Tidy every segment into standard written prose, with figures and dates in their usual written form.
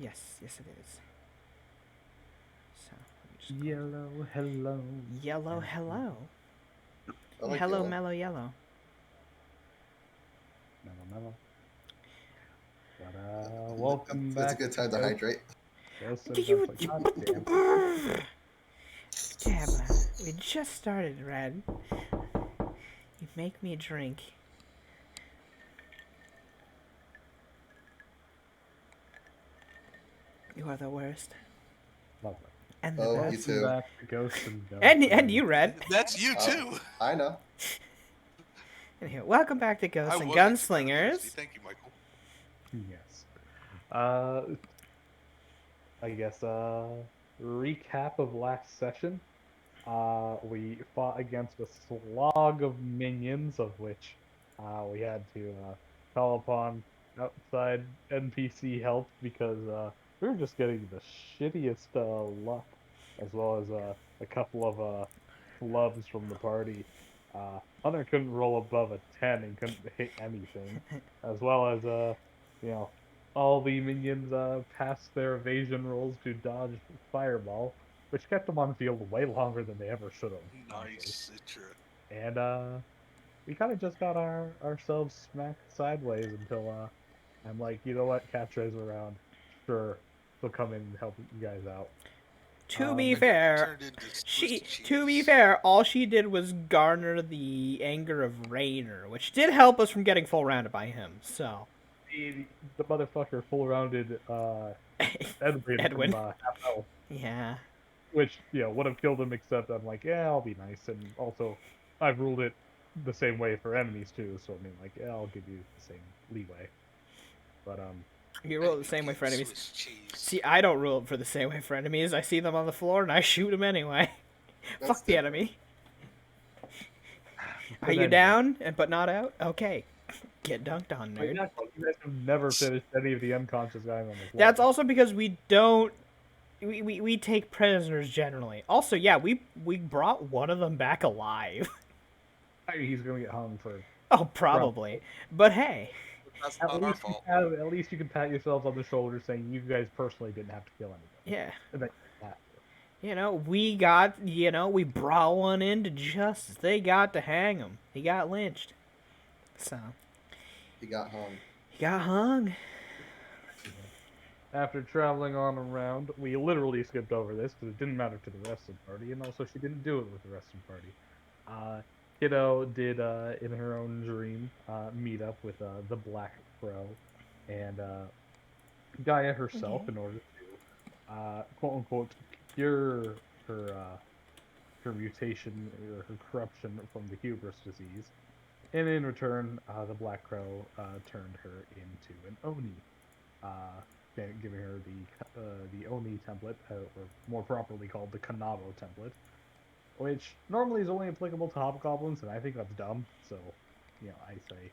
Yes, yes it is. So, let me just Yellow, hello. Yellow, hello. I like Hello, yellow. mellow yellow. Mellow, mellow. But, welcome It's a back good to time to hydrate. Ghosts Do and you... Gunslingers. God damn. Damn, we just started, Red. You make me drink. You are the worst. Lovely. And the Oh, you best. Welcome too. back to Ghosts and And Gunslingers. you, Red. That's you Oh, too. I know. Anyway, welcome back to I Ghosts and was actually kind of thirsty. Gunslingers. Thank you, Michael. Yes. I guess, recap of last session. We fought against a slog of minions, of which we had to call upon outside NPC help because we were just getting the shittiest luck, as well as a couple of flubs from the party. Hunter couldn't roll above a 10 and couldn't hit anything, as well as you know, all the minions passed their evasion rolls to dodge fireball, which kept them on field way longer than they ever should have, honestly. Nice. It's true. And we kind of just got ourselves smacked sideways until I'm like, you know what, Catra's around. Sure, they'll come in and help you guys out. To be And it fair, turned into Swiss to be cheese. fair, all she did was garner the anger of Rainer, which did help us from getting full rounded by him. So, The motherfucker full rounded Edwin Edwin. from half health, Yeah. which would have killed him. Except I'm like, yeah, I'll be nice, and also I've ruled it the same way for enemies too. So I mean, like, yeah, I'll give you the same leeway. But You And roll it it the same way became for enemies. Swiss cheese. See, I don't rule it for the same way for enemies. I see them on the floor and I shoot them anyway. That's Fuck the different. enemy. Are but you anyway, down but not out? Okay. Get dunked on, like, nerd. you guys have never finished any of the unconscious guys on the floor. That's also because we don't. We take prisoners generally. Also, yeah, we brought one of them back alive. He's gonna get hung for. Oh, probably. But hey, That's At not our least fault. at least you can pat yourselves on the shoulder saying you guys personally didn't have to kill anybody. yeah. And then you have to. We brought one into justice. They got to hang him. He got lynched. So, He got hung. he got hung. After traveling on around, we literally skipped over this because it didn't matter to the rest of the party, and also she didn't do it with the rest of the party. Kiddo did, in her own dream, meet up with the Black Crow and Gaia herself Okay. in order to, quote unquote, cure her mutation or her corruption from the hubris disease. And in return, the Black Crow turned her into an Oni, uh, giving her the Oni template, or more properly called the Kanabo template, which normally is only applicable to hobgoblins, and I think that's dumb. So, I say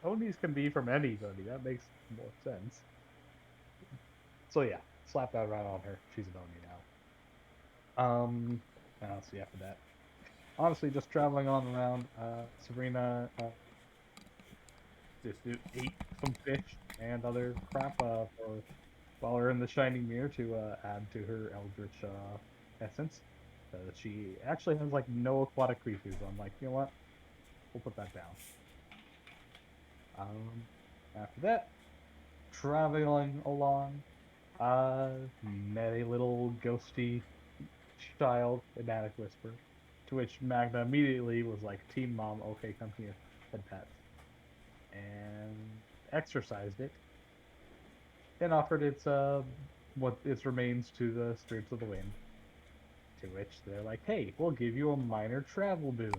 Onis can be from anybody. That makes more sense. So yeah, slap that right on her. She's an Oni now. Let's see after that. Honestly, just traveling on around. Sabrina just ate some fish and other crap for while we're in the Shining Mirror to add to her Eldritch essence. She actually has like no aquatic creatures. I'm like, you know what? We'll put that down. After that, traveling along, met a little ghosty child, an attic whisper, to which Magna immediately was like, "Teen mom, okay, come here, pet pet," and exercised it, and offered its remains to the spirits of the wind. To which they're like, "Hey, we'll give you a minor travel boon.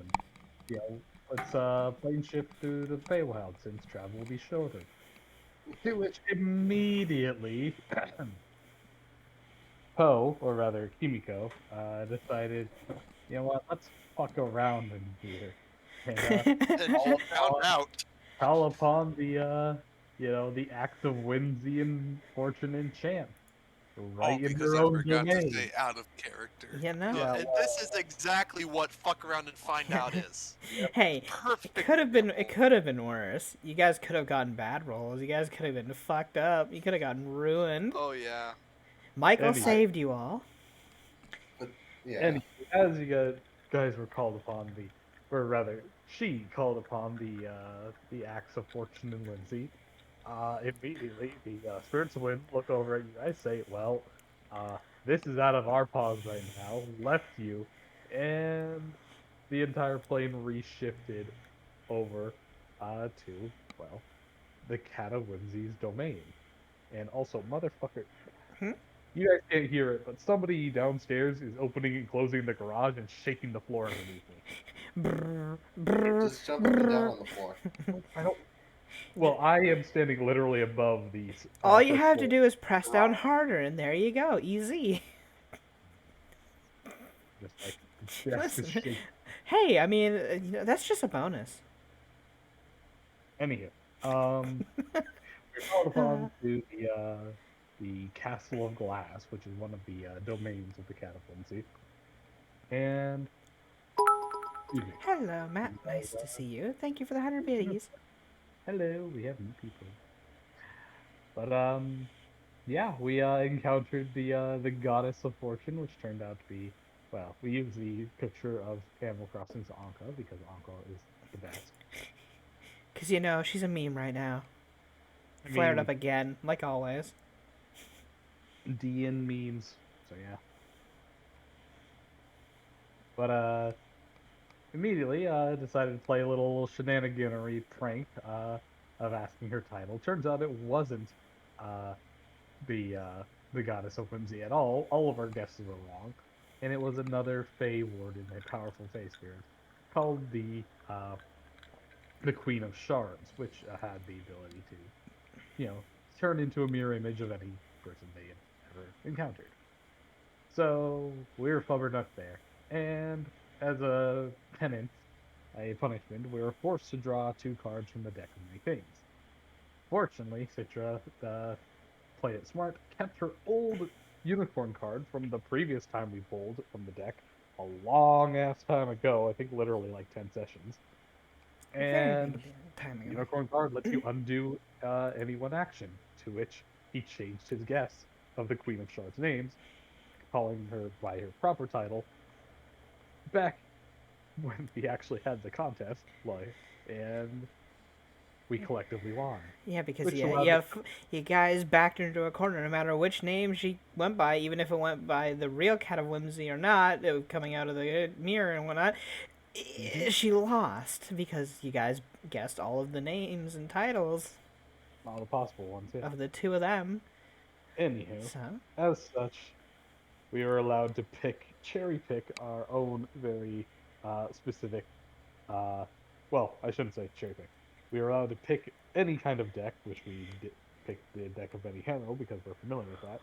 Let's plane shift through the Feywild since travel will be shorter." To which immediately Poe, or rather Kimiko, decided, you know what, let's fuck around in here. And And she call found upon, out. call upon the the acts of whimsy and fortune and chance. right in because your I own forgot domain. to say out of character. You know? Yeah, And this is exactly what fuck around and find out is. Hey, Perfect. it could have been worse. You guys could have gotten bad rolls. You guys could have been fucked up. You could have gotten ruined. Oh yeah. Michael Any- saved you all. But yeah, And as you guys were called upon or rather, she called upon the acts of Fortune and Lindsay. Immediately the spirits of wind look over at you guys, say, "Well, this is out of our paws right now. Left you, and the entire plane reshifted over to well, the Cat of Whimsy's domain." And also, motherfucker, Hmm? you guys can't hear it, but somebody downstairs is opening and closing the garage and shaking the floor underneath me. Brr, brr, just jump up and down brr. on the floor. I don't. Well, I am standing literally above the All you first have to floor do is press down garage, harder, and there you go. Easy. just like the desk is Listen, shaking. hey, I mean, that's just a bonus. Anywho, we're called upon to the Castle of Glass, which is one of the domains of the Cat of Whimsy, and excuse me. Hello, Matt. You Nice guys, to see you. Thank you for the 100 biddies. hello, we have new people. But yeah, we encountered the goddess of fortune, which turned out to be well, we used the picture of Animal Crossing's Anka because Anka is the best. Because, she's a meme right now. I Flared mean, up again, like always. D and memes, so yeah. But immediately decided to play a little shenaniganery prank of asking her title. Turns out it wasn't uh the uh, the goddess of whimsy at all. All of our guesses were wrong, and it was another Fey warden, a powerful Fey spirit, called the Queen of Shards, which had the ability to, turn into a mirror image of any person they had ever encountered. So we were flubbered up there, and as a penance, a punishment, we were forced to draw 2 cards from the deck of many things. Fortunately, Citra played it smart, kept her old unicorn card from the previous time we pulled from the deck a long ass time ago, I think literally like 10 sessions. Very And good timing. unicorn card lets you undo any one action, to which he changed his guess of the Queen of Shards' names, calling her by her proper title, back when we actually had the contest, and we collectively won. Yeah, because Which you allowed have you guys backed her into a corner. No matter which name she went by, even if it went by the real Cat of Whimsy or not, it was coming out of the mirror and whatnot. She lost because you guys guessed all of the names and titles all the possible ones, yeah. of the two of them. Anywho, So as such, we were allowed to cherry pick our own very specific. Well, I shouldn't say cherry pick. We were allowed to pick any kind of deck, which we did pick the deck of Benny Hanno because we're familiar with that.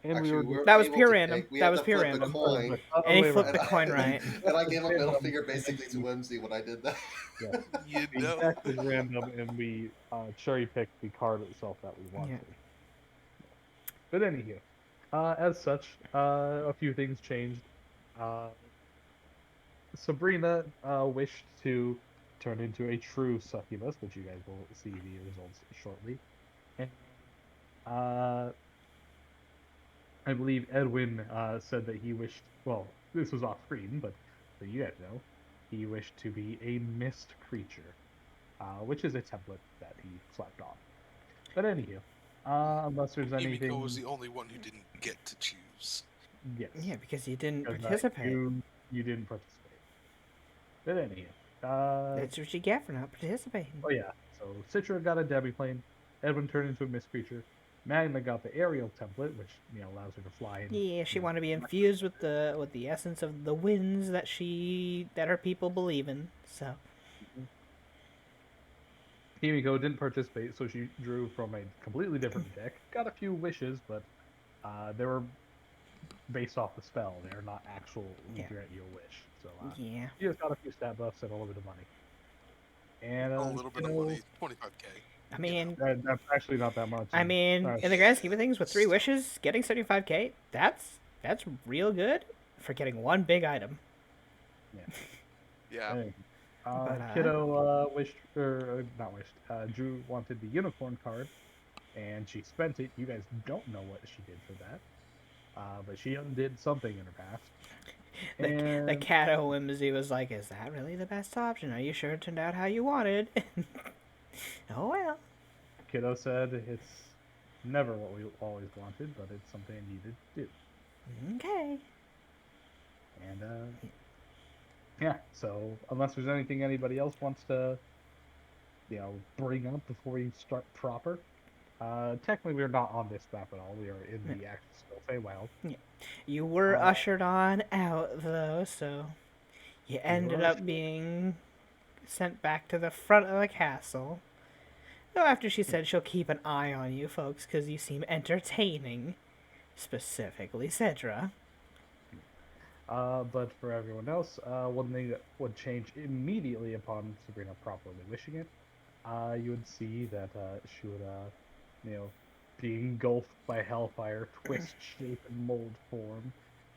And Actually, we we were weren't that was able pure to random. pick. We That had was to pure flip a random. coin, And he way flipped around. the coin right. and I gave a middle Random. finger basically to Whimsy when I did that. Yeah, You the know. deck was random, and we cherry picked the card itself that we wanted. Yeah. But anywho, as such, a few things changed. Uh, Sabrina wished to turn into a true succubus, which you guys will see the results shortly. And I believe Edwin said that he wished, well, this was off screen, but so you guys know, he wished to be a mist creature, which is a template that he slapped on. But anywho, unless there's anything. Emiko was the only one who didn't get to choose. Yes. Yeah, because you didn't Because, participate. you didn't participate. But anywho, That's what you get for not participating. oh yeah. So Citra got a Debbie plane. Edwin turned into a mist creature. Magna got the aerial template, which allows her to fly. And, Yeah, she wanted to be infused with the essence of the winds that her people believe in. So Himiko didn't participate, so she drew from a completely different deck. Got a few wishes, but they were based off the spell. They're not actual grant you a wish. So yeah, she just got a few stat buffs and a little bit of money. And A little bit of money, 25K. I mean, That's actually not that much. I mean, in the grand scheme of things, with 3 wishes, getting 75k, that's real good for getting one big item. Yeah. Hey, But Kiddo wished, or not wished. Drew wanted the unicorn card, and she spent it. You guys don't know what she did for that, but she undid something in her past. the And cat o whimsy was like, "Is that really the best option? Are you sure it turned out how you wanted?" Oh well. Kiddo said it's never what we always wanted, but it's something I needed to do. Okay. And yeah. So unless there's anything anybody else wants to, bring up before we start proper, technically we're not on this map at all. We are in the actual still Feywild. You were Uh, ushered on out though, so you ended up being sent back to the front of the castle. Though after she said she'll keep an eye on you folks because you seem entertaining, specifically Cedra. But for everyone else, one thing that would change immediately upon Sabrina properly wishing it, you would see that she would, you know, be engulfed by hellfire, twist shape and mold form,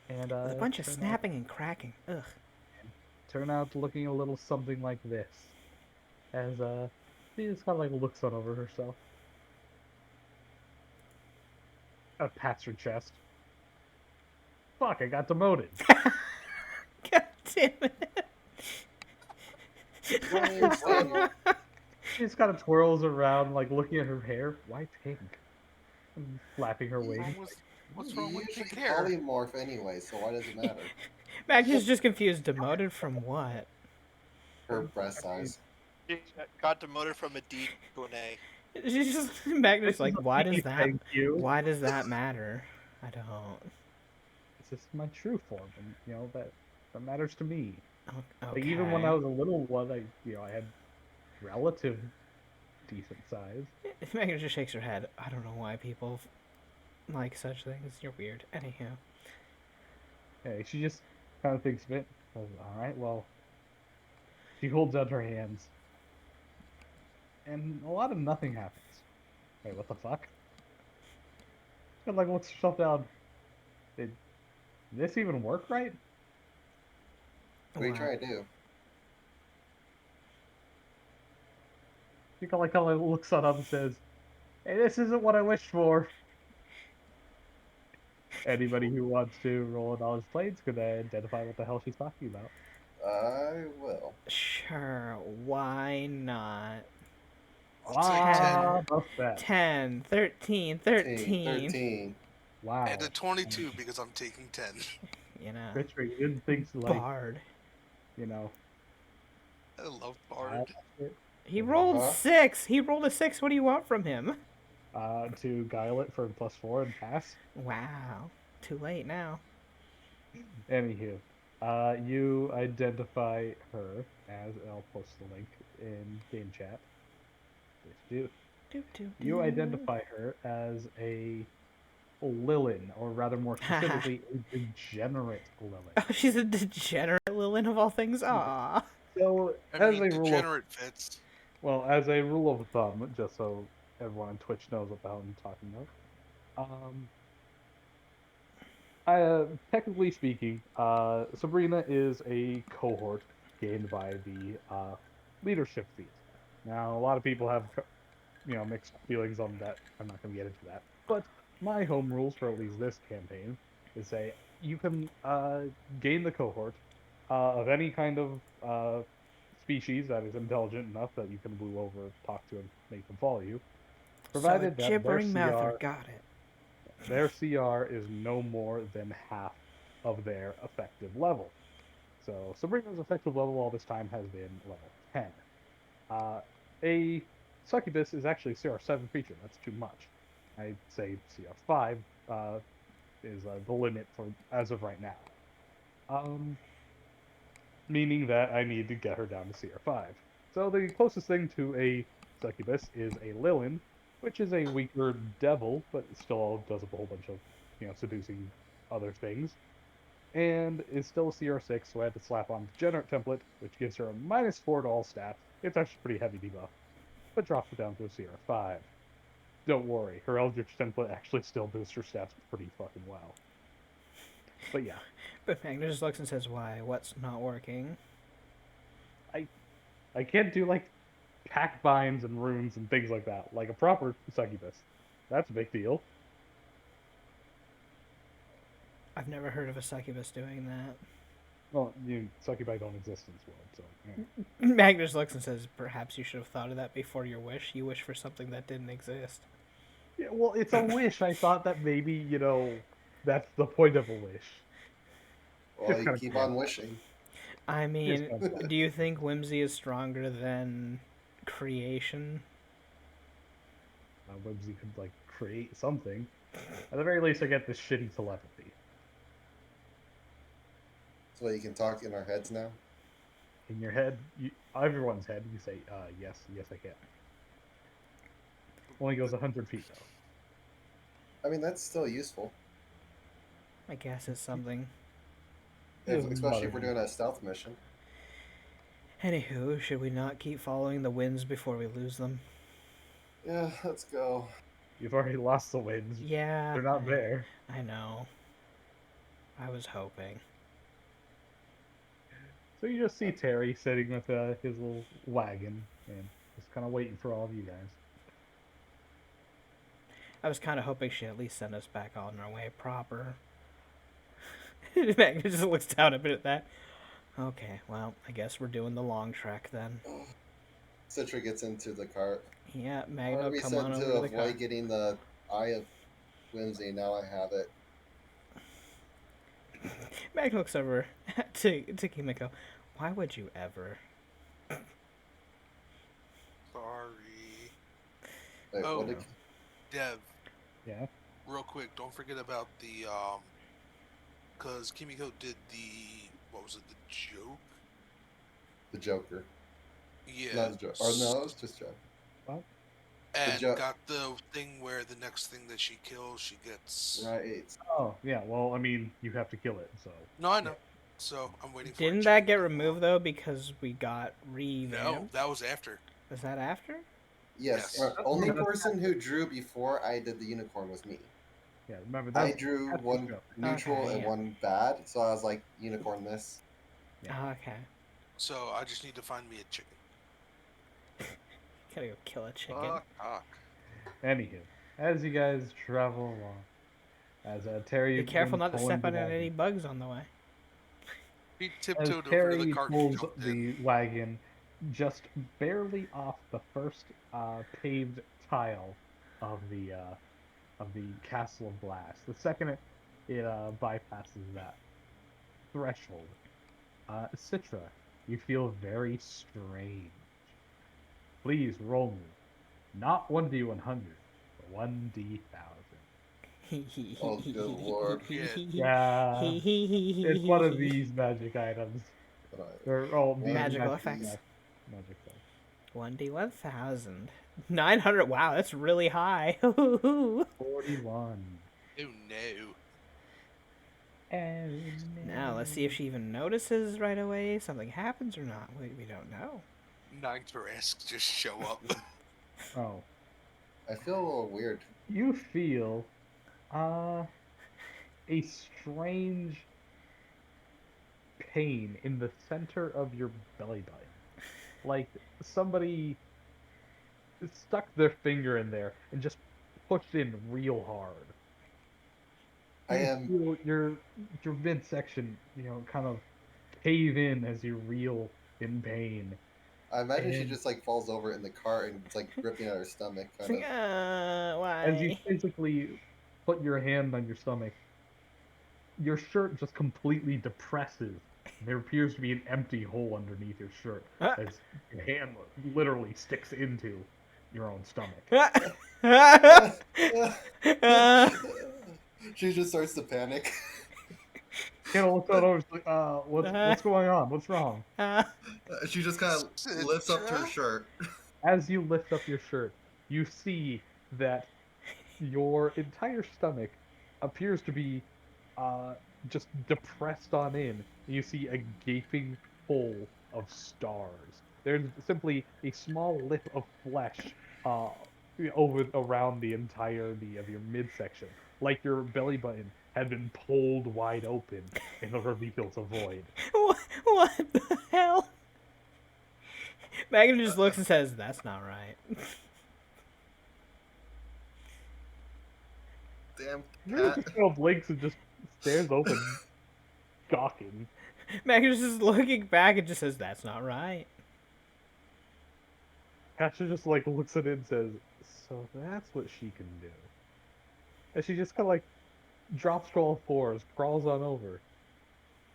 and With a bunch of snapping and cracking. Ugh. turn out looking a little something like this, as she just kind of like looks on over herself, pats her chest. Fuck! I got demoted. God damn it. Flames, Daniel. She just kind of twirls around, like looking at her hair. Why pink? And flapping her wings. What's You wrong with usually pink hair? polymorph anyway, so why does it matter? Max is just confused. Demoted from what? Her breast size. She got demoted from a D to an A. She's just Magnus like, why does that? Thank you. Why does that matter? I don't. It's just my true form, and that matters to me. Okay. Like even when I was a little one, I had relative decent size. Megan just shakes her head. I don't know why people like such things. You're weird. Anyhow. Hey, she just kind of thinks of it. All right, well, she holds out her hands, and a lot of nothing happens. Wait, what the fuck? She like looks herself down. Did this even work right? What are you trying to do? She kind of looks on up and says, "Hey, this isn't what I wished for." Anybody who wants to roll a knowledge planes could identify what the hell she's talking about. I will. Sure, why not? I'll take 10. Buff that. 10, 13, 13. 13. Wow. And a 22 because I'm taking 10. You know. Richard, you didn't think so, Bard. I love Bard. He rolled Huh? 6. He rolled a 6. What do you want from him? To guile it for +4 and pass. Wow. Too late now. Anywho, you identify her as, I'll post the link in game chat. Yes, you identify her as a Lilin, or rather more specifically, a degenerate Lilin. Oh, she's a degenerate Lilin of all things. Aww. So, I mean, degenerate fits. as a rule of thumb, just so everyone on Twitch knows what the hell I'm talking about, technically speaking, Sabrina is a cohort gained by the leadership feat. Now, a lot of people have, mixed feelings on that. I'm not going to get into that. But my home rules for at least this campaign is say you can gain the cohort of any kind of species that is intelligent enough that you can woo over, talk to, and make them follow you, provided so that gibbering mouther got it. their CR is no more than half of their effective level. So Sabrina's effective level all this time has been level 10. A succubus is actually a CR7 creature. That's too much. I'd say CR5 is the limit for as of right now. Meaning that I need to get her down to CR5. So the closest thing to a succubus is a Lilin, which is a weaker devil, but still does a whole bunch of, seducing other things. And is still a CR6, so I had to slap on the Degenerate template, which gives her a -4 to all stats. It's actually pretty heavy debuff. but drops it down to a Sierra 5. Don't worry, her Eldritch template actually still boosts her stats pretty fucking well. But yeah, But Magnus just looks and says, "Why? What's not working?" I can't do like pack binds and runes and things like that, like a proper succubus. That's a big deal. I've never heard of a succubus doing that. Well, succubi don't exist in this world, so Magnus looks and says, "Perhaps you should have thought of that before your wish. You wish for something that didn't exist." yeah. Well, it's a wish. I thought that maybe that's the point of a wish. Well, Just you kind of keep cool. on wishing. I Just mean, kind of cool. do you think whimsy is stronger than creation? Whimsy could like create something. At the very least, I get this shitty telepathy So you can talk in our heads now. in your head. Everyone's head. You say, yes, yes, I can. Only goes 100 feet though. I mean, that's still useful, I guess it's something. especially if we're doing a stealth mission. Anywho, should we not keep following the winds before we lose them? Yeah, let's go. You've already lost the winds. Yeah. They're not there. I know. I was hoping. So you just see Terry sitting with his little wagon and just kind of waiting for all of you guys. I was kind of hoping she'd at least send us back on our way proper. Magnus just looks down a bit at that. Okay, well, I guess we're doing the long trek then. Citra gets into the cart. Yeah, Or Magno, we come said on to over to the car. avoid getting the Eye of Whimsy. Now I have it. Magno looks over to Kimiko. Why would you ever? Sorry. Wait, Oh. what did, Dev, Yeah. real quick, don't forget about the because Kimiko did the what was it, the joke? the Joker? Yeah. Not the Joker. Or no, it was just Joker. What? And joke. got the thing where the next thing that she kills, she gets. Right. Oh, yeah. Well, I mean, you have to kill it, so. No, I know. So I'm waiting for. Didn't it that to get come removed on. though because we got No, revamped? that was after. Was that after? Yes. Yes. Only That's- person who drew before I did the unicorn was me. Yeah, remember I that's drew that's the one joke. neutral Okay, and yeah. one bad, so I was like, unicorn this. Yeah. Oh, okay. So I just need to find me a chicken. Gotta go kill a chicken. Fuck. Anywho, as you guys travel along, as Terry, Be careful not to pulling step the on wagon- any bugs on the way. He As tiptoed over to the Terry cart and pulls jumped in. the wagon just barely off the first paved tile of the Castle of Glass. The second it bypasses that threshold, Citra, you feel very strange. Please roll me, not 1d100, but 1d1000. Oh, good lord. Yeah, it's one of these magic items. They're all these Magical One effects. Magic things. 1d1000. 900. Wow, that's really high. 41. Oh no. And Now, let's see if she even notices right away something happens or not. We don't know. Nitro-esque just show up. Oh, I feel a little weird. you feel a strange pain in the center of your belly button, like somebody stuck their finger in there and just pushed in real hard. I You am. feel your midsection, kind of cave in as you reel in pain. I imagine she And- just like falls over in the cart and it's like gripping at her stomach, It's kind like, of. As you why? physically put your hand on your stomach, your shirt just completely depresses. There appears to be an empty hole underneath your shirt Ah. as your hand literally sticks into your own stomach. She just starts to panic. Kind of looks out over, she's like, what's going on? What's wrong? She just kind of lifts up her shirt. As you lift up your shirt, you see that your entire stomach appears to be just depressed on in. You see a gaping hole of stars There's simply a small lip of flesh uh, over around the entirety of your midsection, like your belly button had been pulled wide open and reveals a void. What the hell? Megan just looks and says, "That's not right." Damn Really cat. just kind of blinks and just stares open, gawking. Megan's just looking back and just says, "That's not right." Katja just like looks at it and says, "So that's what she can do." And she just kind of like drops to all fours, crawls on over,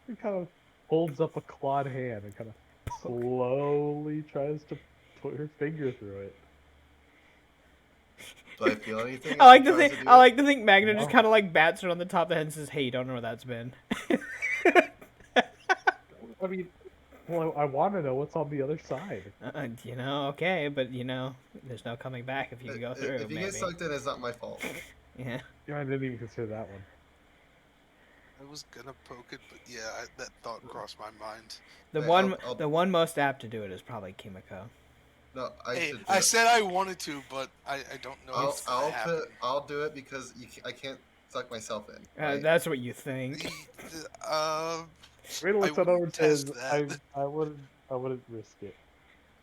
and kind of holds up a clawed hand and kind of slowly tries to put her finger through it. Do I feel anything? I As like she to tries think. to do I it? like to think Magna just No. kind of like bats her on the top of the head and says, "Hey, you don't know where that's been." I mean, well, I want to know what's on the other side. Okay, but there's no coming back if you go through. If you Maybe. get sucked in, it's not my fault. Yeah. Yeah, I didn't even consider that one. I was gonna poke it, but yeah, that thought crossed my mind. The Hey, one, I'll- the one most apt to do it is probably Kimiko. No, I Hey, should. Do I it. said I wanted to, but I don't know if it's gonna happen. I'll do it because I can't suck myself in. Right? That's what you think. Rita I looks it over and wouldn't test says, that. I wouldn't risk it."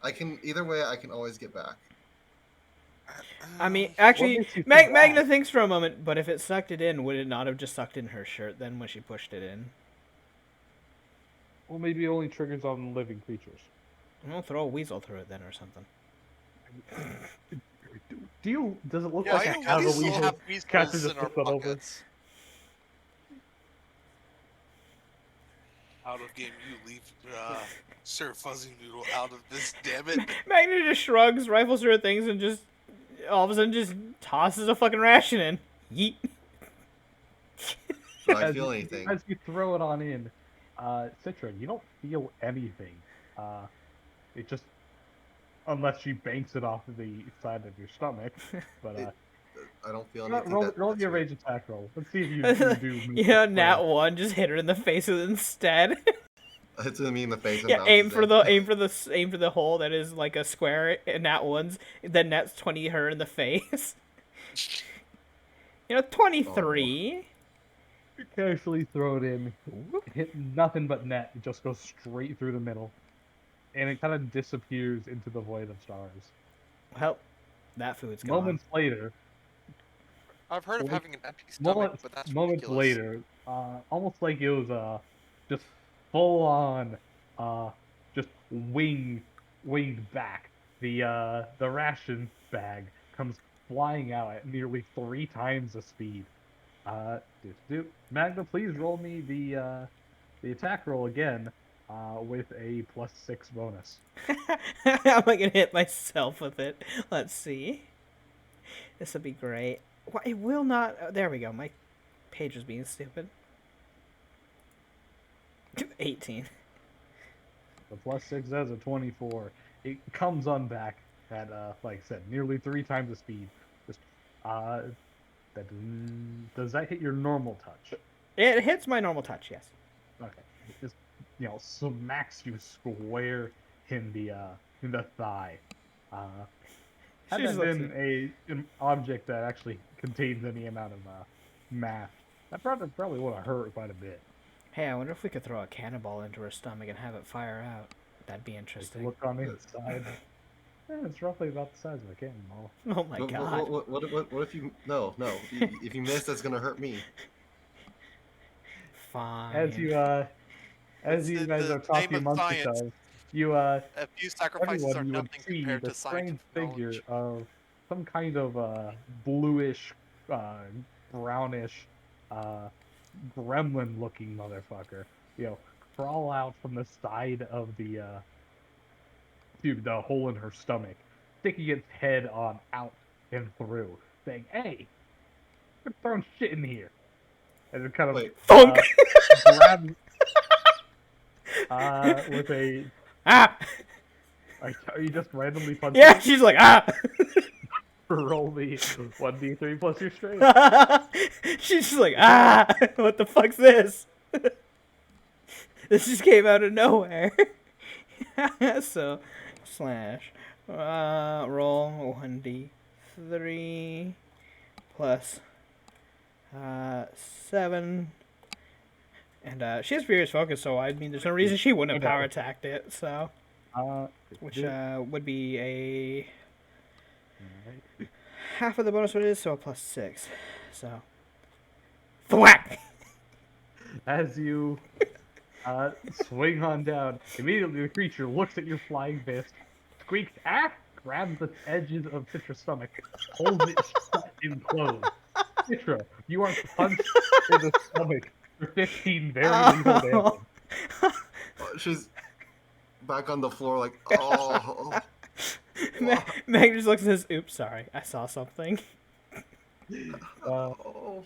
I can either way. I can always get back. I mean, What actually, makes you think Magna that? thinks for a moment, but if it sucked it in, would it not have just sucked in her shirt then when she pushed it in? Well, maybe it only triggers on living creatures. Well, throw a weasel through it then or something. Does it look yeah, like I I know have we a still weasel? have Catcher weasels just in our flipped that over. pockets. Out of game, you leave Sir Fuzzy Noodle out of this, damn it. Magna just shrugs, rifles her things, and just all of a sudden just tosses a fucking ration in. Yeet. Do I As feel you- anything? As you throw it on in, Citra, you don't feel anything. It just, unless she banks it off of the side of your stomach. But I don't feel anything. roll That's your weird. rage attack roll. Let's see if you do. Make Yeah, it Nat fail. 1 just hit her in the face with it instead. It's gonna me in the face. And Yeah, aim bounces for in. the aim for the hole that is like a square. And Nat 1's then Nat's 20 her in the face. 23. You casually throw it in, hit nothing but net. It just goes straight through the middle, and it kind of disappears into the void of stars. Well, that food's gone. Moments later, I've heard of Like, having an empty stomach, but that's moments ridiculous. later, almost like it was just full on, just winged back. The ration bag comes flying out at nearly 3 times the speed. Magna, please roll me the attack roll again, with a +6 bonus. I'm gonna hit myself with it. Let's see. This will be great. Why it will not? Oh, there we go. My page is being stupid. 18. The +6 as a 24. It comes on back at like I said, nearly 3 times the speed. Just does that hit your normal touch? It hits my normal touch. Yes. Okay. It just smacks you square in the thigh. Had She just that looks been an object that actually contains any amount of mass, that probably would have hurt quite a bit. Hey, I wonder if we could throw a cannonball into her stomach and have it fire out. That'd be Just interesting. look on the inside. Yeah, it's roughly about the size of a cannonball. Oh my What- god. What if you? No. If you miss, that's gonna hurt me. Fine. As you It's guys the are name talking of amongst science. yourselves, you A few sacrifices are everyone you would nothing see compared the to strange scientific figure knowledge. of some kind of bluish, brownish, gremlin-looking motherfucker. Crawl out from the side of the hole in her stomach, sticking its head on out and through, saying, "Hey, quit throwing shit in here," and it kind of Wait. Thunk! grabs with a. Ah! Are you just randomly punching? Yeah, she's like, ah! Roll the 1d3 plus your strength. She's just like, ah! What the fuck's this? This just came out of nowhere. So, slash roll 1d3 plus 7. And she has Furious Focus, so I mean, there's no reason she wouldn't have power attacked it. So, which would be a half of the bonus what it is, so a +6. So, thwack. As you swing on down, immediately the creature looks at your flying fist, squeaks, grabs the edges of Citra's stomach, holds it shut and closed. Citra, you are punched in the stomach for 15 very lethal damage. She's back on the floor, like, oh. Meg just looks and says, "Oops, sorry, I saw something." Oh.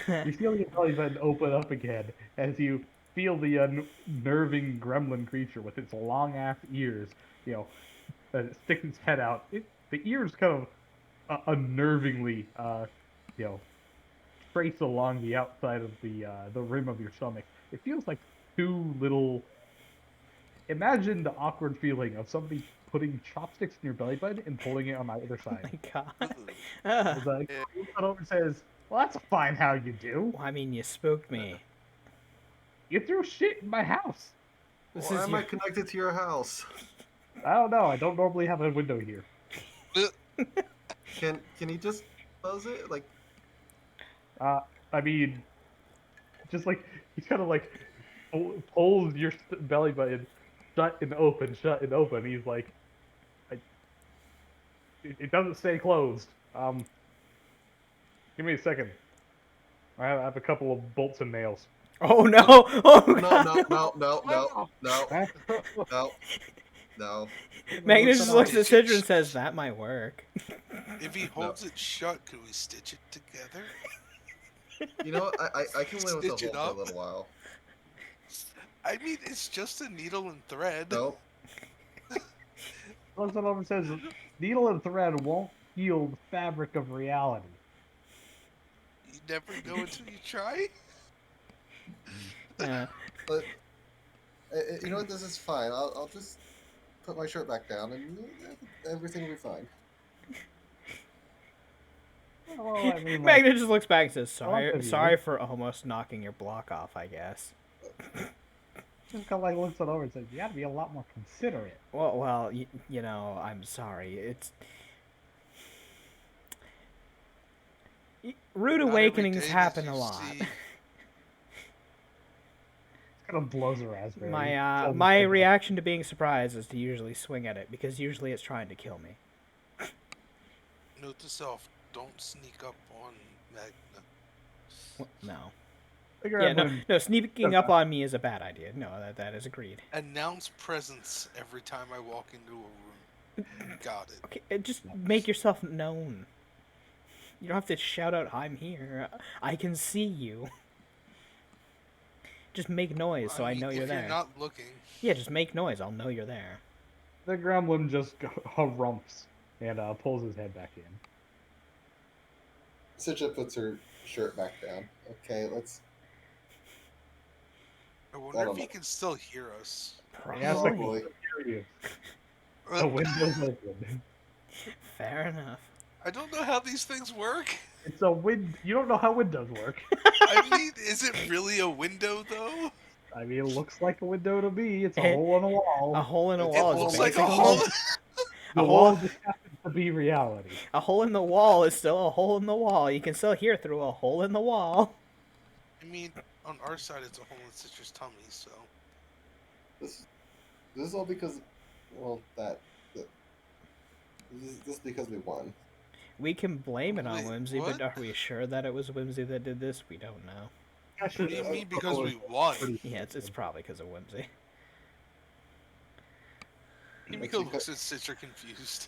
You feel your belly button open up again as you feel the unnerving gremlin creature with its long ass ears, sticks its head out. The ears kind of unnervingly, trace along the outside of the rim of your stomach. It feels like two little. Imagine the awkward feeling of somebody putting chopsticks in your belly button and pulling it on either Oh side. my god. It's like, he comes over and says, "Well, that's fine. How you do? Well, I mean, you spooked me. You threw shit in my house." This Why is am I your... connected to your house? I don't know. I don't normally have a window here. Can you just close it? Like, I mean, just like he's kind of like pulls your belly button shut and open, shut and open. He's like, it doesn't stay closed. Give me a second. I have a couple of bolts and nails. Oh no! Oh no, god! no. Magnus just looks at Stitch it Citra and says, "That might work." If he holds it shut, could we stitch it together? You know what? I can live with Stitch the it hole for a up? little while. I mean, it's just a needle and thread. Nope. Over says, needle and thread won't heal the fabric of reality. You never know until you try. But you know what? This is fine. I'll just put my shirt back down, and everything will be fine. Well, I mean, Magnus just looks back and says, "Sorry, of you. sorry for almost knocking your block off, I guess." Just kind of like looks it over and says, "You got to be a lot more considerate." Well, you know, I'm sorry. It's rude Not every awakenings day that happen you a lot. see- Kind of blows a raspberry. My reaction to being surprised is to usually swing at it because usually it's trying to kill me. Note to self: don't sneak up on Magna. No. Yeah, no. Sneaking up on me is a bad idea. No, that is agreed. Announce presence every time I walk into a room. Got it. Okay, just make yourself known. You don't have to shout out, "I'm here. I can see you." Just make noise so I know you're there. If you're not looking. Yeah, just make noise. I'll know you're there. The gremlin just harumphs and pulls his head back in. Citra puts her shirt back down. Okay, let's. I wonder if he can still hear us. Probably. The window's open. Fair enough. I don't know how these things work. It's a You don't know how windows work. I mean, is it really a window, though? I mean, it looks like a window to me. It's a hole in a wall. A hole in a wall It is looks like a basically... hole. The wall just happens to be reality. A hole in the wall is still a hole in the wall. You can still hear through a hole in the wall. I mean, on our side, it's a hole in Citra's tummy, so. This is all because, well, this is because we won. We can blame it on Wait, Whimsy, what? but are we sure that it was Whimsy that did this? We don't know. What do you mean because we won? Yeah, it's probably because of Whimsy. Himiko looks at Citra confused.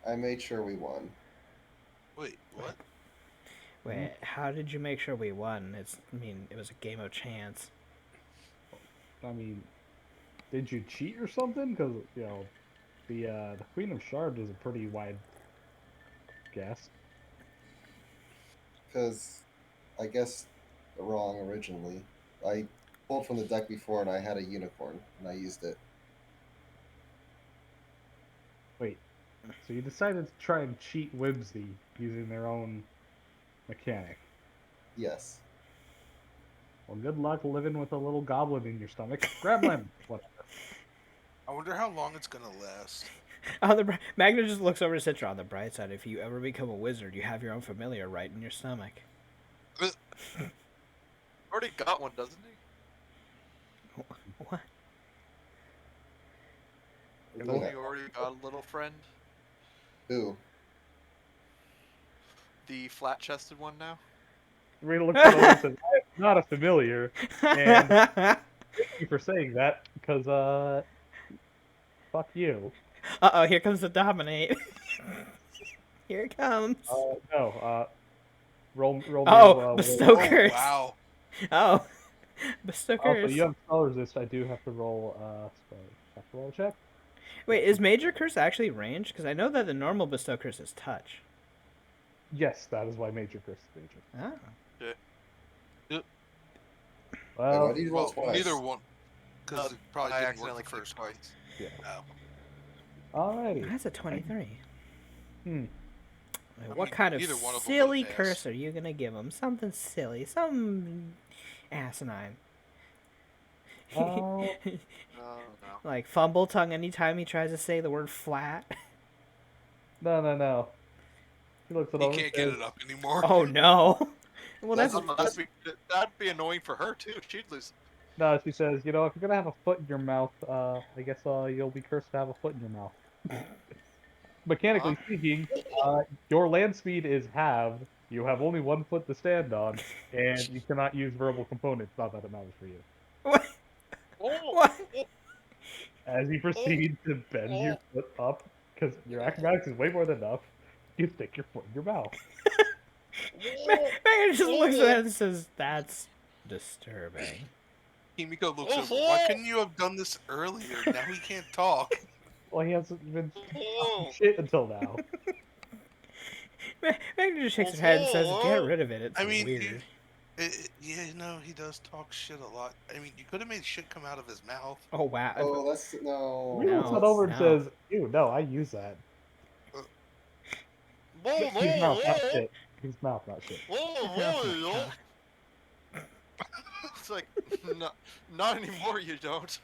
I made sure we won. Wait, what? Wait, how did you make sure we won? It was a game of chance. I mean, did you cheat or something? Because, the Queen of Shards is a pretty wide guess. Because I guessed wrong originally. I pulled from the deck before, and I had a unicorn, and I used it. Wait. So you decided to try and cheat Whimsy using their own mechanic. Yes. Well, good luck living with a little goblin in your stomach. Gremlin! Whatever. I wonder how long it's gonna last. Magna just looks over to Citra. On the bright side, if you ever become a wizard, you have your own familiar right in your stomach. Already got one, doesn't he? What? Don't Yeah. he already got a little friend? Who? The flat-chested one now? Rita looks at over and says, I am not a familiar. And thank you for saying that, because, fuck you. Uh-oh, here comes the dominate. Here it comes. No, roll me Oh, a bestow Oh curse. wow! Oh, bestow Also, curse. you have spell resist. I do have to roll, a check. Wait, is major curse actually range? Because I know that the normal bestow curse is touch. Yes, that is why major curse is major. Ah. Wait, Well, why do you roll Well, twice? neither one, because it probably I didn't work accidentally the clicked first one. twice. yeah. Oh. Alrighty. That's a 23. Hmm. Like, I what mean, kind of either one of them silly would've curse passed. are you gonna give him? Something silly, some asinine. Oh, No. Like fumble tongue anytime he tries to say the word flat. no. He looks it He over and can't get says, it up anymore. Oh no. Well, that's That'd be annoying for her too. She'd lose. no, she says, you know, if you're gonna have a foot in your mouth, I guess, you'll be cursed to have a foot in your mouth. Mechanically speaking, your land speed is halved, you have only 1 foot to stand on, and you cannot use verbal components, not that it matters for you. what? Oh, What? As you proceed to bend your foot up, because your acrobatics is way more than enough, you stick your foot in your mouth. Megan just looks at it and says, "That's disturbing." Kimiko looks over. Why couldn't you have done this earlier? Now he can't talk. Well, he hasn't been talking shit until now. Megan just shakes her head and says, "Get rid of it. It's I mean, weird." yeah, no, he does talk shit a lot. I mean, you could have made shit come out of his mouth. Oh wow. Oh, that's no. He looks it over and says, ew, no, I use that. His mouth, not shit. His mouth, not shit. It's like, not anymore. You don't.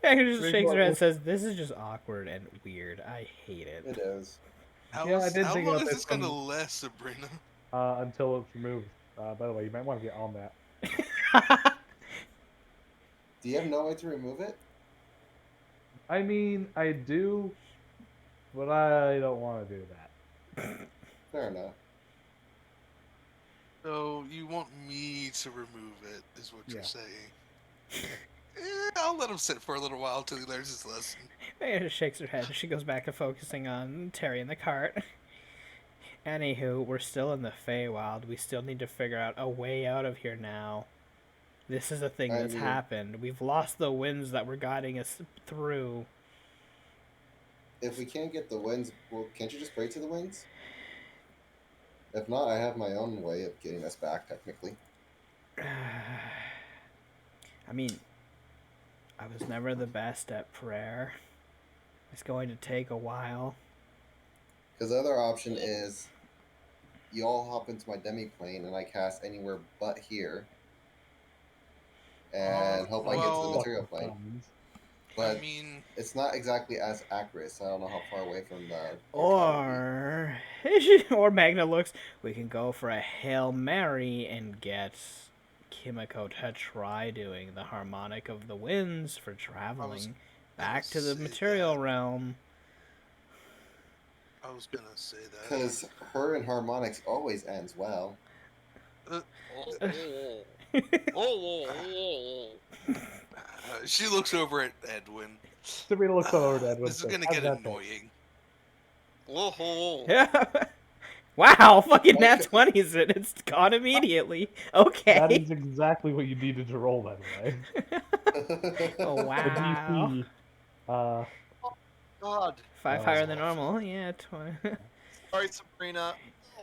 Megan just shakes her head and says, "This is just awkward and weird. I hate it." It is. How, Yeah, I did how think long about is that this gonna some- last, Sabrina? Until it's removed. By the way, you might want to get on that. Do you have no way to remove it? I mean, I do, but I don't want to do that. Fair enough. So you want me to remove it, is what Yeah. you're saying? I'll let him sit for a little while till he learns his lesson. Megan just shakes her head. She goes back to focusing on Terry in the cart. Anywho, we're still in the Feywild. We still need to figure out a way out of here now. This is a thing I that's mean- happened. We've lost the winds that were guiding us through. If we can't get the winds, well, can't you just pray to the winds? If not, I have my own way of getting us back, technically. I mean, I was never the best at prayer. It's going to take a while. Because the other option is you all hop into my demi-plane and I cast anywhere but here. And hope I get to the well- material plane. Times. But I mean, it's not exactly as accurate, so I don't know how far away from the... Or Magna looks, we can go for a Hail Mary and get Kimiko to try doing the harmonic of the winds for traveling back to the say material that. realm. I was gonna say that. Because her and harmonics always ends well. She looks over at Edwin. Sabrina looks over at Edwin. This is says, gonna "How's get that feel?" annoying. Yeah. Wow, fucking nat 20's it. It's gone immediately. That Okay. is exactly what you needed to roll, by the way. Oh, The wow. DC, God. 5 Oh. higher than normal. Yeah, 20. Sorry, Sabrina.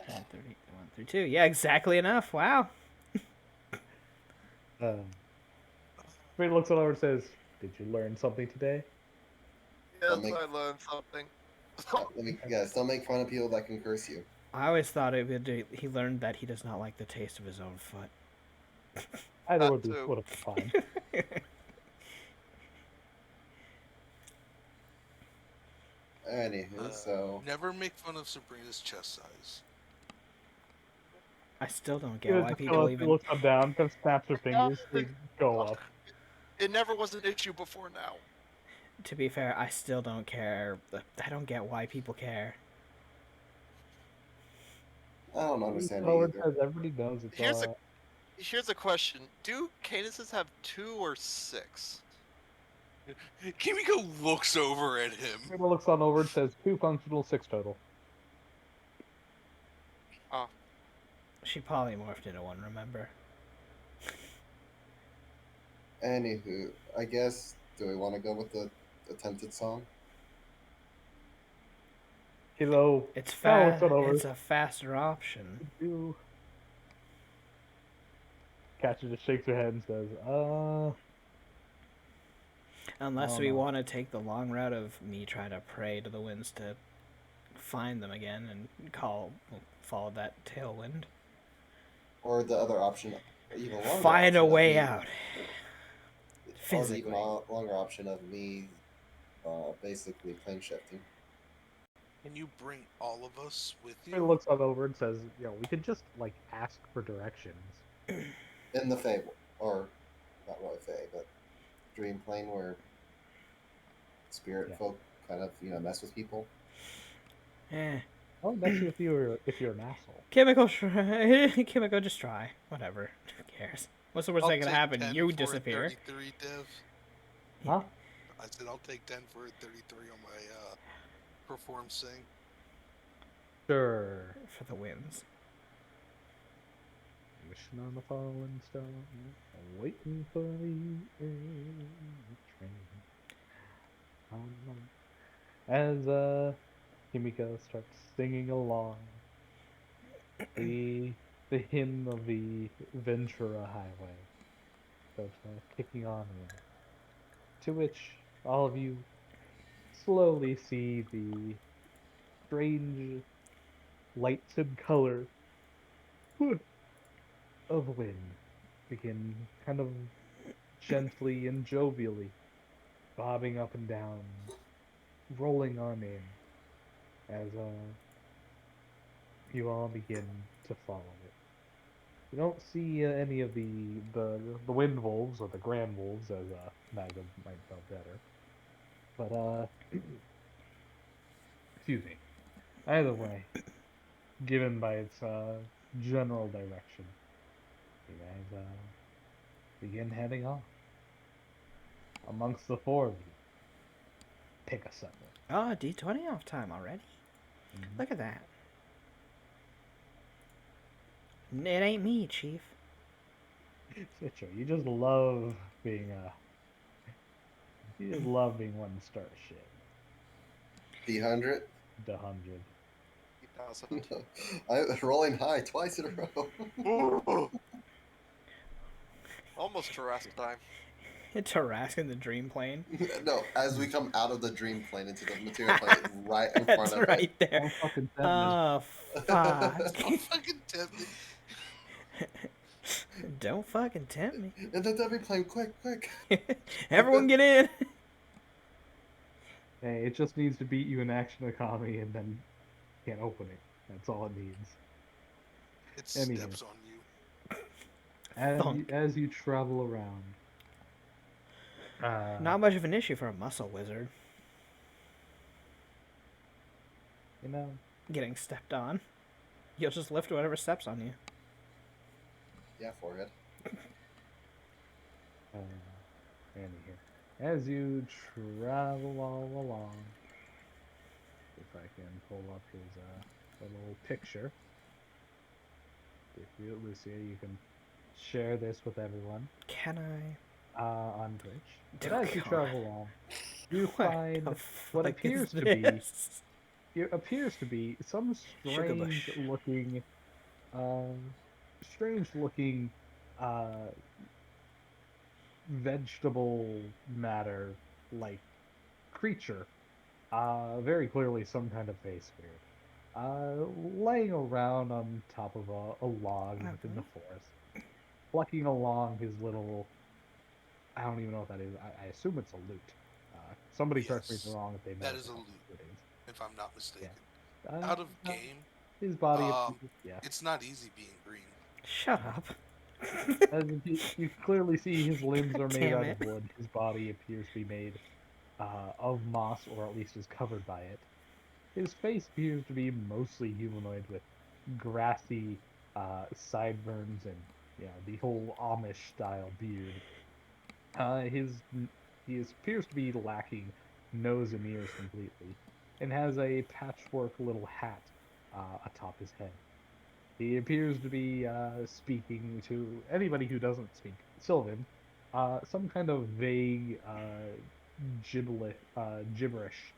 132. Yeah, exactly enough. Wow. Spirit looks over and says, "Did you learn something today?" Yes, Don't make I learned something. don't make fun of people that can curse you. I always thought he learned that he does not like the taste of his own foot. Either That would too. have been fine. Anywho, so Never make fun of Sabrina's chest size. I still don't She get why people even. looks up down, kind of snaps her Yeah, fingers, they go up. It never was an issue before now. To be fair, I still don't care. I don't get why people care. I don't understand it Howard either. says everybody knows it's Here's a question: do cadences have 2 or 6? Kimiko looks over at him. Spirit looks on over and says 2 functional, 6 total. Oh, She polymorphed into one, remember? Anywho, I guess, do we want to go with the attempted song? Kilo It's now looks on over. It's a faster option. You. Catcher just shakes her head and says, Unless don't we know. want to take the long route of me trying to pray to the winds to find them again and follow that tailwind. Or the other option, even longer Find a option of way me- out. Or the Physically. even longer option of me basically plane shifting. Can you bring all of us with Spirit you? looks on over and says, we could just, ask for directions. In the Fable, or not really Fae, but Dream Plane where spirit Yeah. folk kind of, mess with people. Eh. Oh, that's if you're an asshole. Chemical, Chemical, just try. Whatever. Who cares? What's the worst I'll that can take happen? 10 You for a disappear. 33, Dev. Huh? I said I'll take 10 for a 33 on my perform sing. Sure. For the wins. Wishing on the fallen star, waiting for the train. As Kimiko starts singing along the hymn of the Ventura Highway starts kicking on in, to which all of you slowly see the strange lights and color of wind begin kind of gently and jovially bobbing up and down, rolling on in as you all begin to follow it. You don't see any of the wind wolves or the grand wolves, as Magda might know better. But excuse me. Either way, given by its general direction, you guys begin heading off. Amongst the 4 of you, pick a summer. Oh, D20 off time already. Mhm. Look at that. It ain't me, Chief. Citro, you just love being you just love being one to start shit. D100. The 100. 8,000. I'm rolling high twice in a row. Almost Tarrasque time. Tarrasque in the dream plane. No, as we come out of the dream plane into the material plane right in front That's of right it. there. Don't fucking tempt me. Oh, fuck. Don't fucking tempt me. Don't fucking tempt me. In the dummy plane, quick. Everyone get in. Hey, it just needs to beat you in action economy and then can't open it. That's all it needs. It Anywho. steps on you. As you travel around. Not much of an issue for a muscle wizard. You know, Getting stepped on. You'll just lift whatever steps on you. Yeah, forehead. anywho, as you travel all along, if I can pull up his little picture. If you, Lucia, you can share this with everyone Can I? on Twitch. But Oh, as you God. travel along, you What find the what fuck appears is to be this? it appears to be some Sugar bush. uh, strange looking, uh, vegetable matter like creature. Very clearly some kind of face spirit. Laying around on top of a log within the Okay. forest, plucking along his little. I don't even know what that is. I assume it's a lute. Somebody correct me if I'm Yes, wrong if they know that what the is a hell loot, it is. if I'm not mistaken. Yeah. Out of game, His body um, appears. Yeah. it's not easy being green. Shut up. As you clearly see, his limbs God are made damn out it. of wood. His body appears to be made of moss, or at least is covered by it. His face appears to be mostly humanoid, with grassy sideburns and the whole Amish style beard. He appears to be lacking nose and ears completely, and has a patchwork little hat atop his head. He appears to be speaking to anybody who doesn't speak Sylvan, some kind of vague gibberish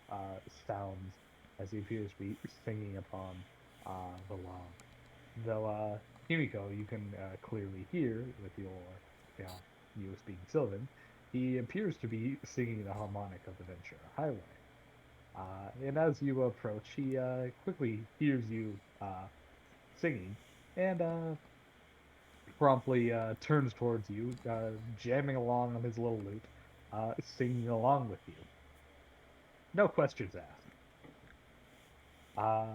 sounds as he appears to be singing upon the log. Though, Himiko, you can clearly hear with you know, you speaking Sylvan, he appears to be singing the harmonic of the Ventura Highway. And as you approach, he quickly hears you singing, and promptly turns towards you, jamming along on his little lute, singing along with you. No questions asked. Uh,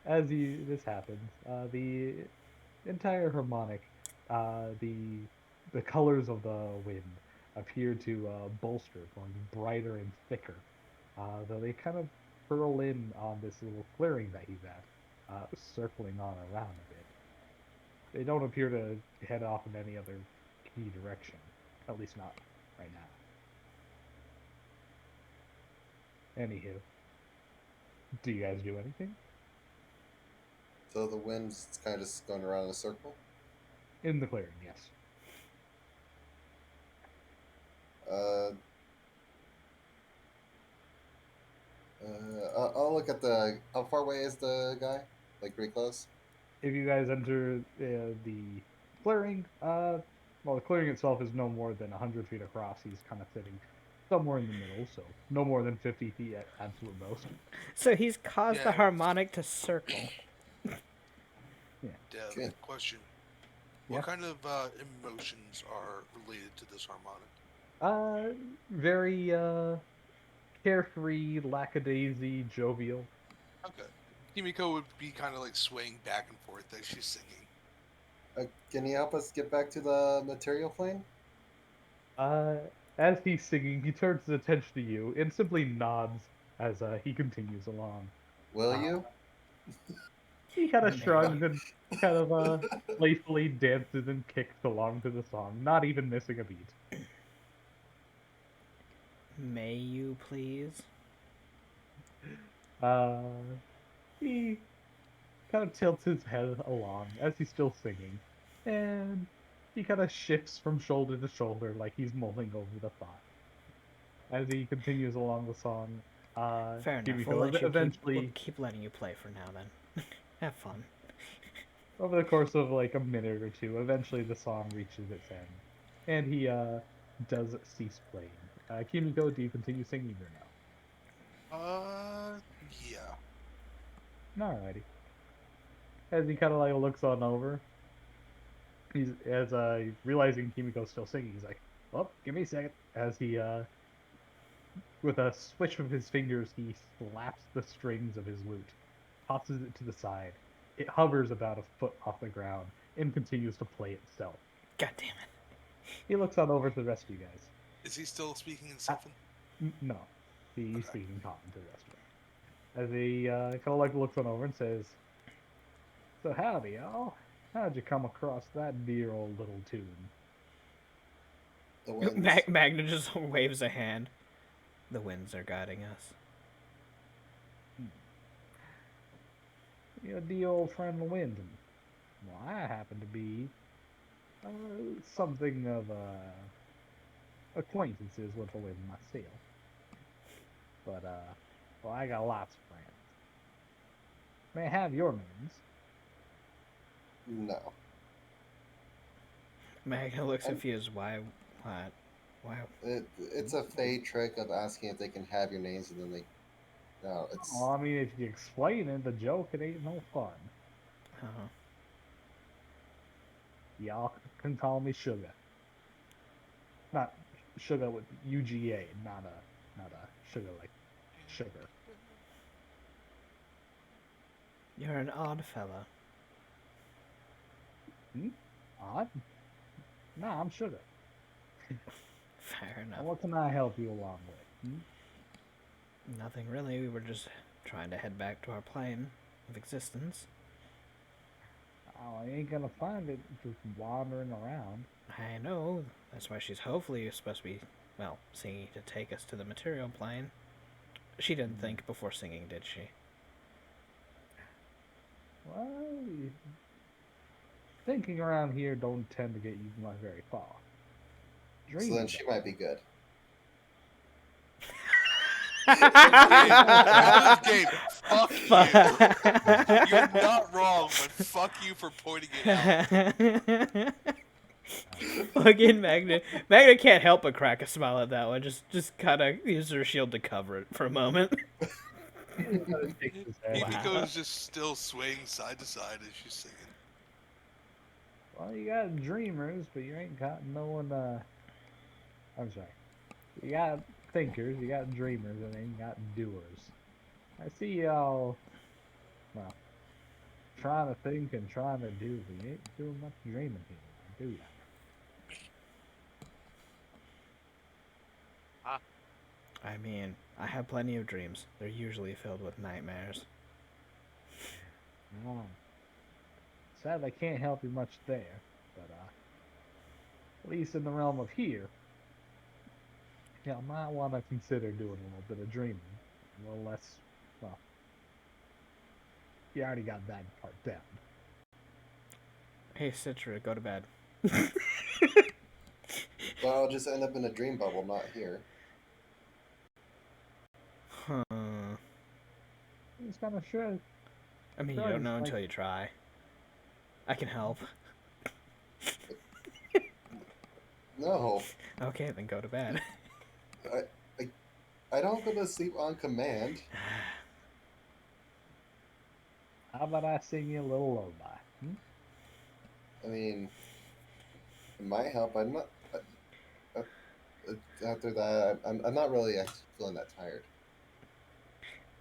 this happens, the entire harmonic, the colors of the wind appear to bolster, going brighter and thicker, though they kind of curl in on this little clearing that he's at, circling on around a bit. They don't appear to head off in any other key direction, at least not right now. Anywho, do you guys do anything So the wind's kind of just going around in a circle. in the clearing? Yes. Uh, I'll look at the. How far away is the guy? Like pretty close. If you guys enter the clearing, well, the clearing itself is no more than 100 feet across. He's kind of sitting somewhere in the middle, so no more than 50 feet at absolute most. So he's caused the Yeah, harmonic to circle. Yeah. Dev, Good. question. Yeah. What kind of emotions are related to this harmonic? Uh, Very carefree, lackadaisy, jovial. Okay. Kimiko would be kind of like swaying back and forth as she's singing. Can you help us get back to the material plane? Uh, as he's singing, he turns his attention to you and simply nods as he continues along. Will Uh, you? he kind of Maybe. shrugs and kind of playfully dances and kicks along to the song, not even missing a beat. May you please? Uh, he kind of tilts his head along as he's still singing, and he kind of shifts from shoulder to shoulder like he's mulling over the thought. As he continues along the song, Fair enough. Kimiko We'll eventually, keep letting you play for now then. Have fun. over the course of like a minute or two, eventually the song reaches its end, and he does cease playing. Kimiko, do you continue singing or Yeah. no? Alrighty. As he kind of like looks on over, he's as realizing Kimiko's still singing, he's like, "Well, give me a second." As he with a switch of his fingers, he slaps the strings of his lute, tosses it to the side. It hovers about a foot off the ground and continues to play itself. God damn it. He looks on over to the rest of you guys. Is he still speaking in Uh, Sylvan? no, he's Okay. speaking common to the rest of them. As he kind of like looks on over and says, "So howdy, y'all. How'd you come across that dear old little tune?" The winds. Magna just waves a hand. The winds are guiding us. Hmm. Your dear old friend the wind. Well, I happen to be something of acquaintances with the wind myself. But well, I got lots of friends. May I have your names? No. Magna looks I'm- confused. Why? What? Why? It's a Fey trick of asking if they can have your names, and then they. No, it's. Well, I mean, if you explain it, the joke, it ain't no fun. Oh. Y'all can call me Sugar. Not Sugar with UGA, not a sugar like sugar. You're an odd fella. Odd? Nah, I'm Sugar. Fair enough. What can I help you along with? Nothing really. We were just trying to head back to our plane of existence. Oh, I ain't gonna find it just wandering around. I know. That's why she's hopefully supposed to be, well, singing to take us to the material plane. She didn't think before singing, did she? Well, thinking around here don't tend to get you much very far. So then Dreaming, she might be good. Gabe, fuck you. You're not wrong, but fuck you for pointing it out. Fucking Magna. Magna can't help but crack a smile at that one. Just kind of use her shield to cover it for a moment. Himiko's just still swaying side to side as she's singing. Well, you got dreamers, but you ain't got no one. I'm sorry. You got thinkers, you got dreamers, and then you got doers. I see y'all, well, trying to think and trying to do, but you ain't doing much dreaming here, do ya? I mean, I have plenty of dreams. They're usually filled with nightmares. Oh. Sad I can't help you much there, but at least in the realm of here, you might want to consider doing a little bit of dreaming. A little less, well, you already got that part down. Hey, Citra, go to bed. But I'll just end up in a dream bubble, not here. Huh. It's kind of sure. I mean, you Sure, don't know it's until you try. I can help. No, Okay, then go to bed. I don't go to sleep on command. How about I sing you a little lullaby? I mean, it might help. I'm not. After that, I'm not really actually feeling that tired.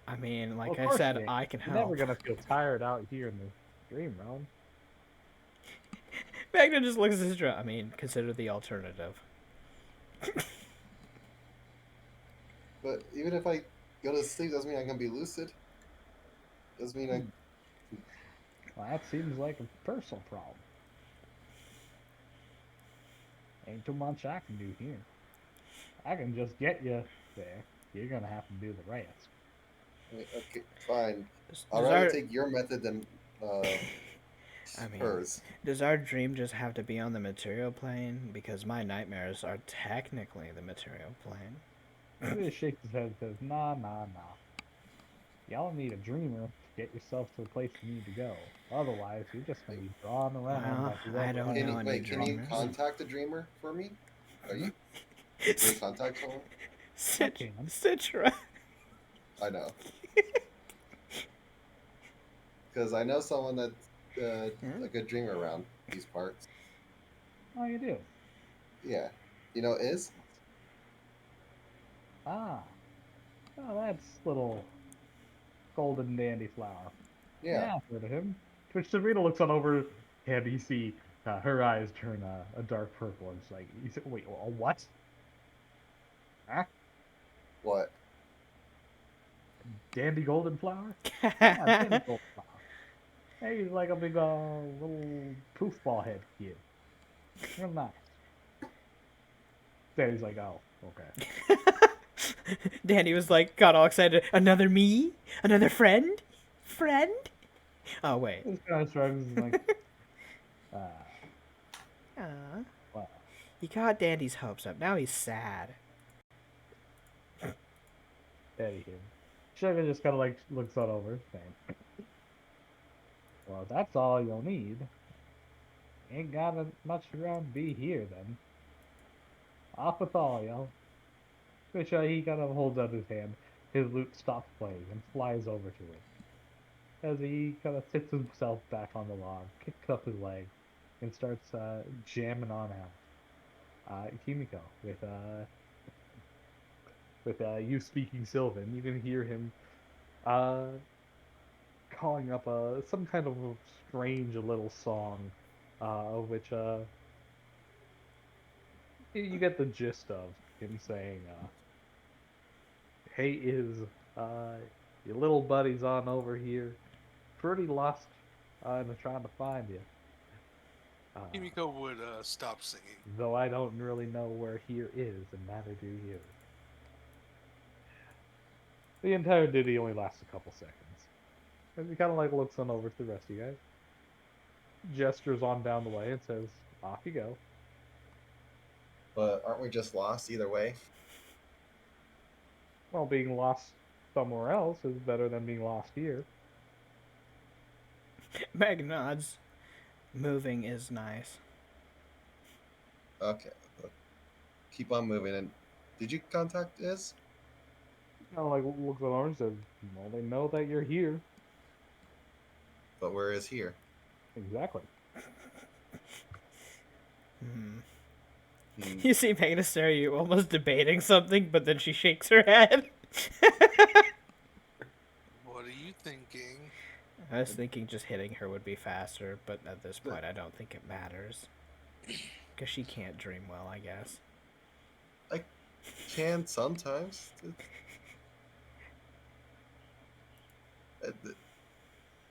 I mean, Well, like of I course said, you ain't. I can You're help. never gonna feel tired out here in the dream realm. Magna just looks at Citra. I mean, consider the alternative. But even if I go to sleep, doesn't mean I'm gonna be lucid. Doesn't mean I. Well, that seems like a personal problem. Ain't too much I can do here. I can just get you there. You're gonna have to do the rest. Okay, fine. Does I'd rather our, take your method than I mean, hers. does our dream just have to be on the material plane? Because my nightmares are technically the material plane. He just shakes his head and says, nah, nah, nah. Y'all need a dreamer to get yourself to the place you need to go. Otherwise, you're just gonna be drawn around Well, by whoever I don't Can know you, any wait, can you dreamers. contact a dreamer for me? Are you? Can you contact someone? can. Citra. I know. Because I know someone that's a good dreamer around these parts. Oh, you do? Yeah. You know Is? Ah. Oh, that's little golden dandy flower. Yeah. I've heard of him. Which Sabrina looks on over, and you see her eyes turn a dark purple. And it's like, you said, wait, a what? Huh? What? Dandy golden flower? Yeah, dandy golden flower. Hey, he's like a big little poof ball head kid. Real nice. Then he's like, oh, okay. Danny was like, got all excited. Another me? Another friend? Friend? Oh, wait. This kind of shrugs and like, Aw. well, You got Dandy's hopes up. Now he's sad. anywho. Sugar just kind of like looks on over, saying, Well, if that's all you'll need. Ain't got much around be here then. Off with all, y'all. Which he kind of holds out his hand. His lute stops playing and flies over to it. As he kind of sits himself back on the log, kicks up his leg, and starts jamming on out. Kimiko, with you speaking Sylvan, you can hear him uh, calling up some kind of a strange little song, which you get the gist of him saying, "Hey, is uh, your little buddy's on over here? Pretty lost, and I'm trying to find you. Uh, Kimiko would stop singing. though I don't really know where here is, and neither do you." The entire ditty only lasts a couple seconds. And he kind of like looks on over to the rest of you guys, gestures on down the way, and says, "Off you go." But aren't we just lost either way? Well, being lost somewhere else is better than being lost here. Meg nods. Moving is nice. Okay. Keep on moving. And did you contact Iz? Kind of like looks on over and says, "Well, they know that you're here." But where is here? Exactly. Hmm. Hmm. You see Magna stare at you, almost debating something, but then she shakes her head. What are you thinking? I was thinking just hitting her would be faster, but at this point I don't think it matters. Because she can't dream well, I guess. Can sometimes.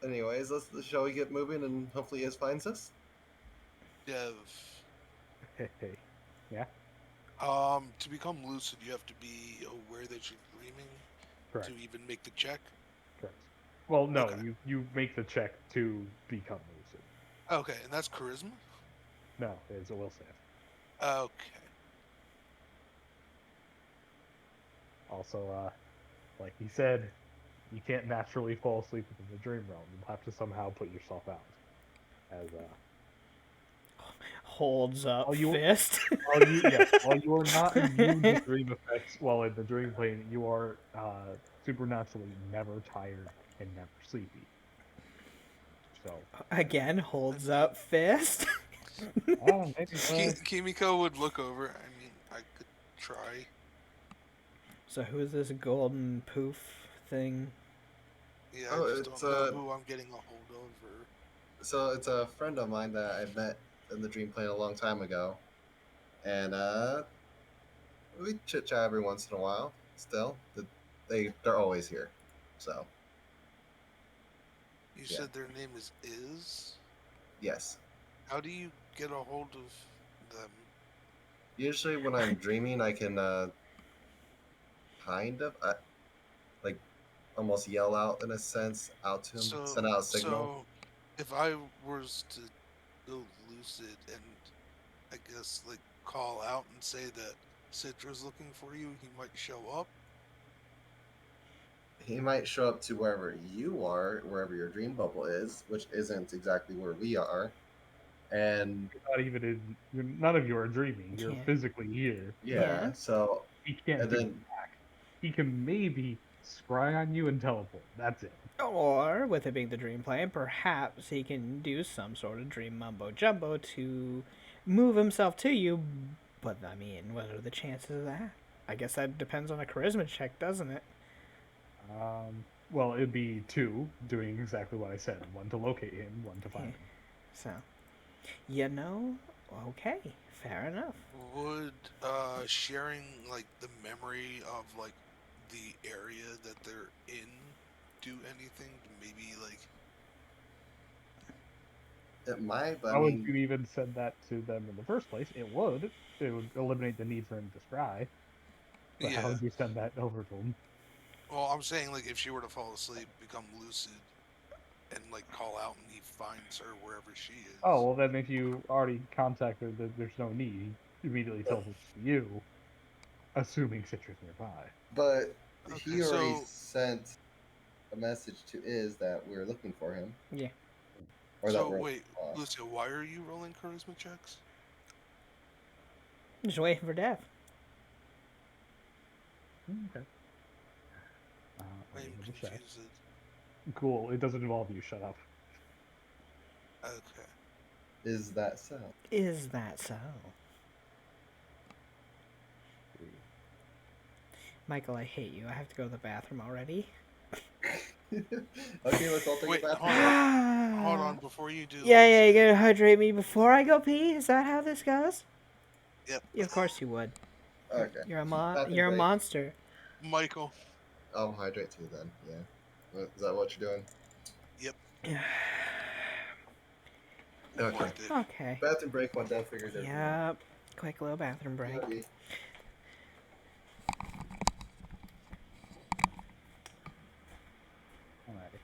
Anyways, shall we get moving and hopefully Iz finds us? Dev. Hey, yeah, To become lucid, you have to be aware that you're dreaming correct, to even make the check. correct. Well, no, Okay. you make the check to become lucid. Okay, and that's charisma? No, it's a will save. Okay. Also, like he said, you can't naturally fall asleep within the dream realm. You'll have to somehow put yourself out. As Holds up Oh, you- fist. while you are not immune to dream effects while in the dream plane, you are supernaturally never tired and never sleepy. So, Again, holds up fist. maybe Kimiko would look over. I mean, I could try. So who is this golden poof thing? Yeah, Oh, I just it's, don't know who I'm getting a hold of. Or... So it's a friend of mine that I met in the dream plane a long time ago. And we chit chat every once in a while. Still, they're always here. So You Yeah. said their name is? yes, How do you get a hold of them? usually when I'm dreaming, I can kind of like almost yell out in a sense out to him, send out a signal. So if I was to go lucid and I guess like call out and say that Citra's looking for you, he might show up. He might show up to wherever you are, wherever your dream bubble is, which isn't exactly where we are. And not even in. None of you are dreaming. You're Yeah. physically here. yeah, Yeah. so He can't and do then back. He can maybe scry on you and teleport. That's it. Or, with it being the dream plane, perhaps he can do some sort of dream mumbo jumbo to move himself to you. But, I mean, what are the chances of that? I guess that depends on a charisma check, doesn't it? Well, it'd be two doing exactly what I said. One to locate him, one to find Yeah. him. So, you know, okay, fair enough. Would sharing like the memory of like the area that they're in do anything to maybe like it might, but I How would mean, you even send that to them in the first place? It would. It would eliminate the need for him to scry. But how yeah. would you send that over to him? Well, I'm saying like if she were to fall asleep, become lucid, and like call out and he finds her wherever she is. Oh, well, then if you already contacted her, there's no need. He immediately teleports to you, assuming Citrus nearby. but Okay, he already so- sent a message to Iz that we were looking for him. Yeah. Or So that rope wait, lost. Lucia, why are you rolling charisma checks? Just waiting for death. Okay. I'm Let me check. confused. Cool. It doesn't involve you. Shut up. Okay. Is that so? Is that so? Michael, I hate you. I have to go to the bathroom already. Okay, let's all take Wait, a bathroom hold break. on. Hold on, before you do, Yeah, you Lucia. gotta hydrate me before I go pee? Is that how this goes? Yep. Yeah, of course you would. Okay. Bathroom You're a break. monster. Michael. I'll hydrate too then. Yeah. Is that what you're doing? Yep. Okay. Worth it. Okay. Bathroom break when Dad figures everything out. Yep. Quick little bathroom break. Love you. Alrighty.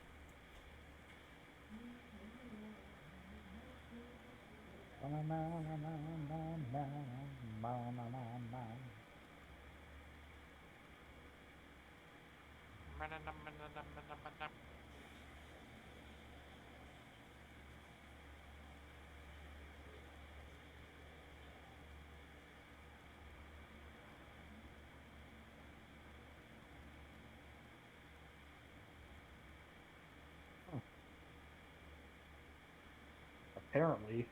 Apparently,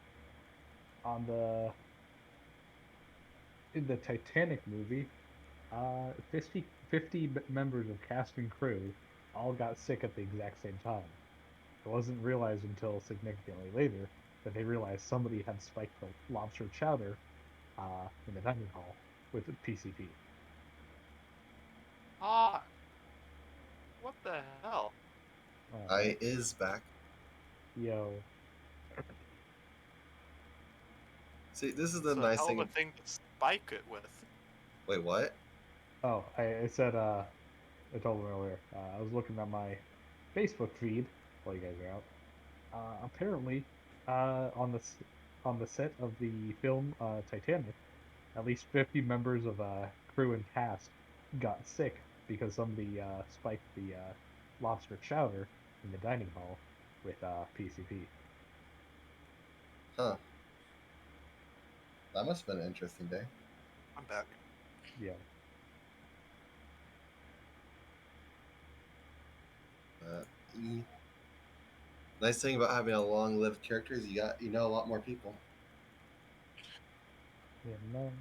on the in the Titanic movie, 50 members of cast and crew all got sick at the exact same time. It wasn't realized until significantly later that they realized somebody had spiked the lobster chowder in the dining hall with PCP. Ah, what the hell? I is back. Yo, See, this is the It's a nice hell of a thing. thing to spike it with. Wait, what? I said, I told them earlier, I was looking at my Facebook feed while you guys are out. Apparently, on the set of the film Titanic, at least 50 members of crew and cast got sick because somebody spiked the lobster chowder in the dining hall with PCP. Huh. That must have been an interesting day. I'm back. Yeah. Uh, mm. Nice thing about having a long-lived character is you know a lot more people. Yeah, no.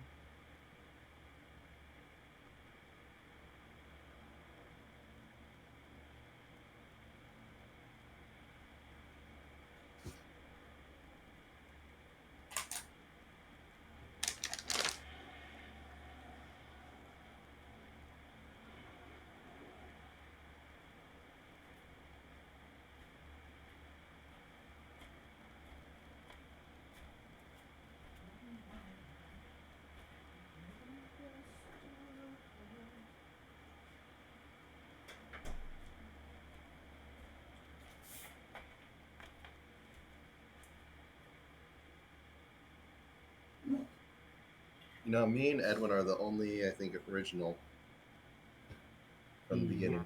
You know, me and Edwin are the only, I think, original from the beginning.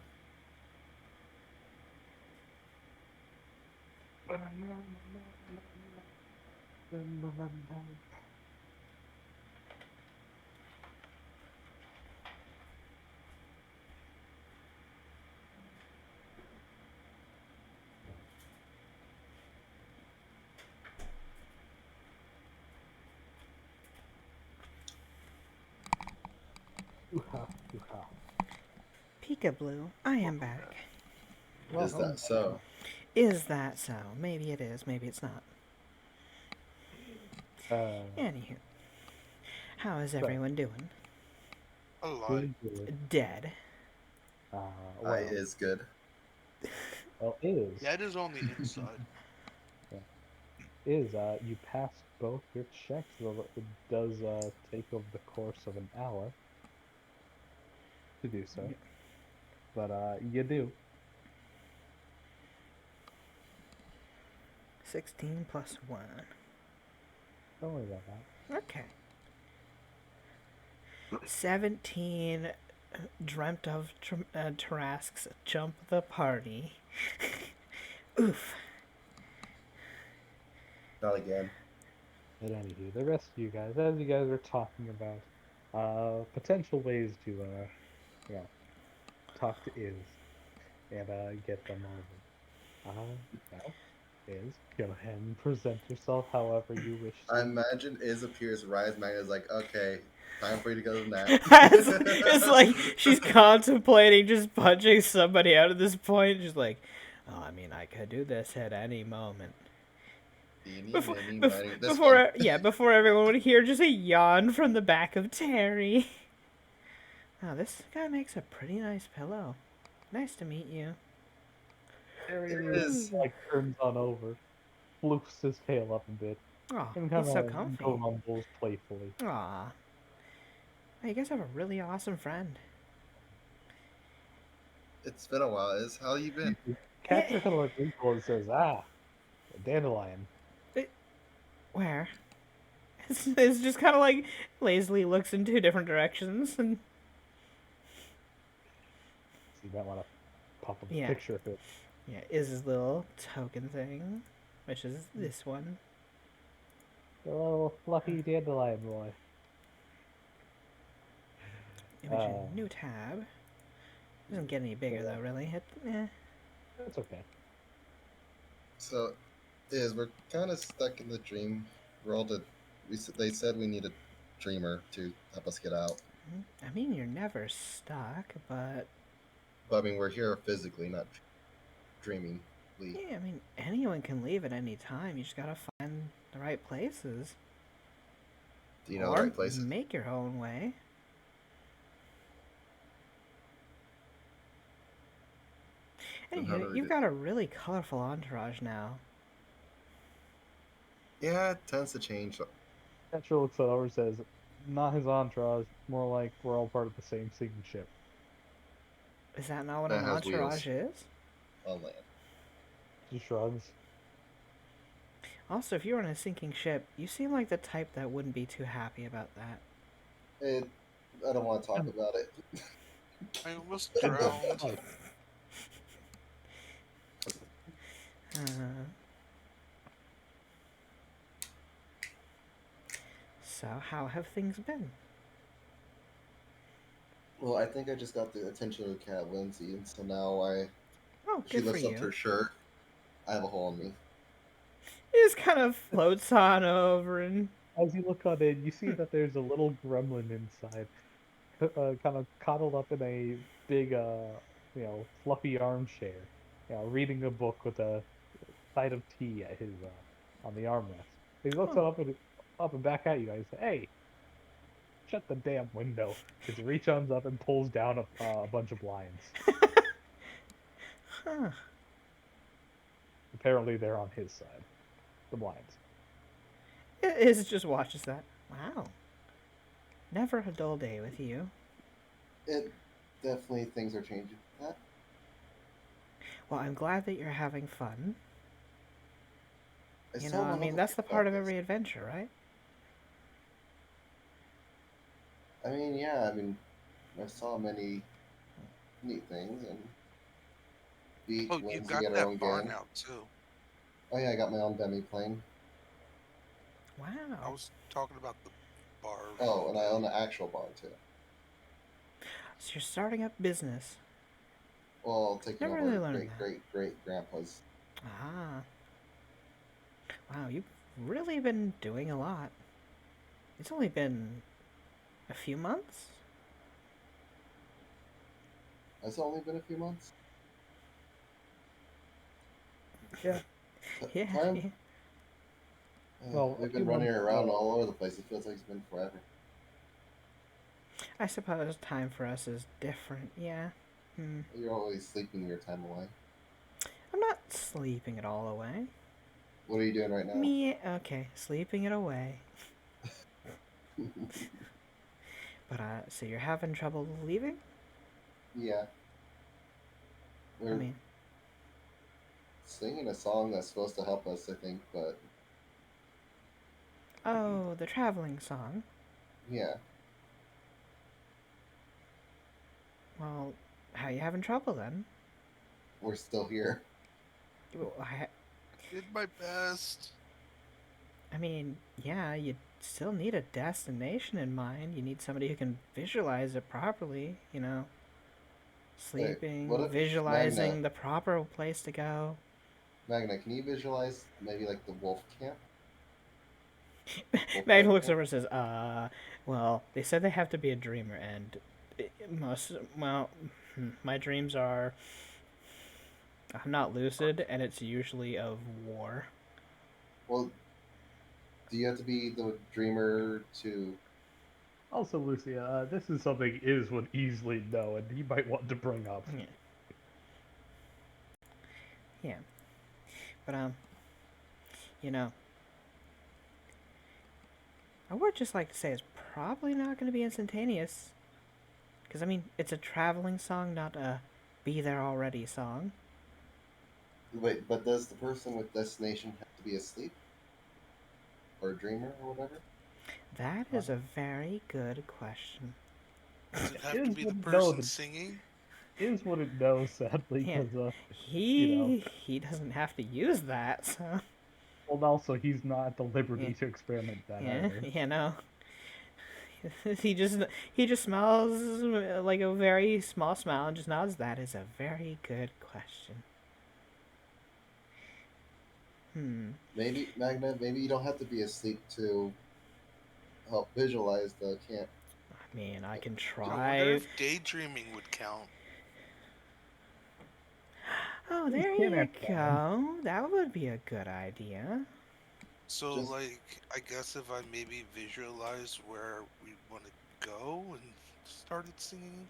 Ooh-ha, ooh-ha. Peekaboo, I am back. Is that so? Is that so? Maybe it is, maybe it's not. Anywho, how is everyone doing? Alive. Good. Dead. I is good. Well, is. That is on the inside. You passed both your checks, though it does take over the course of an hour to do so. But you do. 16 plus 1. Don't worry about that. Okay. 17 dreamt of Tarasque's jump the party. Oof. Not again. But anywho, the rest of you guys, as you guys are talking about potential ways to you know, talk to Iz and get them over. Well, Iz, go ahead and present yourself however you wish I to. imagine Iz appears Rise Mag is like, okay, time for you to go to the It's like nap. she's contemplating just punching somebody out at this point. She's like, oh, I mean, I could do this at any moment. Eeny, Before, meeny, miny. This one. before, yeah, before everyone would hear just a yawn from the back of Terry. Oh, this guy makes a pretty nice pillow. Nice to meet you. Harry It is. like turns on over, floofs his tail up a bit, Oh, and he's kind so of comfy. grumbles playfully. Aw. Hey, you guys have a really awesome friend. It's been a while, Iz. How you been? Catcher kind of like wrinkles and says, "Ah, a dandelion." Where? It's just kind of like lazily looks in two different directions and So you might want to pop up a Yeah. picture of it. yeah, is his little token thing, which is this one. The little fluffy dandelion boy. Image Uh, in new tab. Doesn't get any bigger though, really. That's okay. So, Iz, we're kind of stuck in the dream world. They said we need a dreamer to help us get out. I mean, you're never stuck, but But I mean, we're here physically, not dreamingly. yeah, I mean, anyone can leave at any time. You just gotta find the right places. Do you know or the right places? make your own way. Then how do Anywho, we you've do- got a really colorful entourage now. Yeah, it tends to change. Catcher looks over and says, "Not his entourage. More like we're all part of the same sinking ship." Is that not what That an has wheels. entourage is? On land. She shrugs. Also, if you were on a sinking ship, you seem like the type that wouldn't be too happy about that. I don't want to talk about it. I almost drowned. Uh, so, how have things been? Well, I think I just got the attention of Cat Lindsay, and so now Oh, she good for lifts up her you. shirt. I have a hole in me. He just kind of floats on over and As you look on in, you see that there's a little gremlin inside, kind of coddled up in a big, fluffy armchair, reading a book with a side of tea at his on the armrest. He looks Oh. up and back at you guys. Hey, shut the damn window! As he reaches up and pulls down a bunch of blinds. huh. Apparently, they're on his side. The blinds. It just watches that. Wow. Never a dull day with you. It definitely things are changing. That Well, I'm glad that you're having fun. I You still know, I don't mean, know that's the what part of this. every adventure, right? I mean, yeah. I mean, I saw many neat things and beat Oh, you Lindsay got at her that own bar game. now too. Oh yeah, I got my own demi plane. I Wow. was talking about the bar. Oh, and I own an actual bar too. So you're starting up business. Well, taking Never over really learned that. great grandpa's. Ah. Wow, you've really been doing a lot. It's only been a few months? Has it only been a few months? Yeah. Yeah. Time? Well, We've a few been running months, around all over the place. It feels like it's been forever. I suppose time for us is different, yeah. You're always sleeping your time away. I'm not sleeping it all away. What are you doing right now? Okay, sleeping it away. But, so you're having trouble leaving? Yeah. We're I mean, singing a song that's supposed to help us, I think, but oh, the traveling song. yeah. Well, how you having trouble then? We're still here. Well, Did my best. I mean, yeah, you still need a destination in mind. You need somebody who can visualize it properly, you know, Wait, what sleeping, if Magna? visualizing the proper place to go. Magna, can you visualize maybe like the wolf camp, wolf Magna pack looks camp? over and says, well, they said they have to be a dreamer, and well, my dreams are, I'm not lucid, and it's usually of war. Well, do you have to be the dreamer to? Also, Lucia, this is something Iz would easily know, and he might want to bring up. Yeah. Yeah. But, you know, I would just like to say it's probably not going to be instantaneous. Because, I mean, it's a traveling song, not a be there already song. Wait, but does the person with destination have to be asleep or a dreamer or whatever? That Uh, is a very good question. Does it have to Iz be the wouldn't know person the singing? Iz wouldn't know, sadly, Yeah. because you know. He doesn't have to use that, so. Well, also he's not at the Yeah. liberty to experiment that Yeah, either. you know. he just he just smiles like a very small smile and just nods. That is a very good question. Hmm. Maybe Magna. Maybe you don't have to be asleep to help visualize the camp. I mean, I can I wonder try. if daydreaming would count. Oh, You there can you have fun. go. That would be a good idea. So, Just like, I guess if I maybe visualize where we want to go and started singing,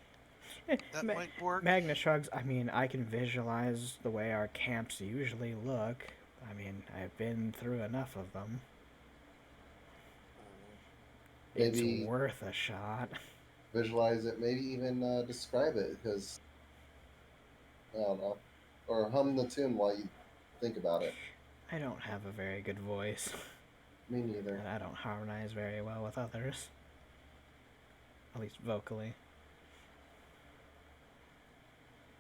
that Ma- might work. Magna shrugs. I mean, I can visualize the way our camps usually look. I mean, I've been through enough of them. It's maybe worth a shot. visualize it. Maybe even describe it because I don't know, or hum the tune while you think about it. I don't have a very good voice, Me neither. and I don't harmonize very well with others. At least vocally.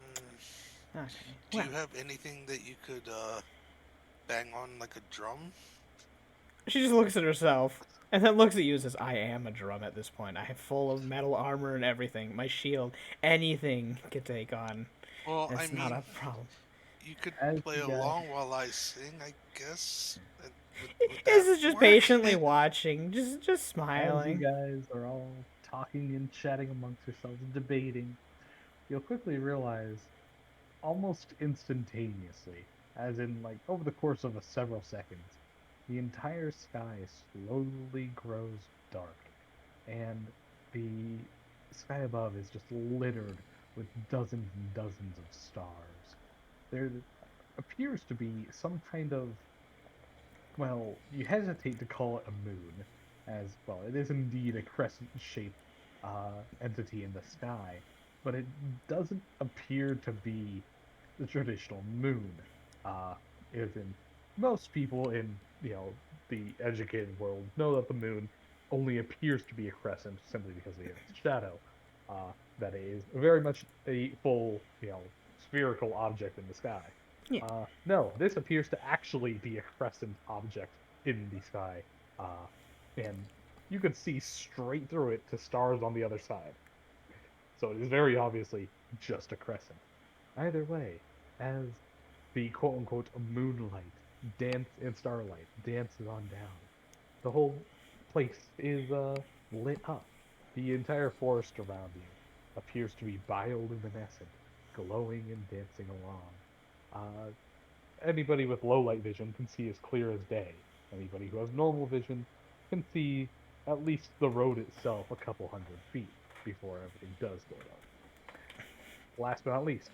Mm, Okay. do Well, you have anything that you could bang on like a drum? she just looks at herself and then looks at you and says, I am a drum at this point. I have full of metal armor and everything. My shield, anything could take on. Well, I It's not mean, a problem. you could As play you guys, along while I sing, I guess. Would This that is just work? patiently watching, just as you smiling. guys are all talking and chatting amongst yourselves, debating, you'll quickly realize, almost instantaneously, as in like over the course of several seconds, the entire sky slowly grows dark, and the sky above is just littered with dozens and dozens of stars. There appears to be some kind of, well, you hesitate to call it a moon, as well, it is indeed a crescent shaped entity in the sky, but it doesn't appear to be the traditional moon. Uh, as in, most people in, the educated world know that the moon only appears to be a crescent simply because of the Earth's shadow. That it is very much a full, spherical object in the sky. Yeah. No, this appears to actually be a crescent object in the sky, uh, and you could see straight through it to stars on the other side. So it is very obviously just a crescent. Either way, as the quote unquote moonlight dance and starlight dances on down, the whole place is lit up. The entire forest around you appears to be bioluminescent, glowing and dancing along. Uh, Anybody with low light vision can see as clear as day. Anybody who has normal vision can see at least the road itself a couple hundred feet before everything does go dark. Last but not least,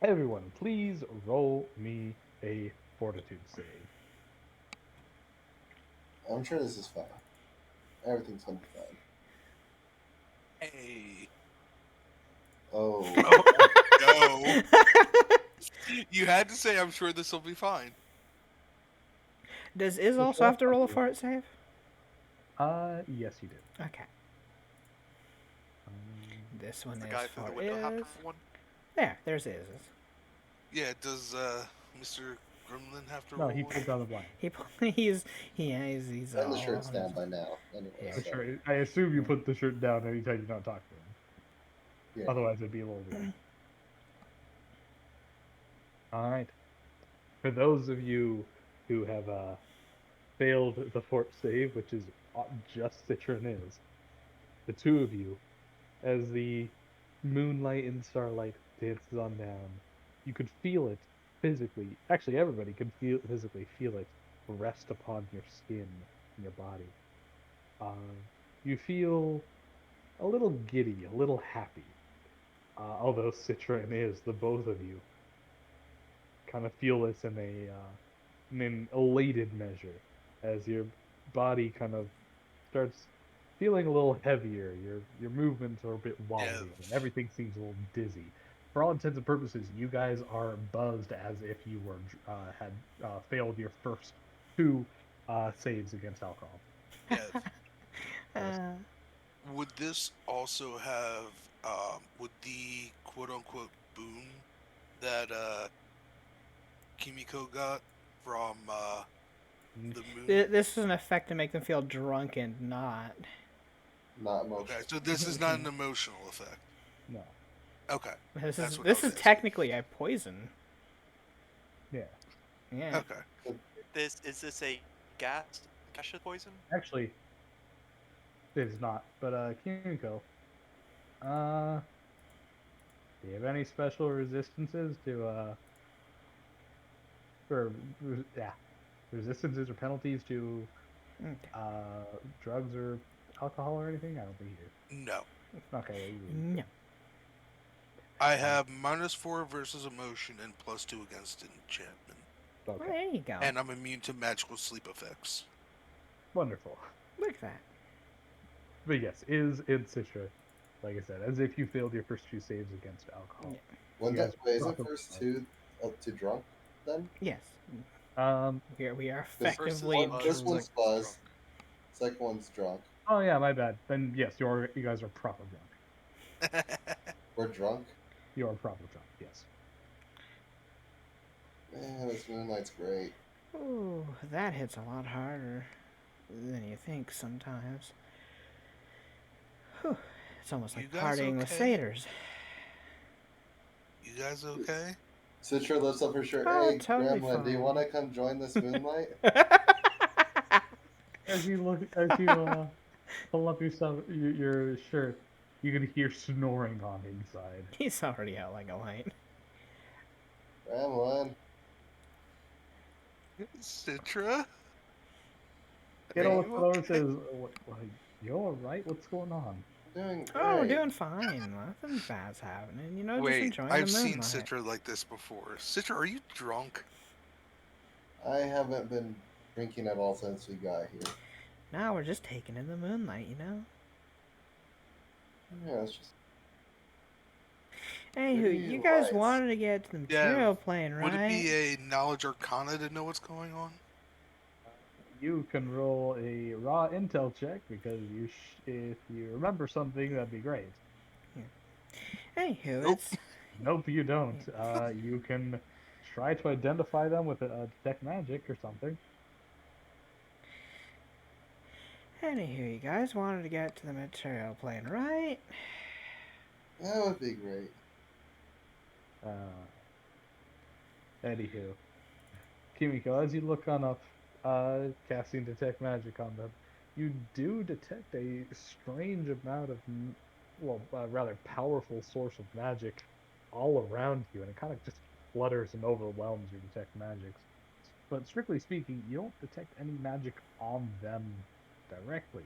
everyone, please roll me a fortitude save. I'm sure this is fine. Everything's gonna be fine. Hey. Oh, Oh, no. You had to say, I'm sure this will be fine. Does Iz Which also have to roll a you? fart save? Yes, you did. Okay. This one The is guy through for the window have Iz. to roll one. There's Iz's. Yeah, does Mr. Gremlin have to No, roll he with? pulled down the blind. He's And the all shirt's on down his by own. now, anyway. Yeah. For So, sure. I assume you put the shirt down anytime you don't talk to him. yeah. Otherwise, it'd be a little weird. All right. For those of you who have failed the fort save, which is just Citron is, the two of you, as the moonlight and starlight dances on down, you could feel it physically. Actually, everybody could physically feel it rest upon your skin and your body. Uh, you feel a little giddy, a little happy. Although Citron is, the both of you kind of feel this in an elated measure as your body kind of starts feeling a little heavier. Your movements are a bit wobbly, and everything seems a little dizzy. For all intents and purposes, you guys are buzzed as if you were had failed your first two saves against alcohol. Yeah. Uh, Would this also have would the quote unquote boon that Kimiko got from the moon? this is an effect to make them feel drunk and not. Not Okay, emotional. so this is not an emotional effect. No, Okay. This That's is what I this was is asking. technically a poison. yeah, Yeah. Okay. Is this a gaseous poison? actually, it is not. But Kimiko, do you have any special resistances to or yeah, resistances or penalties to Okay. drugs or alcohol or anything? I don't think you No. do. Okay, No. I have -4 versus emotion and +2 against enchantment. Well, okay, there you go. And I'm immune to magical sleep effects. wonderful. Look at that. But yes, is in Citra, like I said, as if you failed your first two saves against alcohol. Yeah. When You guys wait, is it proper- first two up to drunk then? Yes. Um. We are 'Cause effectively first one's drunk. buzzed, second one's drunk. Oh yeah, my bad. Then yes, you guys are proper drunk. We're drunk. You are proper drunk. Yes. Man, this moonlight's great. Ooh, that hits a lot harder than you think sometimes. Whew. It's almost You like guys partying with okay? satyrs. You guys okay? Citra lifts up her shirt. Oh, Hey, totally Gremlin, do you fine. want to come join this moonlight? As you pull up your shirt, you can hear snoring on inside. He's already out like a light. Gremlin, Citra? Get Are over you to and okay? says, "You all right? What's going on?" doing great. Oh, we're doing fine. Nothing bad's happening. Just Wait, enjoying I've the seen moonlight. Citra like this before. Citra, are you drunk? I haven't been drinking at all since we got here. Now we're just taking in the moonlight, you know? Yeah, it's just Anywho, Pretty you guys lights. wanted to get to the Yeah, material plane, right? Would it be a knowledge arcana to know what's going on? You can roll a raw intel check because if you remember something, that'd be great. Anywho, Nope. it's Nope, you don't. You can try to identify them with a detect magic or something. anywho, you guys wanted to get to the material plane, right? that would be great. Anywho, Kimiko, as you look on up, casting detect magic on them, you do detect a strange amount of, rather powerful source of magic all around you, and it kind of just flutters and overwhelms your detect magics. But strictly speaking, you don't detect any magic on them directly,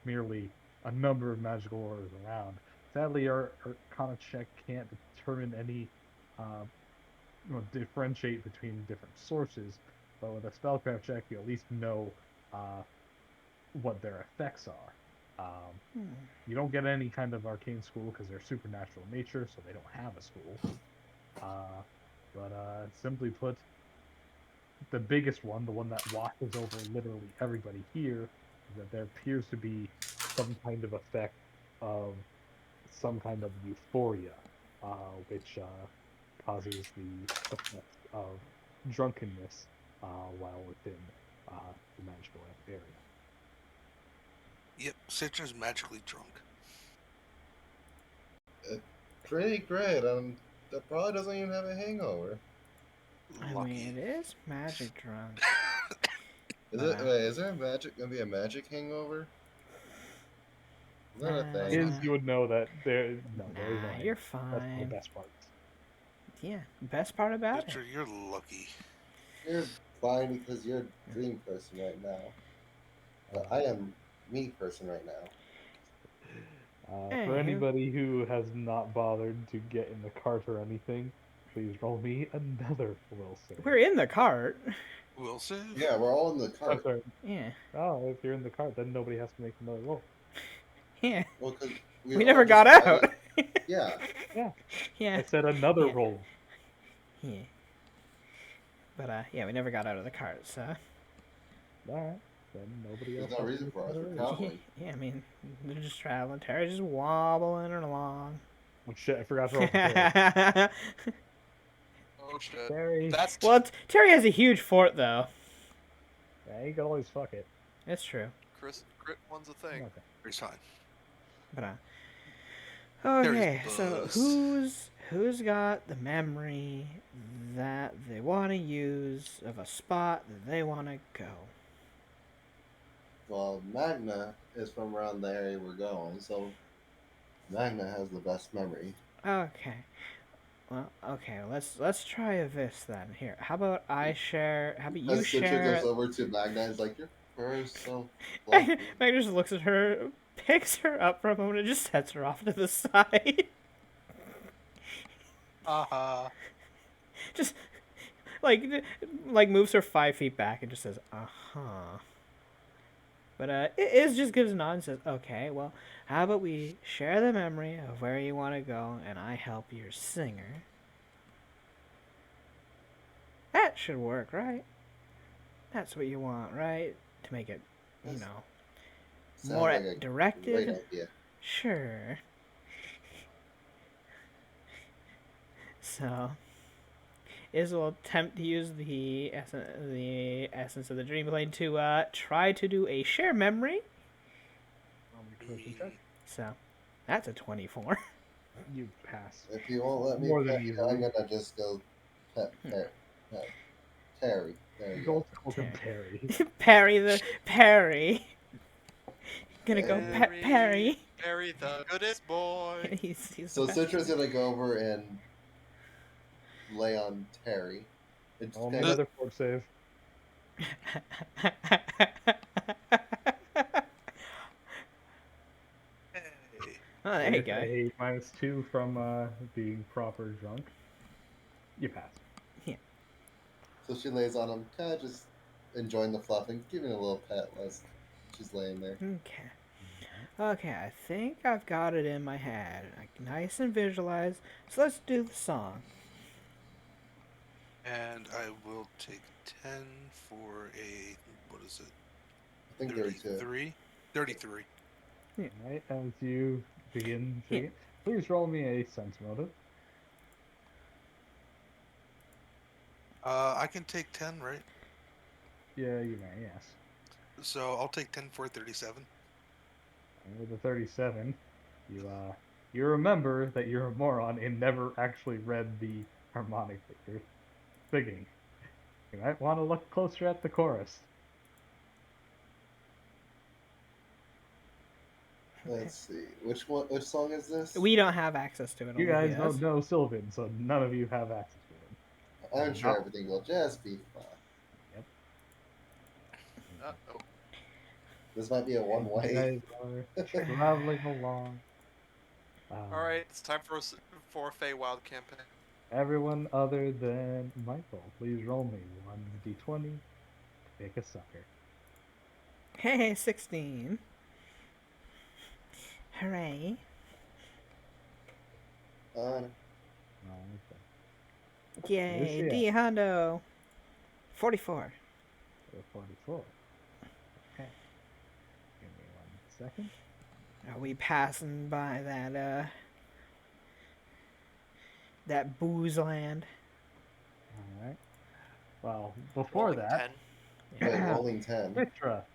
merely a number of magical auras around. Sadly, our Arcana check can't determine any differentiate between different sources, but with a spellcraft check, you at least know what their effects are. You don't get any kind of arcane school because they're supernatural in nature, so they don't have a school. But simply put, the biggest one, the one that washes over literally everybody here, is that there appears to be some kind of effect of some kind of euphoria, which causes the effect of drunkenness while within the magical area. Yep, Citra's magically drunk. Pretty great. That probably doesn't even have a hangover. I Lucky. mean, it is magic drunk. Is But, it? Wait, is there gonna be a magic hangover? Is that a Nah. thing? Is you would know that there is no Nah, you're hangover. That's the fine. best part. Yeah, best part about it. Citra, you're lucky. You're fine because you're a dream person right now. But I am me person right now. For Anywho. anybody who has not bothered to get in the cart or anything, please roll me another will save. We're in the cart. Will save? Yeah, we're all in the I'm cart. sorry. Yeah, Oh, if you're in the cart, then nobody has to make another roll. yeah. Well, 'cause We were never all got just out. running. Yeah. Yeah, Yeah, I said another Yeah. roll. yeah. But yeah, we never got out of the cart, so. Alright, then nobody else There's no has to reason make for us. another We're roll. traveling. Yeah, I mean, they're just traveling. Terry's just wobbling along. Oh shit, I forgot to roll for Terry. Oh shit. Terry. That's Well, Terry has a huge fort, though. Yeah, you can always fuck it. It's true. crit one's a thing. Okay. He's fine. But Terry's okay, so buzzed. who's got the memory that they want to use of a spot that they want to go? Well, Magna is from around the area we're going, so Magna has the best memory. Okay. Well, okay. Let's try this then. Here, how about I share? How about you As Citra share? goes over to Magna and is like, "Your fur is so Meg fluffy." Meg just looks at her, picks her up for a moment, and just sets her off to the side. Just like moves her 5 feet back and just says, "Uh-huh." But Iz just gives a nod and says, "Okay, well, how about we share the memory of where you want to go, and I help your singer." That should work, right? That's what you want, right? To make it, you Yes. know, Sounds more like a directed. great idea. Sure. So, Iz will attempt to use the essence of the dream plane to try to do a share memory. So, that's a 24. You pass. If you won't let me More than pet you, easily. I'm gonna just go pet Terry. There you Go go. call him Terry. Perry. Gonna go pet Perry. Perry, the goodest boy. He's So the best. Citra's gonna go over and lay on Terry. It's Roll me kind of, another fort save. Hey. Oh, there you With go. a -2 from being proper drunk. You pass. so she lays on him, kind of just enjoying the fluff and giving a little pet as she's laying there. Okay. Okay, I think I've got it in my head. Nice and visualized. So let's do the song. And I will take 10 for a, what is it? I think 32. 33? 33. Alright, as you begin Yeah. singing, please roll me a sense motive. I can take 10, right? Yeah, you may, yes. So I'll take 10 for 37. And with the 37, you remember that you're a moron and never actually read the harmonic that you're singing. You might want to look closer at the chorus. Let's see. Which song is this? We don't have access to it. You only guys he don't does. know Sylvan, so none of you have access to it. I'm sure everything will just be fine. Uh-oh. This might be a You one-way. guys are traveling along. All right, it's time for a Feywild campaign. Everyone other than Michael, please roll me 1d20. Pick a sucker. Hey, 16. Hooray. Okay. Yay, Lucia. D Hondo. 44. So 44. Okay. Give me 1 second. Are we passing by that booze land? Alright. Well, before Rolling that, 10. Wait, rolling 10. Citra,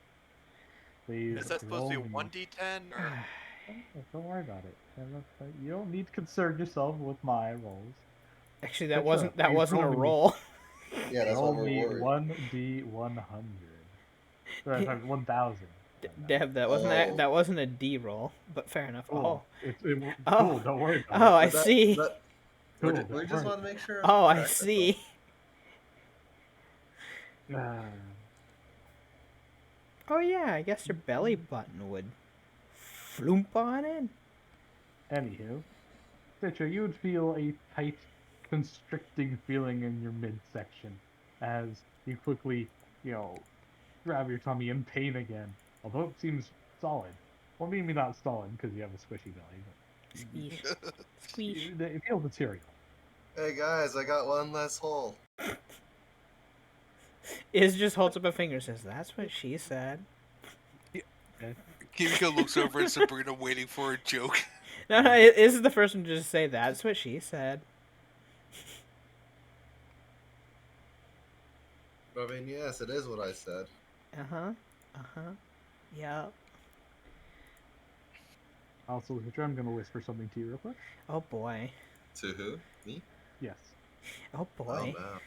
please Is that supposed to roll be me. 1d10 or? Oh, don't worry about it. You don't need to concern yourself with my rolls. Actually, that Citra, wasn't please a me. roll. Yeah, that's why Roll we're me worried. 1d100. Sorry, 1,000. Deb, Oh. that wasn't a D roll, but fair enough. Cool. Oh, Cool. Don't worry about oh, it. I But that, see. that, Cool. we Don't just worry. want to make sure. Oh, I Correct, that's all. see. Ah, Oh yeah, I guess your belly button would floomp on in. Anywho, Citra, you would feel a tight, constricting feeling in your midsection as you quickly, grab your tummy in pain again. Although it seems solid. Well, maybe not solid because you have a squishy belly, but Squeeze. Squeeze. it feels material. Hey guys, I got one less hole. Iz just holds up a finger and says, "That's what she said." Kimiko looks over at Sabrina, waiting for a joke. No, Iz is the first one to just say, "That's what she said." I mean, yes, it is what I said. Yep. Also, Citra, I'm going to whisper something to you real quick. Oh boy. To who? Me? Yes. Oh Oh boy. no.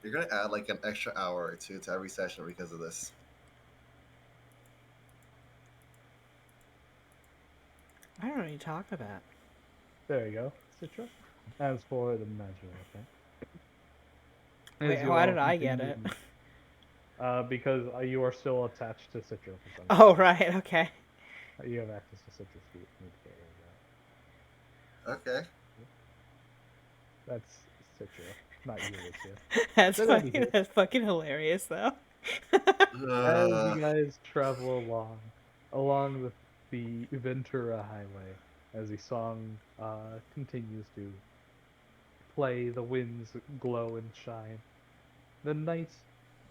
You're gonna add like an extra hour or two to every session because of this. I don't know what you're talking about. There you go, Citra. As for the magic effect. Wait, why did I get it? Because you are still attached to Citra for some Oh, reason. right, okay. You have access to Citra's communicator. Okay. That's Citra, not you, Alicia. That's fucking hilarious, though. As you guys travel along the Ventura Highway, as the song continues to play, the winds glow and shine. The night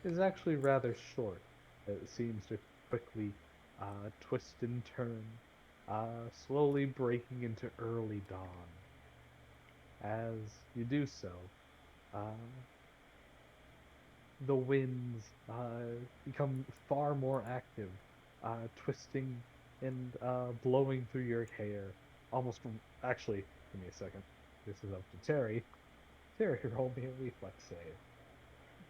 is actually rather short. It seems to quickly twist and turn, slowly breaking into early dawn. As you do so, uh, the winds become far more active, twisting and blowing through your hair. Actually, give me a second. This is up to Terry. Terry, roll me a reflex save.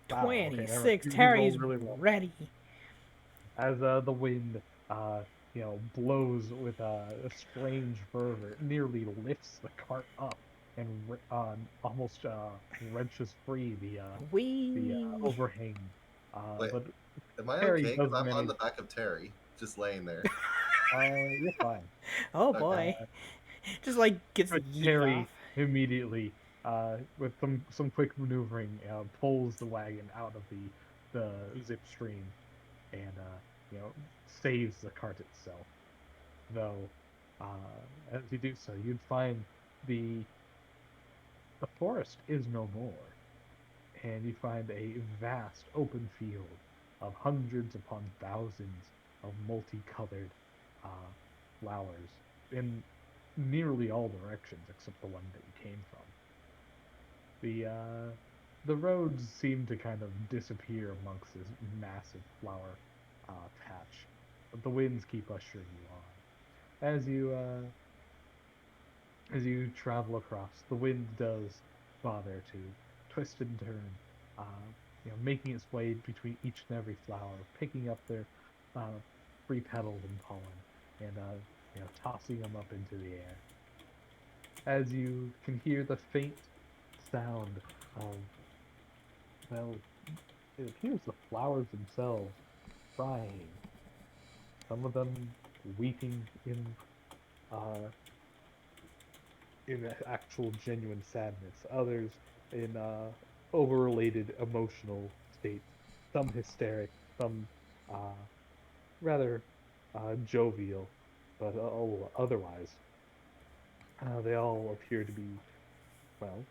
Wow, okay, never mind. 26. You Terry's rolled really well. ready. As the wind, blows with a strange fervor, it nearly lifts the cart up and almost wrenches free the Wee. overhang. Wait, But am I Terry okay? Because does I'm on manage. the back of Terry, just laying there. You're fine. Oh Okay. boy. Just like gets But yeeted Terry off. immediately, with some quick maneuvering, pulls the wagon out of the zip stream and saves the cart itself. Though, as you do so, you'd find the the forest is no more, and you find a vast open field of hundreds upon thousands of multicolored uh, flowers in nearly all directions except the one that you came from. The roads seem to kind of disappear amongst this massive flower patch, but the winds keep ushering you on. As you travel across, the wind does bother to twist and turn, uh, making its way between each and every flower, picking up their uh, free petals and pollen, and tossing them up into the air. As you can hear the faint sound of, well, it appears the flowers themselves crying. Some of them weeping uh, in actual genuine sadness. Others in overrelated emotional states. Some hysteric, some uh, rather jovial, but otherwise They all appear to be, well,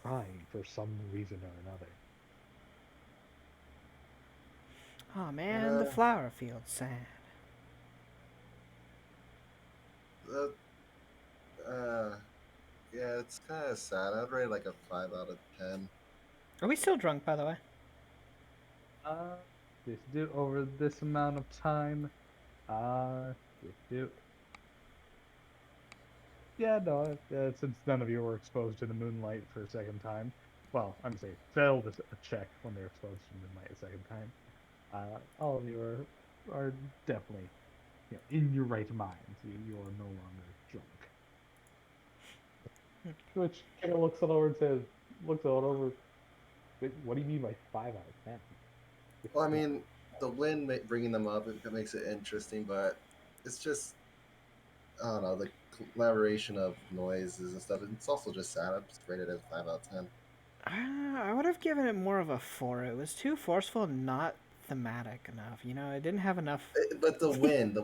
crying for some reason or another. Oh And man, the flower field's sad. the, yeah, it's kind of sad. I'd rate like a 5 out of 10. Are we still drunk, by the way? Uh, this do over this amount of time. This do. Yeah, no. Since none of you were exposed to the moonlight for a second time, well, I'm gonna say failed a check when they're exposed to moonlight a second time. All of you are definitely, in your right minds. You are no longer drunk. Which kind of looks it over. Wait, what do you mean by 5 out of 10? Well, I mean, the wind bringing them up, it makes it interesting, but it's just, I don't know, the collaboration of noises and stuff. It's also just sad. I'm just rated as 5 out of 10. I would have given it more of a 4. It was too forceful and not thematic enough. You know, it didn't have enough. But the wind,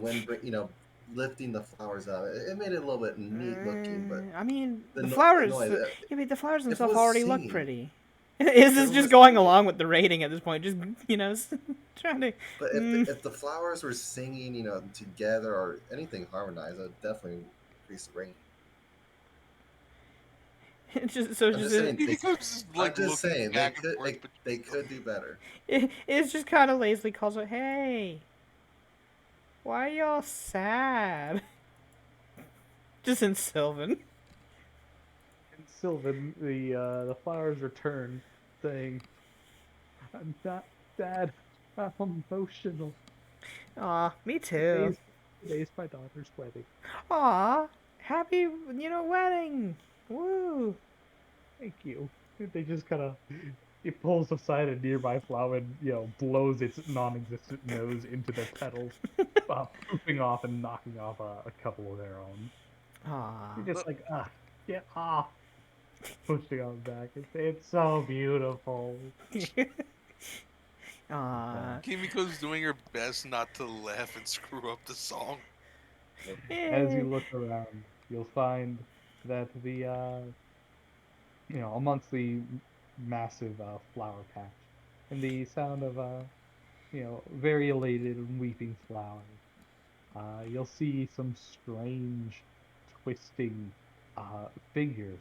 lifting the flowers out, it made it a little bit neat looking. But I mean, the the flowers. noise, Yeah, but the flowers if it themselves was already look singing, pretty. Is if this it just was going singing, along with the rating at this point? Just trying to. but Mm, if the flowers were singing, together or anything harmonized, it would definitely increase the rating. it's just so it's I'm just just saying He becomes just I'm like just looking saying back and forth they between them. could do better. it's just kind of lazily calls it. Hey, why are y'all sad? Just in Sylvan. And Sylvan, the flowers return, saying, "I'm not sad. I'm emotional. Aw, me too. Today's today's my daughter's wedding. Aw, happy wedding. Woo. Thank you." They just kind of it pulls aside a nearby flower and blows its non-existent nose into the petals, pooping off and knocking off a couple of their own. Aw. You're just like, get off, pushing on back. It's so beautiful. Aw. Kimiko's doing her best not to laugh and screw up the song. As Eh. you look around, you'll find that amongst the massive flower patch and the sound of very elated and weeping flowers, you'll see some strange, twisting figures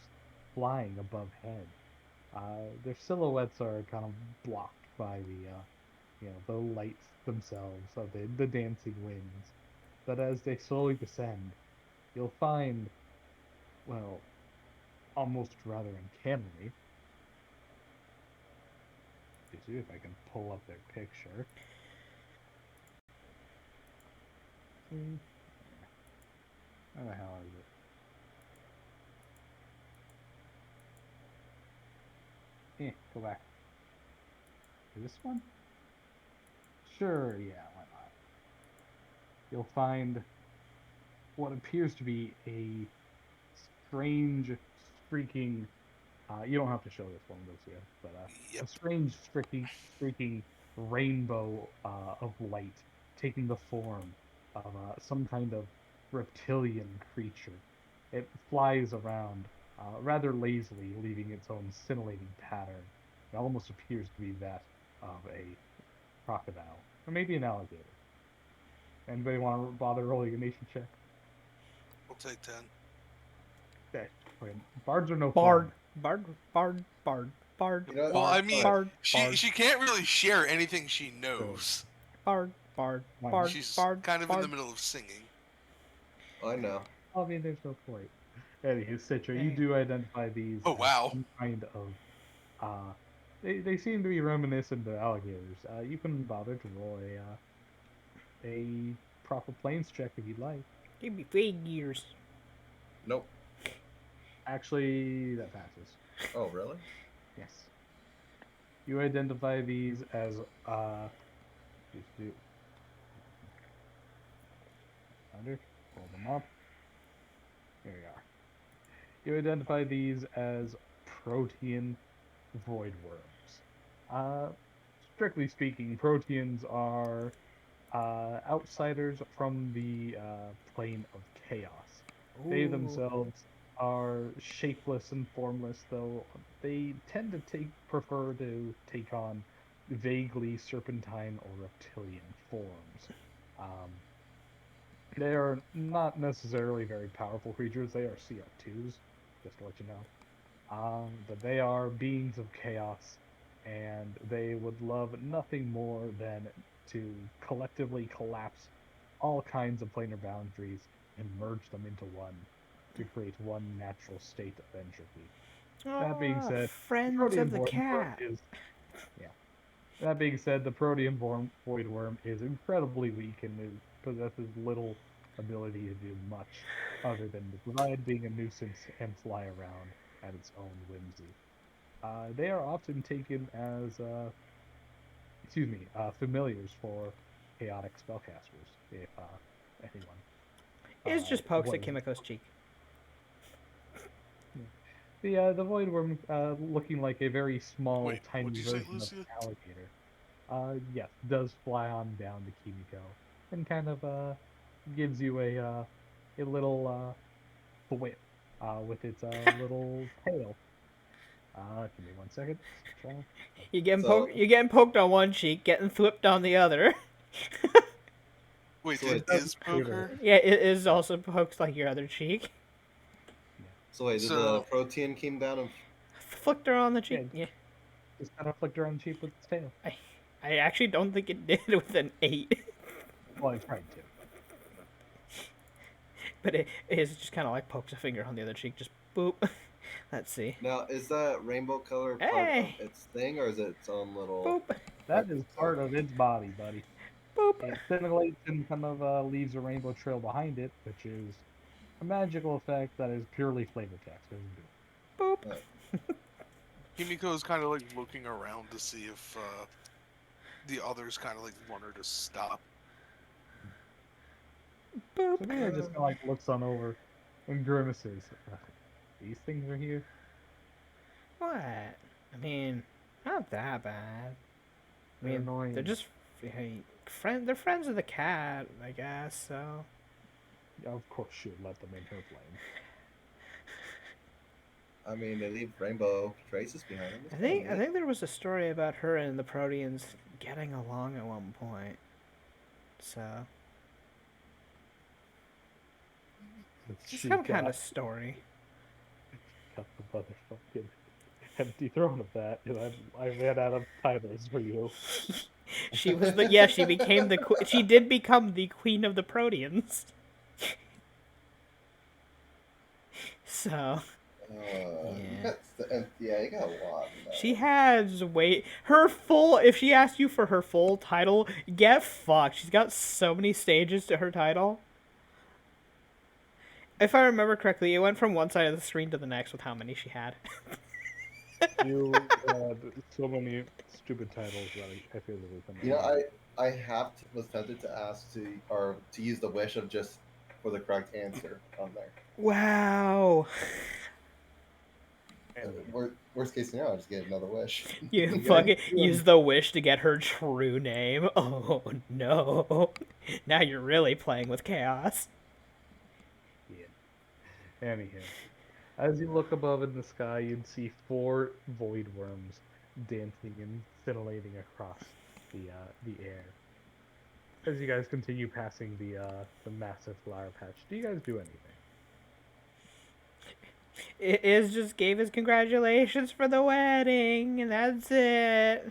flying above head. Their silhouettes are kind of blocked by the lights themselves of the dancing winds. But as they slowly descend, you'll find, well, almost rather uncannily. Let's see if I can pull up their picture. Where the hell is it? Go back. This one? Sure, yeah, why not? You'll find what appears to be a strange, streaking. You don't have to show this one, Lucia, but Yep. a strange, streaking rainbow of light taking the form of some kind of reptilian creature. It flies around rather lazily, leaving its own scintillating pattern. It almost appears to be that of a crocodile, or maybe an alligator. Anybody want to bother rolling a nation check? We'll take 10. Okay. Okay. Bards are no Bard. fun. Bard. Bard. Bard. Bard. You know what? Well, I Bard. mean, Bard. she Bard. she can't really share anything she knows. Bard. Bard. Why not? Bard. She's Bard. kind of in Bard. the middle of singing. I know. I mean, there's no point. Anywho, Citra, you Eh. do identify these Oh, as wow. some kind of, they seem to be reminiscent of alligators. You can bother to roll a proper planes check if you'd like. Give me figures. Nope. Actually, that passes. Oh, really? Yes. You identify these as, under, pull them up. Here we are. You identify these as protean voidworms. Strictly speaking, proteans are outsiders from the plane of chaos. They Ooh. themselves are shapeless and formless, though they tend to prefer to take on vaguely serpentine or reptilian forms. Um, they are not necessarily very powerful creatures. They are CR2s, just to let you know. But they are beings of chaos, and they would love nothing more than to collectively collapse all kinds of planar boundaries and merge them into one to create one natural state of entropy. That being Ah, said, the friends of protean the voidworm cat. is yeah. That being said, the protean voidworm is incredibly weak and possesses little ability to do much other than to provide being a nuisance and fly around at its own whimsy. They are often taken as, familiars for chaotic spellcasters, if anyone It just pokes at was. Kimiko's cheek. The voidworm, looking like a very small, Wait, what'd tiny you say, version of Lucia? an alligator, yes, does fly on down to Kimiko and kind of gives you a little thwip with its little tail. Give me 1 second. Try. So, You're getting poked on one cheek, getting thwipped on the other. Wait, so did wait, It doesn't Iz do poke that. her? Yeah, it is also poked like your other cheek. Yeah, did the So, protein came down and Flicked her on the cheek. yeah, Yeah, just kind of flicked her on the cheek with its tail. I, I actually don't think it did with an 8, Well, I tried to. but it is just kind of like pokes a finger on the other cheek. Just boop. Let's see. now is that rainbow color part of Hey, its thing, or is it its own little boop, That is rectangle? part of its body, buddy. boop, It scintillates and kind of leaves a rainbow trail behind it, which is a magical effect that is purely flavor text. Doesn't do boop, Uh, Himiko is kind of like looking around to see if the others kind of like want her to stop. boop. Sabina just kind of like looks on over and grimaces. These things are here. What? I mean, not that bad. I They're mean, annoying. they're just They're friends of the cat, I guess. So Of course, she would let them in her flame. I mean, they leave rainbow traces behind them. It's I kinda neat. think there was a story about her and the Proteans getting along at one point. So it's She some got, kind of story. got the motherfucking empty throne of that, and I ran out of titles for you. She was she became she did become the queen of the Proteans. So yeah. Yeah, you got a lot. She has her full. If she asked you for her full title, get fucked. She's got so many stages to her title. If I remember correctly, it went from one side of the screen to the next with how many she had. You had so many stupid titles that I feel that we You know, can. was tempted to ask to use the wish of just for the correct answer on there. Wow. Worst case scenario, I'll just get another wish. You You guys fucking doing- use the wish to get her true name. Oh no. Now you're really playing with chaos. Yeah. Anyhow, as you look above in the sky, you'd see 4 void worms dancing and scintillating across the air. As you guys continue passing the massive flower patch, do you guys do anything? Iz just gave his congratulations for the wedding, and that's it.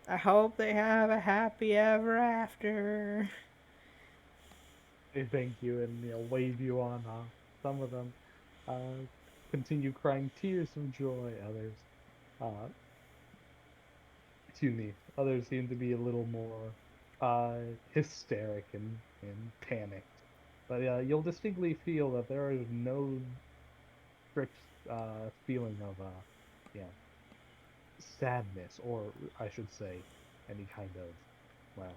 I hope they have a happy ever after. They thank you and wave you on. Some of them continue crying tears of joy. Others, uh, excuse me, others seem to be a little more hysteric and panicked. But you'll distinctly feel that there is no strict feeling of yeah, sadness, or I should say, any kind of, well,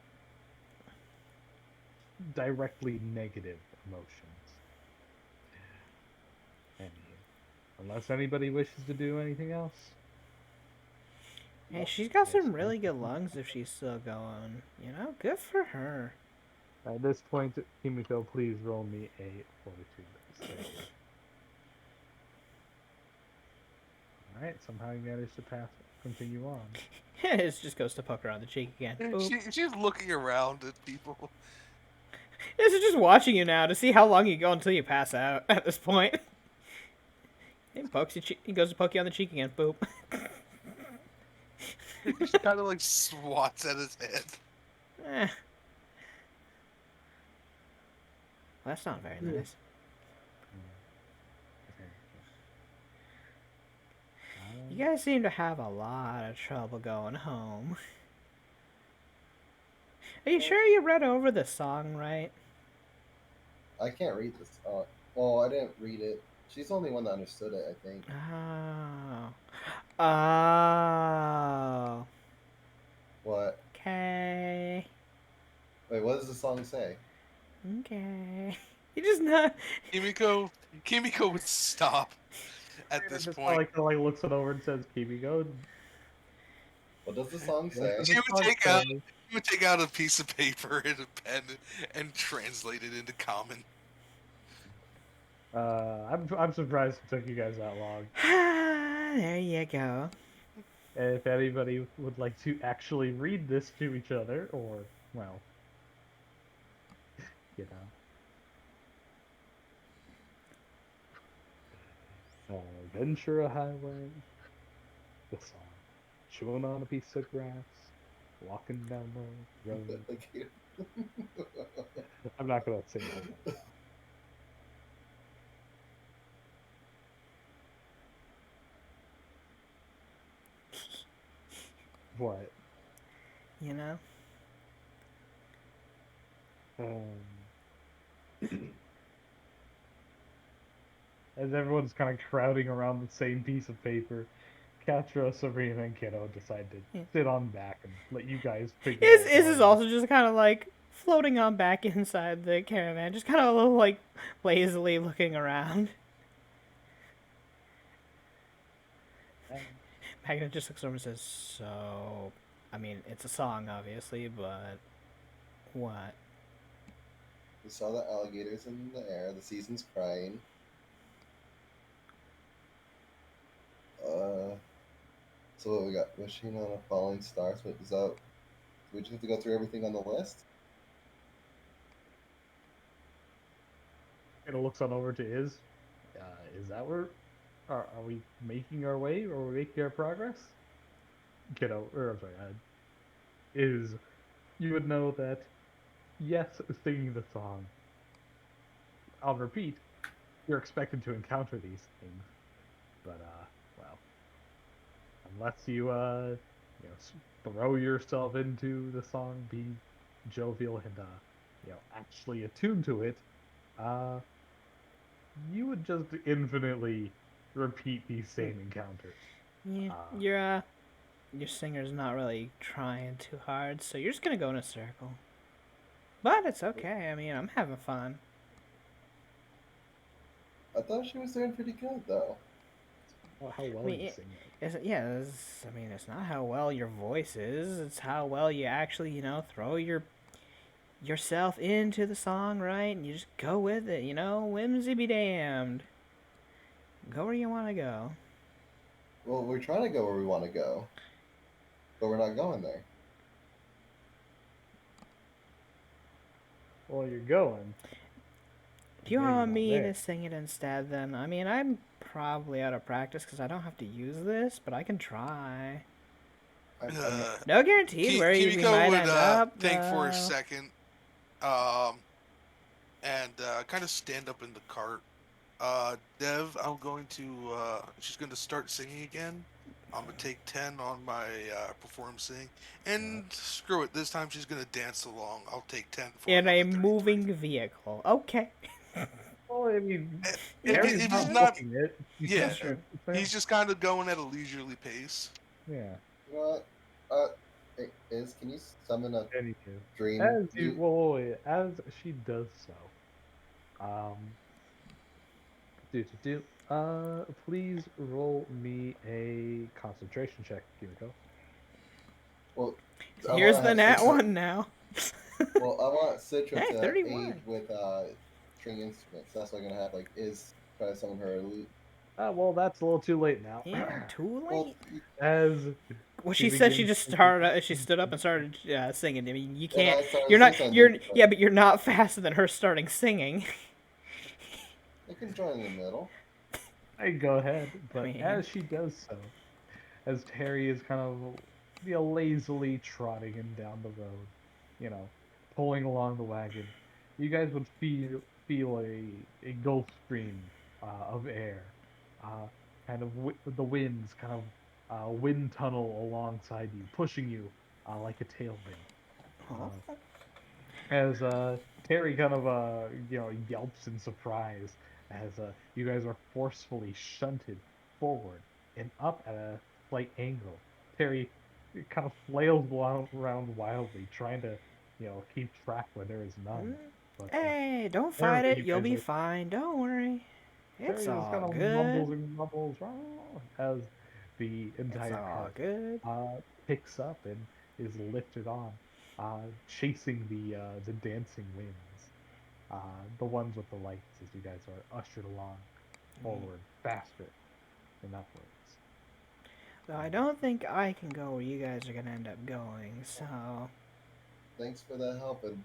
directly negative emotions. Anywho, unless anybody wishes to do anything else. Hey, she's got some really good lungs if she's still going. You know, good for her. At this point, Kimiko, please roll me a fortitude save. Alright, somehow you managed to pass. Continue on. It just goes to poke her on the cheek again. Boop. She's looking around at people. This is just watching you now to see how long you go until you pass out at this point. He pokes you. He goes to poke you on the cheek again. Boop. She kind of like swats at his head. Eh. Well, that's not very nice. You guys seem to have a lot of trouble going home. Are you sure you read over the song right? I can't read this. Well, I didn't read it. She's the only one that understood it, I think. Oh. Oh. What? Okay. Wait, what does the song say? Okay. You just not. Kimiko would stop at this Just point. like looks it over and says, Kimiko. What does the song What say? does She the would song take out say? He would take out a piece of paper and a pen and translate it into common. I'm surprised it took you guys that long. There you go. And if anybody would like to actually read this to each other, or, well, you know. Ventura Highway, the song. Chewing on a piece of grass, walking down the road. I'm not gonna sing it. What? You know? As everyone's kind of crowding around the same piece of paper, Catra, Sabrina, and Kiddo decide to Yeah. sit on back and let you guys figure out. Is is also just kind of like floating on back inside the caravan, just kind of a little like lazily looking around. Magna just looks over and says, "So, I mean, it's a song, obviously, but what?" We saw the alligators in the air. The season's crying. So what we got? Wishing on a falling star. So is that? Do we just have to go through everything on the list? Kiddo looks on over to Is. Is that where? Are we making our way, or are we making our progress? Kiddo, or I'm sorry, Is. You would know that, yes, singing the song. I'll repeat, you're expected to encounter these things, but well, unless you throw yourself into the song, be jovial and actually attuned to it, you would just infinitely repeat these same encounters. Yeah, your singer's not really trying too hard, so you're just gonna go in a circle. But it's okay. I mean, I'm having fun. I thought she was doing pretty good though. How well I mean, you it- sing it. I mean, it's not how well your voice is. It's how well you actually, throw yourself into the song, right? And you just go with it, Whimsy be damned. Go where you want to go. Well, we're trying to go where we want to go, but we're not going there. Well, you're going. Do you Yeah, you're want not me there. to sing it instead then? I mean, I'm probably out of practice because I don't have to use this, but I can try. I'm No guarantees where we Kimiko might would end up. think for a though. second, and kind of stand up in the cart. Dev, she's going to start singing again. I'm going to take 10 on my perform sing. And screw it, this time she's going to dance along. I'll take 10 for In a another 33. moving vehicle. Okay. Well, I mean, If Harry's he's not not, booking it. yeah, That's true. he's just kind of going at a leisurely pace. Yeah. You know what? Can you summon a Anywho, dream? as you, wait, as she does so, please roll me a concentration check, Kimiko. Well, I Here's wanna the have nat secret- one now. Well, I want Citra Hey, to aid 31. with string instruments. That's what I'm gonna have. Like, is try to summon her elite. Well, that's a little too late now. Yeah, too Well, late. As Well, she she said she begins just to started. She stood up and started singing. I mean, you and can't. I started to You're say not. something. You're yeah, but you're not faster than her starting singing. I can join in the middle. I go ahead, I but mean, as she does so, as Terry is kind of lazily trotting him down the road, you know, pulling along the wagon, you guys would feel a gulf stream of air, uh, kind of the winds kind of wind tunnel alongside you, pushing you like a tailwind. oh, Uh, as Terry kind of yelps in surprise as you guys are forcefully shunted forward and up at a slight angle. Terry kind of flails around wildly, trying to keep track where there is none. But hey, don't fight apparently it. you You'll guys be are fine. Don't worry. It's Terry just all kind of mumbles good. and mumbles as the It's entire all cart good. picks up and is lifted on, chasing the dancing winds, the ones with the lights as you guys are ushered along forward faster and upwards. Though I don't think I can go where you guys are gonna end up going. So, Thanks for the help, and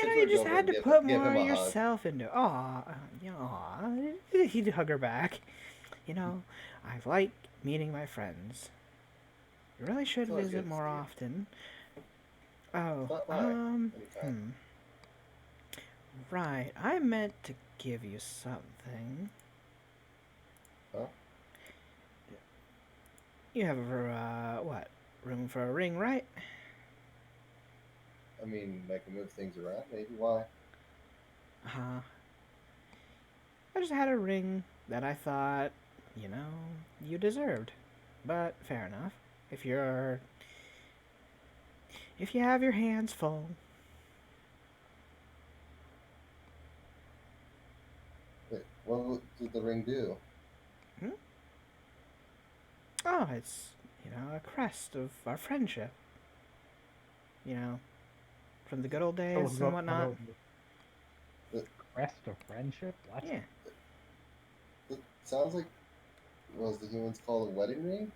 and Citra you would go just over had and to put give more him of a hug. yourself into. Aw. He'd hug her back. You know, I like meeting my friends. You really should It's always visit good to more see you. often. Oh, Stop by anytime. right. I meant to give you something. Huh? You have what? Room for a ring, right? I mean, I can move things around. Maybe why? Uh-huh. I just had a ring that I thought, you deserved. But fair enough. If you're if you have your hands full. What did the ring do? Hmm? Oh, it's, a crest of our friendship. You know, from the good old So days was and up kind whatnot. of It, crest of friendship. What? Yeah. it sounds like was the humans called a wedding ring?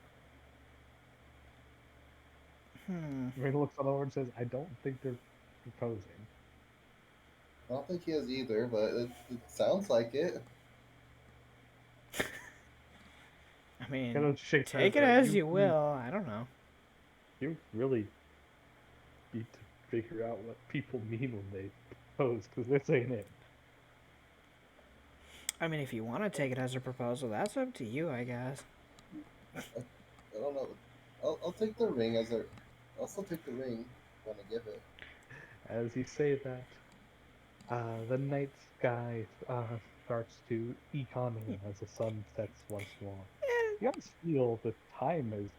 Hmm. Ray looks it over and says, "I don't think they're proposing." I don't think he is either, but it sounds like it. I mean, Kind of shakes her take head. it Like, as you will. I don't know. you really need to figure out what people mean when they propose, because this ain't it. I mean, if you want to take it as a proposal, that's up to you, I guess. I, I don't know. I'll take the ring as a. I'll still take the ring when I give it. As you say that, the night sky starts to economy as the sun sets once more. You guys feel the time is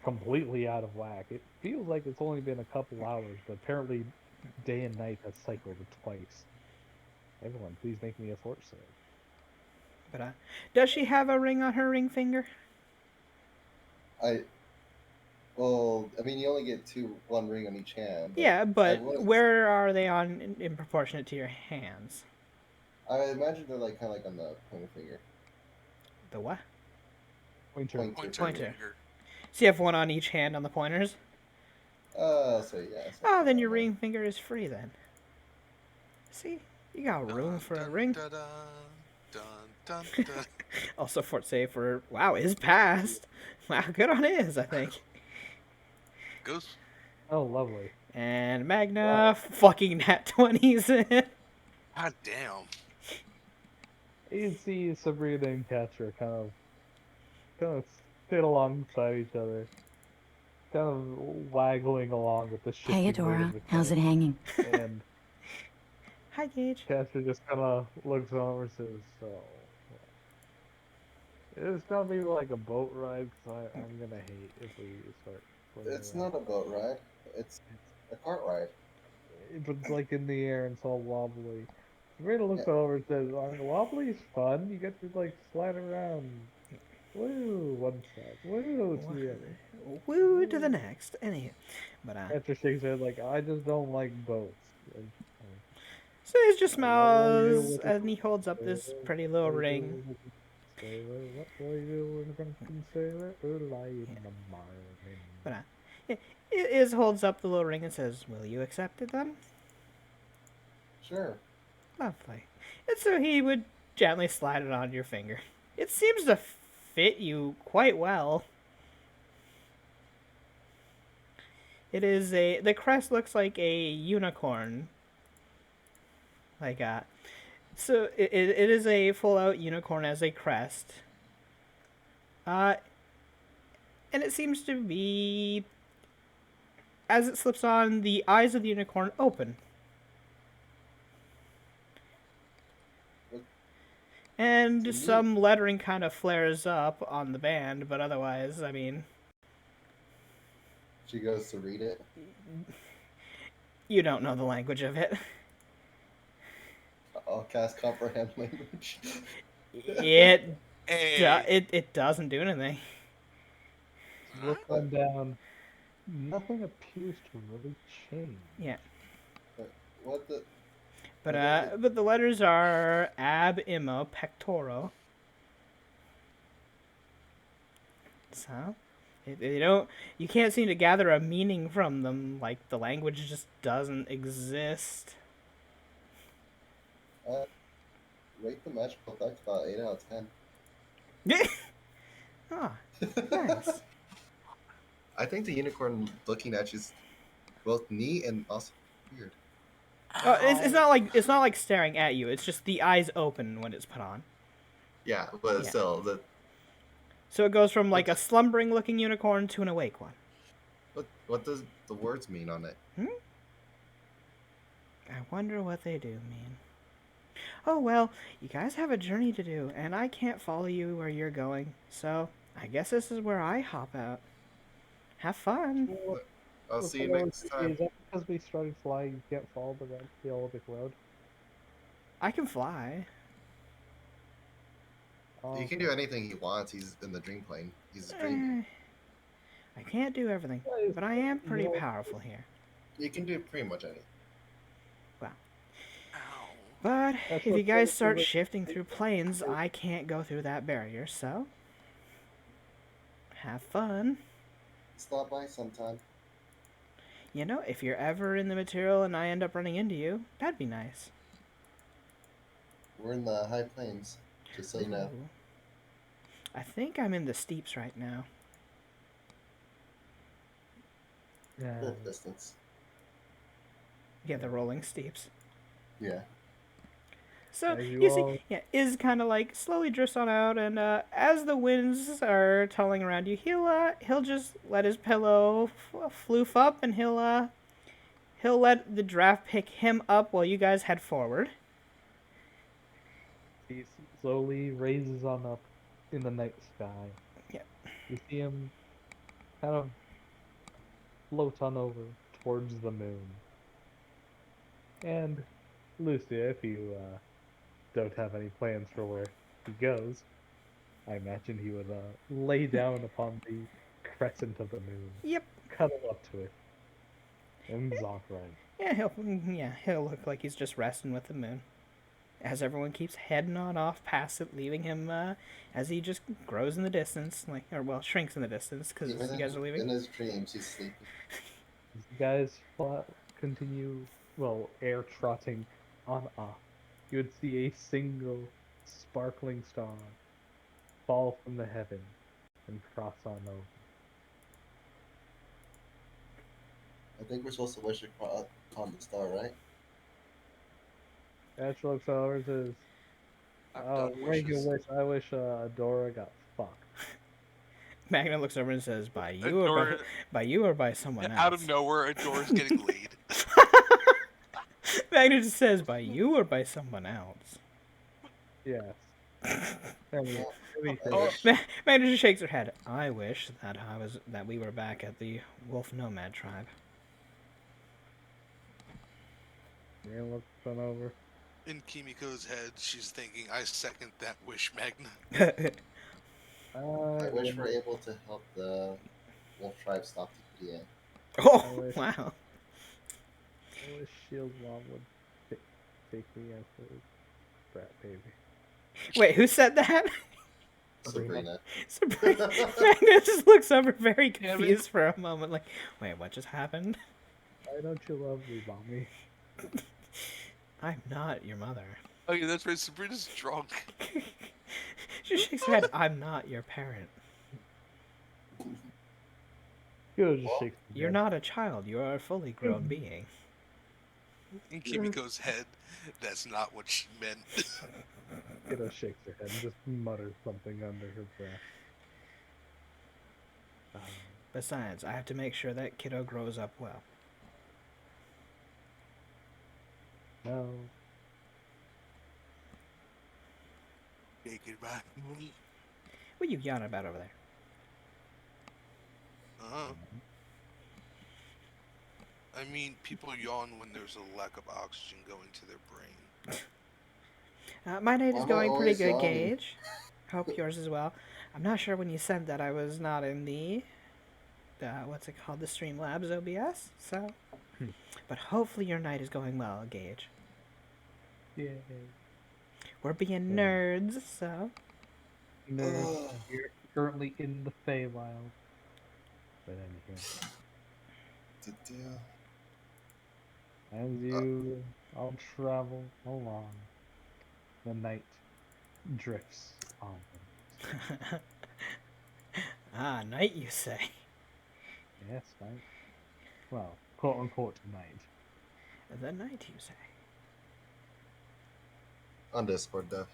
completely out of whack. It feels like it's only been a couple hours, but apparently day and night has cycled twice. Everyone, please make me a force save. But does she have a ring on her ring finger? I well, I mean, you only get one ring on each hand, but Yeah, I but wouldn't. where are they on in proportionate to your hands? I imagine they're like kind of like on the pointer finger. The what? Pointer. Pointer Pointer finger. Pointer. finger. So you have one on each hand on the pointers? So yeah. Oh, Something then your around there. ring finger is free then. See? You got room Dun, for a dun, ring. dun, dun, dun, dun. Also, fort save for, wow, is passed. Wow, good on his, I think. Goes. Oh, lovely. And Wow. Magna fucking nat 20s in. God damn. You see Sabrina and Catcher kind of sit alongside each other, kind of waggling along with the Hey, shifting weight of Adora. the How's it cart. hanging? And Hi, Gage. Catcher just kind of looks over and says, "So, it's gonna be like a boat ride, because I'm gonna hate if we start playing It's around. not a boat ride. It's a cart ride. But it's like in the air and it's all wobbly." Sabrina Yeah. looks over and says, "Wobbly is fun. You get to like slide around." Woo, one side. Woo to the other. Woo to the next. Anywho, but After shakes her head like, I just don't like boats. And, so he just what will you do smiles with a and he holds up sailor? this pretty What little will you do ring. with a sailor? What will you do with a drunken sailor who lie in the morning? But Iz holds up the little ring and says, "Will you accept it then?" Sure. Lovely. And so he would gently slide it on your finger. It seems to fit you quite well. The crest looks like a unicorn. Like so it is a full out unicorn as a crest. Uh and it seems to be, as it slips on, the eyes of the unicorn open. What- And Neat. some lettering kind of flares up on the band, but otherwise, I mean, She goes to read it. you don't know the language of it. I'll cast comprehend language. It Hey. it doesn't do anything. Look them down. Nothing appears to really change. Yeah. What the? But the letters are ab immo pectoro. So you can't seem to gather a meaning from them. Like the language just doesn't exist. Rate the magical effect about 8 out of 10. Ah, nice. I think the unicorn looking at you is both neat and also weird. It's not like staring at you. It's just the eyes open when it's put on. Yeah, but Yeah. still, So it goes from like a slumbering looking unicorn to an awake one. what does the words mean on it? I wonder what they do mean. Oh well, you guys have a journey to do, and I can't follow you where you're going, so I guess this is where I hop out. Have fun. I'll see you next time. Is that because we started flying, you can't follow the Olympic road? I can fly. He can do anything he wants. He's in the dream plane. He's dreaming. I can't do everything, but I am pretty powerful here. You can do pretty much anything. Ow. But That's if what you guys they- start shifting through planes, I can't go through that barrier, so have fun. Stop by sometime. You know, if you're ever in the material and I end up running into you, that'd be nice. We're in the high plains, just so you know. Ooh. I think I'm in the steeps right now. Yeah. Good distance. Yeah, the rolling steeps. Yeah. So As you you see, all- yeah, Iz kind of like slowly drifts on out, and as the winds are tumbling around you, he'll just let his pillow floof up, and he'll let the draft pick him up while you guys head forward. He slowly raises on up in the night sky. Yeah. You see him kind of float on over towards the moon. And Lucia, if you don't have any plans for where he goes, I imagine he would lay down upon the crescent of the moon, Yep. cuddle up to it, and zonk right. He'll look like he's just resting with the moon, as everyone keeps heading on off past it, leaving him as he just grows in the distance, shrinks in the distance because Even you guys are in leaving. his dreams, he's sleeping. As you guys continue, air trotting on up, you would see a single sparkling star fall from the heaven and cross on over. I think we're supposed to wish upon the star, right? Ash looks over and says, I've "Oh, done make a wishes. wish. I wish Dora got fucked." Magna looks over and says, "By you or by someone else?" Out of nowhere, Adora's getting laid. Magna just says, "By you or by someone else?" Yes. Anyway, Oh. Magna just shakes her head. I wish that we were back at the Wolf Nomad tribe. yeah, looks on over. In Kimiko's head, she's thinking, I second that wish, Magna. I wish we're When, able to help the wolf tribe stop the PDA. Oh, I wish wow. I wish Shield Mom would take me as her brat baby. Wait, who said that? Sabrina. Sabrina. Magna just looks over very Damn it. confused for a moment, like, wait, what just happened? Why don't you love me, mommy? I'm not your mother. Okay, that's right. Sabrina's drunk. She shakes her head. I'm not your parent. Kiddo just Well, shakes his You're head. not a child. You are a fully grown being. In Kimiko's head, that's not what she meant. Kiddo shakes her head and just mutters something under her breath. Besides, I have to make sure that kiddo grows up well. No. Okay, goodbye. What are you yawning about over there? I mean, people yawn when there's a lack of oxygen going to their brain. My night Why is am I going pretty always good, yawning? Gage. Hope yours as well. I'm not sure when you sent that I was not in the what's it called, the Streamlabs OBS. So, but hopefully your night is going well, Gage. Yay. We're being Yeah. nerds, so Nerds, you're currently in the Feywild. But anyway, as you all travel along, the night drifts on. night, you say? Yes, night. Well, quote unquote night. The night, you say? On Discord, Dev.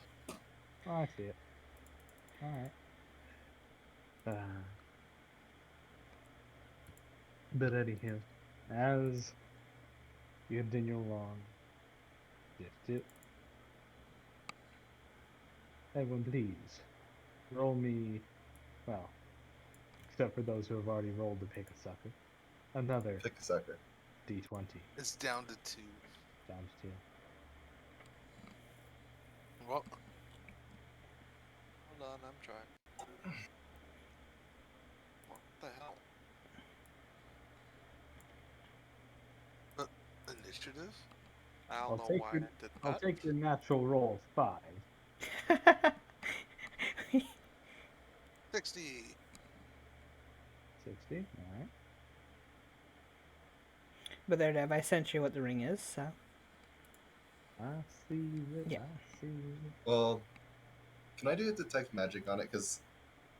Oh, I see it. Alright. But anywho, as you continue along, dip. Everyone, please roll me. Well, except for those who have already rolled to pick a sucker. Another Pick a sucker. d20 It's down to 2. down to 2. Well, hold on, I'm trying. What the hell? Initiative? I don't I'll know take why your, I did I'll that. take your natural roll of 5. 60. 60. Alright. But there, Dev, I sent you what the ring is, so. I see it. Yeah. I see it. Well, can I do a detect magic on it? Because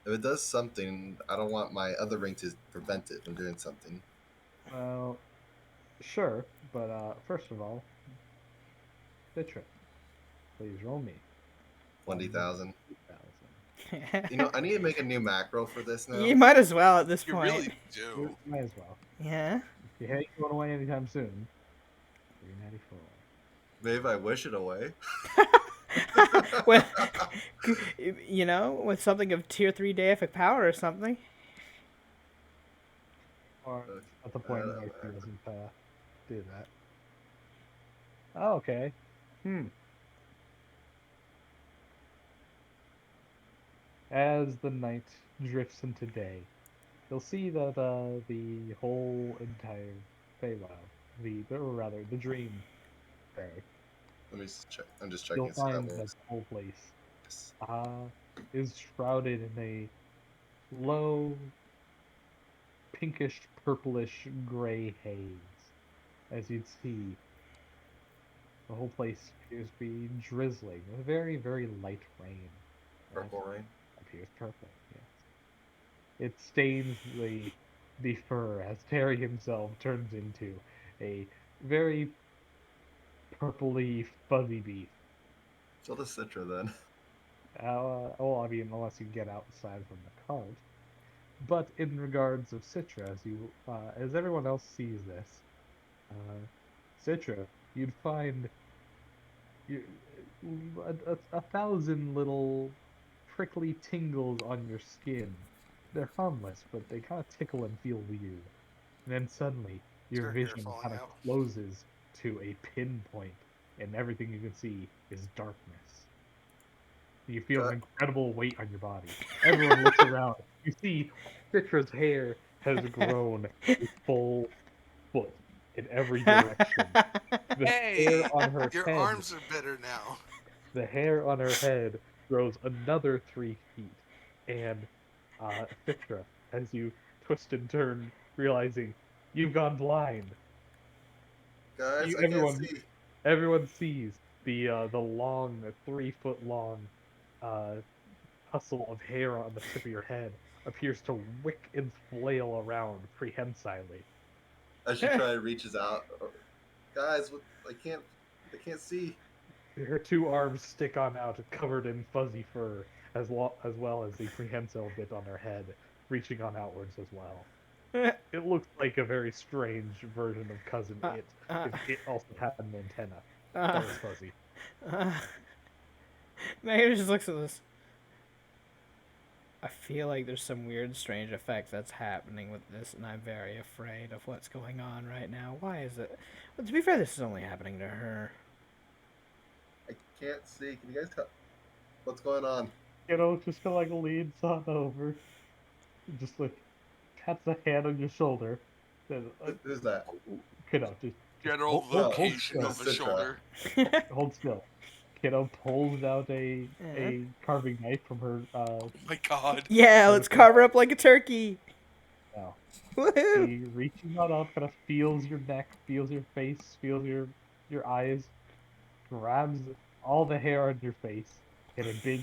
if it does something, I don't want my other ring to prevent it from doing something. Well, sure, but first of all, Citra, please roll me 20,000. 20,000. You know, I need to make a new macro for this now. You might as well at this You point. really do. Might as well. Yeah. If you ain't going away anytime soon, 394. Maybe if I wish it away. Well, you know, with something of tier 3 deific power or something. Or at the point where he doesn't do that. Oh, okay. As the night drifts into day, you'll see that the whole entire Feywild, or rather, the Dream Fae, Let me just check. I'm just checking you'll to see how find it that works. the whole place Yes. is shrouded in a low, pinkish, purplish, gray haze. As you'd see, the whole place appears to be drizzling with very, very light rain. Purple rain. Appears purple, yes. It stains the fur as Terry himself turns into a very purpley, fuzzy beast. So the Citra then. Well, I mean, unless you get outside from the cart. But in regards of Citra, as everyone else sees this, Citra, you'd find you, a thousand little prickly tingles on your skin. They're harmless, but they kind of tickle and feel weird. And then suddenly, your Her hair vision falling kind of out. closes to a pinpoint, and everything you can see is darkness. You feel an Okay. incredible weight on your body. Everyone looks around. You see Citra's hair has grown a full foot in every direction. The hair Hey, on her your head, arms are better now. the hair on her head grows another 3 feet. And Citra, as you twist and turn, realizing you've gone blind, Guys, you I can't everyone see. everyone sees the long 3 foot long uh tussle of hair on the tip of your head appears to wick and flail around prehensilely. As she try reaches out. Guys, what? I can't see. Her 2 arms stick on out, covered in fuzzy fur, as well as the prehensile bit on her head, reaching on outwards as well. It looks like a very strange version of Cousin uh, It, uh, if it also had an antenna uh, that was fuzzy. uh, Megan just looks at this. I feel like there's some weird, strange effect that's happening with this, and I'm very afraid of what's going on right now. Why is it? Well, to be fair, this is only happening to her. I can't see. Can you guys tell what's going on? Just kind of like leans on over, just like pats a hand on your shoulder. Says, Who's that? just General Oh, hold location still, Miss of a Citra. shoulder. hold still. Kiddo pulls out Yeah. a carving knife from her Oh my god. Yeah, let's furniture carve her up like a turkey. now. Woohoo! She reaches on up, kind of feels your neck, feels your face, feels your eyes, grabs all the hair on your face in a big,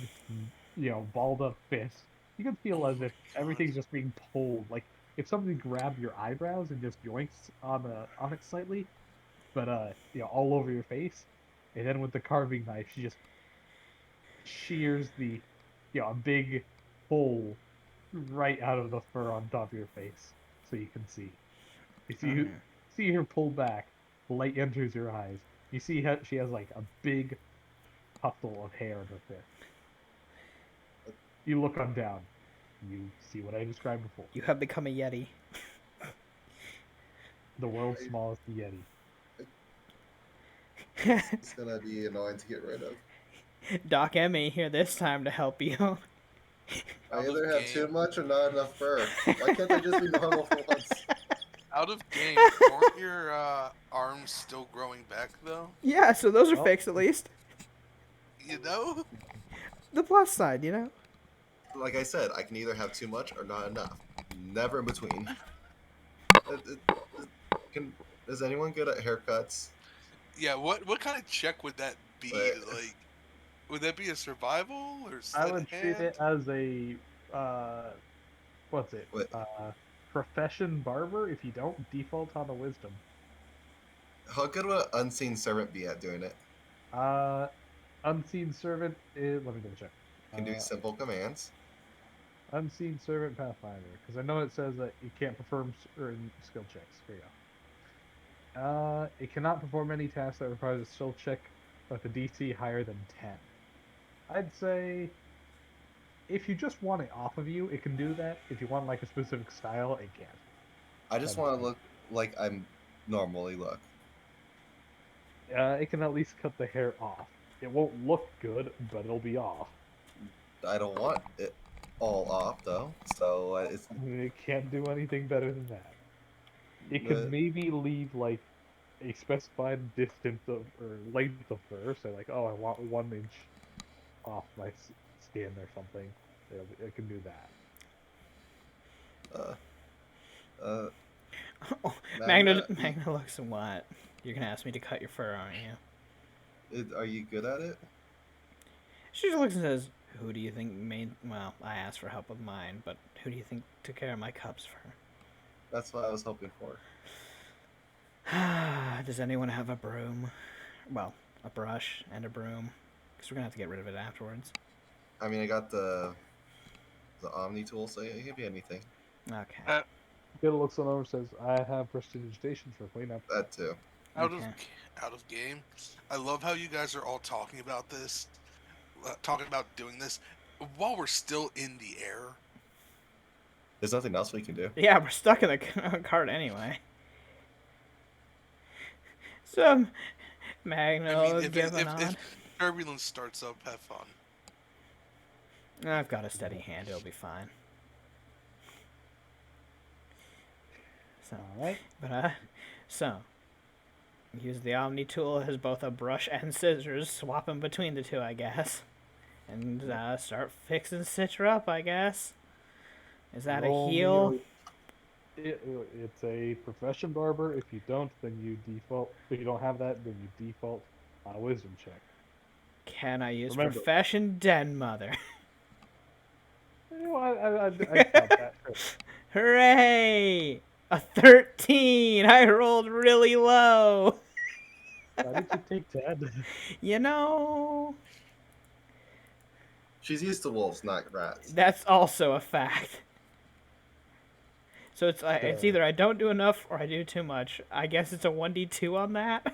balled up fist. You can feel Oh as my if god. everything's just being pulled, like if somebody grabbed your eyebrows and just yoinks on it slightly, but all over your face. And then with the carving knife, she just shears a big hole right out of the fur on top of your face, so you can see. You see her pull back. The light enters your eyes. You see how she has like a big tussle of hair in her fist. You look on down. You see what I described before. You have become a yeti. The world's I- smallest yeti. It's gonna be annoying to get rid of. Doc Emmy here this time to help you. I Out of either have too game. much or not enough fur. Why can't they just be normal for once? Out of game. Weren't your arms still growing back though? Yeah, so those are Well, fixed at least. You know? The plus side, you know? Like I said, I can either have too much or not enough. Never in between. Can is anyone good at haircuts? Yeah, what kind of check would that be? But Like, would that be a survival or I sleight of would treat hand? it as a uh, what's it? wait, Profession barber. If you don't default on a wisdom. how good would an unseen servant be at doing it? Uh, Unseen servant. Let me double check. Can do simple commands. Unseen servant pathfinder, because I know it says that you can't perform certain skill checks. Here you go. It cannot perform any task that requires a skill check with a DC higher than 10. I'd say if you just want it off of you, it can do that. If you want like a specific style, it can't. I just That'd want be to look like I'm normally look. It can at least cut the hair off. It won't look good, but it'll be off. I don't want it all off though, so it's It can't do anything better than that. It could the maybe leave like a specified distance of or length of fur. Say like, oh, I want 1 inch off my skin or something. It can do that. uh uh Oh, Magna. Magna looks and what? You're gonna ask me to cut your fur, aren't you? Are you good at it? She just looks and says, "Who do you think made?" Well, I asked for help with mine, but who do you think took care of my cub's fur? That's what I was hoping for. Does anyone have a broom? Well, a brush and a broom, because we're gonna have to get rid of it afterwards. I mean, I got the Omni tool, so it could be anything. Okay. It looks on over says, I have prestidigitation for cleanup. That too. Out Okay. out of game. I love how you guys are all talking about this, talking about doing this while we're still in the air. There's nothing else we can do. Yeah, we're stuck in the cart anyway. So, Magna I mean, will give a nod. if turbulence starts up, have fun. I've got a steady hand. It'll be fine. So, All right. but so use the Omni tool as both a brush and scissors, swapping between the two, I guess, and start fixing Citra up, I guess. Is that a Roll me heal? It's a profession barber. If you don't, then you default. If you don't have that, then you default on a wisdom check. Can I use Remember. profession den mother? You know, I count that. Hooray! A 13! I rolled really low! Why did you take 10? You know, She's used to wolves, not rats. that's also a fact. So it's either I don't do enough or I do too much. I guess it's a 1d2 on that.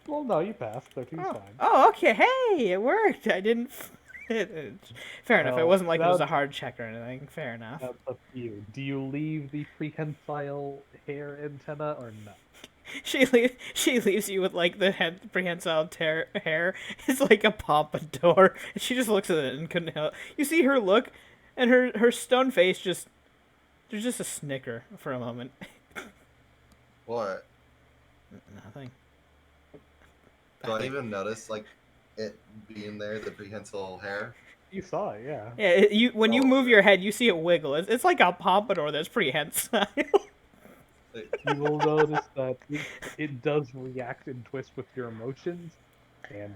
Well, no, you passed. 13's Oh. fine. Oh, okay. Hey, it worked. I didn't. Fair enough. It Well, wasn't like it was a that- hard check or anything. Fair enough. That's up to you. Do you leave the prehensile hair antenna or not? She leaves you with like the prehensile hair. It's like a pompadour. And she just looks at it and couldn't help. You see her look, and her stone face just. There's just a snicker for a moment. What? Nothing. Do I even notice like it being there, the prehensile hair? You saw it, yeah. Yeah, when you Oh. move your head, you see it wiggle. It's like a pompadour that's prehensile. You will notice that it does react and twist with your emotions, and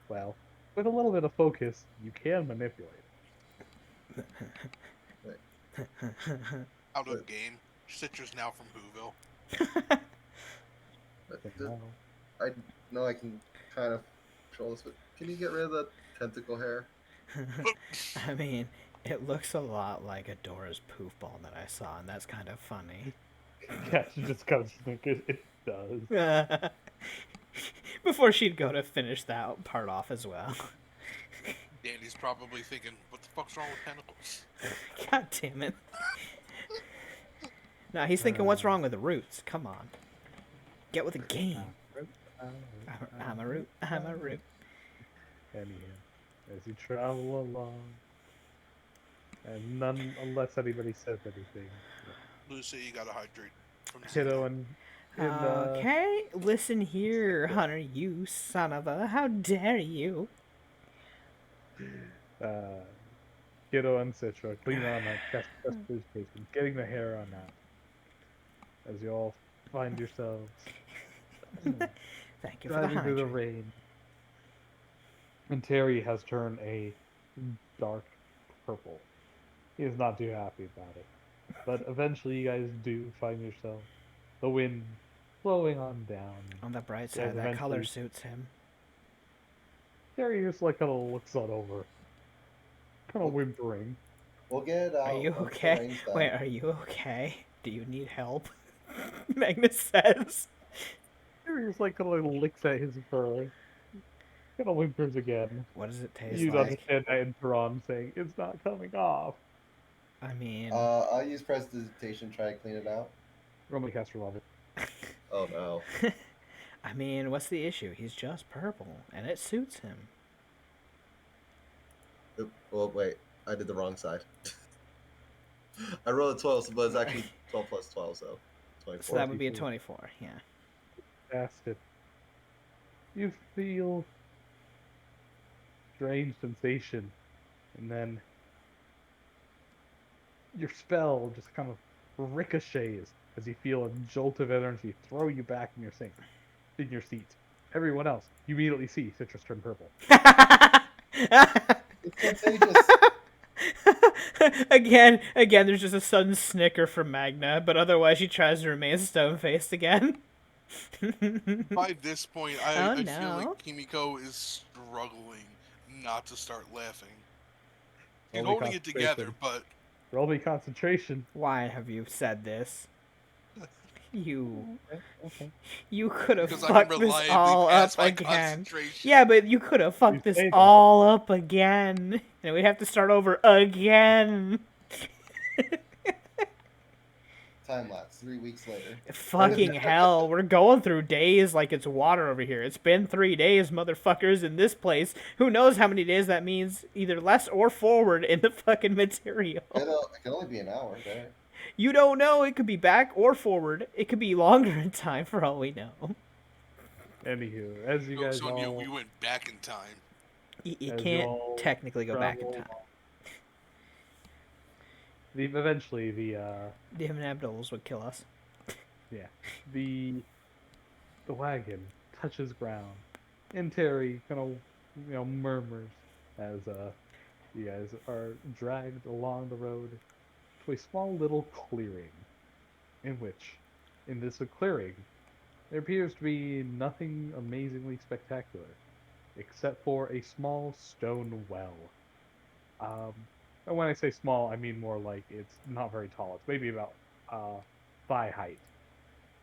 well, with a little bit of focus, you can manipulate it. Out of game. Citra's now from Whoville. But You know? I know I can kind of control this, but can you get rid of the tentacle hair? I mean, it looks a lot like Adora's poof ball that I saw, and that's kind of funny. Yeah, she just kind of think it does. Before she'd go to finish that part off as well. Danny's probably thinking, what the fuck's wrong with tentacles? God damn it. Nah, he's thinking, what's wrong with the roots? Come on. Get with the game. I'm a root. I'm a root. Anyhow, as you travel along, and none, unless anybody says anything, Lucy, you gotta hydrate from the Kiddo and Okay, listen here, Hunter, you son of a. How dare you? Kiddo and Citra clean on that Casper's basement, getting the hair on that. As you all find yourselves Thank you for the driving through the hydrate. rain. And Terry has turned a dark purple. He is not too happy about it. But eventually you guys do find yourself the wind flowing on down. On the bright Yeah, side, that color eventually- suits him. Terry just like kind of looks on over. Kind of whimpering. We'll get out. Are you of the okay? rain then. Wait, are you okay? Do you need help? Magnus says. Terry just like kind of licks at his fur. Kind of whimpers again. What does it taste You like? understand that in Tehran saying, it's not coming off. I mean, I'll use prestidigitation, try to clean it out. Roll me caster level. Oh no. I mean, what's the issue? He's just purple, and it suits him. Oop, well, wait. I did the wrong side. I rolled a 12, but it's actually 12 plus 12, so 24. So that would be a 24. 24, yeah. Cast it. You feel strange sensation, and then your spell just kind of ricochets as you feel a jolt of energy throw you back in your seat. Everyone else, you immediately see Citrus turn purple. It's contagious. again, there's just a sudden snicker from Magna, but otherwise she tries to remain stone-faced again. By this point, Oh, I feel no. like Kimiko is struggling not to start laughing. She's Only holding it together, concentration. but Roll me concentration. Why have you said this? You Okay. could have because I can fucked this reliably all pass up my again. concentration. Yeah, but you could have fucked You this say that. all up again. And we'd have to start over again. Time lapse. 3 weeks later. Fucking hell, we're going through days like it's water over here. It's been 3 days, motherfuckers, in this place. Who knows how many days that means, either less or forward in the fucking material. It can only be an hour there. You don't know. It could be back or forward. It could be longer in time for all we know. Anywho, as you Jokes guys on you, all, we went back in time. You as you can't all technically go back in travel time. along- eventually The inevitables would kill us. the wagon touches ground, and Terry kind of murmurs as you guys are dragged along the road to a small little clearing, in this clearing, there appears to be nothing amazingly spectacular, except for a small stone well. And when I say small, I mean more like it's not very tall. It's maybe about thigh height.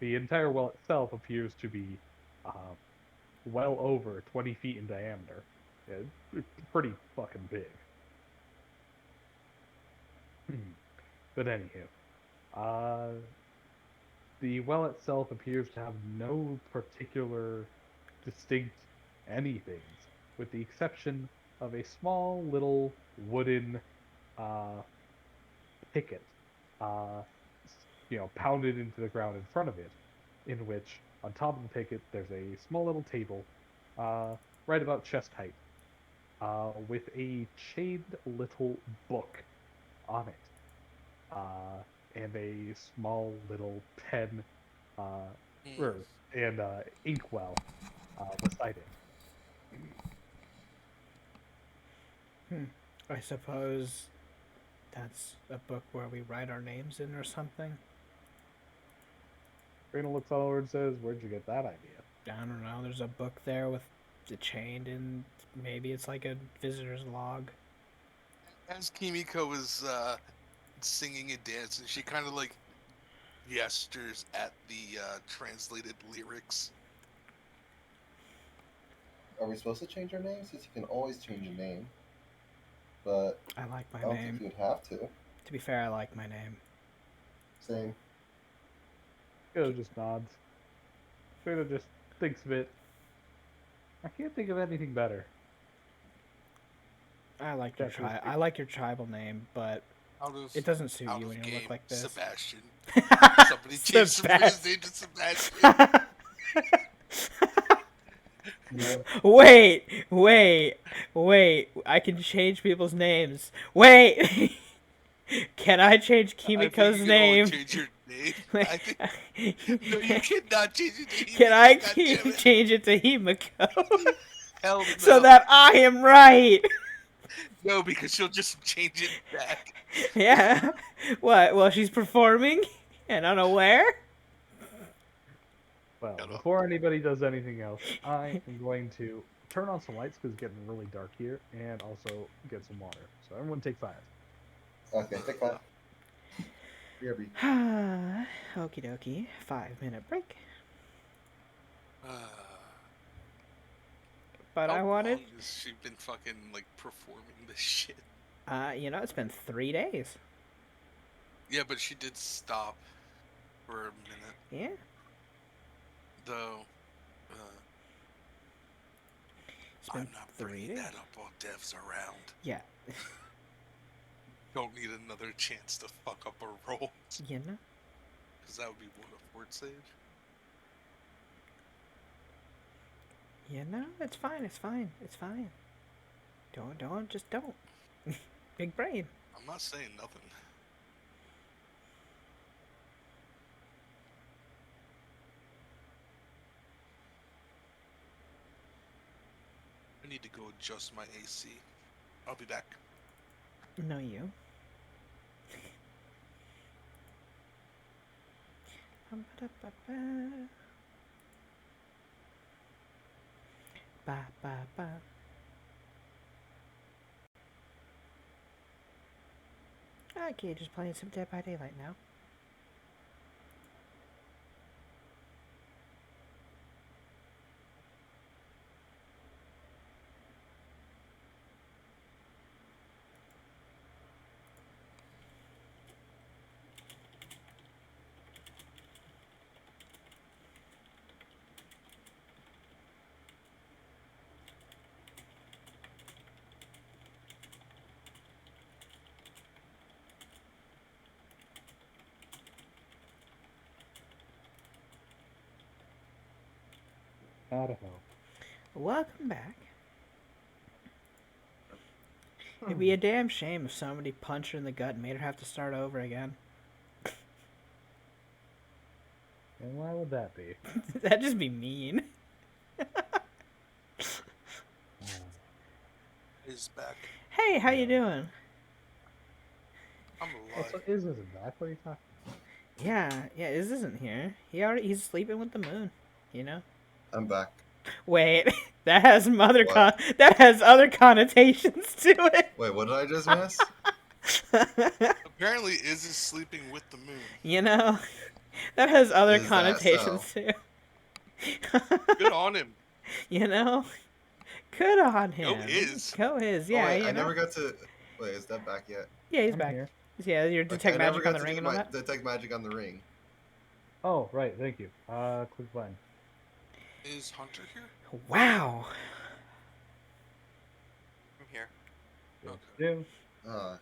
The entire well itself appears to be well over 20 feet in diameter. Yeah, it's pretty fucking big. But anywho, the well itself appears to have no particular distinct anythings, with the exception of a small little wooden picket, pounded into the ground in front of it, in which on top of the picket there's a small little table, right about chest height, with a chained little book on it, and a small little pen, and inkwell beside it. I suppose that's a book where we write our names in or something. Rena looks all over and says, "Where'd you get that idea?" I don't know. There's a book there with the chained and maybe it's like a visitor's log. As Kimiko is singing and dancing, she kind of like gestures at the translated lyrics. Are we supposed to change our names? Because you can always change your name. But I like my I don't name. think you'd have to. To be fair, I like my name. Same. Kiddo just nods. Kiddo just thinks of it. I can't think of anything better. I like your Definitely. I like your tribal name, but Out of it doesn't suit out you of when you game, look like this. Sebastian. Somebody changed his name to Sebastian. Yeah. Wait. I can change people's names. Wait. Can I change I think Kimiko's you can only name? change your name. I think no, you cannot change your name. Can I God damn it. change it to Himiko? Hell no. So that I am right. No, because she'll just change it back. Yeah. What? Well, she's performing and unaware? Well, Shut up. before anybody does anything else, I am going to turn on some lights because it's getting really dark here, and also get some water. So everyone take 5. Okay, take 5. BRB. Okie dokie. 5-minute break. But I How wanted. long has she been fucking like performing this shit? It's been 3 days. Yeah, but she did stop for a minute, Yeah. though. It's been I'm not 3 bringing days. that up while Dev's around. Yeah. Don't need another chance to fuck up a roll, You know? because that would be what, a fort save? You know? It's fine. Don't. Big brain. I'm not saying nothing. I need to go adjust my AC. I'll be back. No, you. Ba. Okay, just playing some Dead by Daylight now. Out of hell. Welcome back. It'd be a damn shame if somebody punched her in the gut and made her have to start over again. And why would that be? That'd just be mean. Is back. Hey, how you Yeah. doing? I'm alive. Also, is this back? What are you talking about? Yeah, Iz isn't here. He's sleeping with the moon, you know? I'm back. Wait, that has What? that has other connotations to it. Wait, what did I just miss? Apparently, is sleeping with the moon. You know? That has other Is that connotations too. Good on him. You know? Good on him. Go Iz. Go Iz, Oh, yeah, wait, you I know? never got to. Wait, is that back yet? Yeah, he's I'm back. here. Yeah, your Okay, detect I never magic on got the to ring do and all my that. detect magic on the ring. Oh, right. Thank you. Click button. Is Hunter here? Wow. I'm here. Yeah.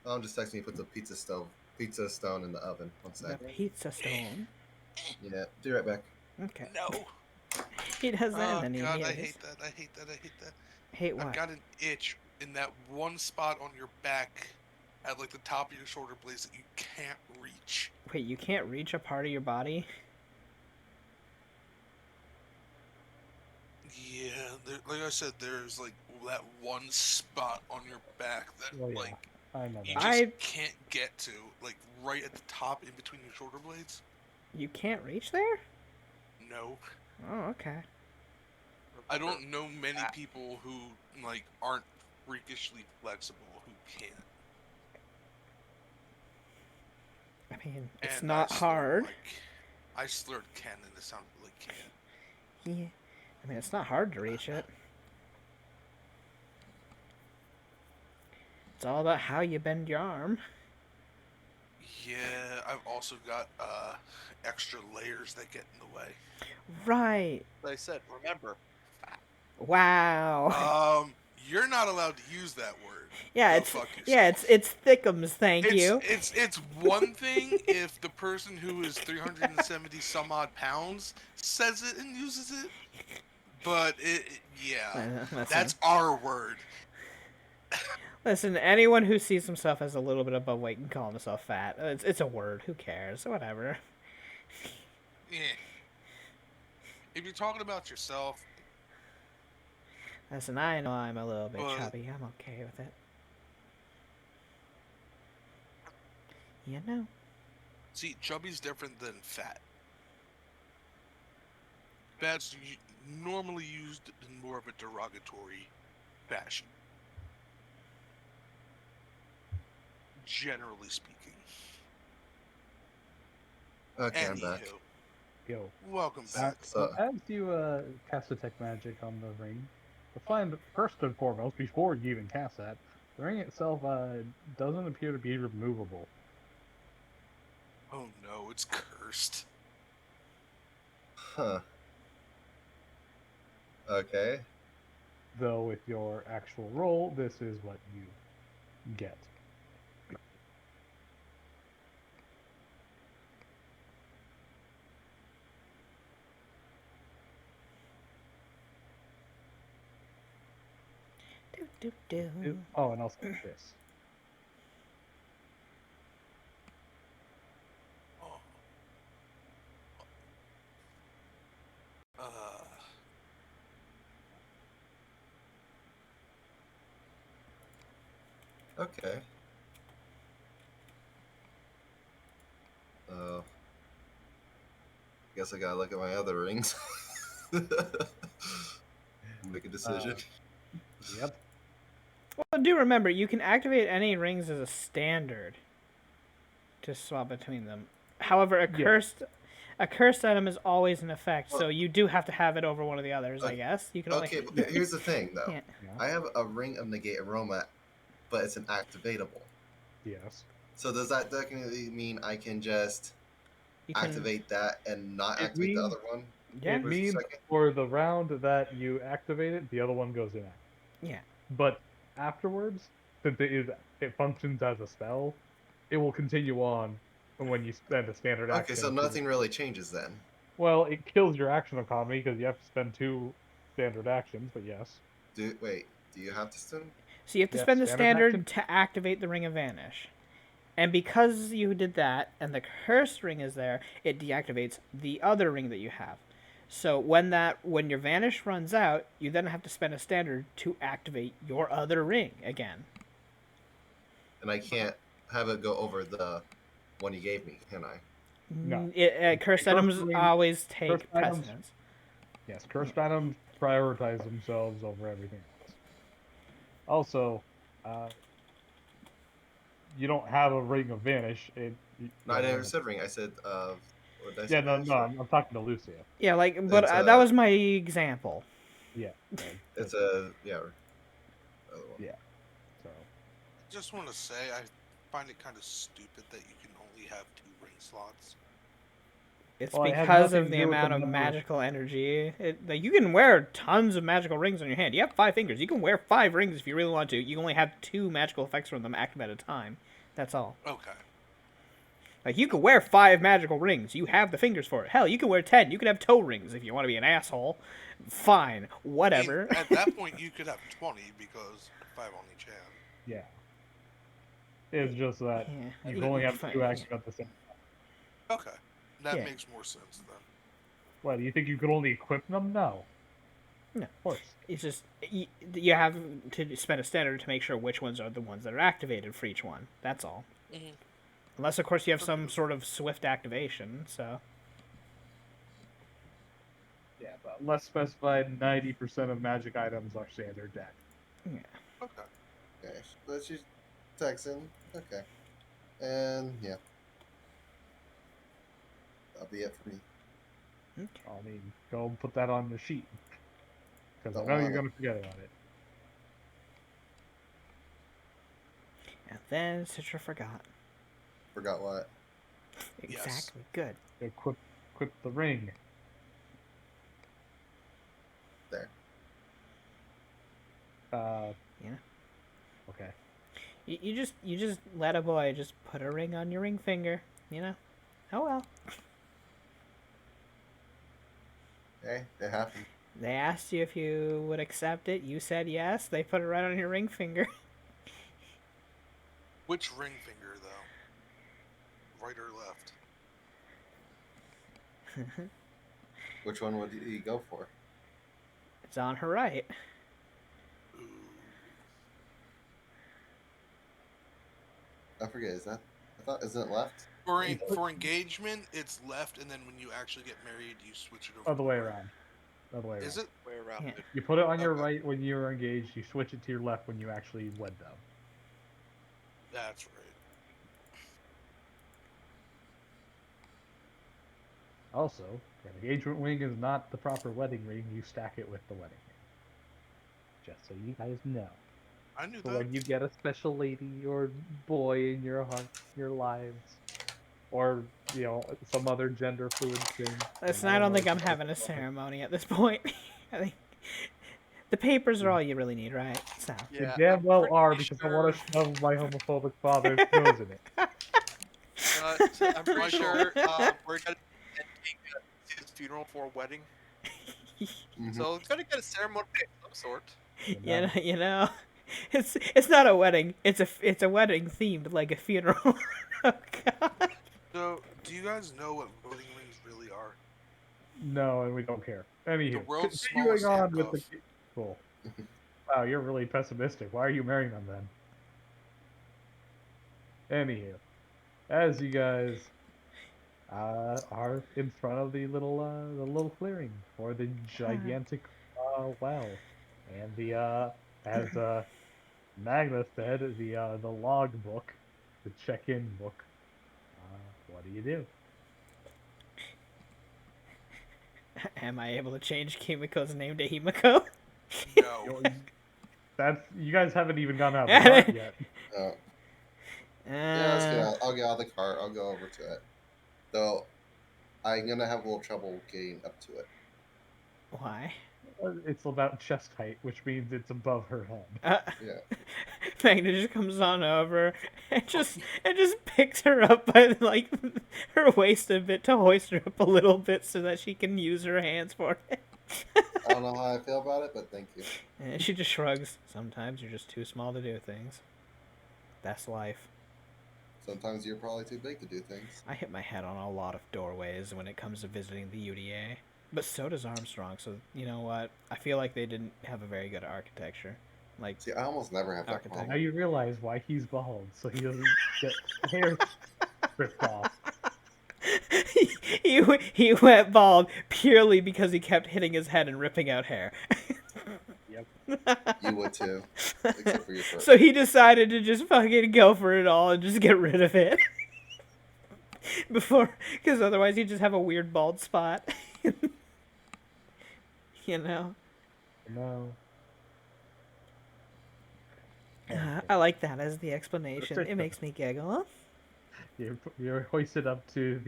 I'm just texting you. Put the pizza stone in the oven. One The sec. pizza stone. Yeah, be right back. Okay. No. He does that Oh and then God, he I is. hate that. I hate that. I hate that. Hate I've what? got an itch in that one spot on your back, at like the top of your shoulder blades that you can't reach. Wait, you can't reach a part of your body? Yeah, like I said, there's like that one spot on your back that Well, yeah. like I know you that. just can't get to, like right at the top in between your shoulder blades. You can't reach there? No, Oh, okay. I don't know many people who like aren't freakishly flexible who can't. I mean, it's And not I slurred, hard. I slurred can and it sounded like can. Yeah. I mean, it's not hard to reach it. It's all about how you bend your arm. Yeah, I've also got extra layers that get in the way. Right. Like I said, remember, Wow. You're not allowed to use that word. Yeah, Go it's fuck yeah, yourself. it's thickums. Thank you. It's one thing if the person who is 370 some odd pounds says it and uses it, but yeah, that's our word. Listen, anyone who sees himself as a little bit above weight can call himself fat. It's a word. Who cares? Whatever. Yeah. If you're talking about yourself, Listen, I know I'm a little bit Well- chubby. I'm okay with it. You know. see, chubby's different than fat. Fat's normally used in more of a derogatory fashion. Generally speaking. Okay, I'm back. Anywho, Yo. welcome back. So- As you cast detect magic on the ring, you'll find first and foremost, before you even cast that, the ring itself doesn't appear to be removable. Oh no, it's cursed. Huh. Okay. Though with your actual roll, this is what you get. Do. Oh, and also this. Oh. Okay. Guess I gotta look at my other rings. Make a decision. Yep. Well, do remember, you can activate any rings as a standard to swap between them. However, Yeah. a cursed item is always in effect, so you do have to have it over one of the others, I Okay. us. You can only... Okay, but here's the thing though. Yeah. I have a ring of negate aroma, but it's an activatable. Yes. So does that technically mean I can just You can... activate that and not It activate the means- other one? Yeah. It Where's the means second? for the round that you activate it, the other one goes in. Yeah. But afterwards, since it functions as a spell, it will continue on when you spend a standard Okay, action. so nothing really changes then. Well, it kills your action economy because you have to spend 2 standard actions, but yes. Wait, do you have to spend? So you have to Yes, spend the standard action. standard to activate the Ring of Vanish. And because you did that and the cursed ring is there, it deactivates the other ring that you have. So when your vanish runs out, you then have to spend a standard to activate your other ring again. And I can't have it go over the one you gave me, can I? No. Cursed Cursed items ring- always cursed take items- precedence. Yes, cursed items prioritize themselves over everything else. Also, you don't have a ring of vanish. No, I never said ring. I said what did I say? Yeah, no, vanish? no. I'm talking to Lucia. Yeah, but It's, that was my example. Yeah. It's a other one. Yeah. So Just want to say, I find it kind of stupid that you can only have 2 ring slots. It's Well, it has because nothing of to the do with the amount of number of- magical energy. Like, you can wear tons of magical rings on your hand. You have 5 fingers. You can wear 5 rings if you really want to. You only have 2 magical effects from them active at a time. That's all. Okay. Like, you could wear 5 magical rings. You have the fingers for it. Hell, you could wear 10. You could have toe rings if you want to be an asshole. Fine. I Whatever. mean, at that point, you could have 20 because 5 on each hand. yeah. It's just that Yeah, you can only have fine, 2 yeah. actions at the same time. Okay. That Yeah. makes more sense then. What, do you think you could only equip them? No. No. Of course. It's just, you have to spend a standard to make sure which ones are the ones that are activated for each one. That's all. Mhm. Unless, of course, you have some sort of swift activation, so... Yeah, but unless specified, 90% of magic items are standard deck. Okay. Okay, let's use Texan. Okay, and yeah, that'll be it for me. I mean, go and put that on the sheet. Because I Don't know you're want it. going to forget about it. And then Citra forgot. Forgot what? Yes. Exactly. Good. Equip the ring. There. Yeah. Okay. You just let a boy just put a ring on your ring finger, you know? Oh well. Okay, it happened. They asked you if you would accept it. You said yes. They put it right on your ring finger. Which ring finger, though? Right or left? Which one would you go for? It's on her right. Ooh. I forget. Is that? I thought isn't it left? For engagement, it's left, and then when you actually get married, you switch it over. Other way around. Other way around. Is it? Way around Yeah. it. You put it on your Okay. right when you're engaged. You switch it to your left when you actually wed them. That's right. Also, an engagement ring is not the proper wedding ring. You stack it with the wedding ring. Just so you guys know. I knew So that. when you get a special lady or boy in your heart, your lives, or some other gender fluid thing. Listen, I don't think I'm having a ceremony at this point. I think the papers are all you really need, right? So. You Yeah, damn I'm well pretty are because I want to sure- shove my homophobic father's nose in it. I'm pretty Michael. sure we're gonna take his funeral for a wedding, Mhm. so it's gonna get a ceremony of some sort. You know, it's not a wedding. It's a wedding themed like a funeral. Oh God. So, do you guys know what voting rings really are? No, and we don't care. Anywho, The world's continuing smallest on with the handcuff. cool. Wow, you're really pessimistic. Why are you marrying them then? Anywho, as you guys are in front of the little clearing for the gigantic well, and the as Magna said, the log book, the check-in book. What do you do? Am I able to change Kimiko's name to Himiko? No. That's you guys haven't even gone out of the cart yet. Oh, yeah, let's get out. I'll get out of the cart. I'll go over to it. Though, I'm gonna have a little trouble getting up to it. Why? It's about chest height, which means it's above her head. Yeah. Magna just comes on over and just picks her up by like her waist a bit to hoist her up a little bit so that she can use her hands for it. I don't know how I feel about it, but thank you. And she just shrugs. Sometimes you're just too small to do things. That's life. Sometimes you're probably too big to do things. I hit my head on a lot of doorways when it comes to visiting the UDA. But so does Armstrong, so you know what? I feel like they didn't have a very good architecture. Like, See, I almost never have that Architect. Now problem. you realize why he's bald, so he doesn't get hair ripped off. he went bald purely because he kept hitting his head and ripping out hair. Yep. You would too, except for your foot. So he decided to just fucking go for it all and just get rid of it. Before, because otherwise he'd just have a weird bald spot. You know? No. I like that as the explanation. That's It it. makes me giggle. You're hoisted up to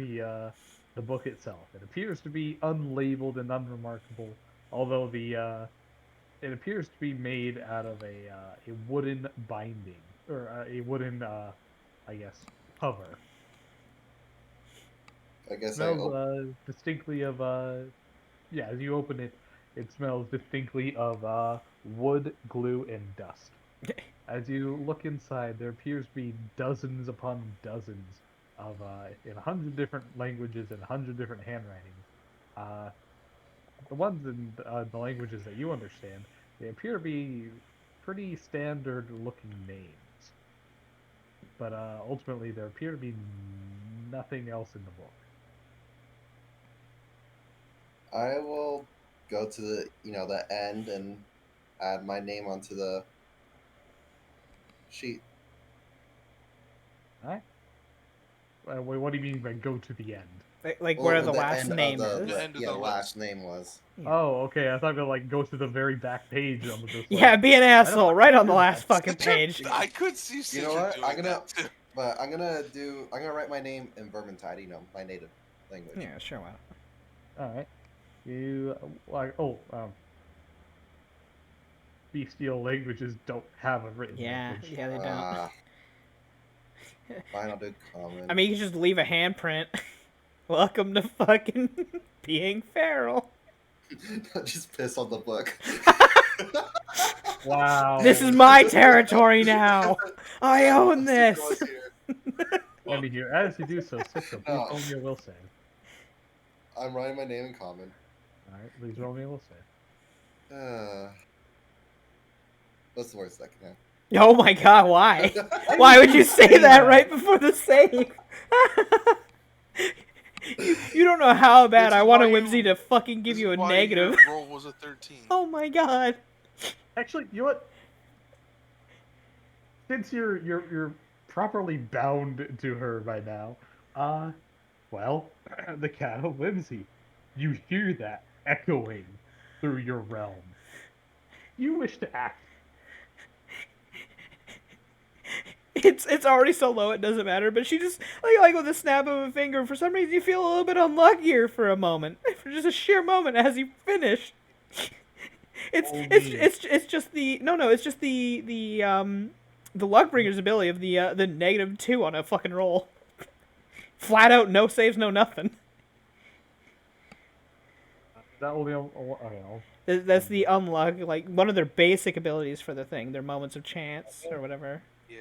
the book itself. It appears to be unlabeled and unremarkable, although it appears to be made out of a wooden binding or a wooden I guess cover. I guess Smells distinctly of yeah. As you open it, it smells distinctly of wood, glue, and dust. As you look inside, there appears to be dozens upon dozens of in 100 different languages and 100 different handwritings. Uh, the ones in the languages that you understand, they appear to be pretty standard-looking names. But ultimately, there appear to be nothing else in the book. I will go to the end and add my name onto the sheet. All right. What do you mean by go to the end? Like Well, where the the last end of name the, is. The end of yeah, the last name was. Yeah. Oh, okay. I thought to like go to the very back page of this. Yeah, be an asshole right on the last that. fucking page. I could see You Cinder know what? doing I'm gonna, that too. but I'm gonna write my name in Vermintide. My native language. Yeah, sure, why not? All right. You like bestial languages don't have a written Yeah, language. yeah, they don't. Fine, I'll do common. I mean, you can just leave a handprint. Welcome to fucking being feral. Just piss on the book. Wow. This is my territory now. I own this. Let me hear. As you do so, Citra, please No. roll me a will save. I'm writing my name in common. All right, please roll me a will save. What's the worst that can happen? Oh my god, why? Why would you say that right before the save? You don't know how bad This I is want a why whimsy you- to fucking give This you is a why negative. Your roll was a 13. Oh my god. Actually, you know what? Since you're properly bound to her by now, well, the cat of whimsy. You hear that echoing through your realm. You wish to act. It's already so low it doesn't matter, but she just like with a snap of a finger, for some reason you feel a little bit unluckier for a moment. For just a sheer moment as you finish. It's just the it's just the Luckbringer's ability of the -2 on a fucking roll. Flat out, no saves, no nothing. That will be okay. That's the unluck, like one of their basic abilities for the thing. Their moments of chance or whatever. Yeah.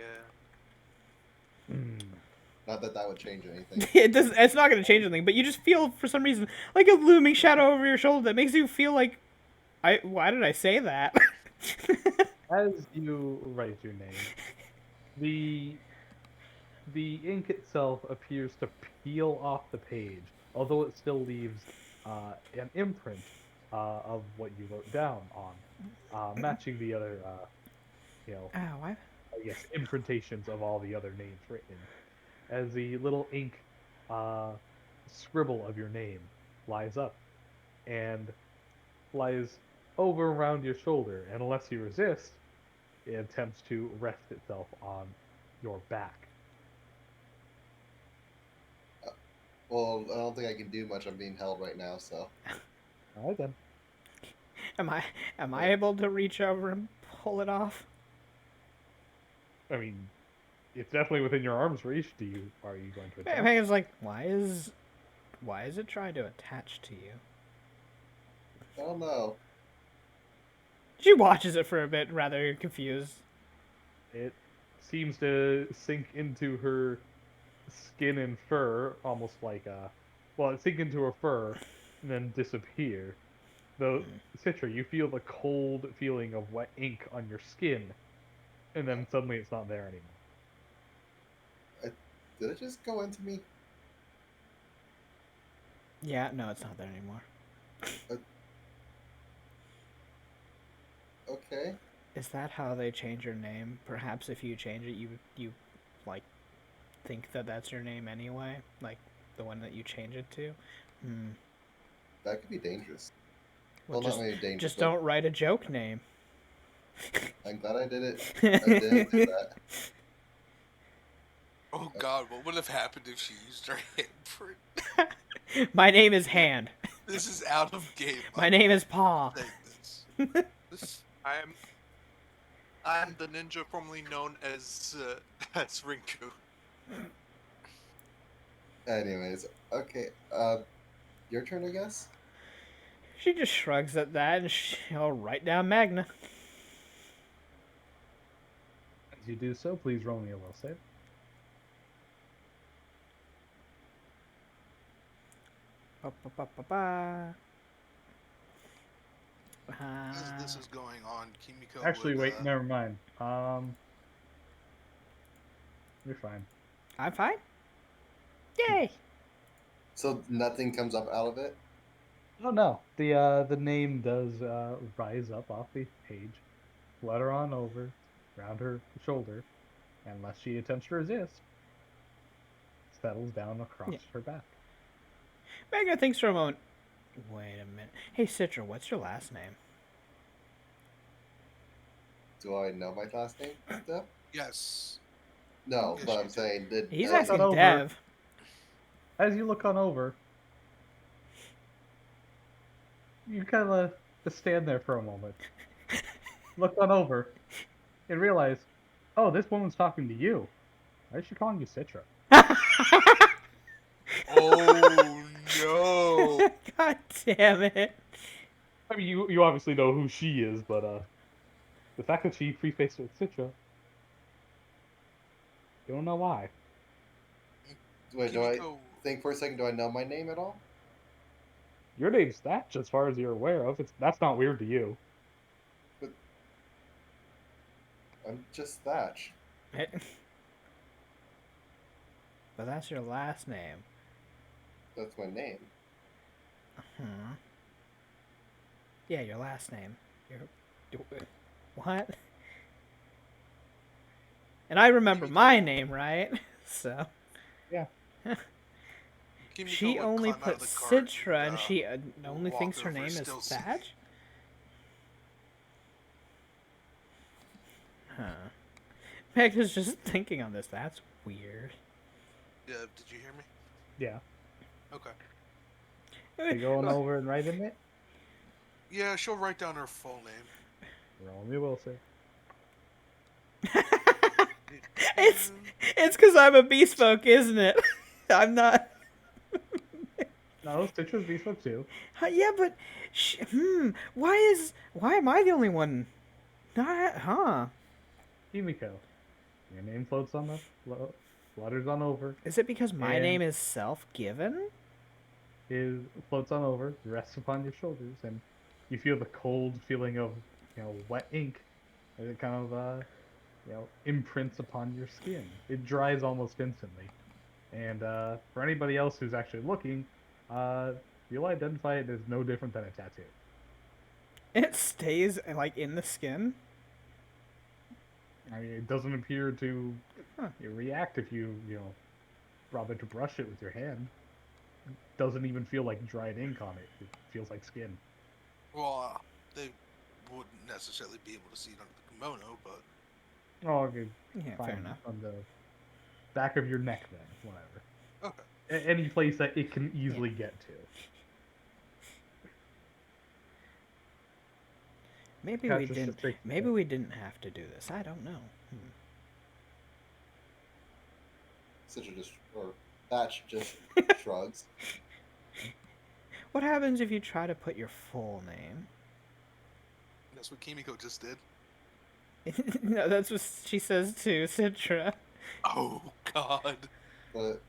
Not that that would change anything. It does. It's not going to change anything, but you just feel for some reason like a looming shadow over your shoulder that makes you feel like, why did I say that? As you write your name, the ink itself appears to peel off the page, although it still leaves an imprint of what you wrote down on, matching the other, Oh, what? I guess, imprintations of all the other names written. As the little ink scribble of your name flies up and flies over around your shoulder, and unless you resist, it attempts to rest itself on your back. Well, I don't think I can do much. I'm being held right now, so. All right then. Am I able to reach over and pull it off? I mean, it's definitely within your arm's reach. Are you going to attempt? Megan's like, why is it trying to attach to you? Oh no. She watches it for a bit, rather confused. It seems to sink into her skin and fur, almost like well, it sink into her fur and then disappear. Though, Citra, you feel the cold feeling of wet ink on your skin, and then suddenly it's not there anymore. Did it just go into me? Yeah, no, it's not there anymore. Okay. Is that how they change your name? Perhaps if you change it, you like think that that's your name anyway, like the one that you change it to. Hmm. That could be dangerous. Well, Well, not maybe dangerous. just but don't write a joke name. I'm glad I did it. I didn't do that. Oh God, what would have happened if she used her hand for it? My name is Hand. This is out of game. My name is Paw. Saying this. I'm the ninja formerly known as Rinku. Anyways, okay. Your turn, I guess. She just shrugs at that and she'll write down Magna. As you do so, please roll me a will save. Ba-ba-ba-ba-ba. As this is going on, Kimiko Actually, would, wait, never mind. You're fine. I'm fine. Yay! So nothing comes up out of it. Oh no, the name does rise up off the page, flutter on over, around her shoulder, and unless she attempts to resist, settles down across her back. Magna thinks for a moment. Wait a minute. Hey, Citra, what's your last name? Do I know my last name? Steph? yes. No, Yes, but you I'm do. saying did. He's Look asking on over. Dev. As you look on over, you kind of just stand there for a moment, look on over, and realize, oh, this woman's talking to you. Why is she calling you Citra? Oh no! God damn it. I mean, you obviously know who she is, but the fact that she prefaced it with Citra, you don't know why. Wait, do I Kimiko, think for a second? Do I know my name at all? Your name's Thatch, as far as you're aware of. That's not weird to you. I'm just Thatch. But that's your last name. That's my name. Huh. Yeah, your last name. What? And I remember my name, right? So. Yeah. Kimiko She would only climb out put of the cart Citra and she only walk thinks her over, name is still Thatch? Huh. Magna's just thinking on this. That's weird. Yeah, did you hear me? Yeah. Okay. You going over and writing it? Yeah, she'll write down her full name. Roll me will say. It's because I'm a bespoke, isn't it? I'm not. No, Citra's bespoke too. Yeah, but why am I the only one? Not huh? Kimiko. Your name floats on the flutters on over. Is it because my And- name is self-given? Floats on over, rests upon your shoulders, and you feel the cold feeling of wet ink as it kind of imprints upon your skin. It dries almost instantly, and for anybody else who's actually looking, you'll identify it as no different than a tattoo. It stays like in the skin. I mean, it doesn't appear to react if you bother to brush it with your hand. It doesn't even feel like dried ink on it. It feels like skin. Well, they wouldn't necessarily be able to see it under the kimono, but Oh, okay. Yeah, Fine. fair enough. On the back of your neck, then. Whatever. okay. Any place that it can easily get to. Maybe Catch we us didn't. just shakes Maybe his we didn't have to do this. I don't know. Citra just or Thatch just shrugs. What happens if you try to put your full name? That's what Kimiko just did. No, that's what she says to Citra. Oh God. But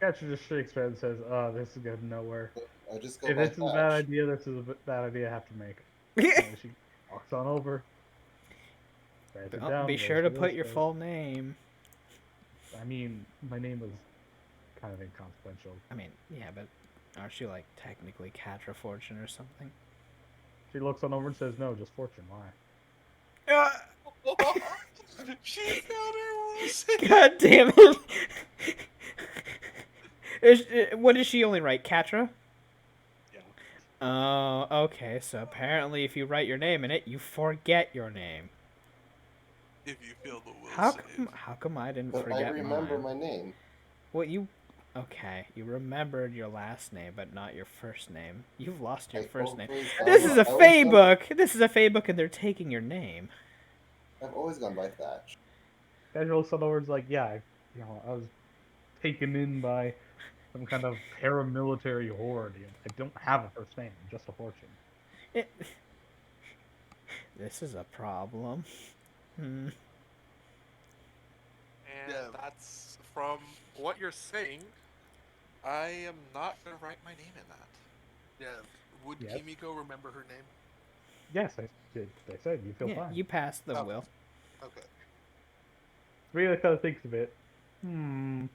Catcher just shakes his head and says, "Oh, this is going nowhere. I just go If by this is a bad Thatch. idea, this is a bad idea I have to make." And she walks on over. Writes it down. Be goes sure to this, put your goes- full name. I mean, my name was kind of inconsequential. I mean, yeah, but aren't you like technically Catra Fortune or something? She looks on over and says, "No, just Fortune. Why?" She found her say. God damn it! What does she only write? Catra? Yeah. Oh, okay. So apparently, if you write your name in it, you forget your name. If you feel the will How save. come I didn't But forget I remember mine? my name. Well, you. Okay, you remembered your last name, but not your first name. You've lost your I first name. always This gone is by- a I always Fey gone- book. This is a Fey book, and they're taking your name. I've always gone by Thatch. Catcher looks on over and is like, "Yeah, I was taken in by some kind of paramilitary horde. I don't have a first name, just a Fortune." This is a problem. Hmm. And Yeah. that's from what you're saying. I am not gonna write my name in that. Yeah. Would Yep. Kimiko remember her name? Yes, I said you feel Yeah, fine. you passed the Oh. will. Okay. Really kind of thinks of it. Somebody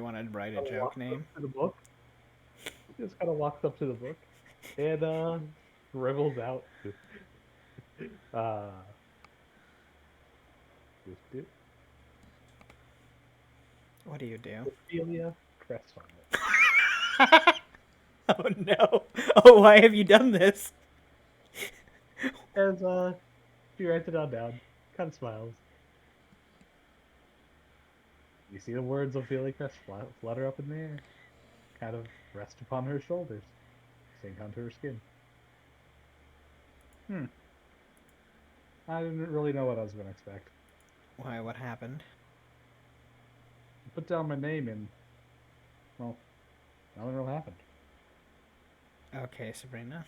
want to write a Kinda joke walks name? up to the book. Just kind of walks up to the book and scribbles out. uh, just What do you do? Ophelia crest on it. Oh no! Oh, why have you done this? As she writes it all down, kind of smiles. You see the words Ophelia crest flutter up in the air, kind of rest upon her shoulders, sink onto her skin. I didn't really know what I was going to expect. Why? What happened? I put down my name and, well, nothing really happened. Okay, Sabrina.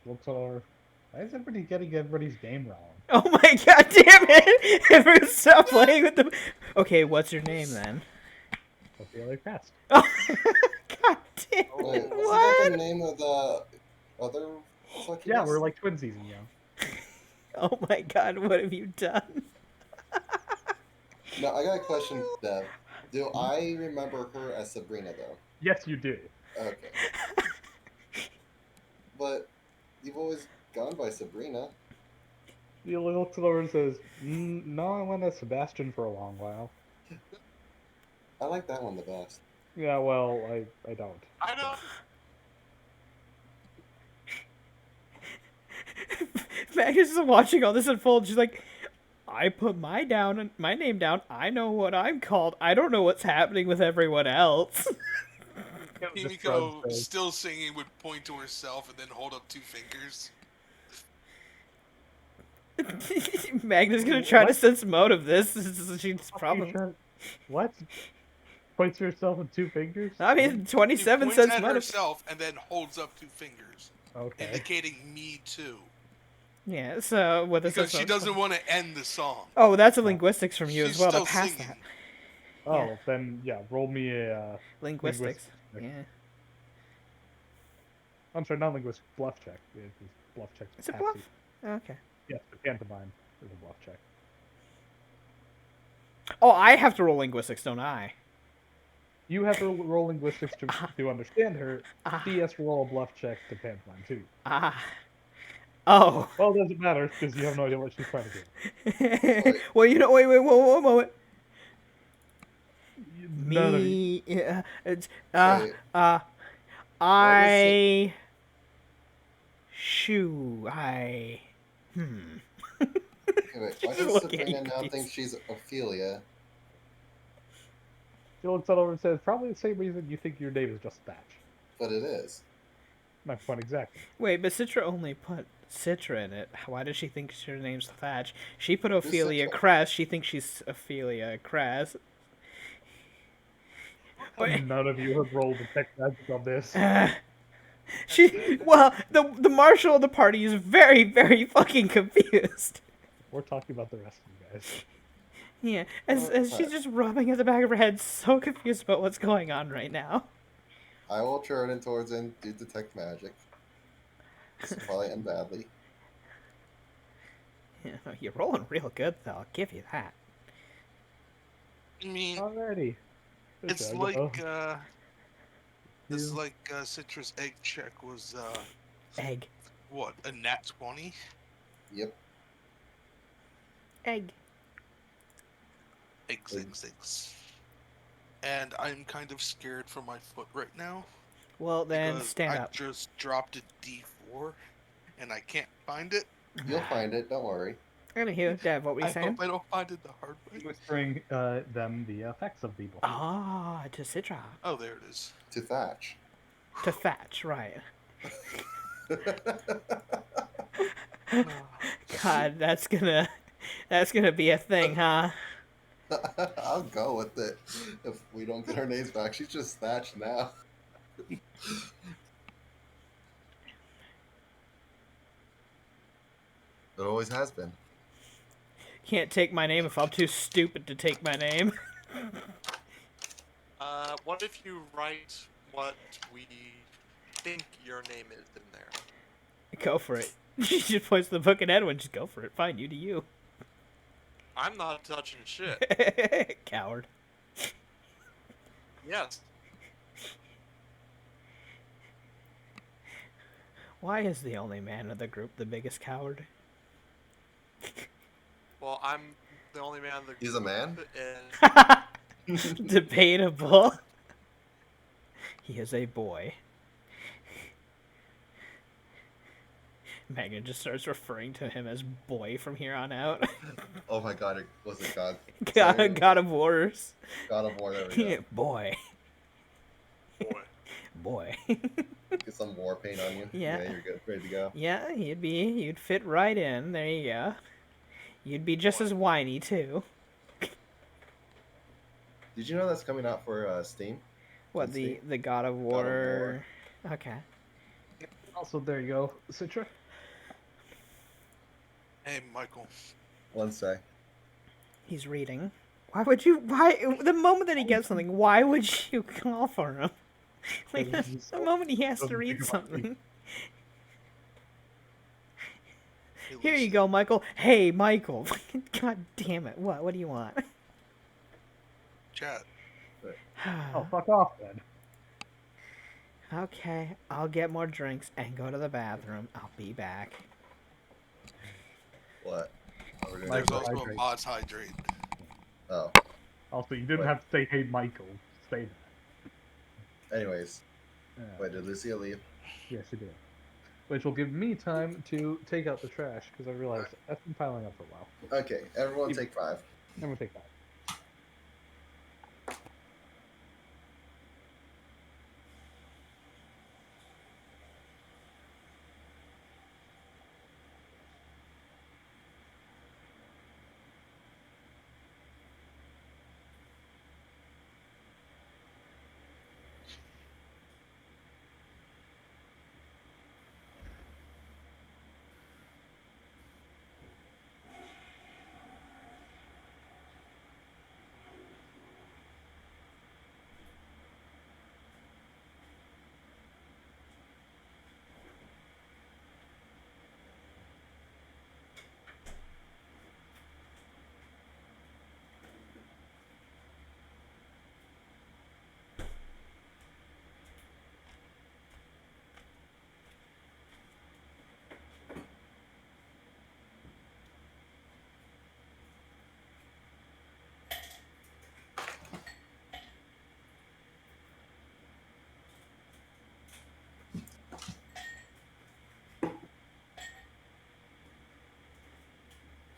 Looks over. Why is everybody getting everybody's name wrong? Oh my god damn it! Everyone stop playing with the. Okay, what's your name then? Ophelia crest. Oh, god damn it! Wait, wasn't that What? the name of the other Yeah, succubus? we're like twinsies, Oh my god, what have you done? No, I got a question, Dev. Do I remember her as Sabrina though? Yes, you do. Okay. But you've always gone by Sabrina. He looks over and says, "No, I went as Sebastian for a long while." I like that one the best. Yeah, well, I don't. I know. Magnus is watching all this unfold. She's like, I put my name down. I know what I'm called. I don't know what's happening with everyone else. Kimiko, still singing, would point to herself and then hold up two fingers. Magnus gonna try to sense motive. She's probably. What? Points to herself with two fingers? I mean, She 27 points sense at motive. herself and then holds up two fingers, Okay. indicating me too. Yeah. So what is Because this? she doesn't want to end the song. Oh, that's a linguistics from you She's as well to still pass singing. that. Oh, yeah. then, yeah, roll me a, Linguistics. check. Yeah. I'm sorry, not linguistic, bluff check. It's bluff check. It's a capacity. bluff. Okay. Yes, the pantomime is a bluff check. Oh, I have to roll linguistics, don't I? You have to roll linguistics to understand her. Ah. She has to roll a bluff check to pantomime, too. Ah. Oh. Well, it doesn't matter, because you have no idea what she's trying to do. Well, you know, wait, one moment. None of you. Me, yeah, it's, Wait. I, shoo, Okay, wait, why Just does look at you Sabrina now confused. think she's Ophelia? She looks over and says, probably the same reason you think your name is just Thatch. But it is. My point exactly. Wait, but Citra only put Citra in it. Why does she think her name's Thatch? She put Ophelia Citra? Cress. She thinks she's Ophelia Cress. Wait, None of you have rolled detect magic on this. well, the marshal of the party is very, very fucking confused. We're talking about the rest of you guys. Yeah, as she's just rubbing at the back of her head, so confused about what's going on right now. I will turn in towards and do detect magic. This will probably end badly. Yeah, you're rolling real good, though. I'll give you that. I mean, Alrighty. Good it's job. like Oh, it's you- like Citrus egg check was Egg. what, a nat 20? Yep. Egg. Eggs. And I'm kind of scared for my foot right now Well, then because stand I up. just dropped a D4 and I can't find it. You'll find it. Don't worry. Anywho, Dev, what were you I saying? hope I don't find it the hard way. whispering them the effects of the blade. Ah, to Citra. Oh, there it is. To Thatch. To Thatch, right. God, that's gonna be a thing, huh? I'll go with it if we don't get our names back. She's just Thatch now. It always has been. Can't take my name if I'm too stupid to take my name. What if you write what we think your name is in there? Go for it. She just points to the book and Edwin. Just go for it. Fine, you do you. I'm not touching shit. Coward. Yes. Why is the only man of the group the biggest coward? Well, I'm the only man in the He's a man? and Debatable. He is a boy. Megan just starts referring to him as boy from here on out. Oh my god, was it God? God of Wars. God of War, there we go. Boy. boy. Boy. Get some war paint on you. Yeah. You're good. Ready to go. Yeah, you'd fit right in. There you go. You'd be just as whiny too. Did you know that's coming out for Steam? What, Let's the see. the God of War? Okay. Also, there you go, Citra. Hey, Michael. One sec. He's reading. Why would you? Why the moment that he gets something? Why would you call for him? Like the moment he has to Doesn't read think about me. something. Hey, Here you Lucy. go, Michael. Hey, Michael. God damn it! What? What do you want? Chat. Oh, fuck off then. Okay, I'll get more drinks and go to the bathroom. I'll be back. What? Oh, we're doing Like- There's this? also a hydrate. mods hydrate. Oh. Also, you didn't Wait. have to say, "Hey, Michael." Say Anyways. that. Wait, did Lucia leave? Yes, you did. Which will give me time to take out the trash because I realized that's been piling up for a while. Okay, everyone take 5. I'm gonna take that.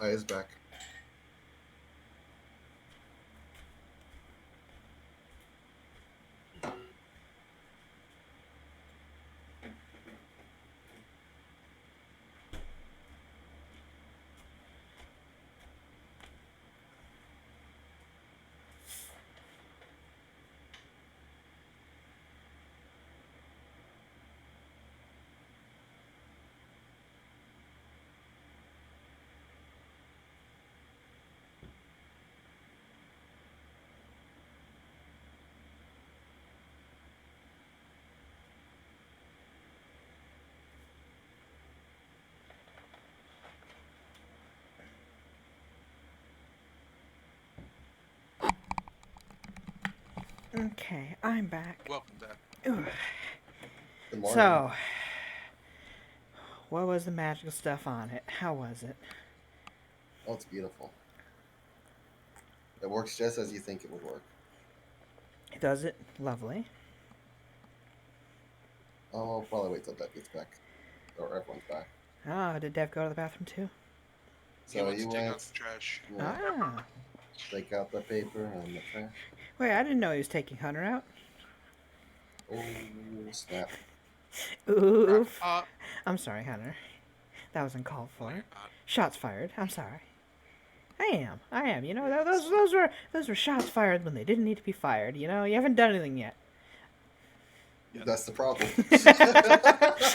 Is back. Okay, I'm back. Welcome back. Ugh. Good morning. So, what was the magical stuff on it? How was it? Oh, it's beautiful. It works just as you think it would work. Does it? Lovely. Oh, I'll probably wait till Deb gets back. Or everyone's back. Ah, did Dev go to the bathroom too? He So went you to take out went, the trash. Ah. take out the paper and the trash. Wait, I didn't know he was taking Hunter out. Oh, snap. Oof. Uh, I'm sorry, Hunter. That wasn't called no, for. you're not. Shots fired. I'm sorry. I am. You know, those were shots fired when they didn't need to be fired. You know, you haven't done anything yet. Yeah. That's the problem.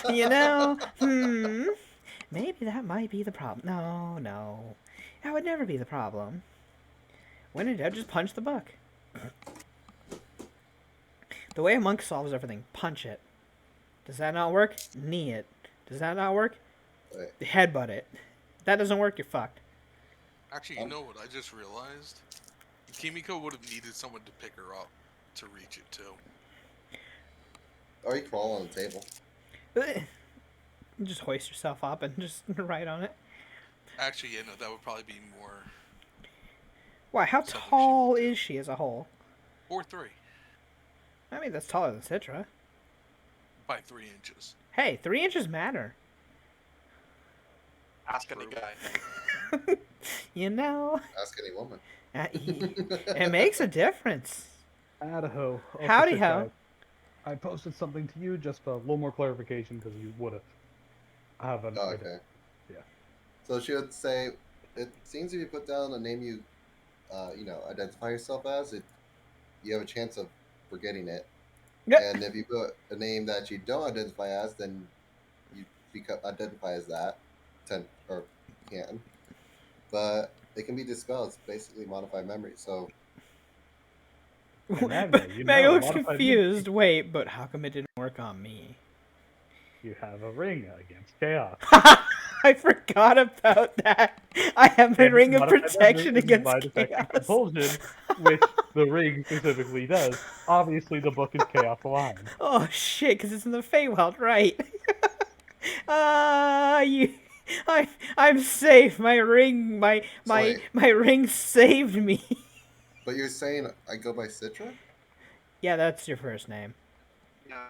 You know, maybe that might be the problem. No, that would never be the problem. When in doubt, just punch the book. The way a monk solves everything, punch it. Does that not work? Knee it. Does that not work? Wait, Headbutt it. If that doesn't work, you're fucked. Actually, you know what I just realized? Kimiko would have needed someone to pick her up to reach it too. or you crawl on the table. Just hoist yourself up and just write on it. Actually, yeah, no, that would probably be more Why, how Something she tall would do. is she as a whole? 4'3" I mean, that's taller than Citra. by 3 inches. Hey, 3 inches matter. Ask any True. guy. You know, Ask any woman. it makes a difference. Idaho. Howdy ho. I posted something to you just for a little more clarification because you would have an Oh, okay. Yeah. So she would say, it seems if you put down a name you, identify yourself as, you have a chance of forgetting it. Yeah. And if you put a name that you don't identify as, then you identify as that, or can. But it can be dispelled. It's basically modified memory. So And Magna, you Magna know, looks modified confused. Wait, but how come it didn't work on me? You have a ring against chaos. I forgot about that. I have a And ring of modified protection memory is against by detecting chaos. compulsion, which the ring specifically does. Obviously, the book is chaos aligned. Oh shit, because it's in the Feywild, right? I'm safe. My ring, wait. my ring saved me. But you're saying I go by Citra? Yeah, that's your first name. Yeah.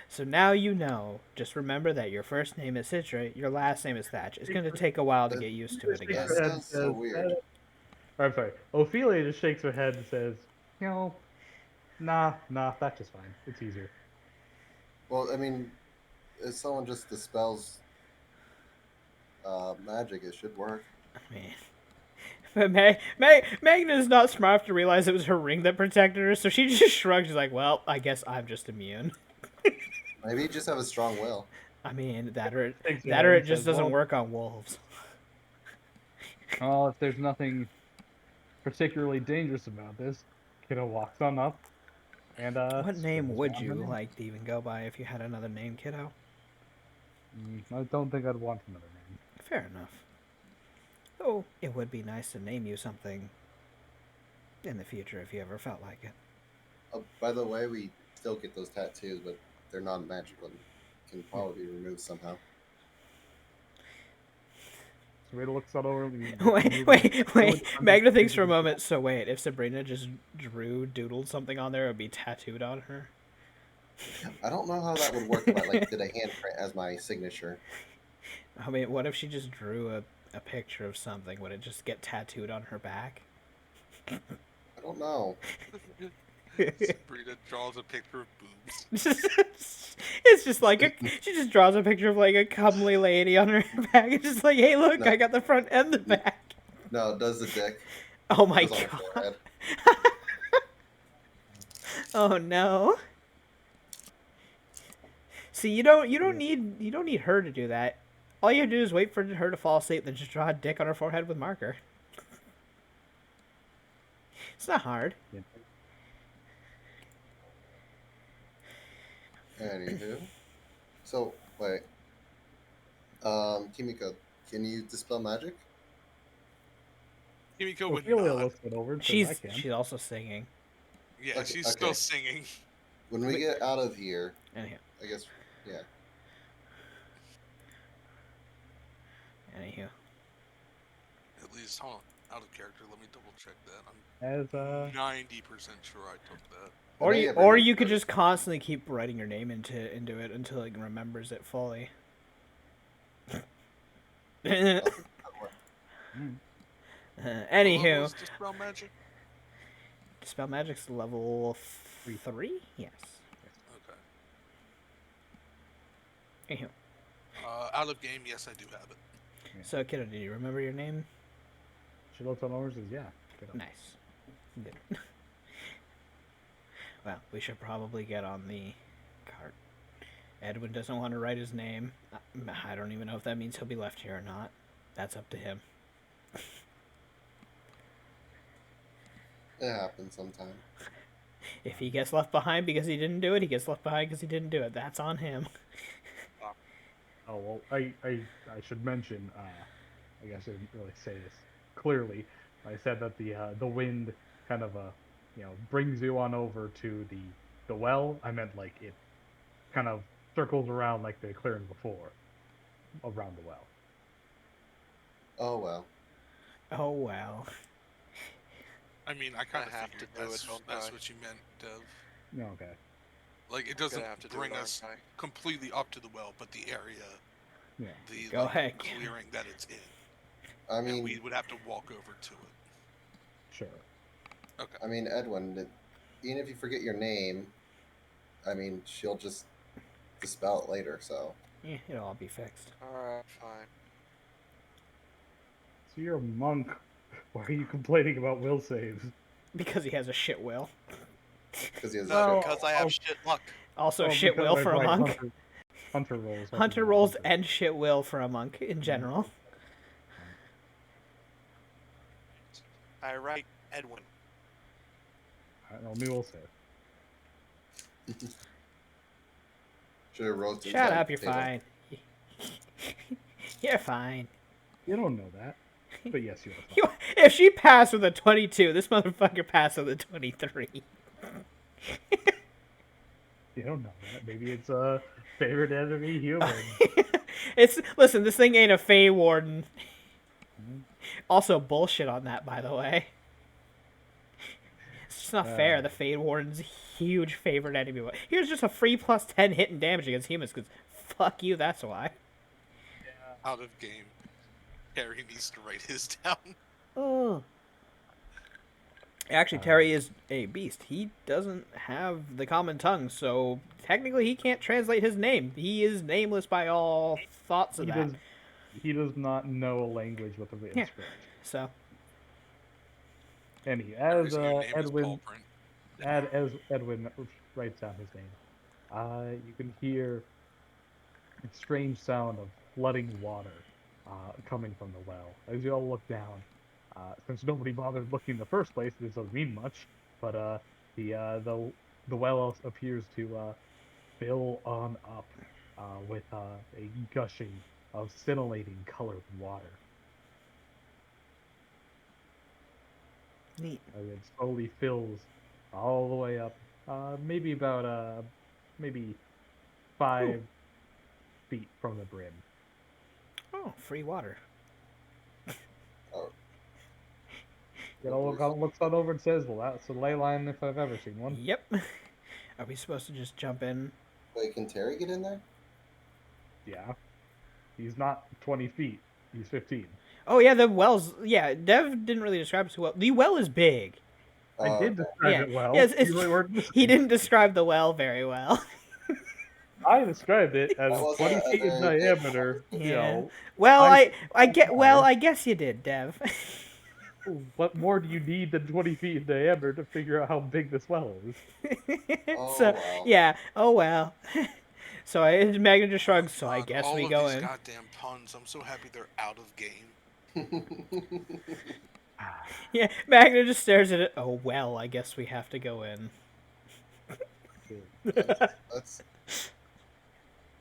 So now you know. Just remember that your first name is Citra, your last name is Thatch. It's going to take a while to get used to it again. That sounds so weird. I'm sorry. Ophelia just shakes her head and says, nah, that's just fine. It's easier. Well, I mean, if someone just dispels magic, it should work. Man. But Magna's not smart enough to realize it was her ring that protected her, so she just shrugs. She's like, well, I guess I'm just immune. Maybe you just have a strong will. I mean, that or Shakes her that head or and it just says, doesn't well, work on wolves. Oh, if there's nothing particularly dangerous about this, kiddo walks on up and What name scribbles would down her you name. like to even go by if you had another name, kiddo? I don't think I'd want another name. Fair enough. Oh, it would be nice to name you something in the future if you ever felt like it. Oh, by the way, we still get those tattoos, but they're not magical. Can probably be removed somehow. Sabrina looks all over. Wait. Magna thinks for a moment. So wait, if Sabrina just doodled something on there, it would be tattooed on her. I don't know how that would work if I did a handprint as my signature. I mean, what if she just drew a picture of something? Would it just get tattooed on her back? I don't know. Sabrina draws a picture of boobs. It's just like she just draws a picture of like a comely lady on her back. It's just like, hey, look, No. I got the front and the back. No, it does the dick. Oh my Goes on her god. forehead. Oh no. See, you don't need her to do that. All you have to do is wait for her to fall asleep, then just draw a dick on her forehead with marker. It's not hard. Anywho. So, wait. Kimiko, can you dispel magic? Kimiko would Ophelia not. looks it over and says, I She's can. she's also singing. Yeah, Okay, she's still okay. singing. When we get out of here, Anyhow, I guess, yeah. anywho. At least, hold on. Out of character. Let me double check that. As I'm 90% sure I took that. I know have Or your you could credit. just constantly keep writing your name into it until it remembers it fully. I'll think that one. What level Anywho, is Dispel Magic? Dispel Magic's level 3? Yes. Okay. Anywho. Out of game, yes, I do have it. Yeah. So, kiddo, do you remember your name? She looks on over and says, "Yeah." Get up. Nice. Good. Well, we should probably get on the cart. Edwin doesn't want to write his name. I don't even know if that means he'll be left here or not. That's up to him. It happens sometime. If he gets left behind because he didn't do it, he gets left behind because he didn't do it. That's on him. Oh well, I should mention. I guess I didn't really say this clearly. I said that the wind kind of brings you on over to the well. I meant like it kind of circles around like the clearing before, around the well. Oh well. Oh, well. I mean, I kind of have figured to do it, that's, don't that's I? what you meant, Dev. No, okay. Like, it Gonna doesn't have to do bring it, us aren't completely up to the well, but the area, Yeah. the Go like, ahead. clearing that it's in. I And mean, we would have to walk over to it. Sure. Okay. I mean, Edwin. Even if you forget your name, I mean, she'll just dispel it later. So Yeah, it'll all be fixed. I? Alright, fine. So you're a monk. Why are you complaining about will saves? Because he has a shit will. because he has No, a shit. because I have shit luck. Also, Oh, shit will for a right, monk. Hunter rolls. Hunter rolls and shit will for a monk in general. I write Edwin. Only will save. Should have roasted. Shut up, you're fine. You're fine. You don't know that, but yes, you are fine. If she passed with a 22, this motherfucker passed with a 23. You don't know that. Maybe it's a favorite enemy human. Listen, this thing ain't a Fey Warden. Also, bullshit on that, by the way. It's just not fair. The Fey Warden's a huge favorite enemy. Here's just a free plus 10 hit and damage against humans, because fuck you, that's why. Out of game. Harry needs to write his down. Oh. Actually, Terry is a beast. He doesn't have the common tongue, so technically he can't translate his name. He is nameless by all thoughts of that. He does not know a language with a written Yeah. script. So, And Harry's new name is Edwin, Paul Print. as Edwin writes down his name, you can hear a strange sound of flooding water coming from the well. As you all look down, since nobody bothered looking in the first place, this doesn't mean much. But the well appears to fill on up with a gushing of scintillating colored water. neat. As it slowly fills all the way up, maybe about maybe 5 feet from the brim. Oh, free water. Looks on over and says, "Well, that's a ley line if I've ever seen one." Yep. Are we supposed to just jump in? Wait, can Terry get in there? Yeah, he's not 20 feet. He's 15. Oh, yeah, the well's... Yeah, Dev didn't really describe it too well. The well is big. I did describe Yeah. it well. Yes, You really weren't he listening. didn't describe the well very well. I described it as That was 20 a feet in very big diameter. Yeah. You know, Well, I- I guess you did, Dev. what more do you need than 20 feet in diameter to figure out how big this well is? So, wow. yeah. Oh, well. So Magna just shrugs, so I God, guess all we of go these in. goddamn puns. I'm so happy they're out of game. Yeah, Magna just stares at it. Oh, well, I guess we have to go in.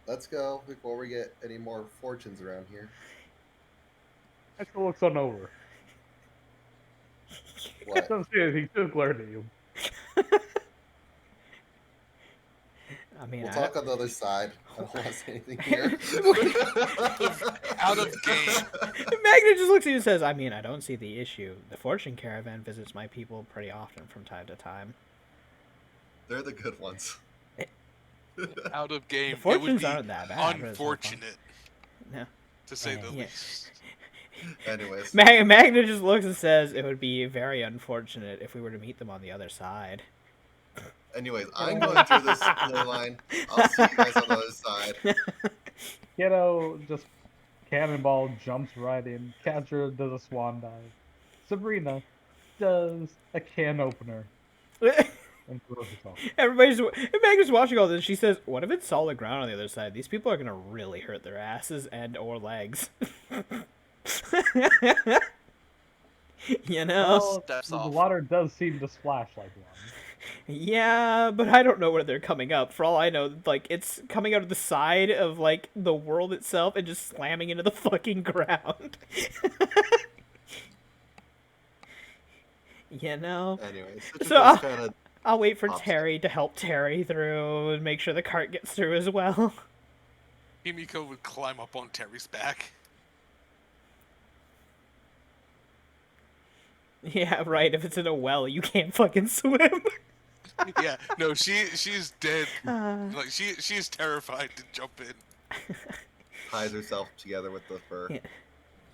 Let's go before we get any more fortunes around here. Actually looks on over. What? Doesn't say anything, just glared at you. mean, We'll I talk on the other side. I don't want to say anything here. Out of game. Magna just looks at you and says, I mean, I don't see the issue. The fortune caravan visits my people pretty often from time to time. They're the good ones. Out of game. The It would fortunes be aren't that bad. But it's no fun. unfortunate, No. to say the Yeah. least. Anyways, Magna just looks and says, it would be very unfortunate if we were to meet them on the other side. I'm going through this ley line. I'll see you guys on the other side. Kiddo just cannonball jumps right in. Catcher does a swan dive. Sabrina does a can opener and throws herself. Magna's watching all this. She says, what if it's solid ground on the other side? These people are going to really hurt their asses and or legs. You know? Well, Steps the off. water does seem to splash like one. Yeah, but I don't know where they're coming up. For all I know, like, it's coming out of the side of, like, the world itself and just slamming into the fucking ground. You know? Anyways, So, kind of I'll wait for Opposite. Terry to help Terry through and make sure the cart gets through as well. Himiko would climb up on Terry's back. Yeah, right. If it's in a well, you can't fucking swim. Yeah, no, she's dead. Uh, Like she's terrified to jump in. ties herself together with the fur. Yeah.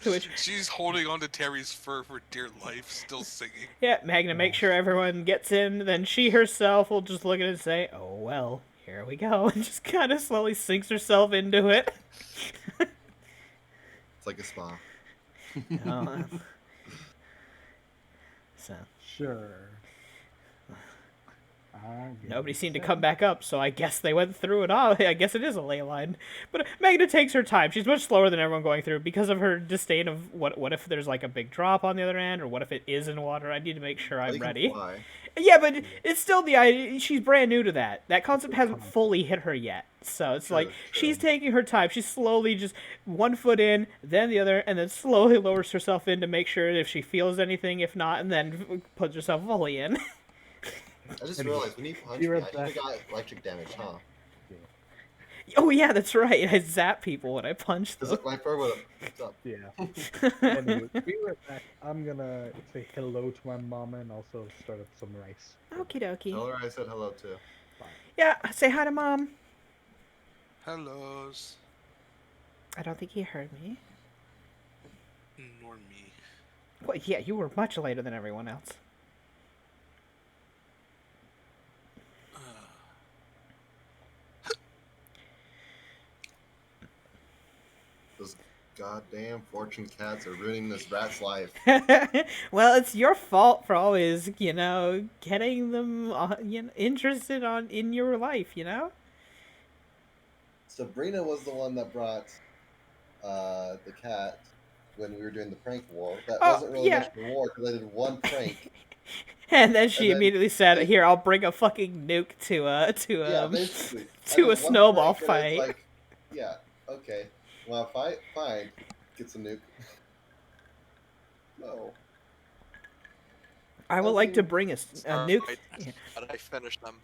To which, She's holding on to Terry's fur for dear life, still singing. yeah, Magna makes sure everyone gets in, then she herself will just look at it and say, oh, well, here we go, and just kind of slowly sinks herself into it. It's like a spa. Uh, so, Sure. I nobody guess seemed to so. come back up, so I guess they went through it all. I guess it is a ley line. But Magna takes her time. She's much slower than everyone going through because of her disdain of what if there's like a big drop on the other end, or what if it is in water. I need to make sure Well, I'm you can ready. fly. Yeah, but it's still the idea. She's brand new to that. That concept hasn't fully hit her yet. So it's like she's taking her time. She's slowly just one foot in, then the other, and then slowly lowers herself in to make sure if she feels anything. If not, and then puts herself fully in. I just realized when you punched You me, read I should have that. got electric damage, huh? Oh yeah, that's right. I zap people when I punch them. Because my fur would have up. Yeah. Anyway, be right back. I'm gonna say hello to my mama and also start up some rice. Okie dokie. Tell her I said hello too. Yeah, say hi to Mom. Hellos. I don't think he heard me. Nor me. Well, yeah, you were much later than everyone else. Those goddamn fortune cats are ruining this rat's life. Well, it's your fault for always, getting them, interested in your life, Sabrina was the one that brought the cat when we were doing the prank war. That Oh, wasn't really yeah. much of a war because I did one prank. And then she And then- immediately said, "Here, I'll bring a fucking nuke to Yeah, basically. I to did a one snowball prank and it's fight." like, yeah, okay. Want to fight? Fine. Get some nuke. No. I would like to bring a nuke. Alright. Yeah. How did I finish them?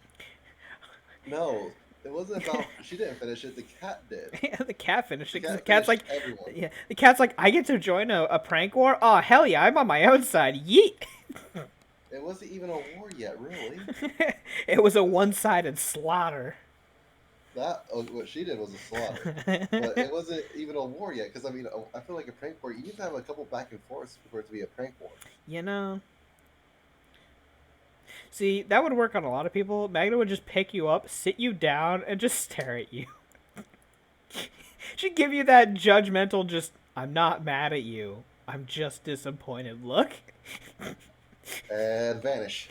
No. It wasn't about. She didn't finish it. The cat did. Yeah, the cat finished it. 'Cause cat the cat's like, finished everyone. yeah, the cat's like, I get to join a prank war. Oh hell yeah, I'm on my own side. Yeet. It wasn't even a war yet, really. It was a one-sided slaughter. What she did was a slaughter. But it wasn't even a war yet, because I mean, I feel like a prank war, you need to have a couple back and forths for it to be a prank war. See, that would work on a lot of people. Magna would just pick you up, sit you down, and just stare at you. She'd give you that judgmental, just, I'm not mad at you. I'm just disappointed look. And vanish.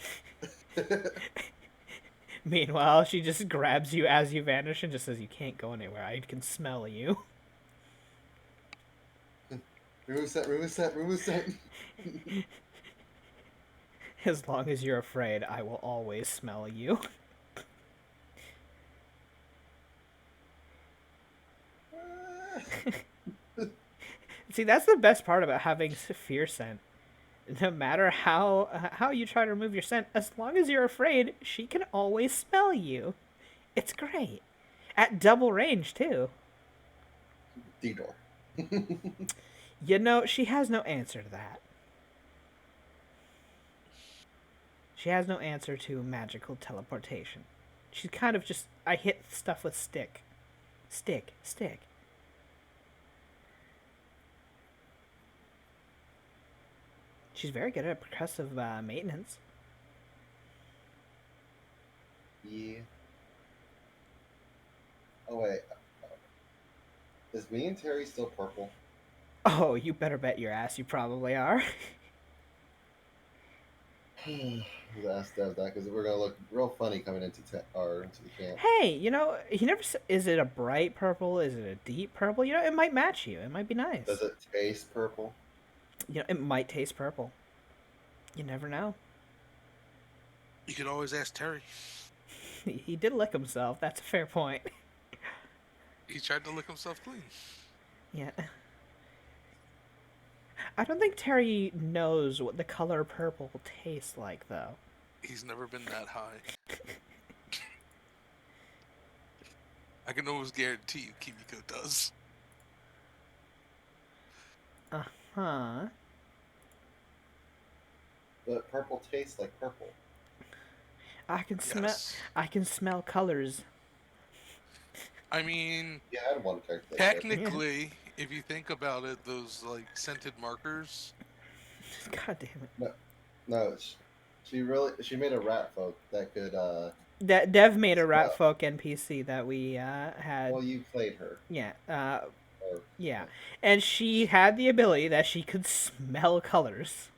Meanwhile, she just grabs you as you vanish and just says, you can't go anywhere. I can smell you. Remove set, remove set, remove set. As long as you're afraid, I will always smell you. See, that's the best part about having fear scent. No matter how you try to remove your scent, as long as you're afraid, she can always smell you. It's great. At double range, too. D-door. You know, she has no answer to that. She has no answer to magical teleportation. She's kind of just, I hit stuff with stick. Stick, stick. She's very good at percussive maintenance. Yeah. Oh wait. Is me and Terry still purple? Oh, you better bet your ass you probably are. Ask Dev that because we're gonna look real funny coming into into the camp. Hey, you know, he never said, is it a bright purple? Is it a deep purple? You know, it might match you. It might be nice. Does it taste purple? You know, it might taste purple. You never know. You could always ask Terry. He did lick himself. That's a fair point. He tried to lick himself clean. Yeah. I don't think Terry knows what the color purple tastes like, though. He's never been that high. I can almost guarantee you Kimiko does. Uh-huh. But purple tastes like purple. I can smell. Yes. I can smell colors. I mean, Yeah, I had one character. That did. technically, if you think about it, those like scented markers. God damn it. No, she made a rat folk that could. Dev made a rat Smell. folk NPC that we had. Well, you played her. Yeah. Or, Yeah. And she had the ability that she could smell colors.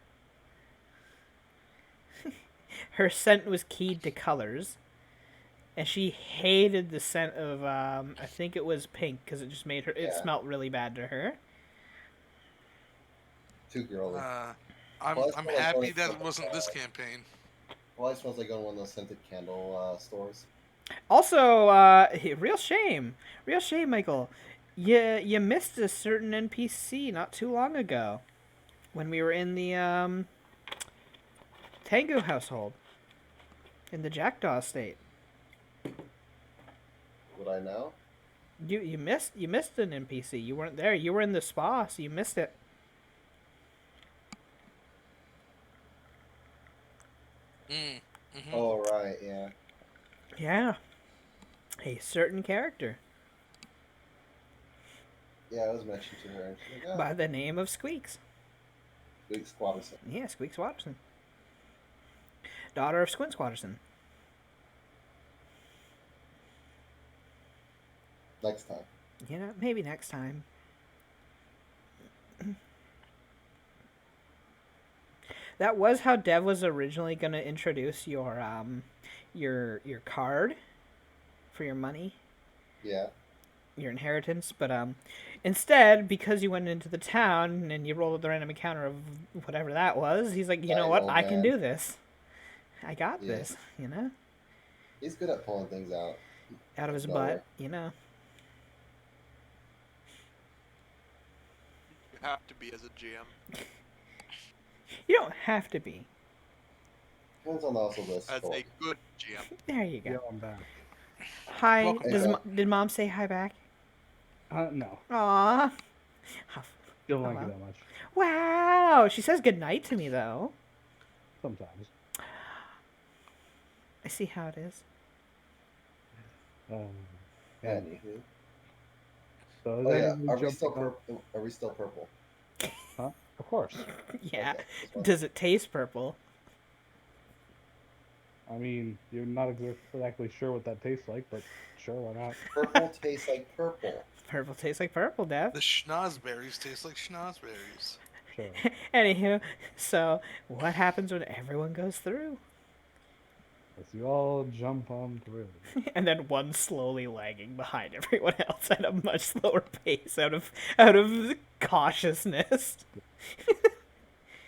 Her scent was keyed to colors. And she hated the scent of, I think it was pink, because it just made her, it Yeah. smelled really bad to her. Too girly. I'm Well, I smell like happy going that to it wasn't this the- campaign. Well, it smells like going to one of those scented candle stores. Also, real shame, Michael. You missed a certain NPC not too long ago, when we were in the Tango household, in the Jackdaw state. Would I know? You missed an NPC. You weren't there. You were in the spa, so you missed it. Mm-hmm. Oh right, yeah. Yeah, a certain character Yeah, it was mentioned to her. And she's like, by the name of Squeaks. Luke Squatterson. Yeah, Squeaks Watterson, daughter of Squint Watterson. Next time. You know, maybe next time. That was how Dev was originally going to introduce your card for your money, Yeah. your inheritance, but instead, because you went into the town and you rolled the random encounter of whatever that was, he's like, you know Right, what, old I can man. do this. I got Yeah. this, you know, He's good at pulling things out. out of his Nowhere. butt, you know. You have to be as a GM. You don't have to be. Depends on also this. As a good GM. There you Yeah, go. I'm back. Hi. Welcome back. Did Mom say hi back? No, Aw. don't like Hello? it that much. Wow. She says goodnight to me, though. Sometimes. I see how it is. Yeah. Anywho. So is Oh yeah. anybody Are we jumping still on- purple? Are we still purple? Huh? Of course. Yeah. Okay, just one. Does it taste purple? I mean, you're not exactly sure what that tastes like, but sure, why not? Purple tastes like purple. Purple tastes like purple, Dev. The schnozberries taste like schnozberries. Sure. Anywho, so what happens when everyone goes through? Let's you all jump on through. And then one slowly lagging behind everyone else at a much slower pace out of cautiousness.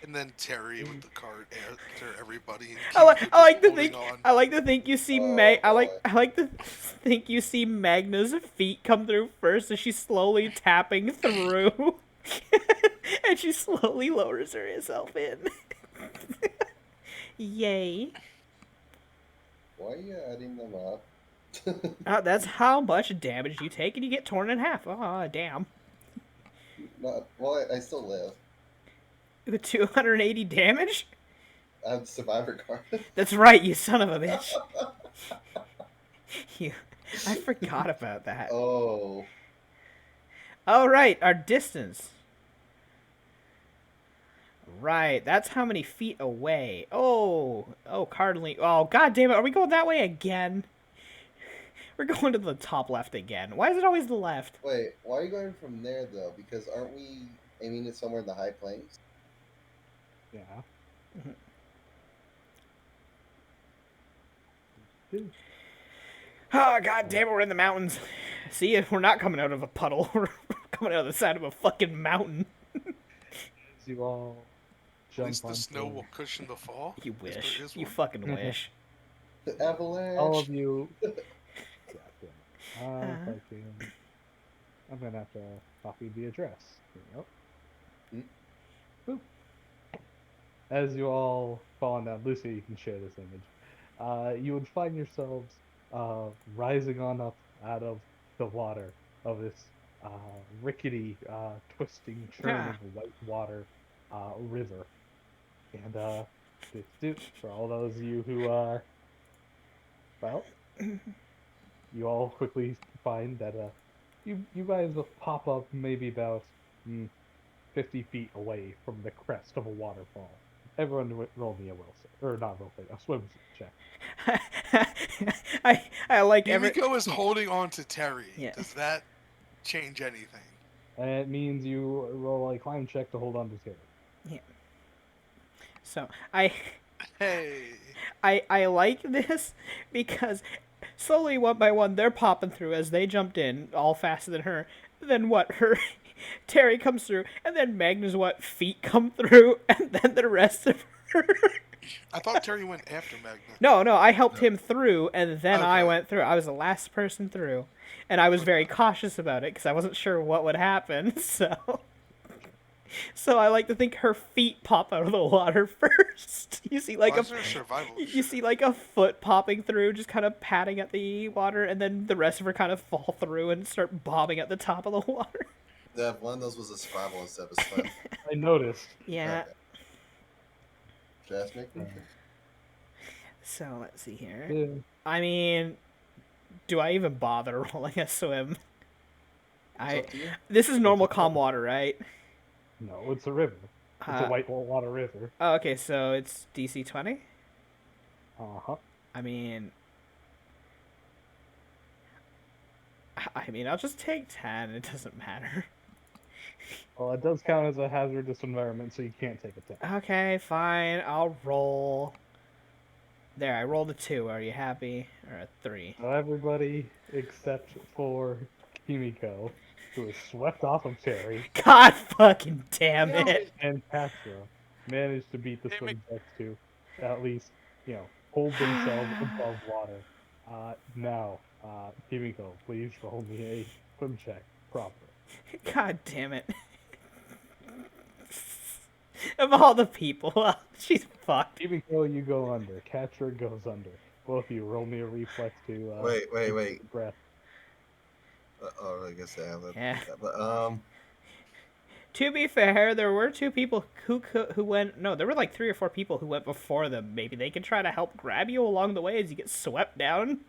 And then Terry with the cart after everybody. And I like to Kimiko's think holding on. I like to think you see Oh, I like boy. to think you see Magna's feet come through first as she's slowly tapping through. And she slowly lowers herself in. Yay. Why are you adding them up? That's how much damage you take, and you get torn in half. Oh, damn. Well, I still live. With 280 damage? I have the survivor card. That's right, you son of a bitch. You, I forgot about that. Oh, Oh, right, our distance. Right, that's how many feet away. Oh, cardinally. Oh, god damn it, are we going that way again? We're going to the top left again. Why is it always the left? wait. Why are you going from there though? Because aren't we aiming at somewhere in the high plains? Yeah. Oh, god damn it, we're in the mountains. See, we're not coming out of a puddle. We're coming out of the side of a fucking mountain. As you all At jump least the snow onto will cushion the fall. You if there wish. is You one. fucking wish. The avalanche. all of you. God damn it. If I can, I'm gonna have to copy the address. Here we go. Boop. As you all fall on down, Lucy, you can share this image. You would find yourselves rising on up out of the water of this rickety, twisting churn of white water river. And for all those of you who, well, you all quickly find that you guys will pop up maybe about 50 feet away from the crest of a waterfall. Everyone roll me a will save, or not will save, a swim check. I like every. Yumiko is holding on to Terry. Yeah. Does that change anything? And it means you roll a climb check to hold on to Terry. So Hey. I like this because slowly one by one they're popping through as they jumped in all faster than her. Then what her Terry comes through, and then Magna's feet come through, and then the rest of her. I thought Terry went after Magna. No, I helped him through, and then I Okay. went through. I was the last person through, and I was very cautious about it because I wasn't sure what would happen. So I like to think her feet pop out of the water first. You see Why is there a survival? you see like a foot popping through, just kind of patting at the water, and then the rest of her kind of fall through and start bobbing at the top of the water. Yeah, one of those was a survival instead of a swim. I noticed. Yeah. Okay. Just making sure. So let's see here. Yeah. I mean, do I even bother rolling a swim? It's up to you. This is normal calm water, right? No, it's a river. It's a white water river. Oh, okay, so it's DC 20? Uh-huh. I mean, I'll just take 10. It doesn't matter. Well, it does count as a hazardous environment, so you can't take a 10. Okay, fine. I'll roll. There, I rolled a 2. Are you happy? Or a 3? So everybody except for Kimiko, who is swept off of Terry, God fucking damn it. and Castro managed to beat the Damn swim checks to at least, hold themselves above water. Now, Kimiko, please roll me a swim check proper. God damn it. Of all the people, she's fucked. Kimiko, you go under. Castro goes under. Both of you, roll me a reflex to Wait. breath. I guess I have that. Yeah. But To be fair, there were 2 people who went. No, there were like 3 or 4 people who went before them. Maybe they can try to help grab you along the way as you get swept down.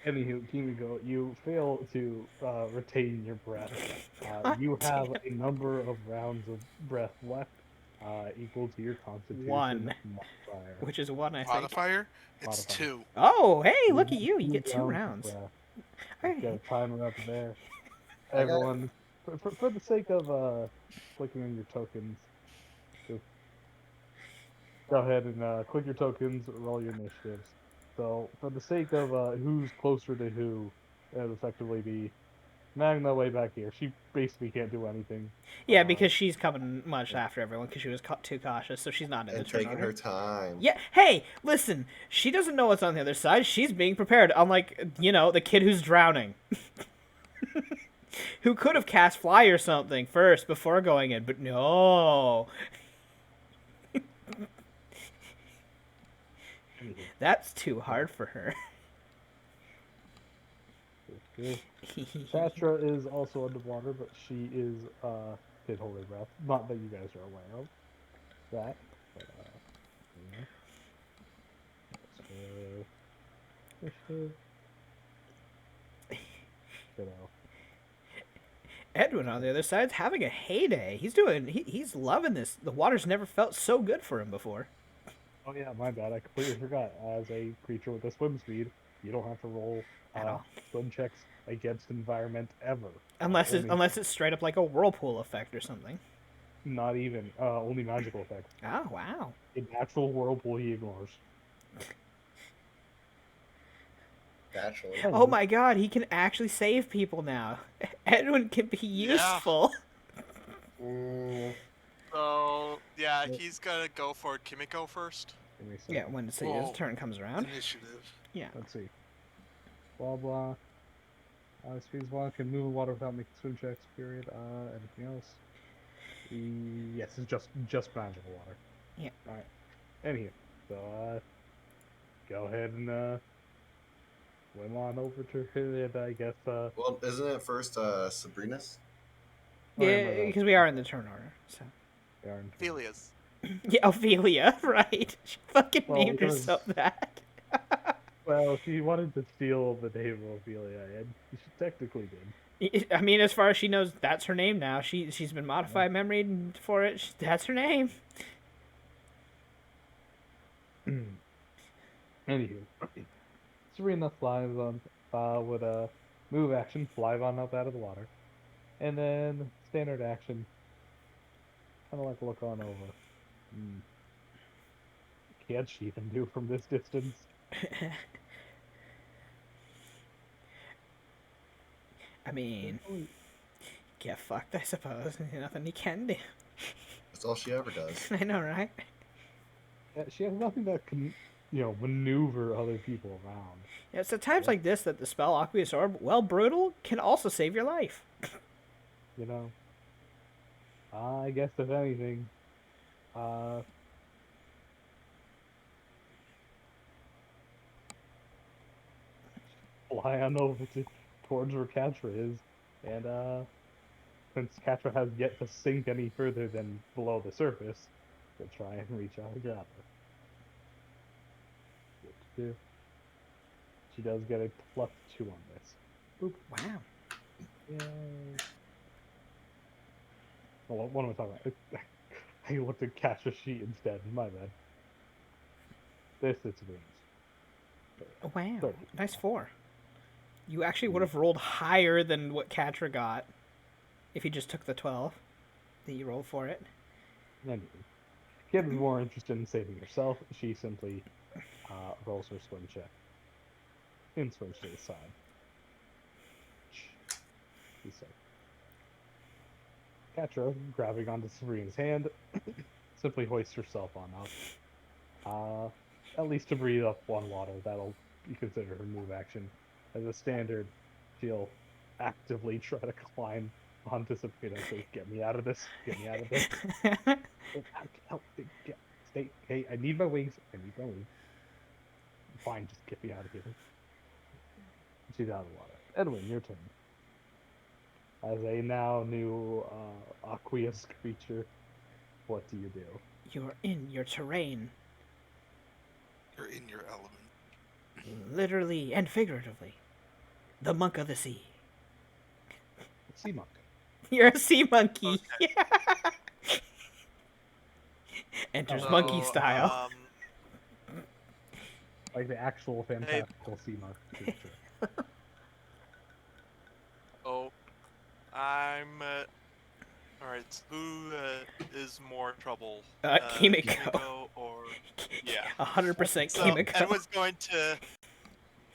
Anywho, Kimiko, you fail to retain your breath. You God have a number of rounds of breath left, equal to your constitution 1. modifier. Which is 1, I think. Modifier? It's Modifier. 2. Oh, hey, look at you. You Two get 2 of rounds. breath. Alright. Got a timer up there. I got- Everyone, for the sake of clicking on your tokens, just go ahead and click your tokens, roll your initiatives. So, for the sake of who's closer to who, it would effectively be Magna way back here. She basically can't do anything. Yeah, because she's coming much after everyone because she was too cautious, so she's not in the and turn taking order. her time. Yeah, hey, listen, she doesn't know what's on the other side. She's being prepared, unlike, the kid who's drowning. Who could have cast fly or something first before going in, but no. That's too hard for her. Yeah. Patra is also underwater, but she is did hold her breath. Not that you guys are aware of that, but yeah. So, initiative, you know. Edwin on the other side's having a heyday. He's loving this. The water's never felt so good for him before. Oh yeah, my bad. I completely forgot. As a creature with a swim speed, you don't have to roll At all. swim checks against environment ever. Unless Only, it's straight up like a whirlpool effect or something. not even only magical effects. Oh wow. A natural whirlpool he ignores. Naturally. Oh my god, he can actually save people now. Edwin can be useful. Mm, So yeah, he's gonna go for Kimiko first. Give me a second. Yeah, when his Well, turn comes around. Initiative. Yeah. Let's see. Blah blah. Speeds one can move in water without making swim checks. Period. Anything else? Yes, it's just magical water. Yeah. All right. Anywho, so go ahead and swim on over to her. And I guess well, isn't it first Sabrina's? Oh, yeah, my Yeah, bad. because we are in the turn order. So. Darn. Ophelia's. Yeah, Ophelia, right? She fucking Well, named herself that. Well, she wanted to steal the name of Ophelia, and she technically did. I mean, as far as she knows, that's her name now. She's been modified memory for it. That's her name. Anywho, Serena flies on with a move action, flies on up out of the water, and then standard action, kind of like look on over. Can't she even do from this distance? I mean, get fucked, I suppose. Nothing he can do. That's all she ever does. I know, right? Yeah, she has nothing that can, maneuver other people around. Yeah, it's at times like this that the spell Aqueous Orb, well, brutal, can also save your life. You know. I guess if anything, fly on over towards where Katra is, and since Katra has yet to sink any further than below the surface, to try and reach out and grab her. What to do? She does get a +2 on this. Boop. Wow. Yay. Well, what am I talking about? I looked at Katra's sheet instead. My bad. This is wings. Wow. 30. Nice 4. You actually would have rolled higher than what Katra got if you just took the 12 that you rolled for it. Anyway, Kid is more interested in saving herself. She simply rolls her swim check. And swims to the side. She's safe. Katra, grabbing onto Serena's hand, simply hoists herself on up. At least to breathe up one water. That'll be considered her move action. As a standard, she'll actively try to climb onto Sabrina. So get me out of this. Get me out of this. Help. Stay. Hey, I need my wings. Fine, just get me out of here. She's out of the water. Edwin, your turn. As a now new aqueous creature, what do you do? You're in your terrain, You're in your element. literally and figuratively. The monk of the sea. Sea monk. You're a sea monkey. Okay. Enters So, monkey style. Like the actual fantastical sea monk creature. Oh, I'm. All right. Who is more trouble? Kimiko. Or yeah. 100% So Kimiko. Edward's going to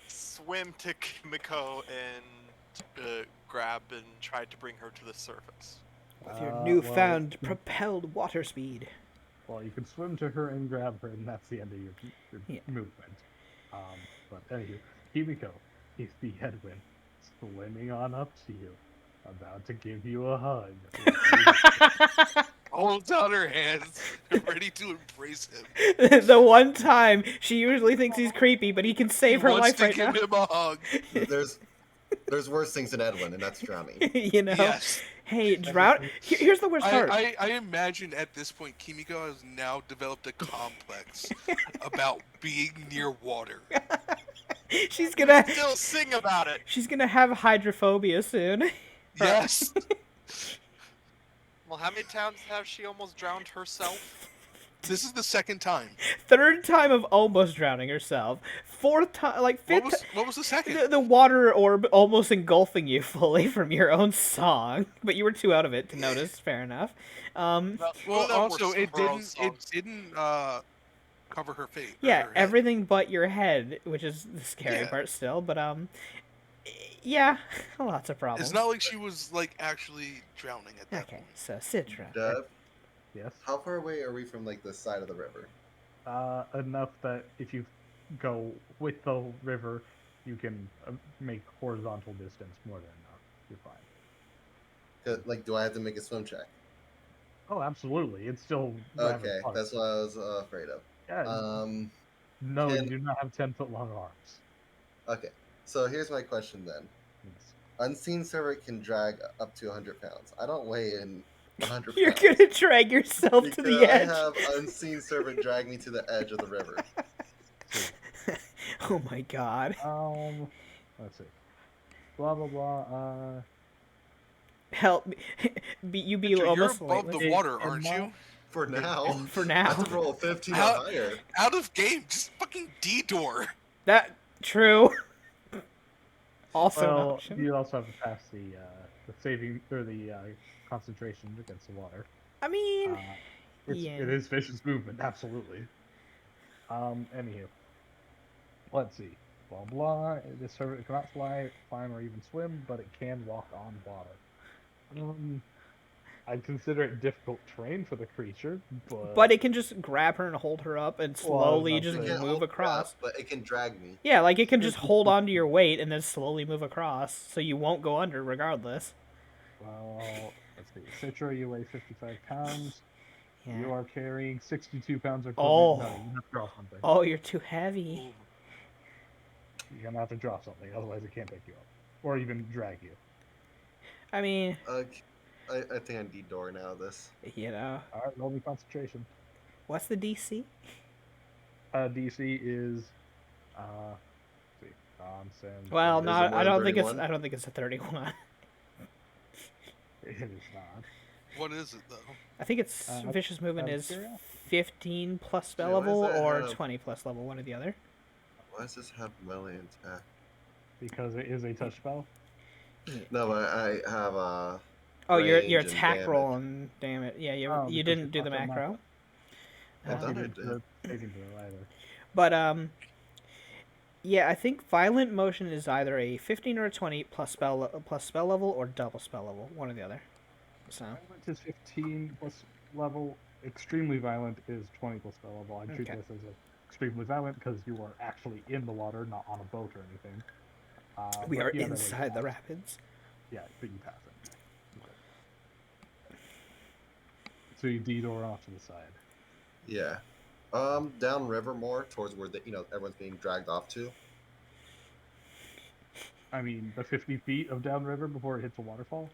swim to Kimiko and grab and try to bring her to the surface. With your Well, newfound propelled water speed. well, you can swim to her and grab her, and that's the end of your Yeah. movement. But anywho, Kimiko is the Edwin, swimming on up to you, about to give you a hug. Holds out her hands, ready to embrace him. The one time she usually thinks he's creepy, but he can save He her wants life to right give now. him a hug. There's There's worse things than Edwin, and that's drowning. You know. Yes. Hey, drown. Here's the worst part. I imagine at this point Kimiko has now developed a complex about being near water. She's We gonna. still sing about it. She's gonna have hydrophobia soon. Yes. Well, how many times has she almost drowned herself? This is the second time. Third time of almost drowning herself. Fourth time, like fifth. What was the second? The water orb almost engulfing you fully from your own song, but you were too out of it to notice. Fair enough. Well, Una also works it for her own didn't songs. cover her face. or Yeah, her head. everything but your head, which is the scary Yeah. part still. But yeah, lots of problems. It's not like she was like actually drowning at that Okay, point. so Citra. Dev, Yes. how far away are we from like the side of the river? Enough that if you go with the river, you can make horizontal distance more than enough. You're fine. Like, do I have to make a swim check? Oh, absolutely. It's still rather Okay, hard. that's what I was afraid of. Yeah, no, can- you do not have 10-foot long arms. Okay, so here's my question then. Yes. Unseen servant can drag up to 100 pounds. I don't weigh in 100 You're pounds. gonna drag yourself to Because the edge. I have unseen servant drag me to the edge of the river. Oh my god. Let's see. Blah blah blah. Help me. You be You're almost above weightless. the water, and aren't now- you? For now. For I now. have to roll a 15 or How- higher. Out of game, just fucking detour. That true. Also an Well, option. you also have to pass the saving or the concentration against the water. I mean, It is vicious movement, absolutely. Anywho, let's see. Blah blah. This servant cannot fly, climb, or even swim, but it can walk on water. I'd consider it difficult terrain for the creature, but it can just grab her and hold her up and slowly Well, just It that's can't move hold me across. up, but it can drag me. Yeah, like it can just hold onto your weight and then slowly move across, so you won't go under regardless. Well, let's see. Citra, you weigh 55 pounds. Yeah. You are carrying 62 pounds of Oh. equipment. No, you have to draw something. Oh, you're too heavy. You're gonna have to draw something, otherwise it can't pick you up, or even drag you. I mean, I think I need door now. This. you know, All right, roll me concentration. what's the DC? DC is, let's see, nonsense. Well, Is no, it more I than don't think it's. 31? I don't think it's a 31. It is not. What is it though? I think it's vicious movement is curiosity? 15 plus spell Yeah, why does level that or have- 20 plus level, one or the other. Why does this have melee attack? Because it is a touch spell. No, but I have Oh, your range and attack damage. roll and damn it, yeah, Oh, you because didn't do the it's not macro. I thought I didn't did. do the saving throw either. But yeah, I think violent motion is either a 15 or a 20 plus spell level or double spell level, one or the other. So Violent is 15 plus level. Extremely violent is 20 plus spell level. I treat Okay. this as extremely violent because you are actually in the water, not on a boat or anything. we but are yeah, that inside the was- rapids. Yeah, but you pass it. So you detour off to the side. Yeah. Downriver more towards where everyone's being dragged off to. I mean, the 50 feet of downriver before it hits a waterfall.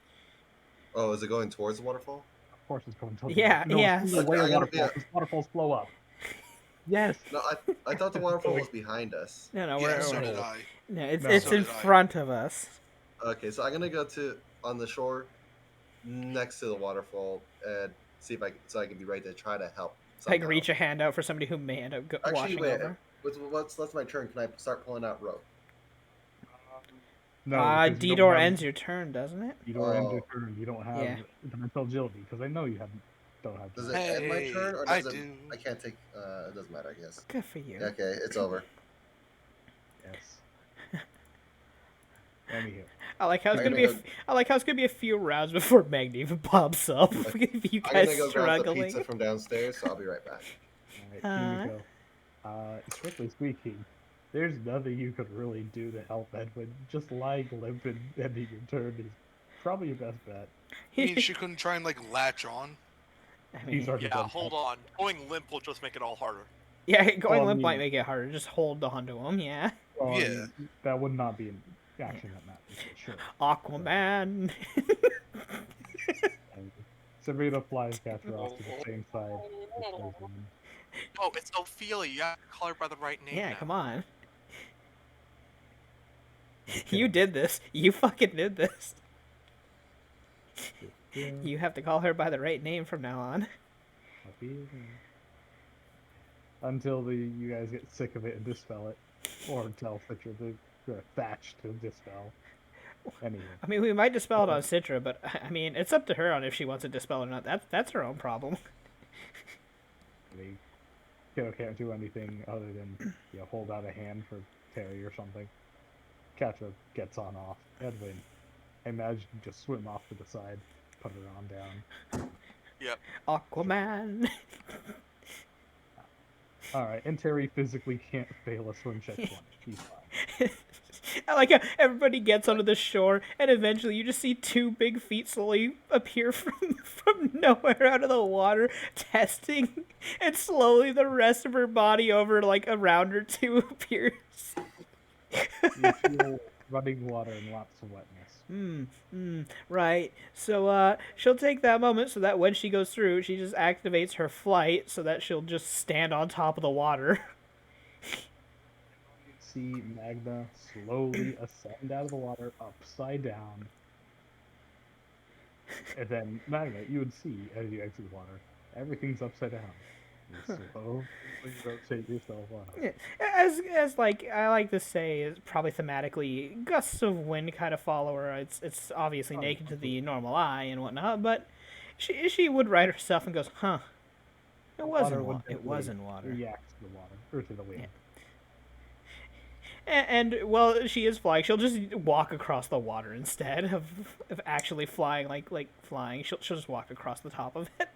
Oh, is it going towards the waterfall? Of course, it's going to. Yeah, no, yeah. It's the way a Okay, waterfall. yeah. Because waterfalls flow up. Yes. No, I thought the waterfall was behind us. No, Yeah, we're, so we're did I. no, it's No. it's So in did I. front of us. Okay, so I'm gonna go to on the shore next to the waterfall and see if I can be right there, try to help. Like somehow. reach a hand out for somebody who may end up Actually, washing wait. over. That's my turn. Can I start pulling out rope? No. because you don't Didor have- ends your turn, doesn't it? Detour ends your Oh. turn. You don't have Yeah. the mental agility because I know you don't have. Does that. it end my Hey, turn or I does it? do. I can't take. It doesn't matter, I guess. Good for you. Yeah, okay, it's over. Yes. Anywho. I like how it's I'm gonna be. gonna I like how it's gonna be a few rounds before Magni even pops up. you I'm guys gonna go grab the struggling. pizza from downstairs, so I'll be right back. Alright, Kimiko. Strictly speaking, there's nothing you could really do to help Edwin. Just lying limp and ending your turn is probably your best bet. I mean, she couldn't try and like latch on. I mean, He's already Yeah, done hold that. on. Going limp will just make it all harder. yeah, going Well, I limp might mean- make it harder. Just hold onto him. Yeah. Well, I Yeah. mean, that would not be Actually, not Matthew, for sure. Aquaman. And Sabrina flies catcher off to the same side. As Rosamund. Oh, it's Ophelia. You have to call her by the right name Yeah, now. come on. Okay. You did this. You fucking did this. Yeah. You have to call her by the right name from now on. Until you guys get sick of it and dispel it, or tell Fitcher the Thatch to dispel. Anyway, I mean, we might dispel it on Citra, but I mean, it's up to her on if she wants to dispel or not. That's her own problem. the kiddo can't do anything other than hold out a hand for Terry or something. Catra gets on off. Edwin, I imagine you just swim off to the side, put her on down. Yep. Aquaman. All right, and Terry physically can't fail a swim check once. He's fine. I like how everybody gets onto the shore, and eventually you just see two big feet slowly appear from nowhere out of the water, testing, and slowly the rest of her body over like around her too appears. You feel running water and lots of wetness. Right. So she'll take that moment so that when she goes through, she just activates her flight so that she'll just stand on top of the water. See Magna slowly ascend out of the water upside down. And then Magna, you would see as you exit the water, everything's upside down. You slowly rotate yourself on. Yeah. As like I like to say, is probably thematically gusts of wind kind of follower. It's obviously naked to the normal eye and whatnot, but she would write herself and goes, huh? It wasn't water. It wasn't water. Reacts to the water or to the wind. Yeah. And well, she is flying. She'll just walk across the water instead of actually flying like flying. She'll just walk across the top of it.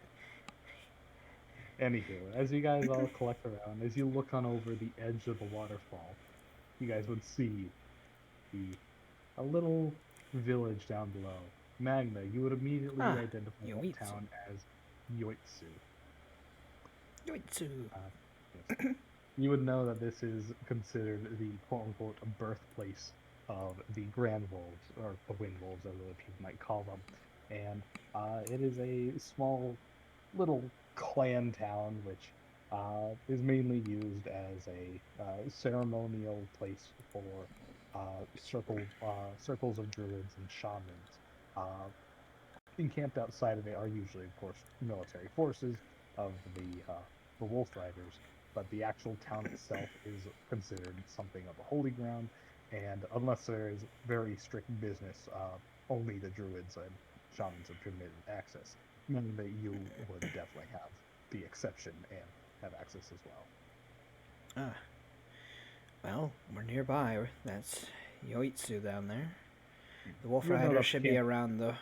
Anywho, as you guys all collect around, as you look on over the edge of the waterfall, you guys would see a little village down below. Magna, you would immediately identify Yoitsu. that town as Yoitsu. Yoitsu. Yes. You would know that this is considered the quote-unquote birthplace of the Grand Wolves, or the Wind Wolves, as other people might call them. And it is a small little clan town which is mainly used as a ceremonial place for circles of druids and shamans. Encamped outside of it are usually, of course, military forces of the Wolf Riders, but the actual town itself is considered something of a holy ground, and unless there is very strict business, only the druids and shamans are permitted access, meaning that you would definitely have the exception and have access as well. Well, we're nearby. That's Yoitsu down there. The Wolf You know Riders that should be camp- around the,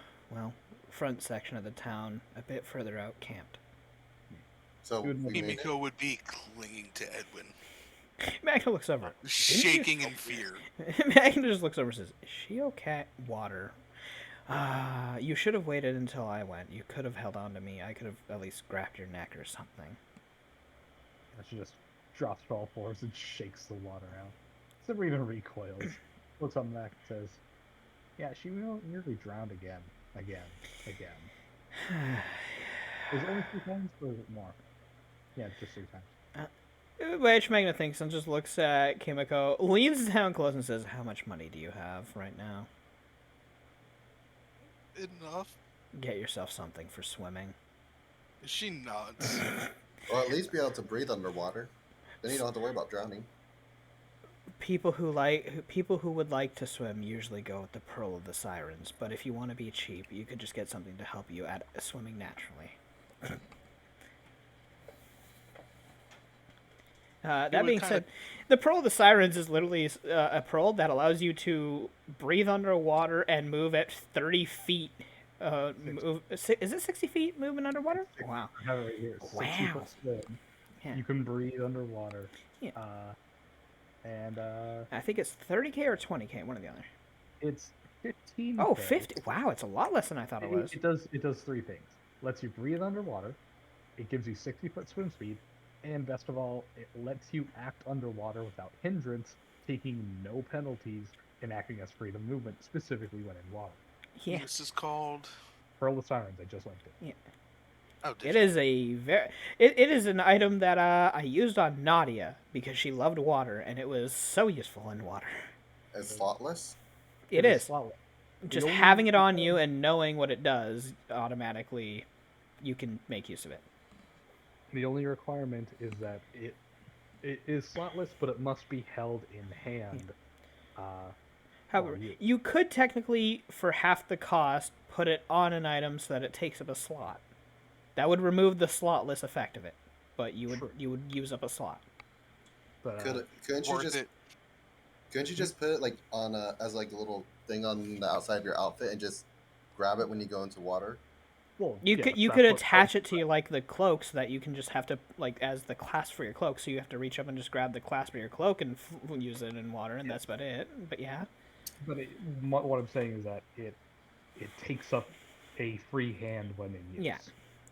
front section of the town, a bit further out, camped. So Good we made it. Himiko would be clinging to Edwin, Magna looks over. shaking in fear. Magna just looks over and says, "Is she okay?" Water. You should have waited until I went. You could have held on to me. I could have at least grabbed your neck or something. She just drops to all fours and shakes the water out. Sabrina recoils, looks on back and says, "Yeah, she nearly drowned again. Is it only 3 times, or is it more? Yeah, just 3 times. Which Magna thinks and just looks at Kimiko, leans down close and says, "How much money do you have right now? Enough. Get yourself something for swimming." She nods. Or at least be able to breathe underwater. Then you don't have to worry about drowning. People who would like to swim usually go with the Pearl of the Sirens, but if you want to be cheap, you could just get something to help you at swimming naturally. That being said, the Pearl of the Sirens is literally a pearl that allows you to breathe underwater and move at 30 feet. Is it 60 feet moving underwater? Wow. I have it right here. 60 Wow. foot swim. Yeah. You can breathe underwater. Yeah. And I think it's 30K or 20K, one or the other. it's 15. Oh, 50. Wow, it's a lot less than I thought it was. It does 3 things. Lets you breathe underwater. It gives you 60-foot swim speed. And best of all, it lets you act underwater without hindrance, taking no penalties, enacting as freedom movement, specifically when in water. Yeah. This is called. Pearl of Sirens, I just linked it. Oh, did It you? is a very. It is an item that I used on Nadia because she loved water, and it was so useful in water. It's thoughtless. It is. Slot. Just only having it on requirement- you and knowing what it does automatically, you can make use of it. The only requirement is that it is slotless, but it must be held in hand. However, you. you could technically, for half the cost, put it on an item so that it takes up a slot. That would remove the slotless effect of it, but you would True. use up a slot. But Couldn't you Worth just it. couldn't you just put it like on as like a little thing on the outside of your outfit and just grab it when you go into water? well, You yeah, could you that's could what attach it to your, like the cloak so that you can just have to like as the clasp for your cloak, so you have to reach up and just grab the clasp of your cloak and use it in water, and that's about it. But yeah, But what I'm saying is that it takes up a free hand when in use. Yeah.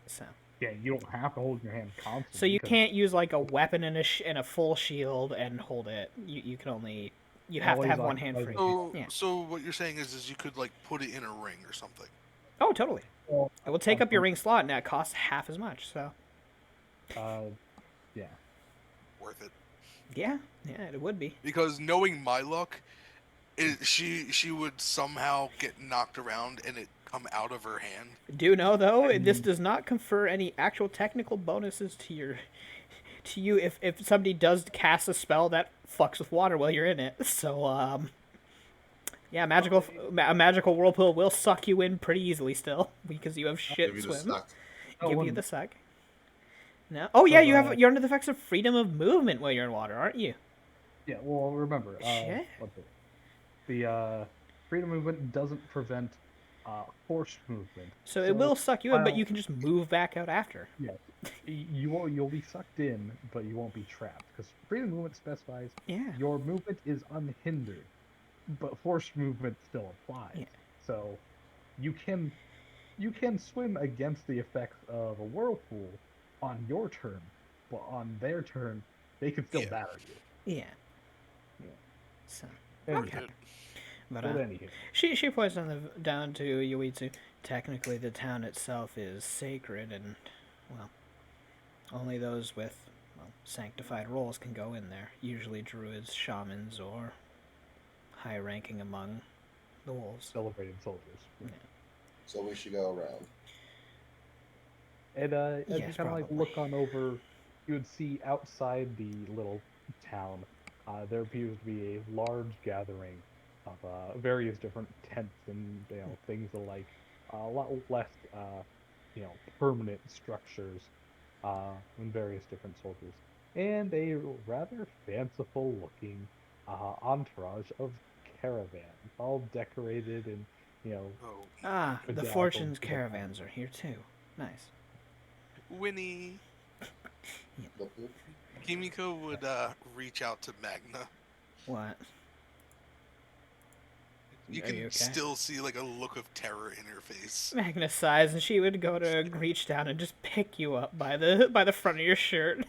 so Yeah, you don't have to hold your hand constantly. so you 'cause can't use like a weapon and a full shield and hold it. You can only have to have Always one hand free. So, Yeah. so what you're saying is you could like put it in a ring or something. Oh, totally. Well, It will take up your ring slot, and that costs half as much. So yeah. Worth it. yeah, it would be. Because knowing my luck, she would somehow get knocked around and it come out of her hand. Do know though, this does not confer any actual technical bonuses to you if somebody does cast a spell that fucks with water while you're in it. So yeah, a magical whirlpool will suck you in pretty easily still because you have shit Give you the swim. suck. Give you the suck. No. Oh yeah, But, you're under the effects of freedom of movement while you're in water, aren't you? Yeah, well, remember, Shit. the freedom movement doesn't prevent forced movement. So it will suck you in, but well- you can just move back out after. Yeah, you'll be sucked in, but you won't be trapped because freedom movement specifies Yeah. your movement is unhindered, but forced movement still applies. Yeah. So you can swim against the effects of a whirlpool on your turn, but on their turn they can still Yeah. batter you. Yeah. So. Anyhow, Okay. But but anywho, she points down to Yuitsu. Technically, the town itself is sacred, and well, only those with sanctified roles can go in there. Usually, druids, shamans, or high ranking among the wolves. celebrated soldiers. So we should go around. And as you Yes, kind of like probably. look on over, you would see outside the little town, there appears to be a large gathering of various different tents and things that like a lot less permanent structures and various different soldiers, and a rather fanciful looking entourage of caravans, all decorated and Oh, Ah, the Bedazzled Fortune's to the caravans are here too. Nice. Winnie. Look, look. Kimiko would reach out to Magna. What? You Are can you okay? still see like a look of terror in her face. Magna sighs, and she would go to reach down and just pick you up by the front of your shirt.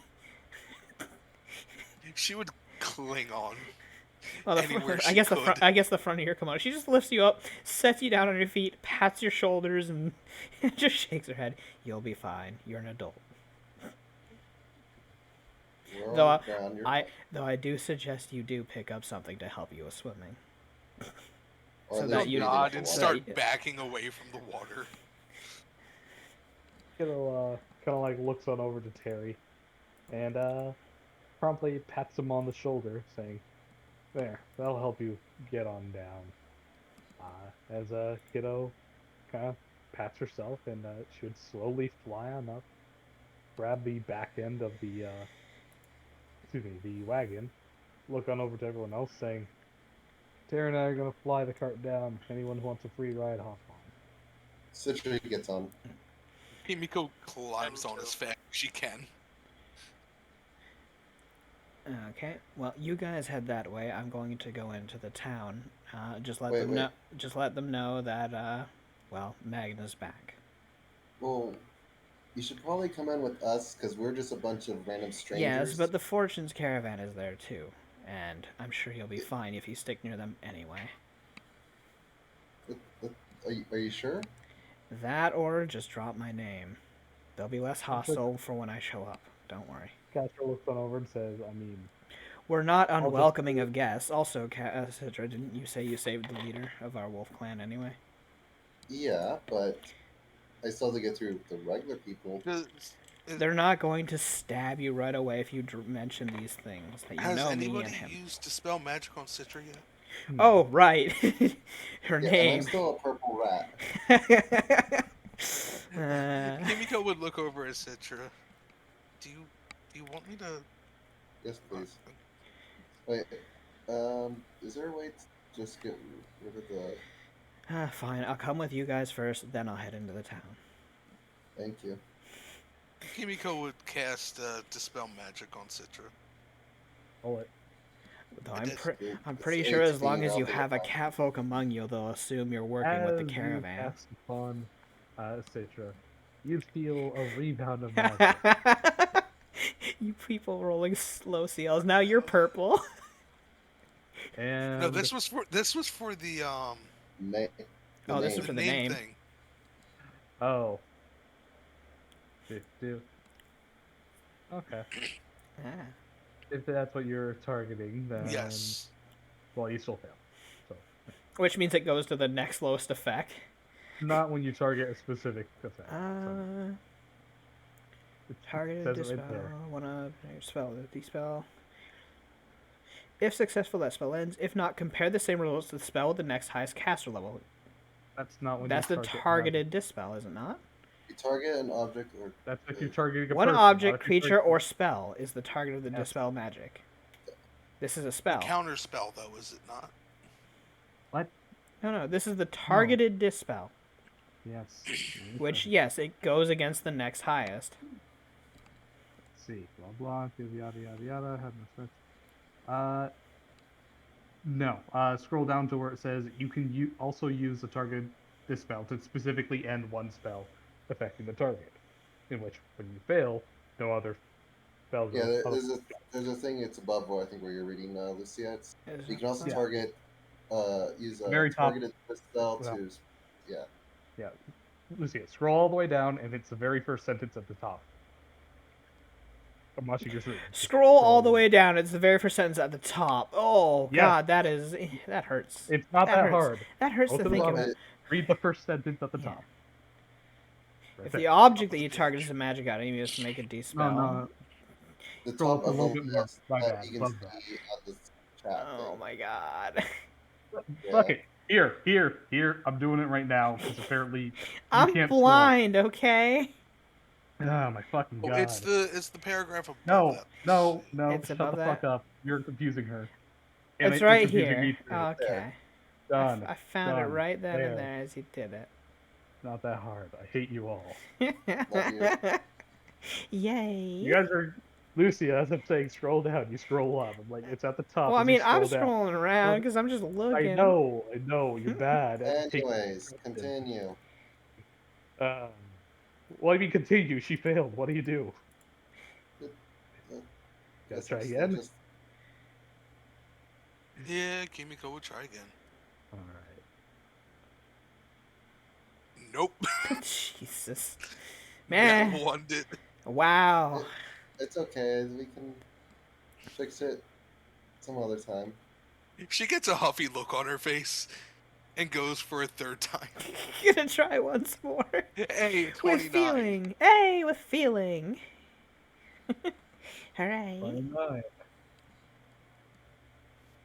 She would cling on. Well, Anywhere I she guess could. I guess the front of your kimono. She just lifts you up, sets you down on your feet, pats your shoulders, and just shakes her head. You'll be fine. You're an adult. We're on Though the ground. I do suggest you do pick up something to help you with swimming. Or so at that least you- breathing Nod for and water. start backing away from the water. kind of like looks on over to Terry, and promptly pats him on the shoulder, saying, "There, that'll help you get on down." As Kiddo kind of pats herself, and she would slowly fly on up, grab the back end of the wagon, look on over to everyone else, saying, "Terry and I are gonna fly the cart down. Anyone who wants a free ride, hop on." Citri gets on. Kimiko climbs on as fast as she can. Okay. Well, you guys head that way. I'm going to go into the town. Just let Wait, them wait. know. Just let them know that Magna's back. Well, you should probably come in with us because we're just a bunch of random strangers. Yes, but the Fortune's caravan is there too. And I'm sure you'll be fine if you stick near them anyway. Are you sure? That or just drop my name. They'll be less hostile for when I show up. Don't worry. Castro looks on over and says, I mean, We're not just unwelcoming of guests. Also, Citra, didn't you say you saved the leader of our wolf clan anyway? Yeah, but I still have to get through the regular people. They're not going to stab you right away if you mention these things that you Has know me anybody and him. used Dispel Magic on Citra yet? Oh, right. Her Yeah, and I'm name. still a purple rat. Kimiko would look over at Citra. Do you want me to? Yes, please. Wait, is there a way to just get rid of the... Fine, I'll come with you guys first, then I'll head into the town. Thank you. Kimiko would cast Dispel Magic on Citra. oh, it. Though It's I'm pretty it's sure as long 18 as you off of have the a catfolk among you, they'll assume you're working with the caravan. Cast upon Citra, you feel a rebound of magic. You people rolling slow CLs. Now you're purple. And No, this was for the Na- Oh, this is name. for the name name. thing. oh, do okay. Ah. If that's what you're targeting, then Yes. well, you still fail. So Which means it goes to the next lowest effect. not when you target a specific effect. so it Targeted says it dispel. right there. Wanna spell the dispel. If successful, that spell ends. If not, compare the same results to the spell with the next highest caster level. That's not when That's you the target targeted dispel, is it not? You target an object or... That's if you're targeting a One person, not object, if you're creature, targeting- or spell is the target of the Yes. dispel magic. This is a The spell. counter spell, though, is it not? What? No, this is the targeted dispel. Yes. Which, yes, it goes against the next highest. Let's see. Blah blah. Yada yada yada. Have no search. No. Scroll down to where it says you can also use the targeted dispel to specifically end one spell affecting the target. In which, when you fail, no other spells. Yeah, or there's a thing. It's above where I think where you're reading, Lucia. You can also Yeah. target, use a Very top. targeted spell Well. to, yeah. Yeah. Lucia, scroll all the way down, and it's the very first sentence at the top. I'm watching your screen. Scroll all the way down. It's the very first sentence at the top. Oh, Yes. God, that hurts. It's not that hurts. hard. That hurts Go to to the think bottom. about. Read the first sentence at the Yeah. top. Right If there. the object that you target is a magic item, you just make a dispel. No. The Scroll top up a of little the bit more. list My that bad. you can Above that. see on the chat Oh thing. my God. Fuck it. Here. I'm doing it right now because apparently you I'm can't blind, okay? scroll. Oh my fucking Oh, god. it's the paragraph above No. that. It's Shut above the fuck that? up. You're confusing her. It's you're right confusing here. me too. Okay. Done. I found it Done. right then and There. there as you did it. Not that hard. I hate you all. Yay. You guys are Lucia, as I'm saying, scroll down. You scroll up. I'm like, it's at the top. Well, I as you mean, I'm scroll down. scrolling around because I'm just looking. I know. You're bad. at taking Anyways, instructions. continue. Well, I mean, continue. She failed. What do you do? Gotta Guess try I'm still again? just- Yeah, Kimiko would try again. All right. Nope. Jesus. That Man. one did. Wow. It's okay. We can fix it some other time. She gets a huffy look on her face and goes for a third time. Gonna try once more. Hey, With 29. feeling. Hey, with feeling. Hooray. 29.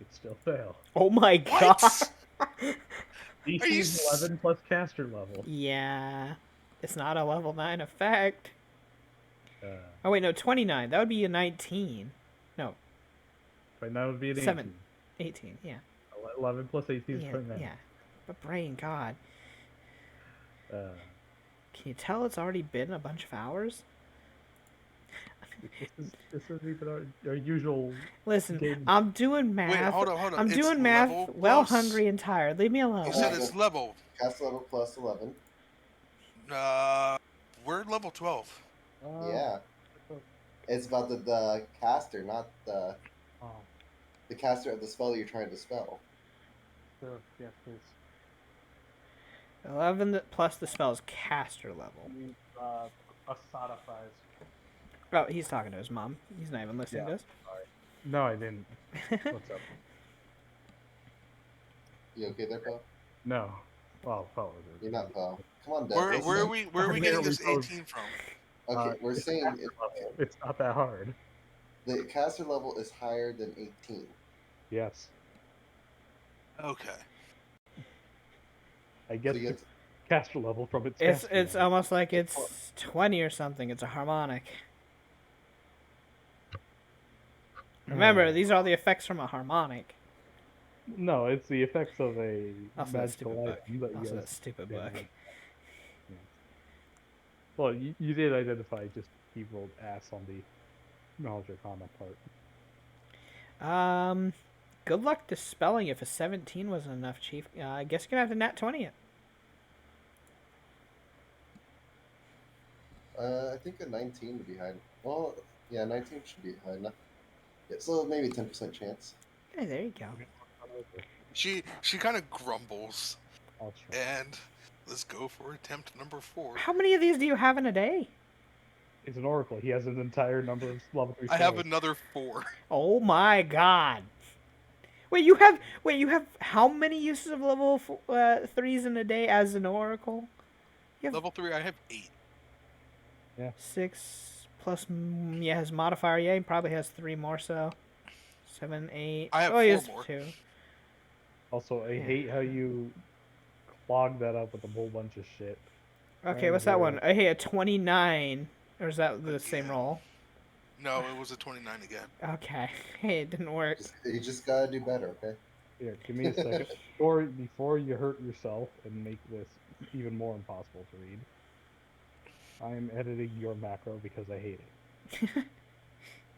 It still fail. Oh my God. What? DC Are you is 11 plus caster level. Yeah. It's not a level 9 effect. Uh, Oh, wait, no, 29. That would be a 19. No, right now it would be an 7. 18, yeah. 11 plus 18 is Yeah, 29. yeah. But brain, God. Uh, Can you tell it's already been a bunch of hours? this is even our usual. Listen, Game. I'm doing math. Wait, hold on. I'm It's doing math level well plus- hungry and tired. Leave me alone. You said it's level. Cast level plus 11. We're level 12. Yeah. It's about the caster, not the... Oh. The caster of the spell you're trying to spell. Sure. Yes, please. 11 plus the spell's caster I level. mean, Asada fries. Oh, he's talking to his mom. He's not even listening Yeah. to us. No, I didn't. What's up? You okay there, Poe? No. Well, Poe. You're not Poe. Come on, Dev. Where we're are saying- we where are we getting this 18 from? Okay, we're It's saying caster level. It's not that hard. the caster level is higher than 18. Yes. Okay. I So get you the get caster level from its It's caster it's level. almost like it's 20 or something. It's a harmonic. Remember, No. these are all the effects from a harmonic. No, it's the effects of a Also that stupid magical book. item that you Also guys that stupid didn't book. have. Yeah. Well, you did identify, just he rolled ass on the knowledge arcana part. Good luck dispelling if a 17 wasn't enough, Chief. I guess you're gonna have to nat 20 it. I think a 19 would be high. Well, yeah, 19 should be high enough. Yeah, so maybe 10% chance. Hey, there you go. She kind of grumbles, I'll try. and let's go for attempt number 4. How many of these do you have in a day? It's an oracle. He has an entire number of level 3 I have spells. another 4. Oh my god. Wait, you have how many uses of level 3s in a day as an oracle? You have Level 3, I have 8. 6 plus yeah, his modifier, yeah, he probably has 3 more, so 7, 8. I have oh, he 4 has more. 2. Also, I Yeah. hate how you clog that up with a whole bunch of shit. Okay, what's that one? Hey, a 29. Or is that the same Again. roll? No, it was a 29 again. Okay. Hey, it didn't work. You just gotta do better, okay? Here, give me a second. Before you hurt yourself and make this even more impossible to read, I am editing your macro because I hate it.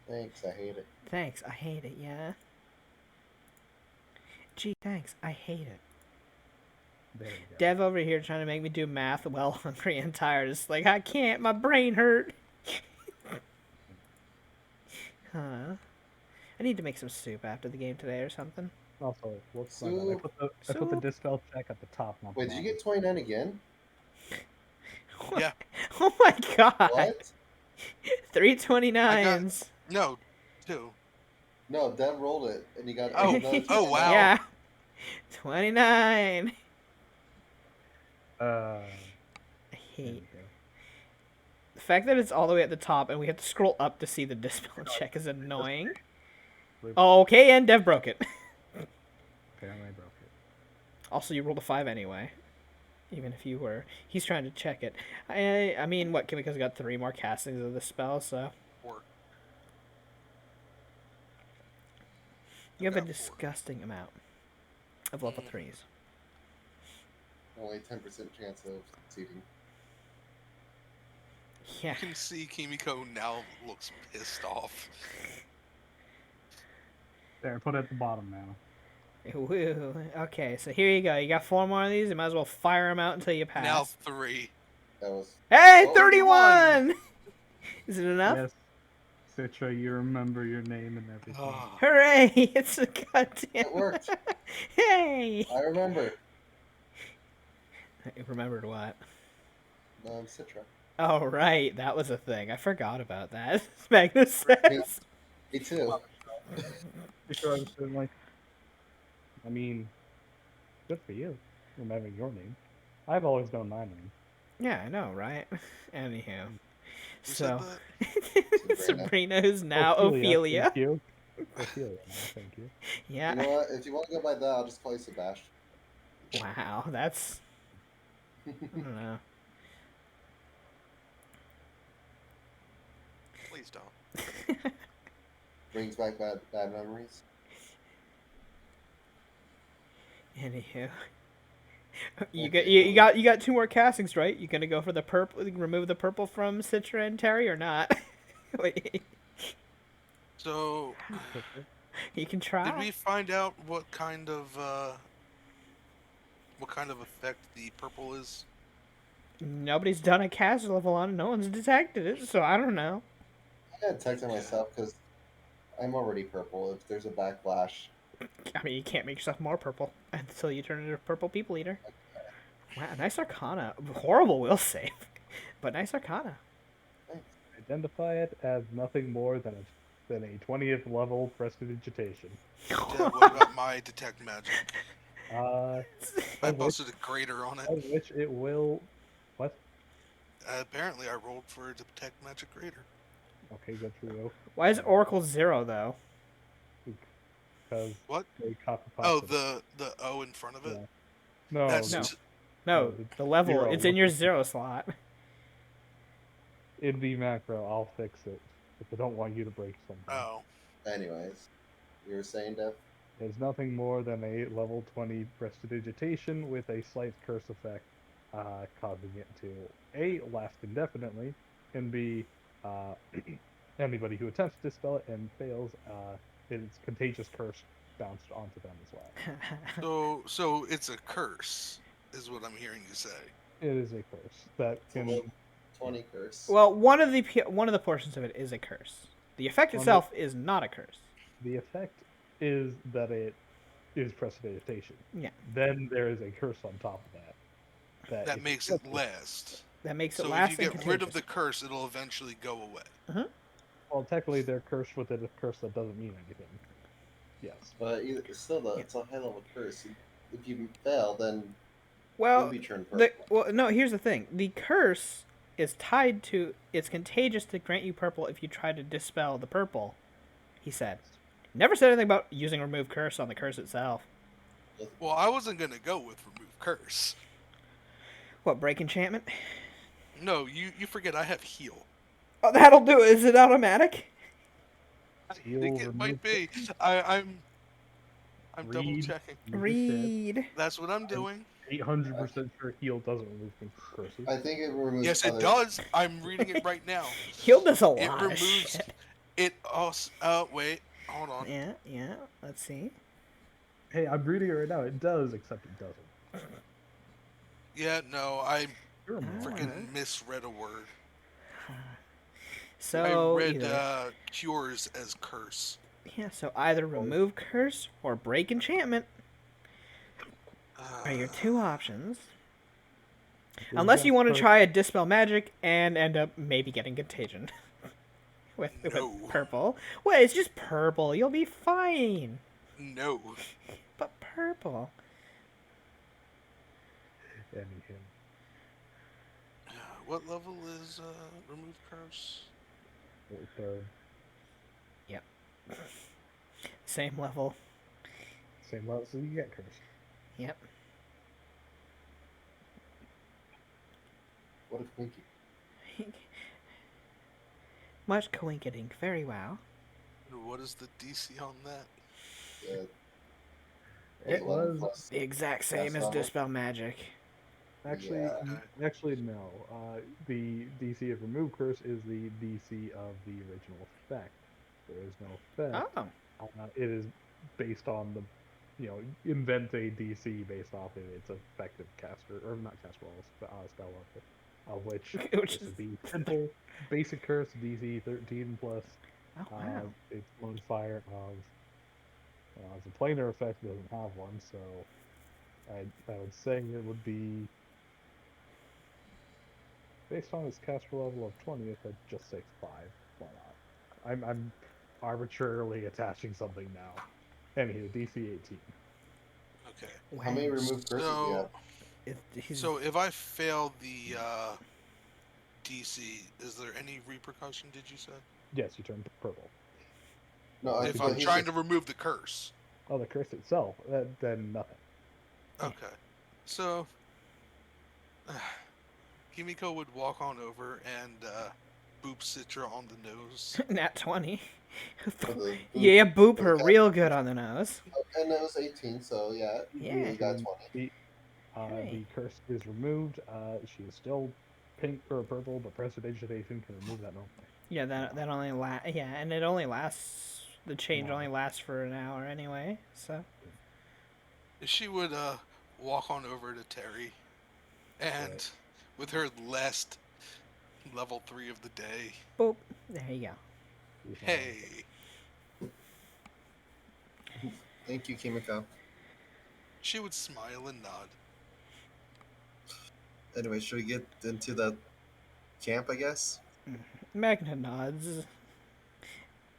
Thanks, I hate it. Thanks, I hate it, yeah. Gee, thanks, I hate it. There we go. Dev over here trying to make me do math while hungry and tired. It's like, I can't, my brain hurt. Huh. I need to make some soup after the game today or something. Also, whoops, my bad. I put the Soup. dispel check at the top. Not the Wait, did you bottom. get 29 again? Yeah. Oh my god. What? 329s. No, 2. No, Dev rolled it, and you got Oh, another oh, 29. wow. Yeah. 29. Uh, I there hate we go. the fact that it's all the way at the top and we have to scroll up to see the dispel check is annoying. Okay, and Dev broke it. Apparently I broke it. Also, you rolled a 5 anyway. Even if you were. He's trying to check it. I mean, what? Kimiko's got 3 more castings of the spell, so. 4. You have a got 4. disgusting amount of level 3s. Only 10% chance of succeeding. Yeah. You can see Kimiko now looks pissed off. There, put it at the bottom now. Woo. Okay, so here you go. You got 4 more of these. You might as well fire them out until you pass. Now 3. That was. Hey, Oh, 31! Is it enough? Yes, Citra, you remember your name and everything. Oh, Hooray! It's a goddamn. It worked. Hey! I remember. I remembered what? Citra. Oh, right. That was a thing. I forgot about that. Magnus says. Me too. Citra, I was feeling like, I mean, good for you, remembering your name. I've always known my name. Yeah, I know, right? Anywho. who So, said that? Sabrina is now Ophelia. Thank you. Ophelia, now, thank you. Yeah. You know what? If you want to go by that, I'll just call you Sebastian. Wow, that's. I don't know. Please don't. Brings back bad memories. Anywho. You Okay, got you got 2 more castings, right? You gonna go for the purple, remove the purple from Citra and Terry or not? Wait, So, you can try. did we find out what kind of effect the purple is? Nobody's done a caster level on it. No one's detected it, so I don't know. I gotta text it myself because I'm already purple. If there's a backlash, I mean, you can't make yourself more purple until you turn into a purple people eater. Wow, nice Arcana. Horrible will save, but nice Arcana. Identify it as nothing more than a 20th level prestidigitation. Dev, what about my detect magic? Uh, I of which, posted a greater on it. of which it will. What? Apparently, I rolled for a detect magic greater. Okay, good for you. Why is Oracle 0 though? Because What? they copy Oh, pasted it. the O in front of it. Yeah. No, That's No. the- No, the the level. zero. It's in your 0 slot. in the macro, I'll fix it. If I don't want you to break something. Oh, anyways, you were saying, Dev? It's nothing more than a level 20 prestidigitation with a slight curse effect, causing it to A, last indefinitely, and B, anybody who attempts to dispel it and fails, its contagious curse bounced onto them as well. so it's a curse, is what I'm hearing you say. It is a curse that It's a can. level 20 curse. Well, one of the portions of it is a curse. The effect On itself is not a curse. The effect is that it is prestidigitation. Yeah. Then there is a curse on top of that. That if makes you it last. That makes it So last if you and get rid of contagious. the curse, it'll eventually go away. Well, technically, they're cursed with a curse that doesn't mean anything. Yes. But still, though, it's a high level curse. If you fail, then Well, you'll be turned purple. no. Here's the thing: the curse is tied to. It's contagious to grant you purple if you try to dispel the purple. He said. Never said anything about using remove curse on the curse itself. Well, I wasn't gonna go with remove curse. What, break enchantment? No, you forget I have heal. Oh, that'll do it. Is it automatic? I Heal, think it remove might be. I'm double Read. checking. Read. That's what I'm doing. 800% sure heal doesn't remove curses. I think it removes. Yes, it other- does. I'm reading it right now. Heal does a It lot of removes shit. it. Also, wait, hold on. Yeah. Let's see. Hey, I'm reading it right now. It does, except it doesn't. Yeah, no, I You're a moron. freaking misread a word. So I read either, cures as curse. so either remove curse or break enchantment are your two options. Unless you want to try a dispel magic and end up maybe getting contagion with No. purple. Well, it's just purple. You'll be fine. No. But purple. Anything. What level is remove curse? Third. Same level. Same level, so you get cursed. Yep. What a quinky. Much coinkiting. Very well. What is the DC on that? Yeah. It 11 was plus. The exact same That's as level. dispel magic. actually Yeah. actually no. The DC of remove curse is the DC of the original effect. There is no effect. Oh. It is based on the, invent a DC based off of its effective caster, or not caster roll, spell level, which Which this is- would be simple, basic curse, DC 13 plus. Oh, wow. Its modifier of the planar effect doesn't have one, so I would say it would be based on its caster level of 20th. I'd just say 5. Why not? I'm arbitrarily attaching something now. Anywho, DC 18. Okay. How many remove curses do you have? So if I fail the DC, is there any repercussion? Did you say? Yes, you turn purple. No, If but I'm he's trying just- to remove the curse. Oh, the curse itself, then nothing. Okay. So Kimiko would walk on over and boop Citra on the nose. Nat 20. for the boop. Yeah, boop her Okay. real good on the nose. And it was 18, so yeah, Yeah. you got 20. Hey. The curse is removed. She is still pink or purple, but prestidigitation can remove that normally. Yeah, that only and it only lasts. The change No. only lasts for an hour anyway. So She would walk on over to Terry, and Right. with her last level 3 of the day, boop. There you go. She's not- hey, Thank you, Kimiko. She would smile and nod. Anyway, should we get into the camp, I guess? Magna nods.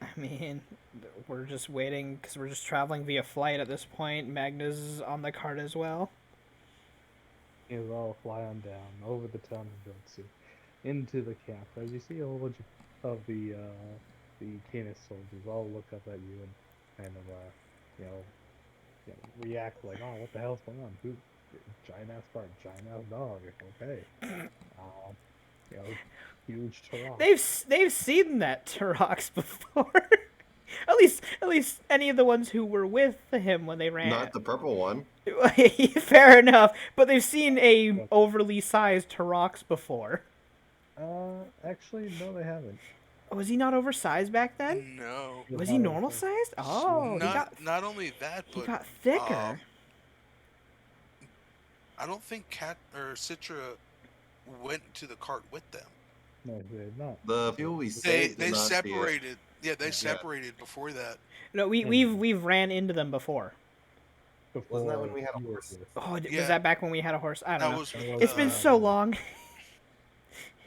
I mean, we're just waiting because we're just traveling via flight at this point. Magna's on the cart as well. You all fly on down over the town of Gotsu into the camp. As you see a whole bunch of the Canis soldiers all look up at you and kind of you know, react like, oh, what the hell's going on? Who? Giant ass cart, giant ass dog. Okay. You know, huge Turok. They've seen that Turox before. at least any of the ones who were with him when they ran. Not the purple one. Fair enough, but they've seen a overly sized Turox before. Actually, no, they haven't. Was he not oversized back then? No. Was he normal sized? Oh, not only that, but he got thicker. I don't think Cat or Citra went to the cart with them. No, they did not. The people we They saved did not see it. separated. Yeah, they separated before that. No, we've ran into them before. Wasn't that when we had a horse? Oh, Yeah. was that back when we had a horse? I don't know. Was It's been so long.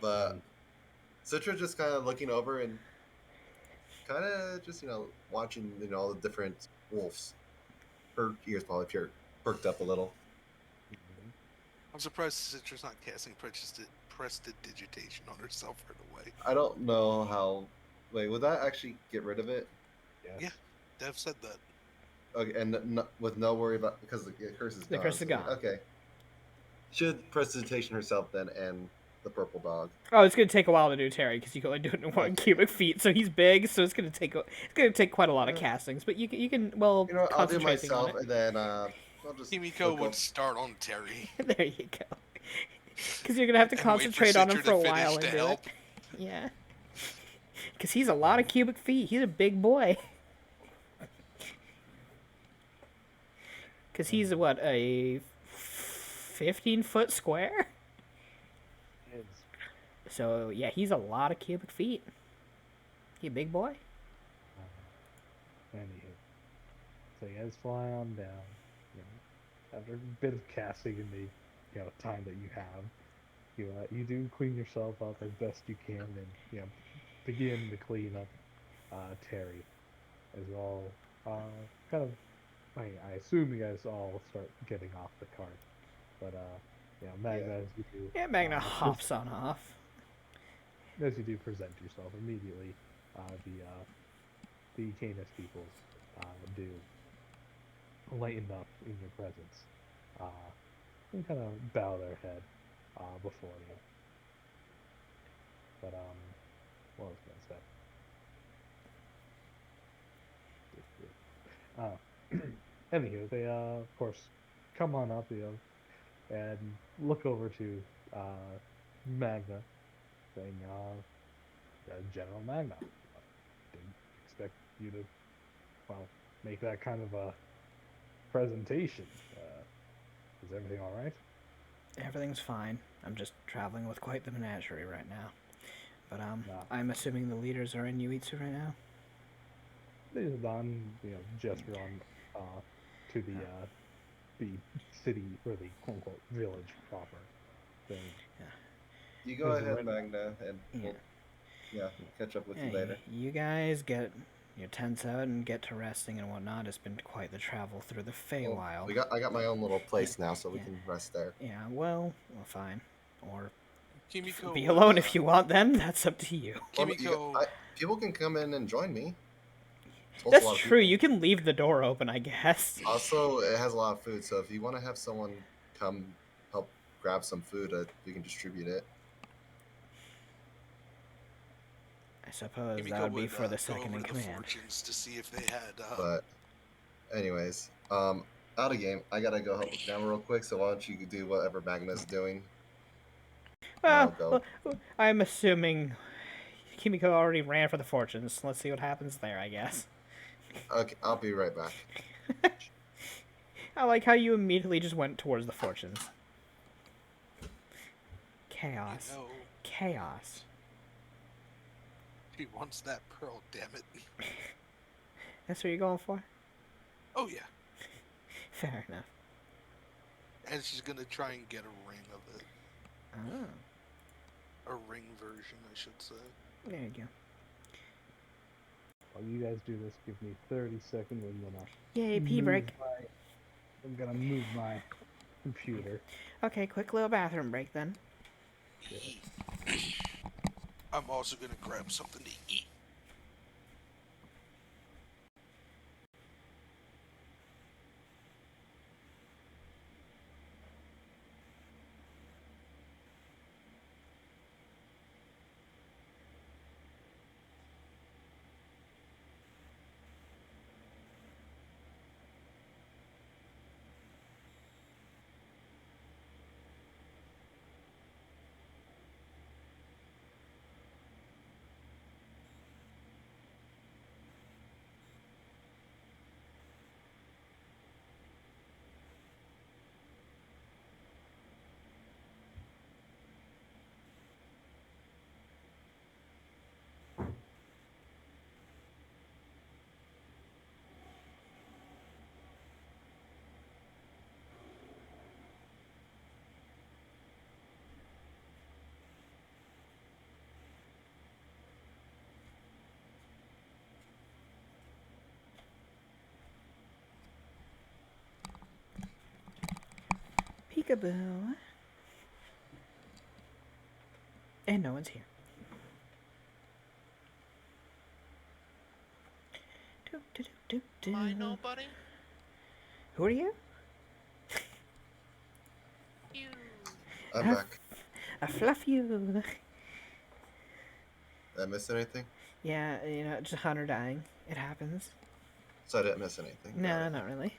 But Citra just kind of looking over and kind of just, watching, all the different wolves. Her ears probably perked up a little. I'm surprised Citra's not casting prestidigitation on herself right away. I don't know how. Wait, would that actually get rid of it? Yes. Yeah. Dev said that. Okay, and with no worry about because the curse is gone. The curse is gone. Okay. Should prestidigitation herself then and the purple dog. Oh, it's gonna take a while to do Terry because you can only do it in 1 cubic feet. So he's big, so it's gonna take quite a lot of castings. But you can I'll do concentrate myself on it. and then I'll just. Kimiko would start on Terry. There you go. Because you're gonna have to And wait for concentrate on him Citra for a to while finish and to do help. it. Yeah. Because he's a lot of cubic feet. He's a big boy. Because he's what, a 15-foot square? Yes. So yeah, he's a lot of cubic feet. He a big boy. Anywho, so you guys fly on down. After a bit of casting in the time that you have, you do clean yourself up as best you can, and begin to clean up Terry as well. Kind of, I assume you guys all start getting off the cart, but Magna, as you do, Yeah, Magna hops on off. as you do present yourself immediately, the Canis peoples do lighten up in your presence, and kind of bow their head before you. But what was I gonna say? Anywho, they of course come on up, and look over to Magna, saying, General Magna, didn't expect you to, make that kind of a presentation. Is everything all right? Everything's fine. I'm just traveling with quite the menagerie right now. But Nah. I'm assuming the leaders are in Yuitsu right now. They just on, gesture on to the city or the quote unquote village proper. Thing. You go Is it ahead, right? Magna, and we'll catch up with you later. You guys get your tents out and get to resting and whatnot. It's been quite the travel through the Feywild. I got my own little place now, so we Yeah. can rest there. Yeah, well, fine. Or Kimiko be would, alone if you want. Then that's up to you. Well, Kimiko, people can come in and join me. It's also a That's lot of true. people. You can leave the door open, I guess. Also, it has a lot of food, so if you want to have someone come help grab some food, we can distribute it. I suppose Kimiko that would be would, for the go second over in to the command. Fortunes to see if they had. But, anyways, out of game. I gotta go help with Gamma real quick. So why don't you do whatever Magna's doing? I'll go. Well, I'm assuming Kimiko already ran for the fortunes. Let's see what happens there, I guess. Okay, I'll be right back. I like how you immediately just went towards the fortunes. Chaos. No, Chaos. he wants that pearl. Damn it! That's what you're going for? Oh yeah, Fair enough. and she's gonna try and get a ring of it. Oh, A ring version, I should say. there you go. While you guys do this, give me 30 seconds. Yay, pee break. I'm gonna move my computer. Okay, quick little bathroom break then. I'm also gonna grab something to eat. Peekaboo. And no one's here. Do, do, do, do, do. Am I nobody? Who are you? You. I'm back. I fluff you. Did I miss anything? Yeah, you know, just Hunter dying. It happens. So I didn't miss anything. No, Got it. not really.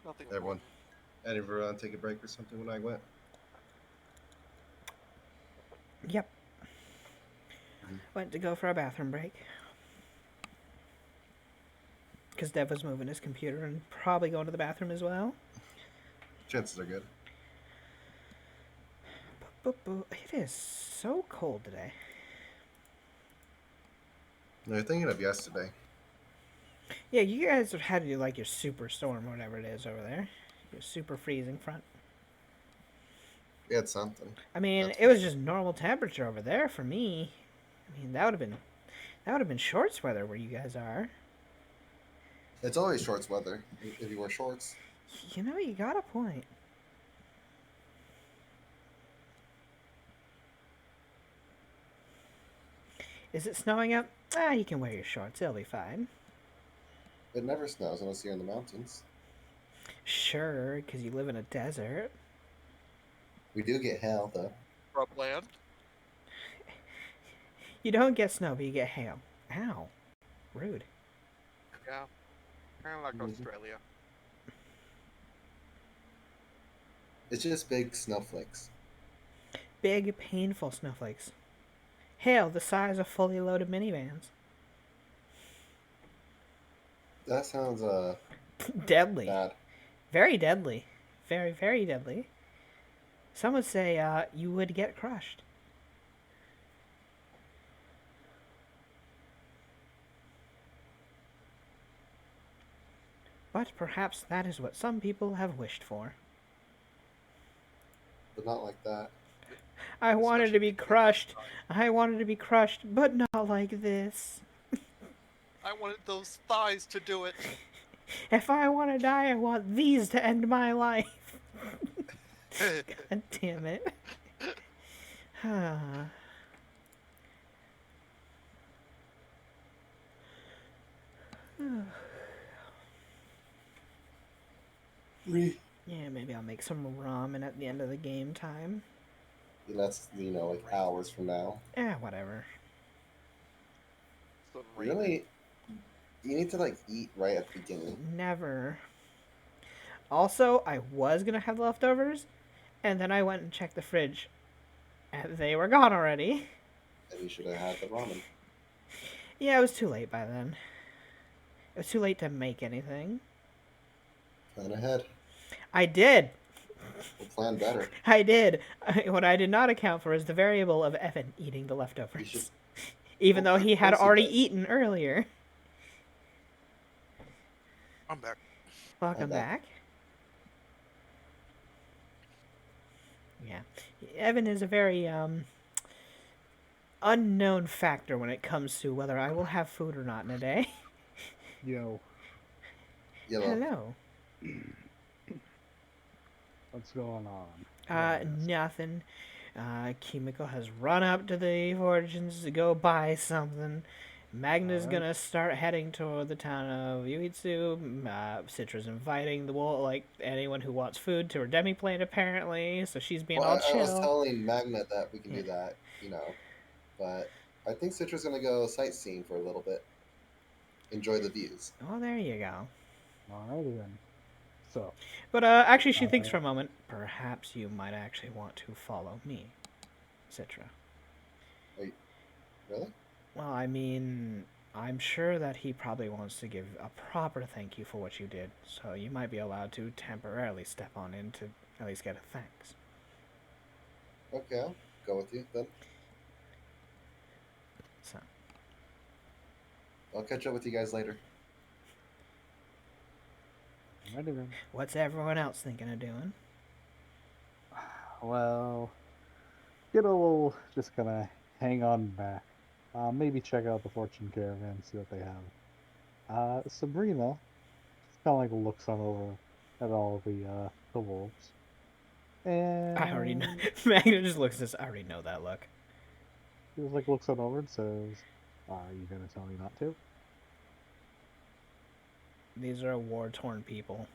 Nothing. Everyone, important. everyone take a break or something when I went. Yep. Mhm. Went to go for a bathroom break. Because Dev was moving his computer and probably going to the bathroom as well. Chances are good. It is so cold today. No, you're thinking of yesterday. Yeah, you guys had to do like your super storm or whatever it is over there. Your super freezing front. We had something. I mean, That's it was just normal temperature over there for me. I mean, that would have been shorts weather where you guys are. It's always shorts weather if you wear shorts. You know, you got a point. Is it snowing up? Ah, you can wear your shorts. It'll be fine. It never snows unless you're in the mountains. Sure, because you live in a desert. We do get hail though. Scrubland. You don't get snow, but you get hail. Ow. Rude. Yeah. Kind of like Mhm. Australia. It's just big snowflakes. Big, painful snowflakes. Hail the size of fully loaded minivans. That sounds Deadly. bad. Very deadly. Very, very deadly. Some would say you would get crushed. But perhaps that is what some people have wished for. But not like that. I wanted to be Especially crushed. I wanted to be crushed, but not like this. I wanted those thighs to do it. If I want to die, I want these to end my life. God damn it. Yeah, maybe I'll make some ramen at the end of the game time. And that's like hours from now. Whatever. Some Really, you need to like eat right at the beginning. Never. Also, I was gonna have leftovers, and then I went and checked the fridge, and they were gone already. And you should have had the ramen. Yeah, it was too late by then. It was too late to make anything. Plan ahead. I did. We'll plan better. I did. What I did not account for is the variable of Evan eating the You leftovers. should. Even though Well, he had of course he already did. eaten earlier. I'm back. Welcome back. back. Yeah. Evan is a very unknown factor when it comes to whether I will have food or not in a day. Yo, Yellow. Hello. what's going on? Nothing. Kimiko has run up to the fortunes to go buy something. Magna's Alright. gonna start heading toward the town of Yuitsu. Citra's inviting the like anyone who wants food to her demi-plane apparently, so she's being Well, all I was chill. telling Magna that we can Yeah. do that, but I think Citra's gonna go sightseeing for a little bit. Enjoy the views. Oh, there you go. Alrighty then. So, But actually, she thinks Uh, for a moment. Perhaps you might actually want to follow me, Citra. Really? Well, I mean, I'm sure that he probably wants to give a proper thank you for what you did, so you might be allowed to temporarily step on in to at least get a thanks. Okay, I'll go with you then. So, I'll catch up with you guys later. alrighty then. what's everyone else thinking of doing? Well, will just gonna hang on back. Maybe check out the Fortune Caravan, see what they have. Sabrina just kind of like looks on over at all the wolves, and I already know. Magna just looks at this. I already know that look. she just like looks on over and says, "Are you gonna tell me not to?" These are war-torn people.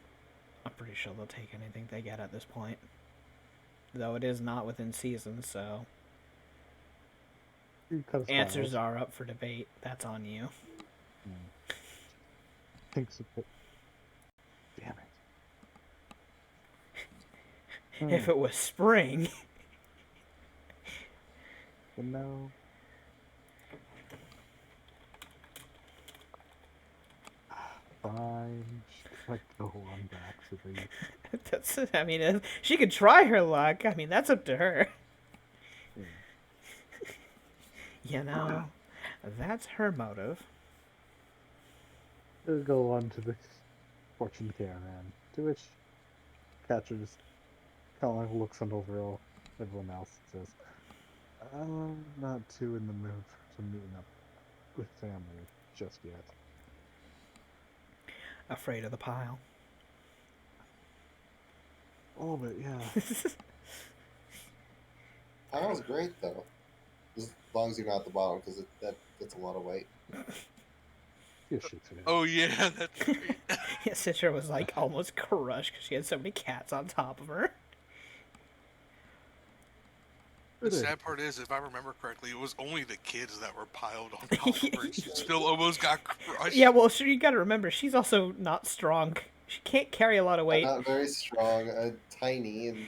I'm pretty sure they'll take anything they get at this point. Though it is not within season, so She kind of answers smiles. are up for debate. That's on you. Thinks a bit. Damn it. If it was spring. But no. Fine. Just like go on back to the. That's. I mean, she could try her luck. I mean, that's up to her. You know, that's her motive. Go on to the Fortune Caravan, to which Catcher just kind of like looks on over all everyone else and says, "I'm not too in the mood for meeting up with family just yet." Afraid of the pile. A little bit, yeah. Pile's great though, as long as you're not at the bottom, because that's a lot of weight. You should too. Oh yeah, that's right. Yeah, Citra was like almost crushed because she had so many cats on top of her. The sad part is, if I remember correctly, it was only the kids that were piled on top of her. And she still almost got crushed. Yeah, well, sure, you gotta remember, she's also not strong. She can't carry a lot of weight. Not very strong, tiny, and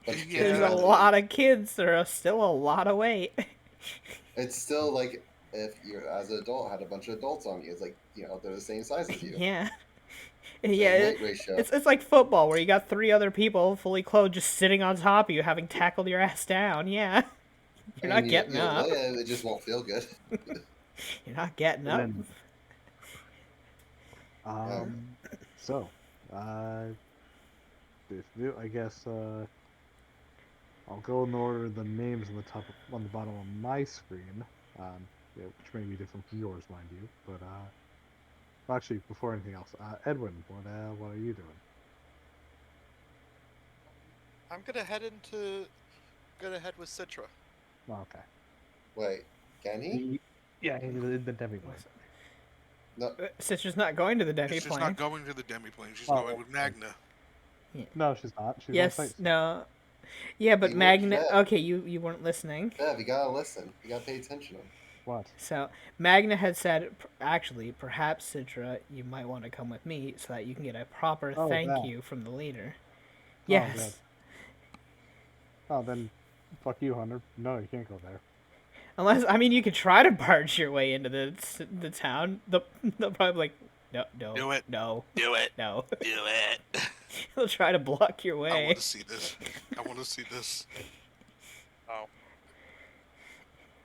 bunch of kids There's a around her. lot of kids that are still a lot of weight. It's still like if you, as an adult, had a bunch of adults on you. It's like they're the same size as you. Yeah. Same Yeah, weight ratio. it's like football where you got 3 other people fully clothed just sitting on top of you, having tackled your ass down. Yeah. You're not getting you'll up. live, it just won't feel good. You're not getting up. Then, so, I guess I'll go in order the names on the bottom of my screen, which may be different from yours, mind you. But actually, before anything else, Edwin, what are you doing? I'm gonna head with Citra. Okay. Wait, can he? Yeah, in the demi-plane. No. Citra's not going to the She's just demi-plane. not going to the demi-plane. She's Oh, going with Magna. No, she's not. She's on Yes, site. no. Yeah, but You weren't Magna... dead. Okay, you weren't listening. Dev, you gotta listen. You gotta pay attention. What? So, Magna had said, actually, perhaps, Citra, you might want to come with me so that you can get a proper Oh, thank that. you from the leader. Oh, Yes. good. Oh, then fuck you, Hunter. No, you can't go there. Unless, I mean, you could try to barge your way into the town. They'll probably no, Do it. no, Do it. no. Do it. They'll try to block your I way. want to see this. I want to see this. Oh,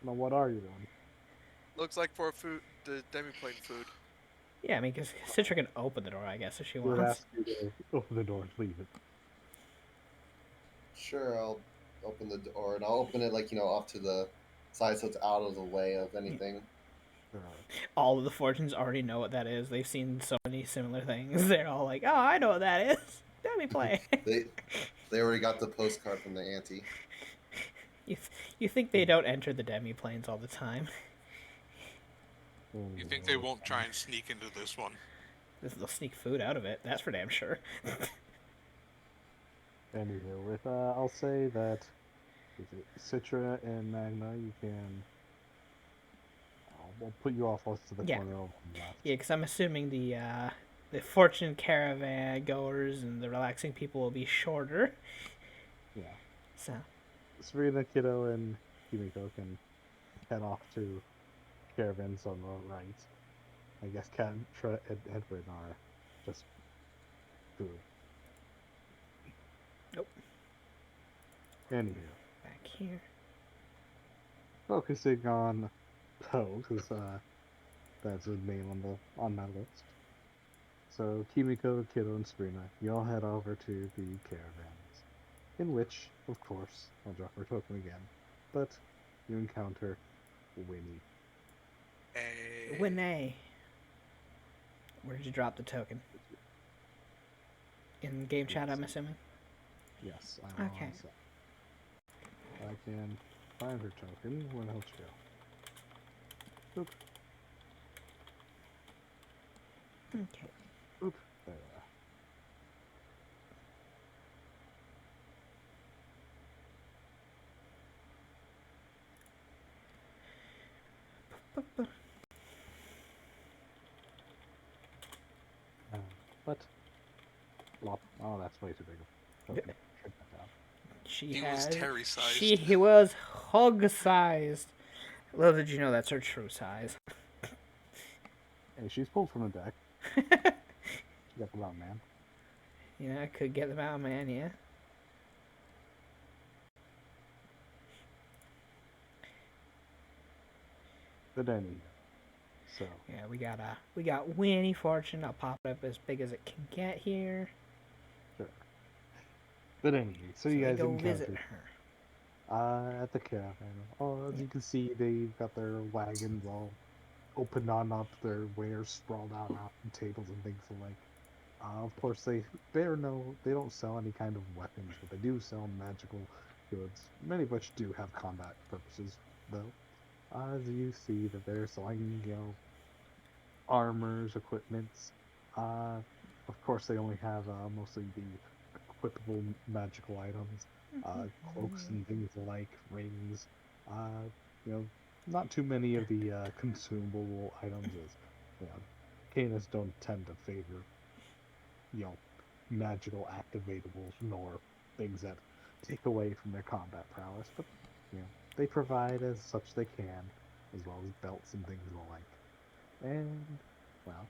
Now, what are you doing? looks like for the demi-plane food. Yeah, I mean, because Citra can open the door, I guess, if she He would wants. ask you to open the door and leave it. Sure, I'll open the door, and I'll open it like off to the side so it's out of the way of anything. Sure. All of the Fortunes already know what that is. They've seen so many similar things. They're all like, "Oh, I know what that is. Let me play." They already got the postcard from the auntie. You think they don't enter the demi planes all the time? You think they won't try and sneak into this one? They'll sneak food out of it. That's for damn sure. Anywho, if I'll say that with Citra and Magna, you can. We'll put you off close to the Yeah. corner over on the left. Yeah, because I'm assuming the Fortune caravan goers and the relaxing people will be shorter. Yeah. So Serena, Kiddo, and Kimiko can head off to caravans on the right. I guess Cat and Edward are just food. Nope. Anywho, back here. focusing on Poe, because that's his name on my list. So Kimiko, Kiddo, and Sabrina, you all head over to the caravans, in which, of course, I'll drop her token again, but you encounter Winnie. Winnie. Where did you drop the token? In game chat, I'm assuming. Yes, I'm Okay. on set. I can find her token. Where the hell she go? Oop, Okay. oop, there we are. But, oh, that's way too big a token. Shrink that down. He was Terry-sized. She was hog-sized. Little did you know that's her true size. Hey, she's pulled from the deck. She got the mountain man. You know, I could get the mountain man, yeah. But anyway, so Yeah, we got Winnie Fortune. I'll pop it up as big as it can get here. sure. But anyway, so you we guys go encounter visit her. at the caravan. Oh, as you can see, they've got their wagons all open on up, their wares sprawled out on tables and things alike. Of course, they don't sell any kind of weapons, but they do sell magical goods, many of which do have combat purposes, though. As you see that they're selling, armors, equipments. Of course, they only have mostly the equipable magical items, cloaks and things like rings. Not too many of the consumable items, as Canis don't tend to favor, magical activatables nor things that take away from their combat prowess, but they provide as such they can, as well as belts and things alike. And well,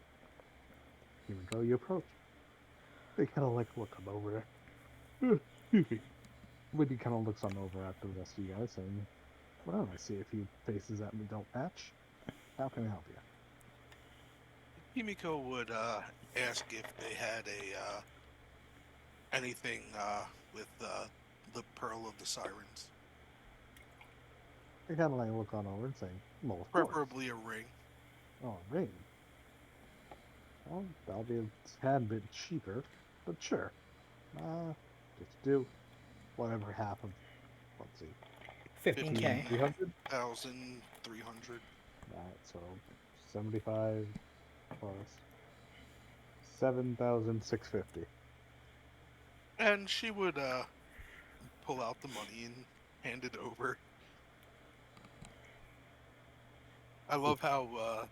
here we go. You approach. They kind of like looking over there. Woody kind of looks on over at the rest of you guys, saying, "Well, I see a few faces that me don't match. How can I help you?" Himiko would ask if they had anything with the Pearl of the Sirens, They kind of like look on over and say, "Well, of course." preferably a ring. Oh, a ring. Well, that'll be a tad bit cheaper, but sure. Just do whatever half of, let's see, 15K. 300? 1,300. Alright, so 75 plus 7,650. And she would pull out the money and hand it over. I love how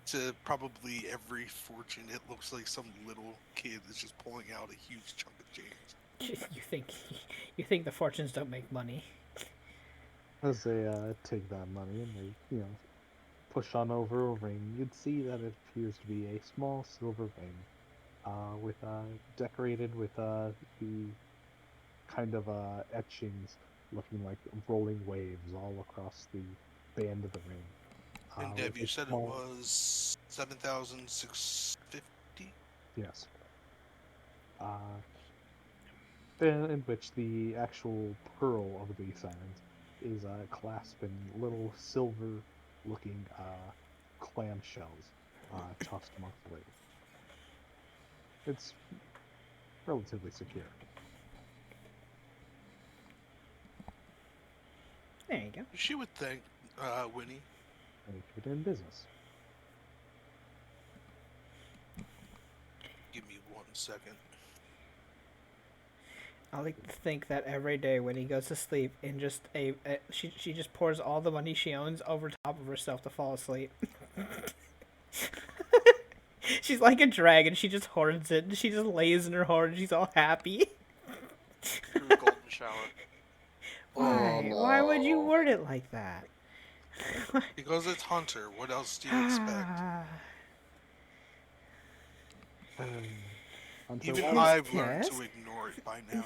to probably every fortune it looks like some little kid is just pulling out a huge chunk of change. You think the Fortunes don't make money? As they take that money and they, push on over a ring, you'd see that it appears to be a small silver ring, with decorated with the kind of etchings looking like rolling waves all across the band of the ring. And With Dev, you a said small- it was 7,650. Yes. In which the actual pearl of these islands is clasped in little silver-looking clamshells tossed amongst the lake. It's relatively secure. There you go. She would thank Winnie. And keep it in business. Give me 1 second. I like to think that every day when he goes to sleep, in just she just pours all the money she owns over top of herself to fall asleep. She's like a dragon. She just hoards it. She just lays in her hoard. She's all happy. Through a golden shower. Why? Why would you word it like that? Because it's Hunter. What else do you expect? Hunter, Even why, I've learned yes. to ignore it by now.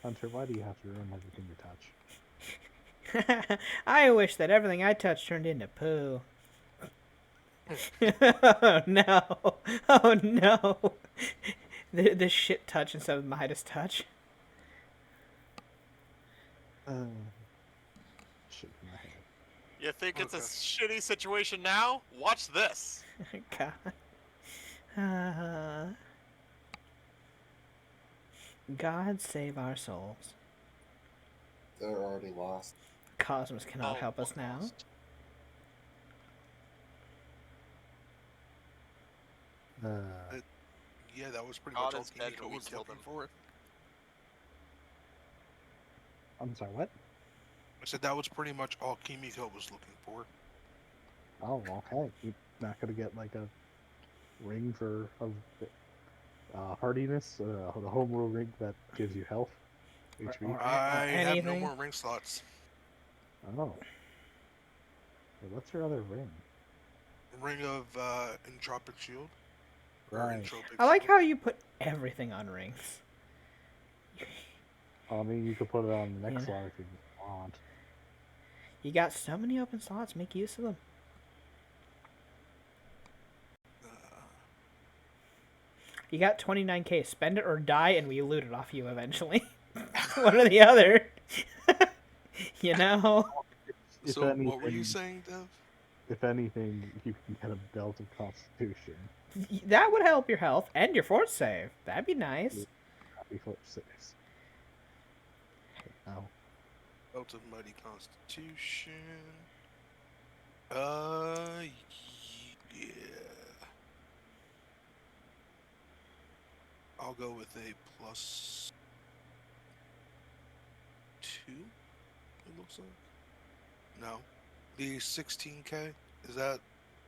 Hunter, why do you have to ruin everything you touch? I wish that everything I touched turned into poo. Oh no! Oh no! The shit touch instead of Midas touch. Shaking my head. You think it's a Okay. shitty situation now? Watch this. God. God save our souls. They're already lost. Cosmos cannot help us now. almost. Yeah, that was pretty God much all is dead, Kimiko but we was killed looking him. for. I'm sorry, what? I said that was pretty much all Kimiko was looking for. Oh, okay. You're not gonna get like a ring for of hardiness, the homeroom ring that gives you health, HP. Or I have no anything. more ring slots. Oh. Well, what's your other ring? Ring of Entropic Shield. Or Right. Entropic I like Shield. how you put everything on rings. I mean, you could put it on the next Yeah. slot if you want. You got so many open slots. Make use of them. You got 29k. Spend it or die, and we loot it off you eventually. One or the other. You know? If So what were you anything- saying, Dev? If anything, you can get a belt of Constitution. That would help your health and your fort save. That'd be nice. Before 6. Oh. Belt of Mighty Constitution. Yeah. I'll go with a +2. It looks like. No, the 16k is that?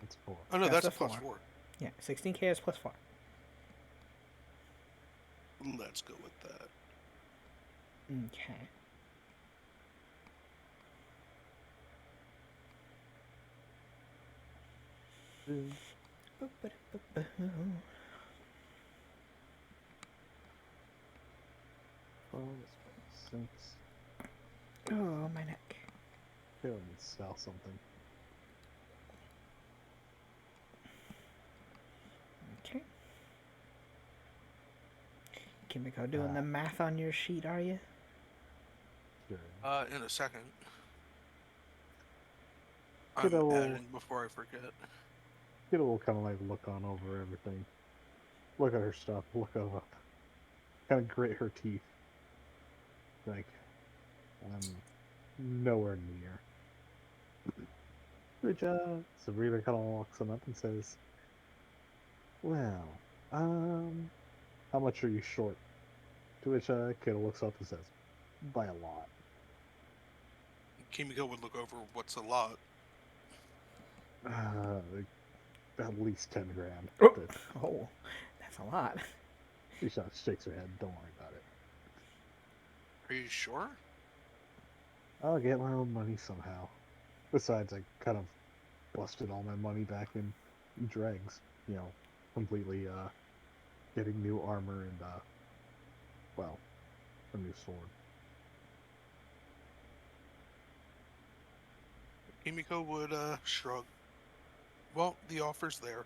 That's 4. Oh no, That's that's a a four. +4. Yeah, 16k is +4. Let's go with that. Okay. Oh, my neck. Feel like we sell something. Okay. Kimiko doing the math on your sheet, are you? Sure. In a second. Get a I'm little- adding before I forget. Get a little kind of like look on over everything. Look at her stuff. Look up. Kind of grit her teeth. Like, I'm nowhere near. Which, Sabrina kind of walks on up and says, well, how much are you short? To which, Kid looks up and says, by a lot. Kimiko would look over what's a lot. Like, at least 10 grand. Oh. But Oh, that's a lot. she shakes her head. Don't worry about it. Are you sure? I'll get my own money somehow. Besides, I kind of busted all my money back in dregs. You know, completely, getting new armor and, well, a new sword. Kimiko would shrug. Well, the offer's there.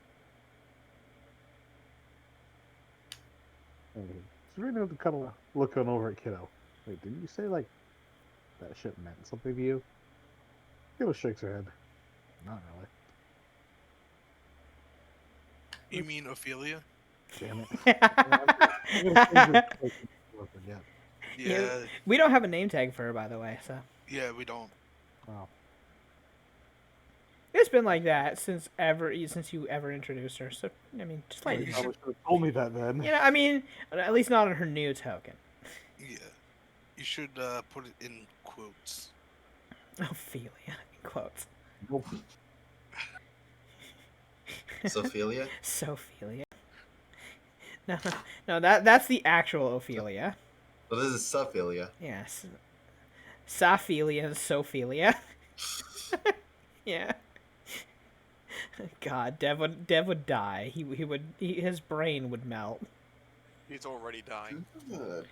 Anywho, Serena kind of looking over at Kiddo. Wait, didn't you say like that shit meant something to you? Kiddo shakes her head. Not really. You mean Ophelia? Damn it. I'm gonna change it so I don't forget. Yeah, We don't have a name tag for her, by the way, so yeah, we don't. Wow. it's been like that since you ever introduced her. So I mean, just Well, like you probably should have told me that then. you know, I mean, at least not on her new token. Yeah, you should put it in quotes. Ophelia, in quotes. Nope. Sophelia? Sophelia. No, no, that's the actual Ophelia. Well, this is Sophelia. Yes. Sophelia and Sophelia. Yeah. God, Dev would die. His brain would melt. He's already dying. Good.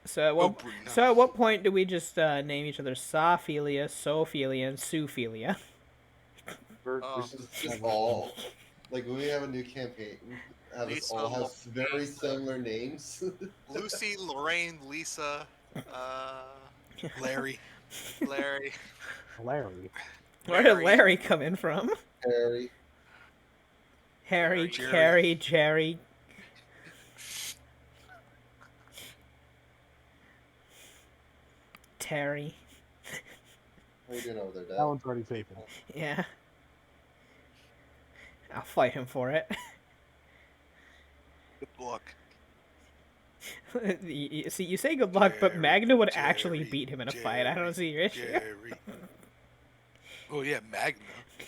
So at what Oprah, no. so at what point do we just name each other Sophelia, Sophelia, and Suphelia? It's just all like when we have a new campaign, we have us Lisa, all have very similar names. Lucy, Lorraine, Lisa, Larry. Larry. Larry. Where did Mary. Larry come in from? Harry. Harry, Jerry. Carrie, Jerry. Terry. How you doing over there, Dad? That one's already taken. Yeah. I'll fight him for it. Good luck. See, you say good luck, but Jerry, Magna would actually Jerry, beat him in a fight. I don't see your issue. Jerry. Oh yeah, Magna.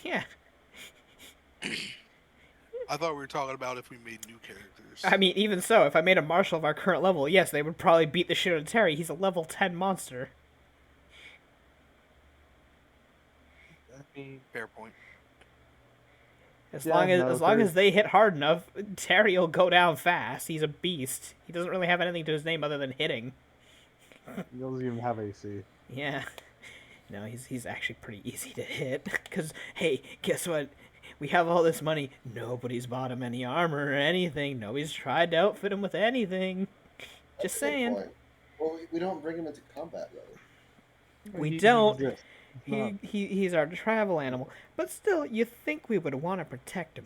Yeah. I thought we were talking about if we made new characters. I mean, even so, if I made a marshal of our current level, yes, they would probably beat the shit out of Terry. He's a level 10 monster. Fair point. As Yeah, long as no, as long Terry- as they hit hard enough, Terry will go down fast. He's a beast. He doesn't really have anything to his name other than hitting. He doesn't even have AC. Yeah. No, he's actually pretty easy to hit. Cause hey, guess what? We have all this money. Nobody's bought him any armor or anything. Nobody's tried to outfit him with anything. Just That's a good saying. point. Well, we don't bring him into combat, really. We He don't. exists. It's not- He's our travel animal. But still, you think we would want to protect him.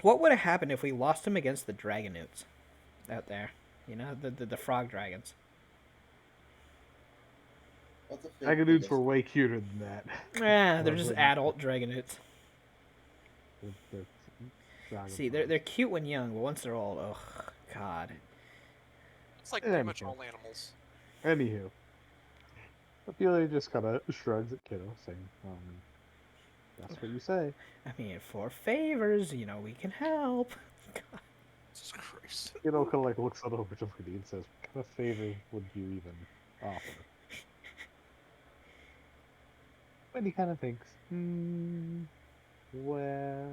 What would have happened if we lost him against the Dragonoots out there? You know, the frog dragons. What's a fake Dragonoots biggest- were way cuter than that. Ah, they're Well, just but- adult Dragonoots. They're dragon See, flies. they're cute when young, but once they're old, oh god. It's like Yeah, pretty much okay. all animals. Anywho, Ophelia just kind of shrugs at Kiddo, saying, "That's what you say." I mean, for favors, you know, we can help. Jesus Christ. Kiddo kind of like looks on over to Woody and says, "What kind of favor would you even offer?" Wendy kind of thinks, well,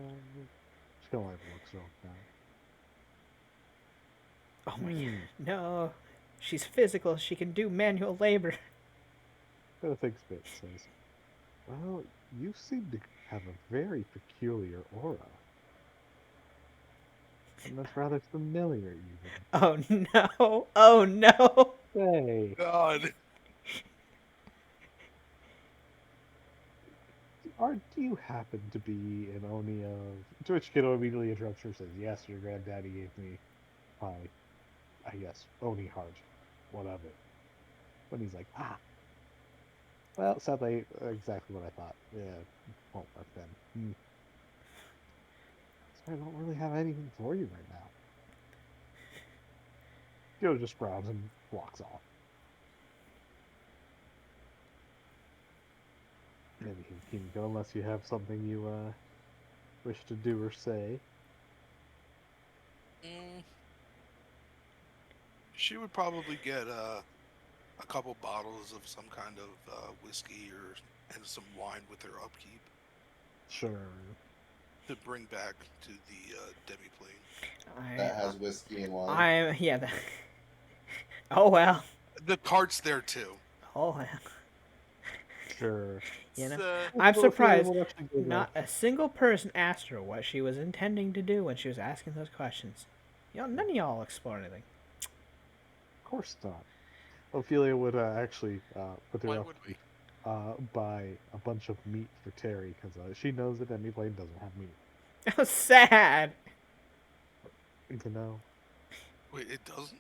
she kind of like looks around now. Oh my god. No. She's physical. She can do manual labor. Kind of thinks a bit, says, "Well, you seem to have a very peculiar aura. And that's rather familiar, even. Oh no. Oh no. Say, God. do you happen to be an Oni of..." To which Kiddo immediately interrupts her and says, "Yes, your granddaddy gave me my, I guess, Oni heart. What of it?" When he's like, "Ah. Well, sadly, exactly what I thought. Yeah, it won't work then. So I don't really have anything for you right now." Kiddo just frowns and walks off. Maybe he can go unless you have something you wish to do or say. She would probably get a couple bottles of some kind of whiskey and some wine with her upkeep Sure. to bring back to the demi-plane. That has whiskey and wine. Yeah. Oh well. The cart's there too. Oh well. Sure. You know, It's, I'm Well, Ophelia surprised would actually give not a single person asked her what she was intending to do when she was asking those questions. None of y'all explore anything. Of course not. Ophelia would actually put her why up would to we? buy a bunch of meat for Terry because she knows that Demiplane doesn't have meat. How sad. You know. Wait, it doesn't?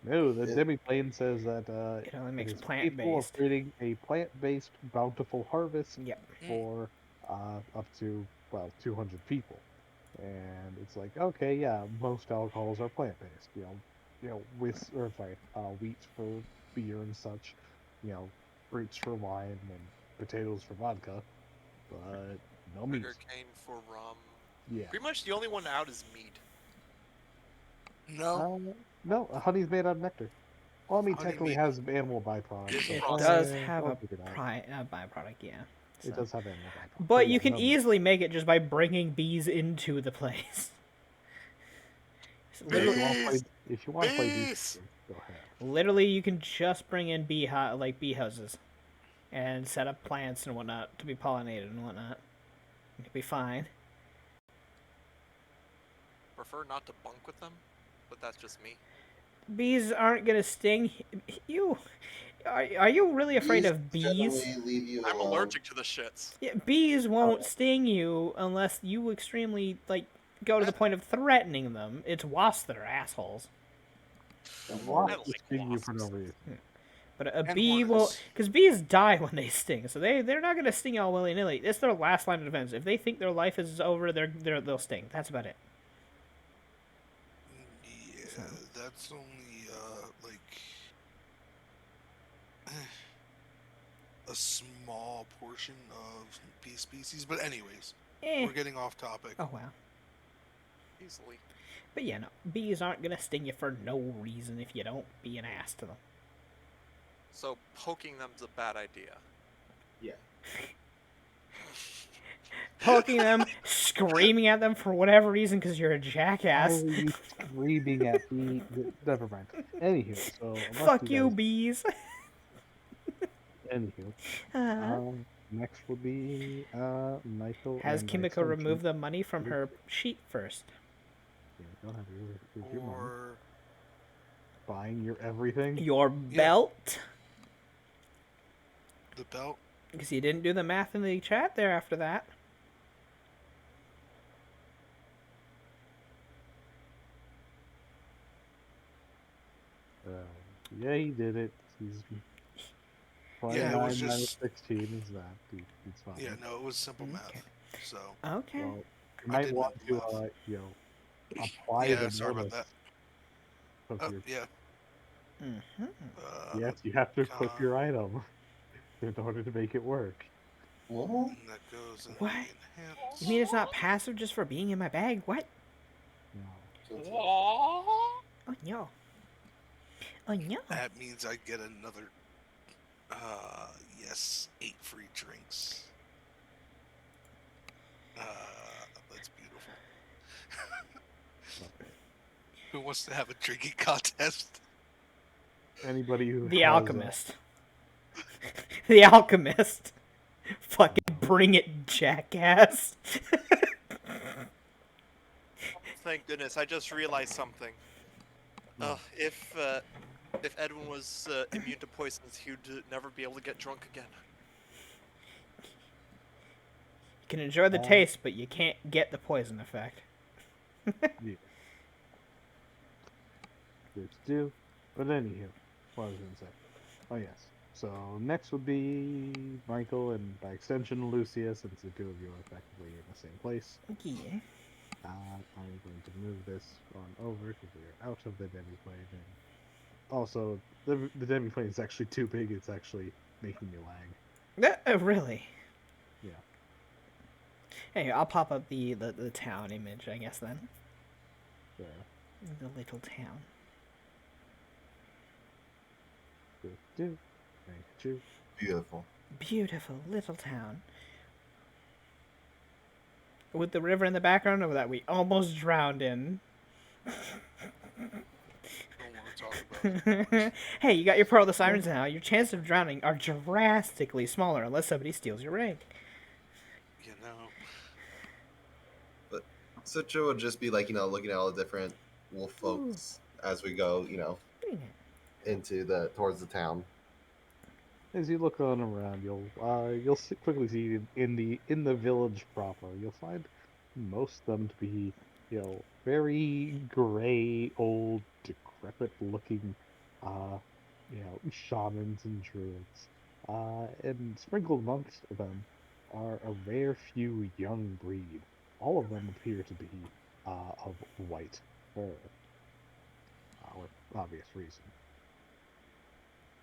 No, the It- Demiplane says that It only it makes is capable of plant-based. creating a plant-based bountiful harvest Yep. for up to 200 people. And it's like, okay, yeah, most alcohols are plant-based. Wheat for beer and such. Grapes for wine and potatoes for vodka, but no meat. Sugar cane for rum. Yeah. Pretty much the only one out is mead. No. No, honey's made out of nectar. Well, I mean, Honey technically meat. has animal byproducts. It's but, It processed. does have I'll a take it out. byproduct, yeah. It So. does have animal byproducts. But yeah, you can no meat. easily make it just by bringing bees into the place. If Literally, you want to play, if you want to play Bees! decently, go ahead. literally, you can just bring in bee houses, and set up plants and whatnot to be pollinated and whatnot. It'll be fine. Prefer not to bunk with them, but that's just me. Bees aren't gonna sting you. Are you really afraid of bees? generally leave you I'm alone. allergic to the shits. Yeah, bees won't sting you unless you extremely go to the point of threatening them. It's wasps that are assholes. And I wasps like will sting you for no wasps. reason. But a And bee will, hornets. because bees die when they sting, so they're not gonna sting y'all willy nilly. It's their last line of defense. If they think their life is over, they'll sting. That's about it. Yeah, that's only a small portion of bee species. But anyways, Eh. we're getting off topic. Oh wow. Easily. But yeah, no, bees aren't gonna sting you for no reason if you don't be an ass to them. So poking them's a bad idea. Yeah. Poking them, screaming at them for whatever reason because you're a Why jackass. are you screaming at me? Never mind. Anywho, so unless Fuck you, guys- bees. Anywho, next will be Michael. Has and Kimiko Extension. remove the money from her sheet first? Yeah, go ahead, here's your money. Or Buying your everything. Your belt? the belt. Because you didn't do the math in the chat there after that. Yeah, he did it. He's Yeah, it 29 was minus just- 16 is that. He's fine. Yeah, no, it was simple Okay. math. So Okay. Well, you I might did want to, math. apply yeah, the sorry about bonus that. of your. Yeah. Mm-hmm. Yes, you have to equip con- your item in order to make it work. What? And that goes in What? the enhance. You mean it's not passive just for being in my bag? What? No. Oh no. Oh no. That means I get another. Yes, 8 free drinks. That's beautiful. Okay. Who wants to have a drinking contest? Anybody who The has, Alchemist. The Alchemist. Fucking bring it, jackass. Thank goodness, I just realized something. If Edwin was immune to poisons, he would never be able to get drunk again. You can enjoy the taste, but you can't get the poison effect. yeah. Good to do. But anywho, what I was going to say. Oh, yes. So next would be Michael and by extension Lucia, since the two of you are effectively in the same place. Yeah. I'm going to move this on over because we are out of the demiplane. And also, the demiplane is actually too big. It's actually making me lag. Really? Yeah. Hey, I'll pop up the town image, I guess, then. There. The little town. Good to do. Thank you. Beautiful. Beautiful little town. With the river in the background over that we almost drowned in. No to talk about. Hey, you got your Pearl of the Sirens now. Your chances of drowning are drastically smaller unless somebody steals your ring. You know, But Citra would just be like, looking at all the different wolf Ooh, folks as we go, doing into towards the town. As you look on around, you'll quickly see in the village proper, you'll find most of them to be, very gray, old, decrepit-looking, uh, shamans and druids. And sprinkled amongst them are a rare few young breed. All of them appear to be of white fur, with obvious reason.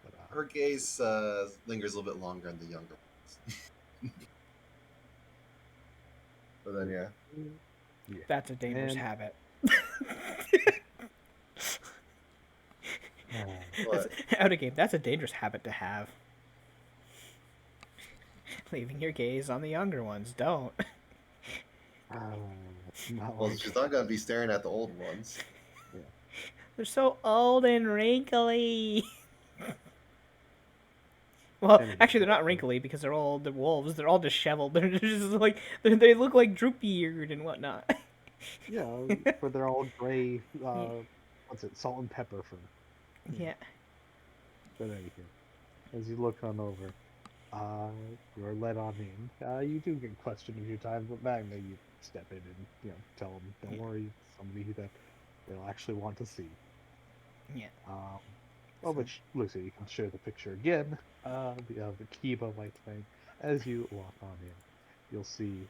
But Her gaze lingers a little bit longer on the younger ones. But then, yeah. yeah, That's a dangerous and habit. That's, But out of game, that's a dangerous habit to have. Leaving your gaze on the younger ones. Don't. uh, not well, like she's not gonna be staring at the old ones. yeah. They're so old and wrinkly. Well, Anyway, actually, they're not wrinkly because they're all the wolves. They're all disheveled. They're just like they look like droop-eared and whatnot. yeah, but they're all gray. Yeah. What's it? Salt and pepper for. Yeah. Yeah. But anywho, as you look on over, you're led on in. You do get questioned a few times, but Magna, you step in and tell them, don't worry, it's somebody that they'll actually want to see. Yeah. Well, which Lucy, you can share the picture again. The Kiba light thing. As you walk on in, you'll see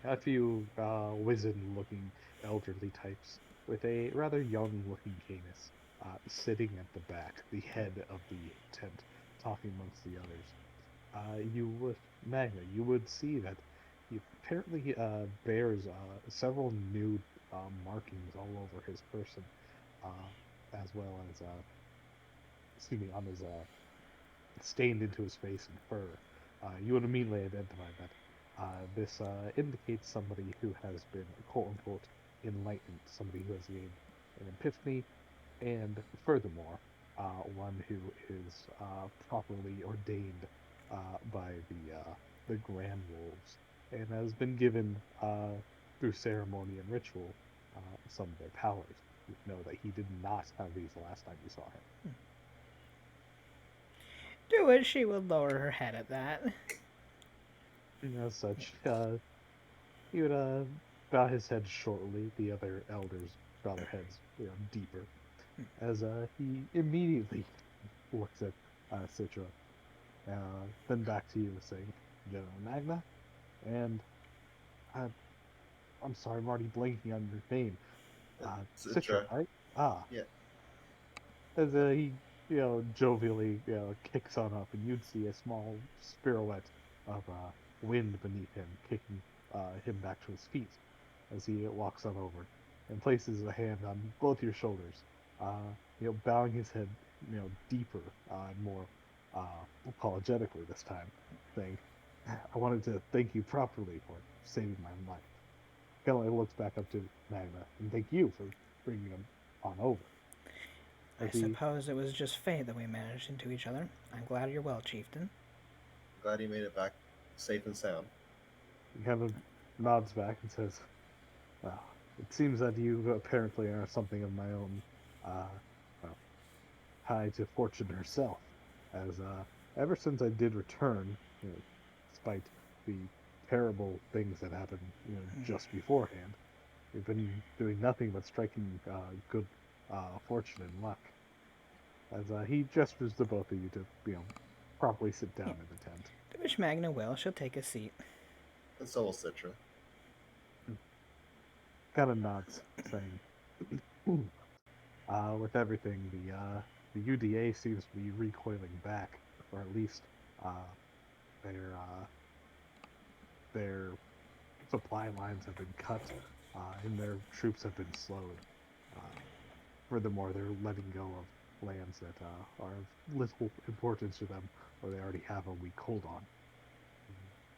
a few wizened-looking elderly types with a rather young-looking Canis sitting at the back, the head of the tent, talking amongst the others. Magna, you would see that he apparently bears several nude markings all over his person, as well as, on his stained into his face and fur. You would immediately identify that this indicates somebody who has been quote unquote enlightened, somebody who has gained an epiphany, and furthermore, one who is properly ordained by the Grand Wolves and has been given through ceremony and ritual some of their powers. You know that he did not have these the last time you saw him. Do it. She would lower her head at that. And as such, he would bow his head shortly. The other elders bow their heads, deeper, as he immediately looks at Citra, then back to you, saying, "General Magna," and I'm sorry, I'm already blanking on your name. Citra, Citra. right? Ah, Yeah. as he, jovially, kicks on up, and you'd see a small pirouette of wind beneath him, kicking him back to his feet as he walks on over and places a hand on both your shoulders, bowing his head, deeper and more apologetically this time, saying, "I wanted to thank you properly for saving my life." Kind of like looks back up to Magna and thank you for bringing him on over. I suppose it was just fate that we managed into each other. I'm glad you're well, chieftain. Glad he made it back safe and sound. He kind of nods back and says, "Well, it seems that you apparently are something of my own, well, tie to fortune herself, as ever since I did return, despite the terrible things that happened, just beforehand, we've been doing nothing but striking good fortune and luck." As he gestures to both of you to, properly sit down in the tent. To which Magna will. She'll take a seat. And so will Citra. Kind of nods, saying, with everything, the UDA seems to be recoiling back, or at least their supply lines have been cut, and their troops have been slowed. Furthermore, they're letting go of lands that are of little importance to them, or they already have a weak hold on.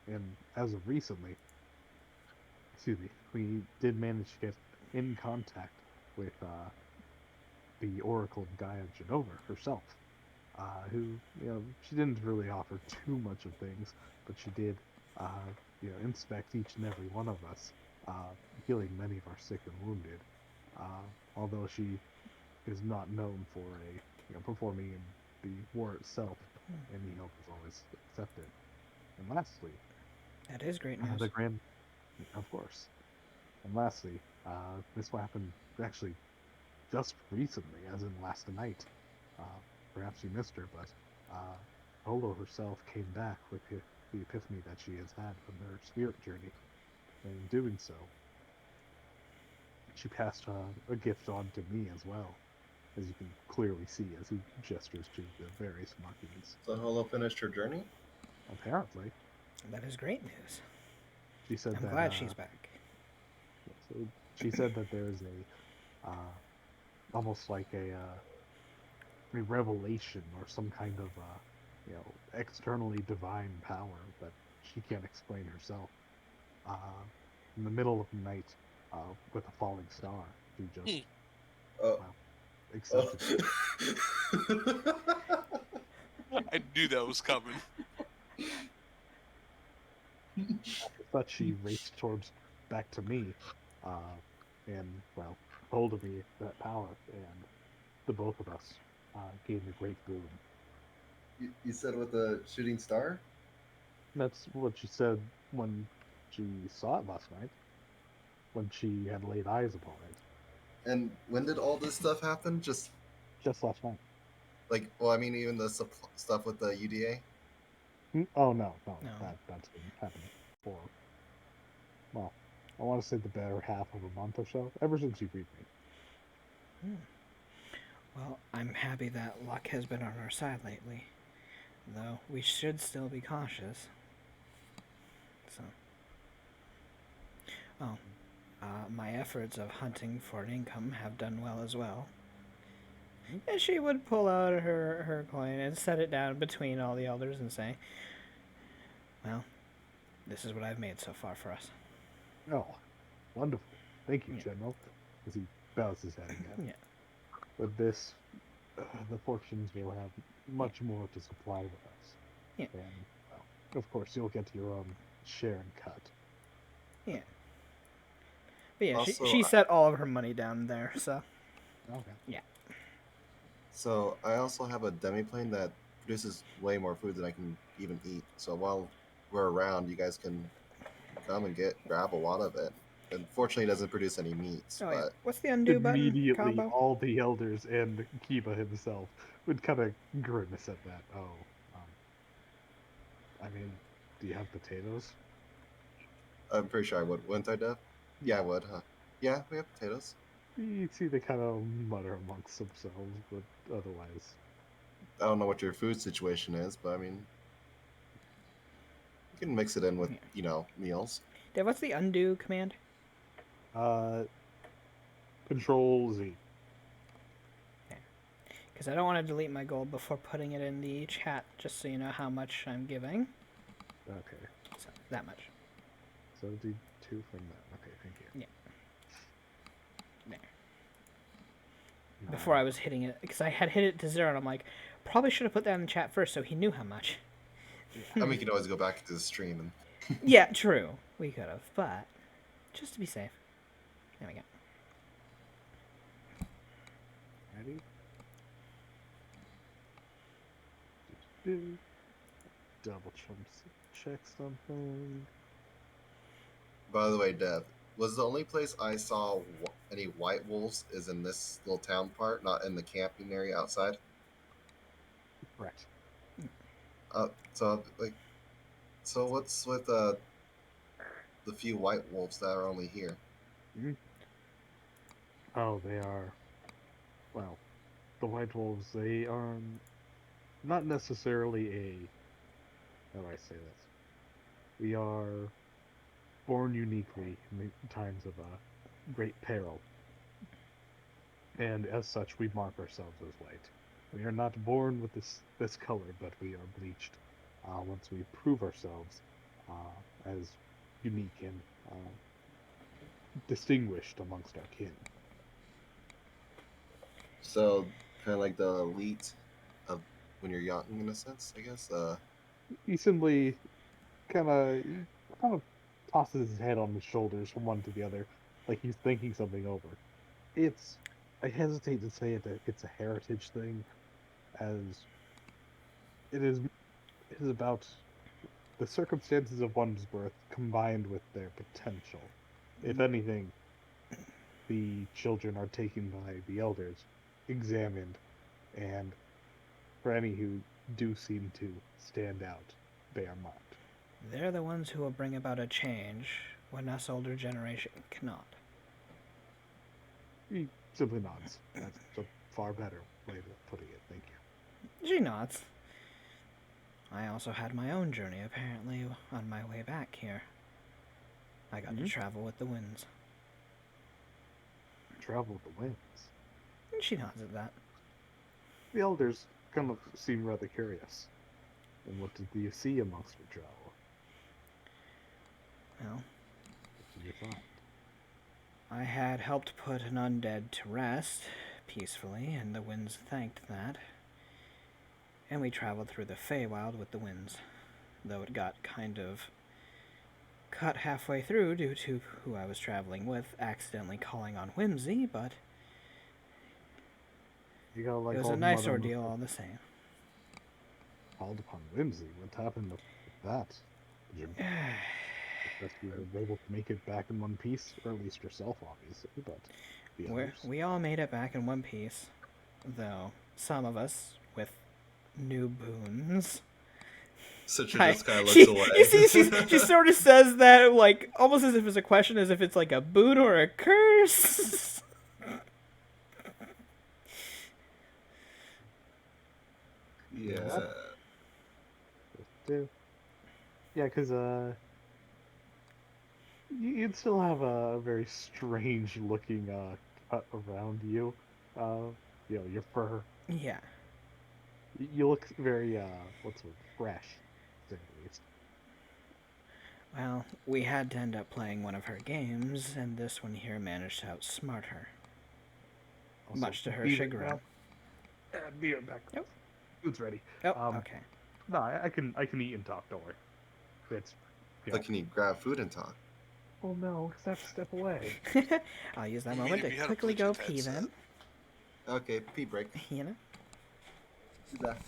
And as of recently, we did manage to get in contact with the Oracle of Gaia Genova herself, who, she didn't really offer too much of things, but she did, inspect each and every one of us, healing many of our sick and wounded. Although she is not known for performing in the war itself, any help is always accepted. And lastly, That is great news. the grand, of course. And lastly, this happened actually just recently, as in last night. Uh, Perhaps you missed her, but Holo herself came back with the epiphany that she has had from her spirit journey. And in doing so, she passed a gift on to me as well, as you can clearly see as he gestures to the various markings. So Holo finished her journey? Apparently, That is great news. she said I'm that. glad she's back. So she said that there is almost like a revelation or some kind of externally divine power that she can't explain herself. Uh, in the middle of the night, with a falling star, she just Oh. accepted. I knew that was coming. After that, she raced towards back to me, and told of me that power, and the both of us gave me great boon. You said with a shooting star? That's what she said when she saw it last night, when she had laid eyes upon it. And when did all this stuff happen? Just Just last night. well, I mean, even the stuff with the UDA. Oh no, No. that's been happening for, well, I want to say the better half of a month or so, ever since you beat me. Well, I'm happy that luck has been on our side lately, though we should still be cautious. So, my efforts of hunting for an income have done well as well. And she would pull out her coin and set it down between all the elders and say, well, this is what I've made so far for us. Oh, wonderful! Thank you, Yeah. General. As he bows his head again. Yeah. With this, the fortunes will have much more to supply with us. Yeah. And, of course, you'll get your own share and cut. Yeah. But yeah, Also, she set all of her money down there, so. Okay. Yeah. So I also have a demiplane that produces way more food than I can even eat. So while we're around, you guys can come and grab a lot of it. Unfortunately, it doesn't produce any meats, Oh, yeah. but What's the undo button Immediately, combo? all the elders and Kiba himself would kind of grimace at that. I mean, do you have potatoes? I'm pretty sure I would. Wouldn't I, Dev? Yeah, I would, huh? Yeah, we have potatoes. You see they kind of mutter amongst themselves, but otherwise, I don't know what your food situation is, but I mean, you can mix it in with, meals. Dave, what's the undo command? uh, Control Z. Because I don't want to delete my gold before putting it in the chat, just so you know how much I'm giving. Okay, So, that much. so do 2 from that. Okay, thank you. Yeah. There. Nine. Before I was hitting it, because I had hit it to 0, and I'm like, probably should have put that in the chat first so he knew how much. I mean, you can always go back to the stream and Yeah, true. We could have, but just to be safe. There we go. Ready? Double check something. By the way, Dev, was the only place I saw any white wolves is in this little town part, not in the camping area outside. Correct. So what's with the few white wolves that are only here? Oh, they are. Well, the White Wolves, they are not necessarily a. How do I say this? We are born uniquely in times of great peril. And as such, we mark ourselves as white. We are not born with this color, but we are bleached once we prove ourselves as unique and distinguished amongst our kin. So kind of like the elite of when you're young, in a sense, I guess. He simply kind of tosses his head on his shoulders from one to the other, like he's thinking something over. It's I hesitate to say it's a heritage thing, as it is about the circumstances of one's birth combined with their potential. If anything, the children are taken by the elders, examined, and for any who do seem to stand out, they are marked. They're the ones who will bring about a change when us older generation cannot. He simply nods. That's a far better way of putting it. Thank you. She nods. I also had my own journey, apparently, on my way back here. I got to travel with the winds. Travel with the winds. And she nods at that. The elders kind of seem rather curious. And what did you see amongst your travel? Well, What did you find? I had helped put an undead to rest peacefully, and the winds thanked that. And we traveled through the Feywild with the winds, though it got kind of cut halfway through due to who I was traveling with accidentally calling on Whimsy, but You got like it was all a nice mother ordeal all the same. called upon whimsy. What happened with that? Did you guess you were able to make it back in one piece, or at least yourself, obviously, but the others. We all made it back in one piece, though some of us with new boons. Citra Hi. just kind of She, looks away. you see, she sort of says that, like, almost as if it's a question, as if it's like a boon or a curse. Yeah. Yeah, because you'd still have a very strange looking cut around you. Your fur. Yeah. You look very what's the word? Fresh, to say the least. Well, we had to end up playing one of her games, and this one here managed to outsmart her. Also, Much to her be right chagrin. now. Be right back. Yep. Food's ready. Oh, okay. No, I can eat and talk. Don't worry. It's But can you grab food and talk? Oh no, because I have to step away. I'll use that I mean, moment if to you had a quickly go Bluetooth pee headset. then. Okay, pee break. You know? Do that.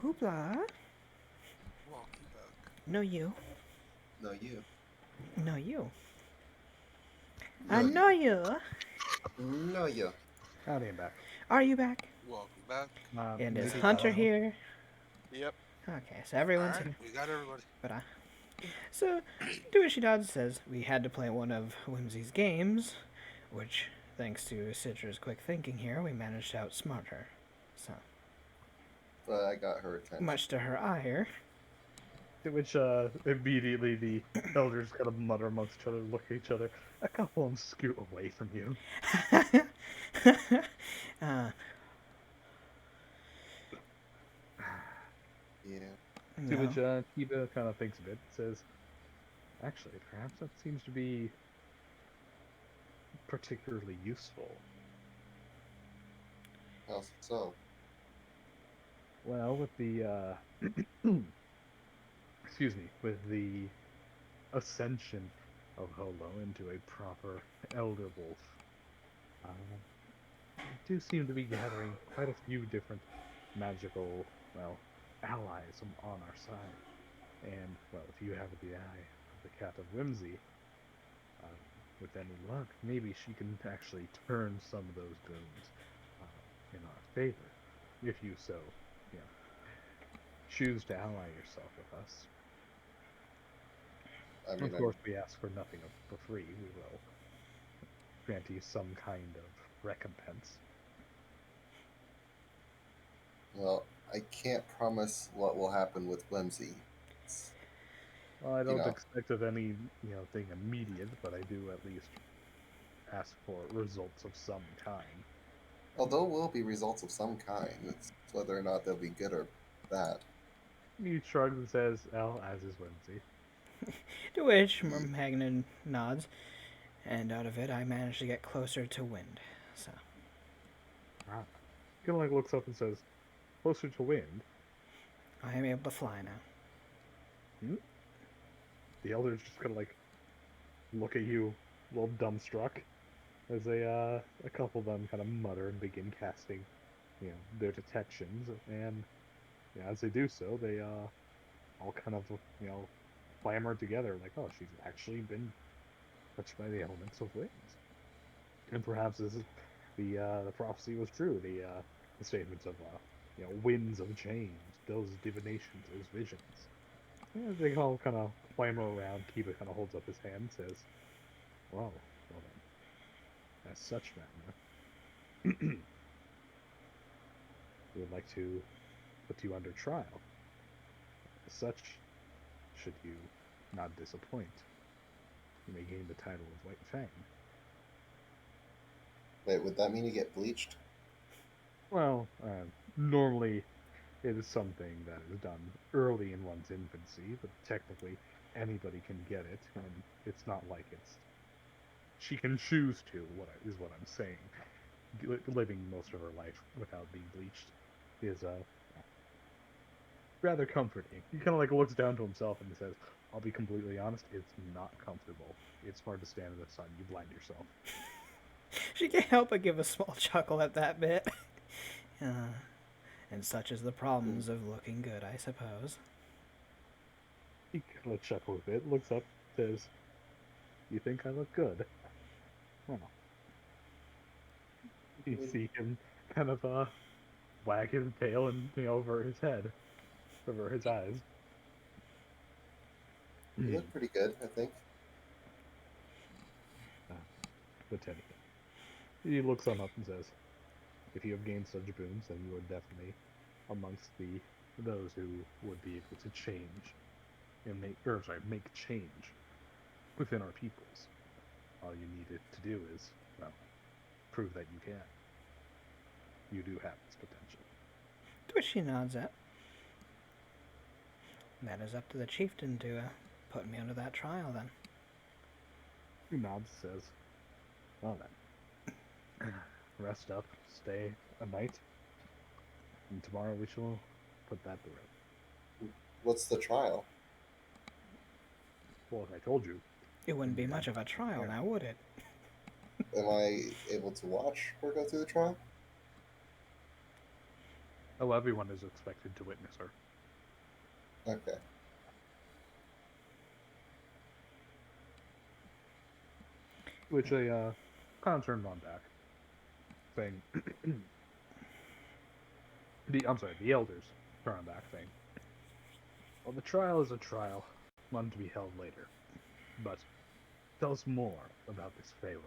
Hoopla. Walkie back. No, you. No, you. No, you. No, I you. know you. No, you. Howdy, I'm back. Are you back? Welcome back. And is maybe Hunter not. here? Yep. Okay, so everyone's Alright, here. we got everybody. But so, Duishidad says we had to play one of Whimsy's games, which, thanks to Citra's quick thinking here, we managed to outsmart her. So, But I got her attention. much to her ire. To which immediately the elders kind of mutter amongst each other, look at each other. A couple of them scoot away from you. Yeah. To No. which Kiva kind of thinks a bit, says, actually, perhaps that seems to be particularly useful. How so? Well, with the excuse me, with the ascension of Holo into a proper elder wolf, we do seem to be gathering quite a few different magical, well, allies on our side. And, well, if you have the eye of the Cat of Whimsy, uh, with any luck, maybe she can actually turn some of those boons in our favor, if you so, you know, choose to ally yourself with us. I Of mean, course, we ask for nothing for free. We will grant you some kind of recompense. well, I can't promise what will happen with Whimsy. It's, Well, I you don't know, expect of any, thing immediate, but I do at least ask for results of some kind. although will be results of some kind. It's whether or not they'll be good or bad. He shrugs and says, "Well, as is Whimsy." To which Ye- Magna nods, and out of it I managed to get closer to wind. So, Ah. He kind of looks up and says, "Closer to wind." I am able to fly now. Hmm? The elders just kind of look at you, a little dumbstruck, as a couple of them kind of mutter and begin casting, their detections. And as they do so, they all kind of clamor together, like, "Oh, she's actually been touched by the elements of winds." And perhaps this is the prophecy was true. The statements of winds of change, those divinations, those visions. Yeah, they all kind of clamor around. Kiba kind of holds up his hand and says, "Well, well then, as such, man, we would like to put you under trial. As such, should you not disappoint, you may gain the title of White Fang." Wait, would that mean you get bleached? Well, normally it is something that is done early in one's infancy, but technically anybody can get it, and it's not like she can choose to. Is what I'm saying. Living most of her life without being bleached is rather comforting. He kind of looks down to himself and he says, "I'll be completely honest. It's not comfortable. It's hard to stand in the sun. You blind yourself." She can't help but give a small chuckle at that bit. And such is the problems of looking good, I suppose. He kind of chuckles a bit, looks up, says, "You think I look good?" Well, I you mean, see him kind of wag his tail and over his head, over his eyes. you look pretty good, I think. But anyway, he looks on up and says, "If you have gained such boons, then you are definitely amongst those who would be able to change and make change within our peoples. All you needed to do is, well, prove that you can. You do have this potential." To which she nods at. That is up to the chieftain to put me under that trial, then. He nods, says, "Well then, rest up, stay a night, and tomorrow we shall put that to rest." What's the trial? Well, as I told you, It wouldn't be yeah, much of a trial yeah. now, would it? Am I able to watch her go through the trial? Oh, everyone is expected to witness her. Okay. Which they kind of turned on back, saying, the elders turned on back, saying, "Well, the trial is a trial, one to be held later. But tell us more about this Pharaoh.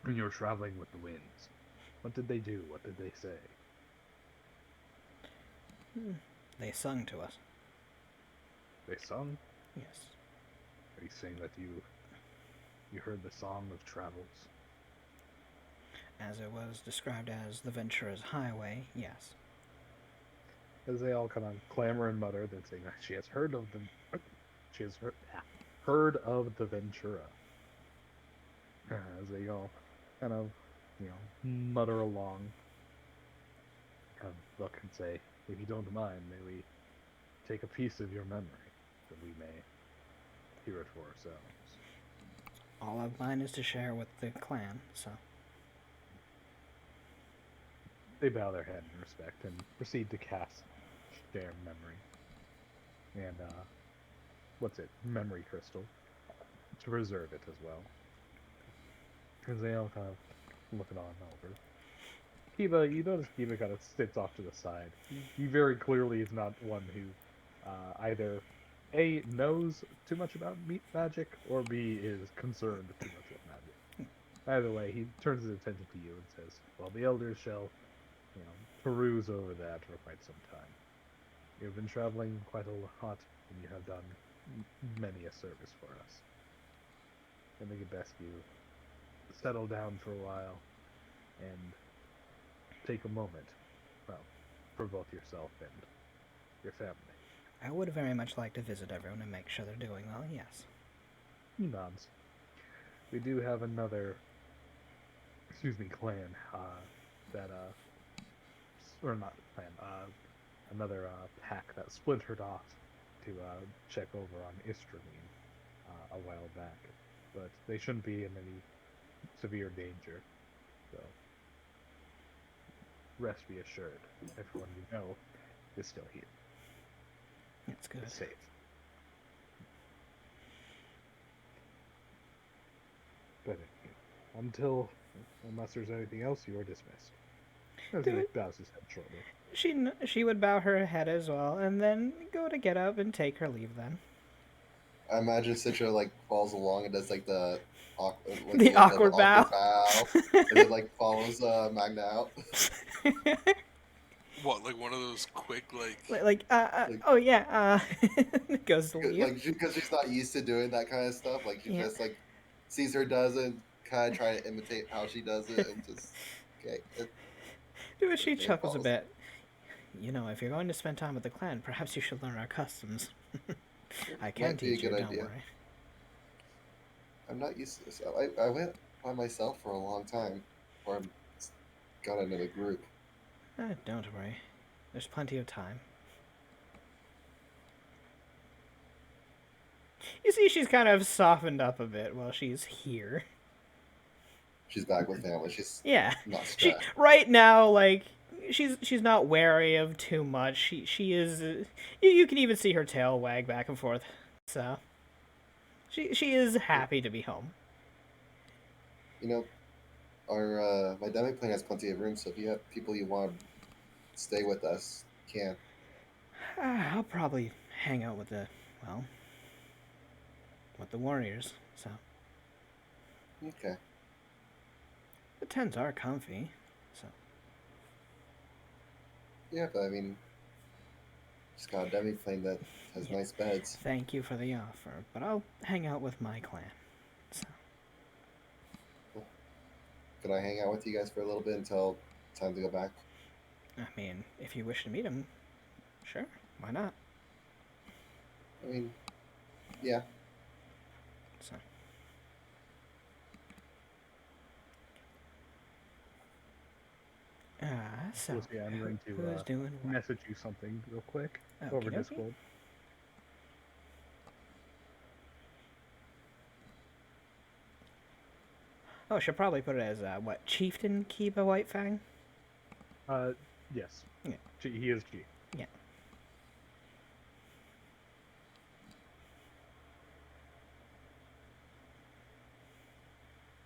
When you were traveling with the winds, what did they do? What did they say?" They sung to us. "They sung? Yes. Are you saying that you heard the song of travels?" As it was described as the Ventura's Highway, yes. As they all kind of clamor and mutter, then saying that she has heard of she has heard of the Ventura. As they all kind of, mutter along, kind of look and say, if you don't mind, may we take a piece of your memory, that we may hear it for ourselves. All of mine is to share with the clan, so. They bow their head in respect and proceed to cast share memory. And, what's it? Memory crystal. To preserve it as well. Because they all kind of look it on over. Kiva, you notice Kiva kind of sits off to the side. He very clearly is not one who either A, knows too much about magic, or B, is concerned too much with magic. Either way, he turns his attention to you and says, well, the elders shall, peruse over that for quite some time. You've been traveling quite a lot, and you have done many a service for us. I think it best you settle down for a while and take a moment, well, for both yourself and your family. I would very much like to visit everyone and make sure they're doing well, yes. He nods. We do have another, clan, or not clan, another pack that splintered off to check over on Istramine a while back. But they shouldn't be in any severe danger, so rest be assured, everyone you know is still here. That's good. It's safe. But unless there's anything else, you are dismissed. As he bows his head shortly. She would bow her head as well, and then go to get up and take her leave then. I imagine Citra like falls along and does like the awkward, like, The awkward bow. And then like follows Magna out. What, like one of those quick, oh yeah, goes to leave. Like because she's not used to doing that kind of stuff. Like she just like sees her does it, kind of try to imitate how she does it, and just She chuckles a bit. You know, if you're going to spend time with the clan, perhaps you should learn our customs. I can teach you, don't worry. I'm not used to this. I went by myself for a long time before I got into the group. Don't worry. There's plenty of time. You see, she's kind of softened up a bit while she's here. She's back with family. She's not stressed. Right now, like, she's not wary of too much. She is. You can even see her tail wag back and forth. So she is happy to be home. You know, my demi plane has plenty of room, so if you have people you want to stay with us, you can. I'll probably hang out with the warriors. So. Okay. The tents are comfy, so. Yeah, but I mean, just got a demi plane that has nice beds. Thank you for the offer, but I'll hang out with my clan. So. Cool. Could I hang out with you guys for a little bit until time to go back? I mean, if you wish to meet him, sure, why not? I mean, yeah. So. So yeah, I'm going who's doing what? Message you something real quick Okay, over okay. Discord. Oh, I should probably put it as Chieftain Kiba Whitefang? Yes. Yeah. He is G. Yeah.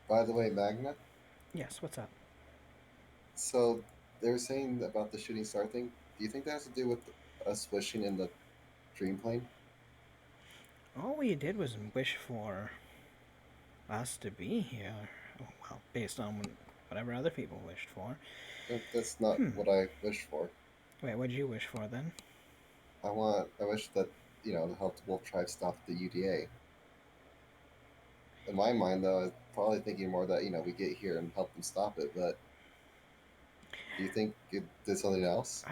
By the way, Magna. Yes. What's up? So they were saying about the shooting star thing. Do you think that has to do with us wishing in the dream plane? All we did was wish for us to be here. Well, based on whatever other people wished for. That's not what I wished for. Wait, what did you wish for then? I wish that, to help the Wolf Tribe stop the UDA. In my mind, though, I was probably thinking more that, we get here and help them stop it, but do you think it did something else?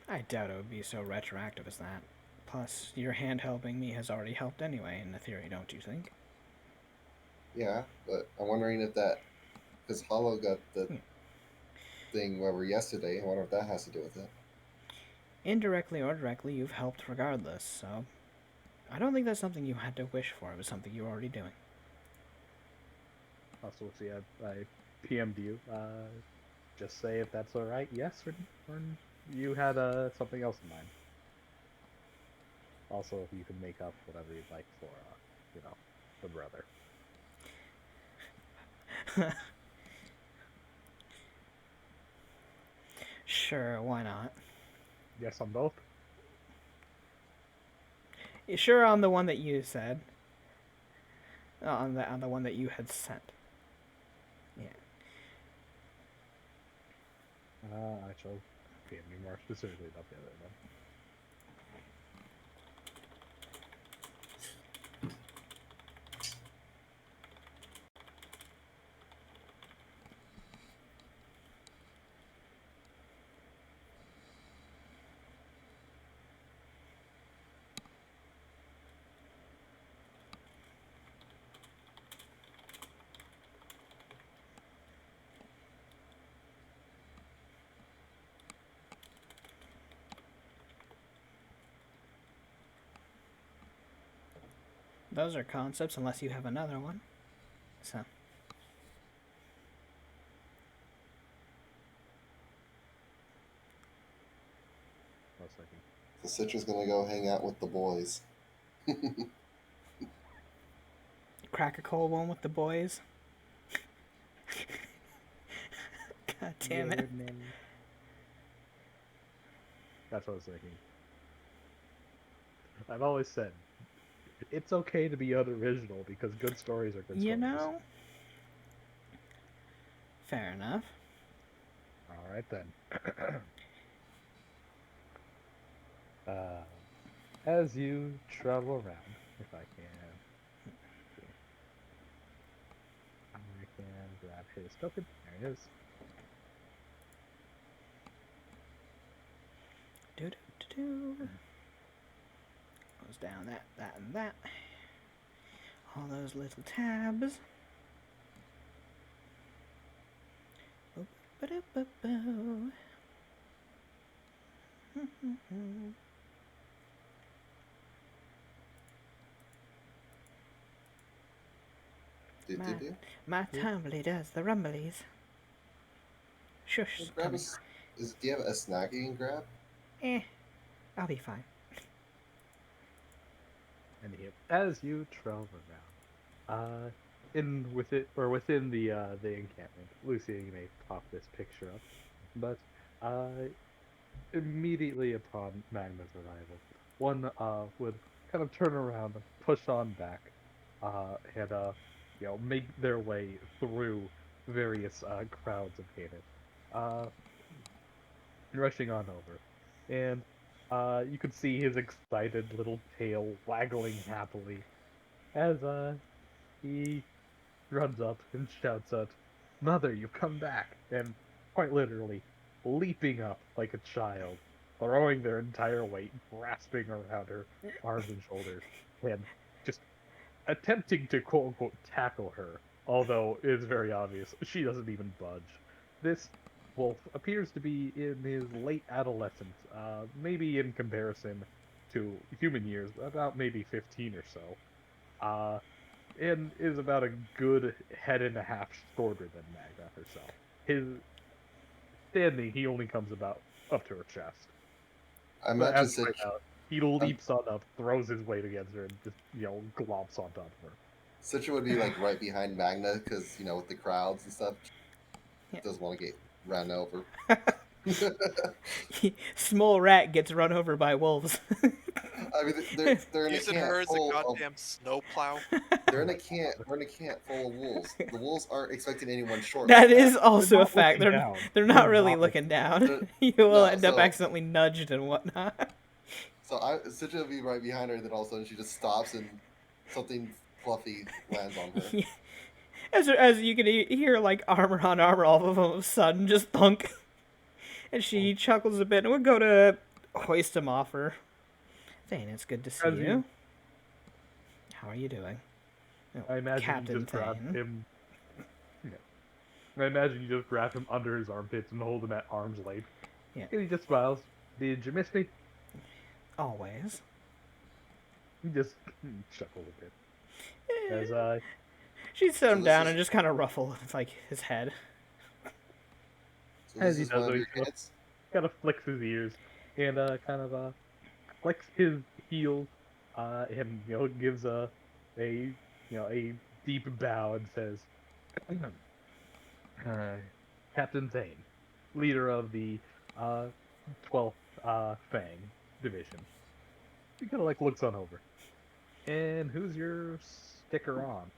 I doubt it would be so retroactive as that. Plus, your hand helping me has already helped anyway, in the theory, don't you think? Yeah, but I'm wondering if that... Because Hollow got the thing wherever yesterday, I wonder if that has to do with it. indirectly or directly, you've helped regardless, so I don't think that's something you had to wish for. It was something you were already doing. Also, see, I PM'd you. Just say if that's all right. Yes, or you had something else in mind. Also, if you can make up whatever you'd like for, the brother. Sure, why not? Yes, on both. Sure, on the one that you said. On the one that you had sent. Yeah. I shall PM you more specifically about the other one. Those are concepts, unless you have another one. So. One second. The Citra's gonna go hang out with the boys. Crack a cold one with the boys. God damn it. Yeah, man. That's what I was thinking. I've always said, it's okay to be unoriginal because good stories are good stories. You know? Fair enough. All right then. As you travel around, if I can, I can grab his token. There it is. Do do do do. Goes down that, and that. All those little tabs. Boop, ba-da-ba-bo. My tumbly does the rumblies. Shush. Grab Tommy. do you have a snack you can grab? I'll be fine. And as you travel around, within the encampment, Lucia, you may pop this picture up, but immediately upon Magma's arrival, one would kind of turn around, push on back, and make their way through various crowds of Hated, rushing on over, and you could see his excited little tail waggling happily as he runs up and shouts out, "Mother, you've come back!" And quite literally leaping up like a child, throwing their entire weight, grasping around her arms and shoulders, and just attempting to quote unquote tackle her, although it is very obvious she doesn't even budge. This wolf appears to be in his late adolescence, maybe in comparison to human years, about maybe 15 or so, and is about a good head and a half shorter than Magna herself. His standing, he only comes about up to her chest. I But imagine as right out, he leaps on up, throws his weight against her, and just globs on top of her. Citra would be like right behind Magna because with the crowds and stuff, Yeah. doesn't want to get ran over. Small rat gets run over by wolves. I mean, they're in a Using camp her as a full of goddamn snowplow. they're in a camp full of wolves. The wolves aren't expecting anyone short. That like is also a not fact. looking They're down. they're not They're really not looking down. They're- You will no, end up so- accidentally nudged and whatnot. So Citra would be right behind her, and then all of a sudden she just stops and something fluffy lands on her. Yeah. As you can hear, like armor on armor, all of a sudden just thunk, and she chuckles a bit and would go to hoist him off her. Thane, it's good to see As you. you- How are you doing? I imagine Captain you just grab Thane. him. I imagine you just grab him under his armpits and hold him at arm's length. Yeah. And he just smiles. Did you miss me? Always. He just chuckled a bit. As She'd sit So him this down is and just kind of ruffle like his head. so as this he is does, one of so your he kids. kind of flicks his ears and kind of flicks his heels, and gives a a deep bow and says, uh, "Captain Zane, leader of the uh 12th Fang division." He kind of like looks on over. And who's your sticker on?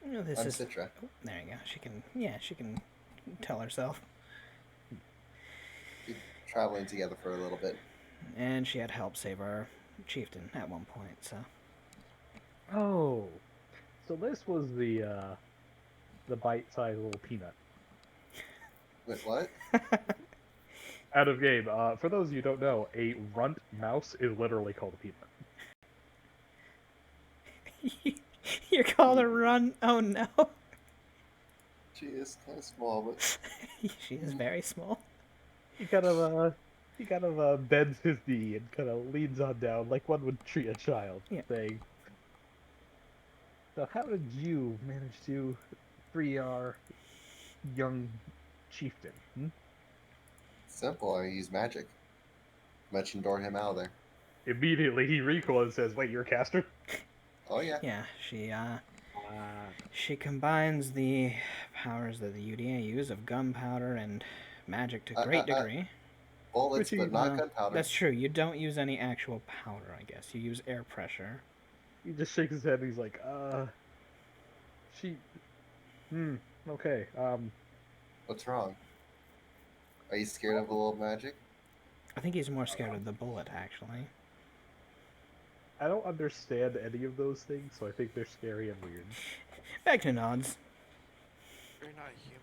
This I'm is. Citra. Oh, there you go. She can. Yeah, she can tell herself. We've been traveling together for a little bit. And she had help save our chieftain at one point. So. Oh, so this was the bite-sized little peanut. Wait, what? Out of game. For those of you who don't know, a runt mouse is literally called a peanut. You're called a run. Oh no. She is kind of small, but She is very small. He kind of bends his knee and kind of leans on down like one would treat a child, Yeah. saying, "So how did you manage to free our young chieftain?" Hmm? simple. I use magic. Mention door him out of there. Immediately he recoils and says, "Wait, you're a caster?" Oh yeah. Yeah, Ah, she combines the powers that the UDA use of gunpowder and magic to a great degree. Bullets, Pretty- but not Well, gunpowder. that's true. You don't use any actual powder, I guess. You use air pressure. he just shakes his head and he's like, she, okay, What's wrong? Are you scared of a little magic? I think he's more scared of the bullet, actually. I don't understand any of those things, so I think they're scary and weird. Back to nods. You're not human.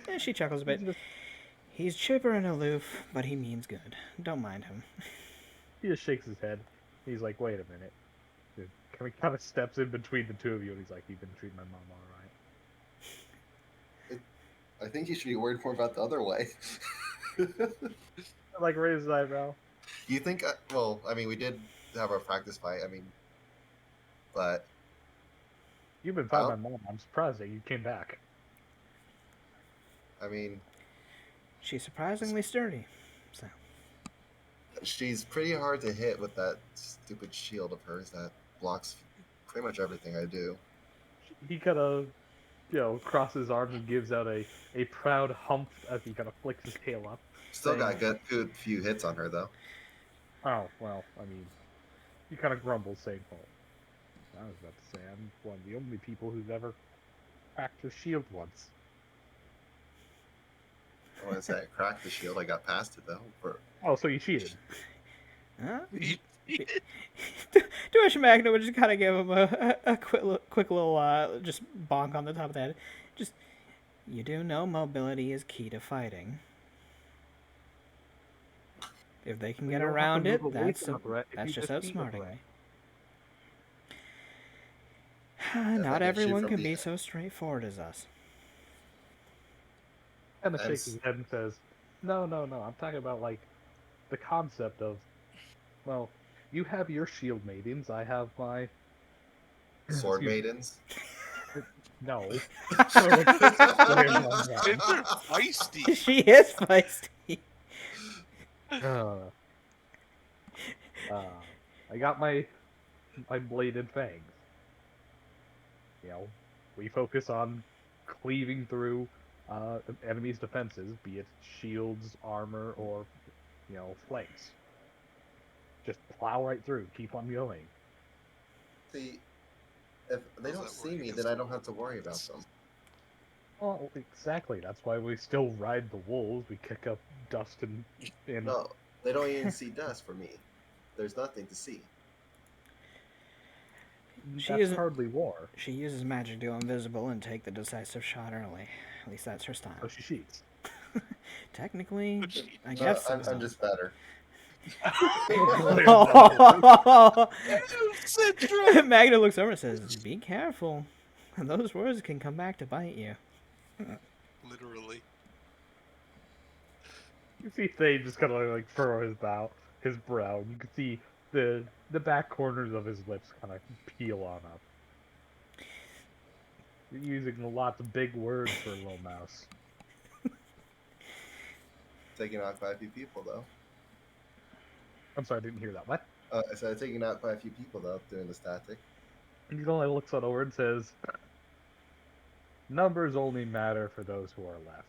And she chuckles a bit. He's chipper and aloof, but he means good. Don't mind him. He just shakes his head. He's like, "Wait a minute." Kind of steps in between the two of you, and he's like, "You've been treating my mom all right." I think you should be worried more about the other way. Like raises his eyebrow. You think? Well, I mean, we did have our practice fight. I mean, but You've been fighting my mom. I'm surprised that you came back. I mean, She's surprisingly sturdy. So. she's pretty hard to hit with that stupid shield of hers that blocks pretty much everything I do. He kind of, crosses his arms and gives out a proud hump as he kind of flicks his tail up. Still saying, got good few hits on her though. "Oh, well, I mean," he kind of grumbles, saying, "Oh, I was about to say, I'm one of the only people who's ever cracked her shield once." I want to say I cracked the shield. I got past it though. Oh, so you cheated. Huh? You- To which Magna would just kind of give him a quick little just bonk on the top of the head. Just, you do know mobility is key to fighting. If they can You get don't have to around it, move away that's from a threat if that's you just just beat a outsmarting threat. me. If I Not can shoot everyone from can the- be so straightforward as us. Kind of And shakes his head and says, "No, no, no. I'm talking about like the concept of, well, you have your shield maidens. I have my Sword Excuse me. maidens. No." They're feisty. She is feisty. uh, I got my bladed fangs. We focus on cleaving through enemies' defenses, be it shields, armor, or flanks. Just plow right through, keep on going. See, if they How's don't that see work me, against then I don't the have to worry about wolves? them. Well, exactly. That's why we still ride the wolves. We kick up dust and No, they don't even see dust for me. There's nothing to see. She that's isn't- hardly war. She uses magic to go invisible and take the decisive shot early. At least that's her style. So she cheats. Technically, She- I guess so. I'm just better. Citra! Magna looks over and says, "Be careful. Those words can come back to bite you." Literally. You see Thane just kind of like furrow his brow. You can see the back corners of his lips kind of peel on up. You're using lots of big words for a little mouse. Taking out quite a few people, though. I'm sorry, I didn't hear that. What? I said taking out quite a few people, though, doing this tactic. And Eli looks on over and says, "Numbers only matter for those who are left."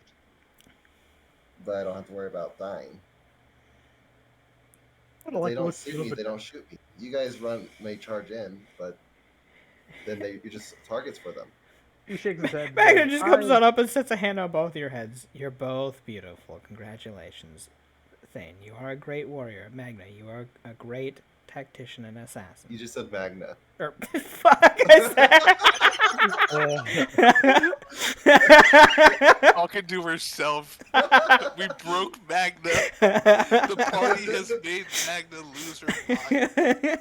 But I don't have to worry about dying. I If they the don't look see you me, they don't shoot me. You guys may charge in, but then you're just targets for them. He shakes his head. and Magna says, just comes on up and sets a hand on both your heads. You're both beautiful. Congratulations. Thane, you are a great warrior. Magna, you are a great tactician and assassin. You just said Magna. Or, fuck, I Talking to herself. We broke Magna. The party has made Magna lose her mind.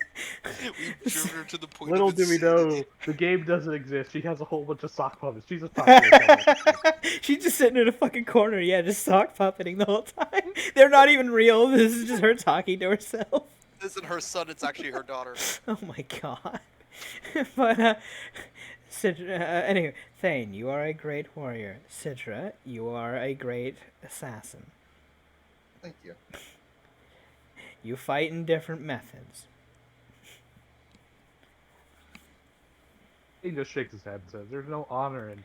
We've driven her to the point Little of do we insanity. know, the game doesn't exist. She has a whole bunch of sock puppets. She's just talking to herself. She's just sitting in a fucking corner, yeah, just sock puppeting the whole time. They're not even real. This is just her talking to herself. This isn't her son, it's actually her daughter. Oh my god. But, anyway, Thane, you are a great warrior. Citra, you are a great assassin. Thank you. You fight in different methods. He just shakes his head and says, "There's no honor in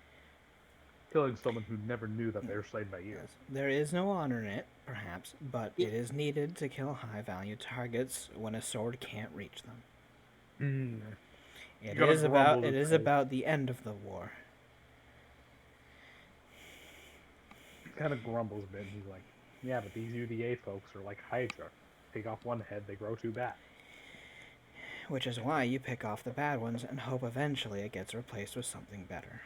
killing someone who never knew that they were slain by you." Yes, there is no honor in it, perhaps, but it is needed to kill high-value targets when a sword can't reach them. It gotta is grumble to say. about the end of the war. He kind of grumbles a bit. And he's like, "Yeah, but these UDA folks are like Hydra. Take off one head, they grow two back." Which is why you pick off the bad ones and hope eventually it gets replaced with something better.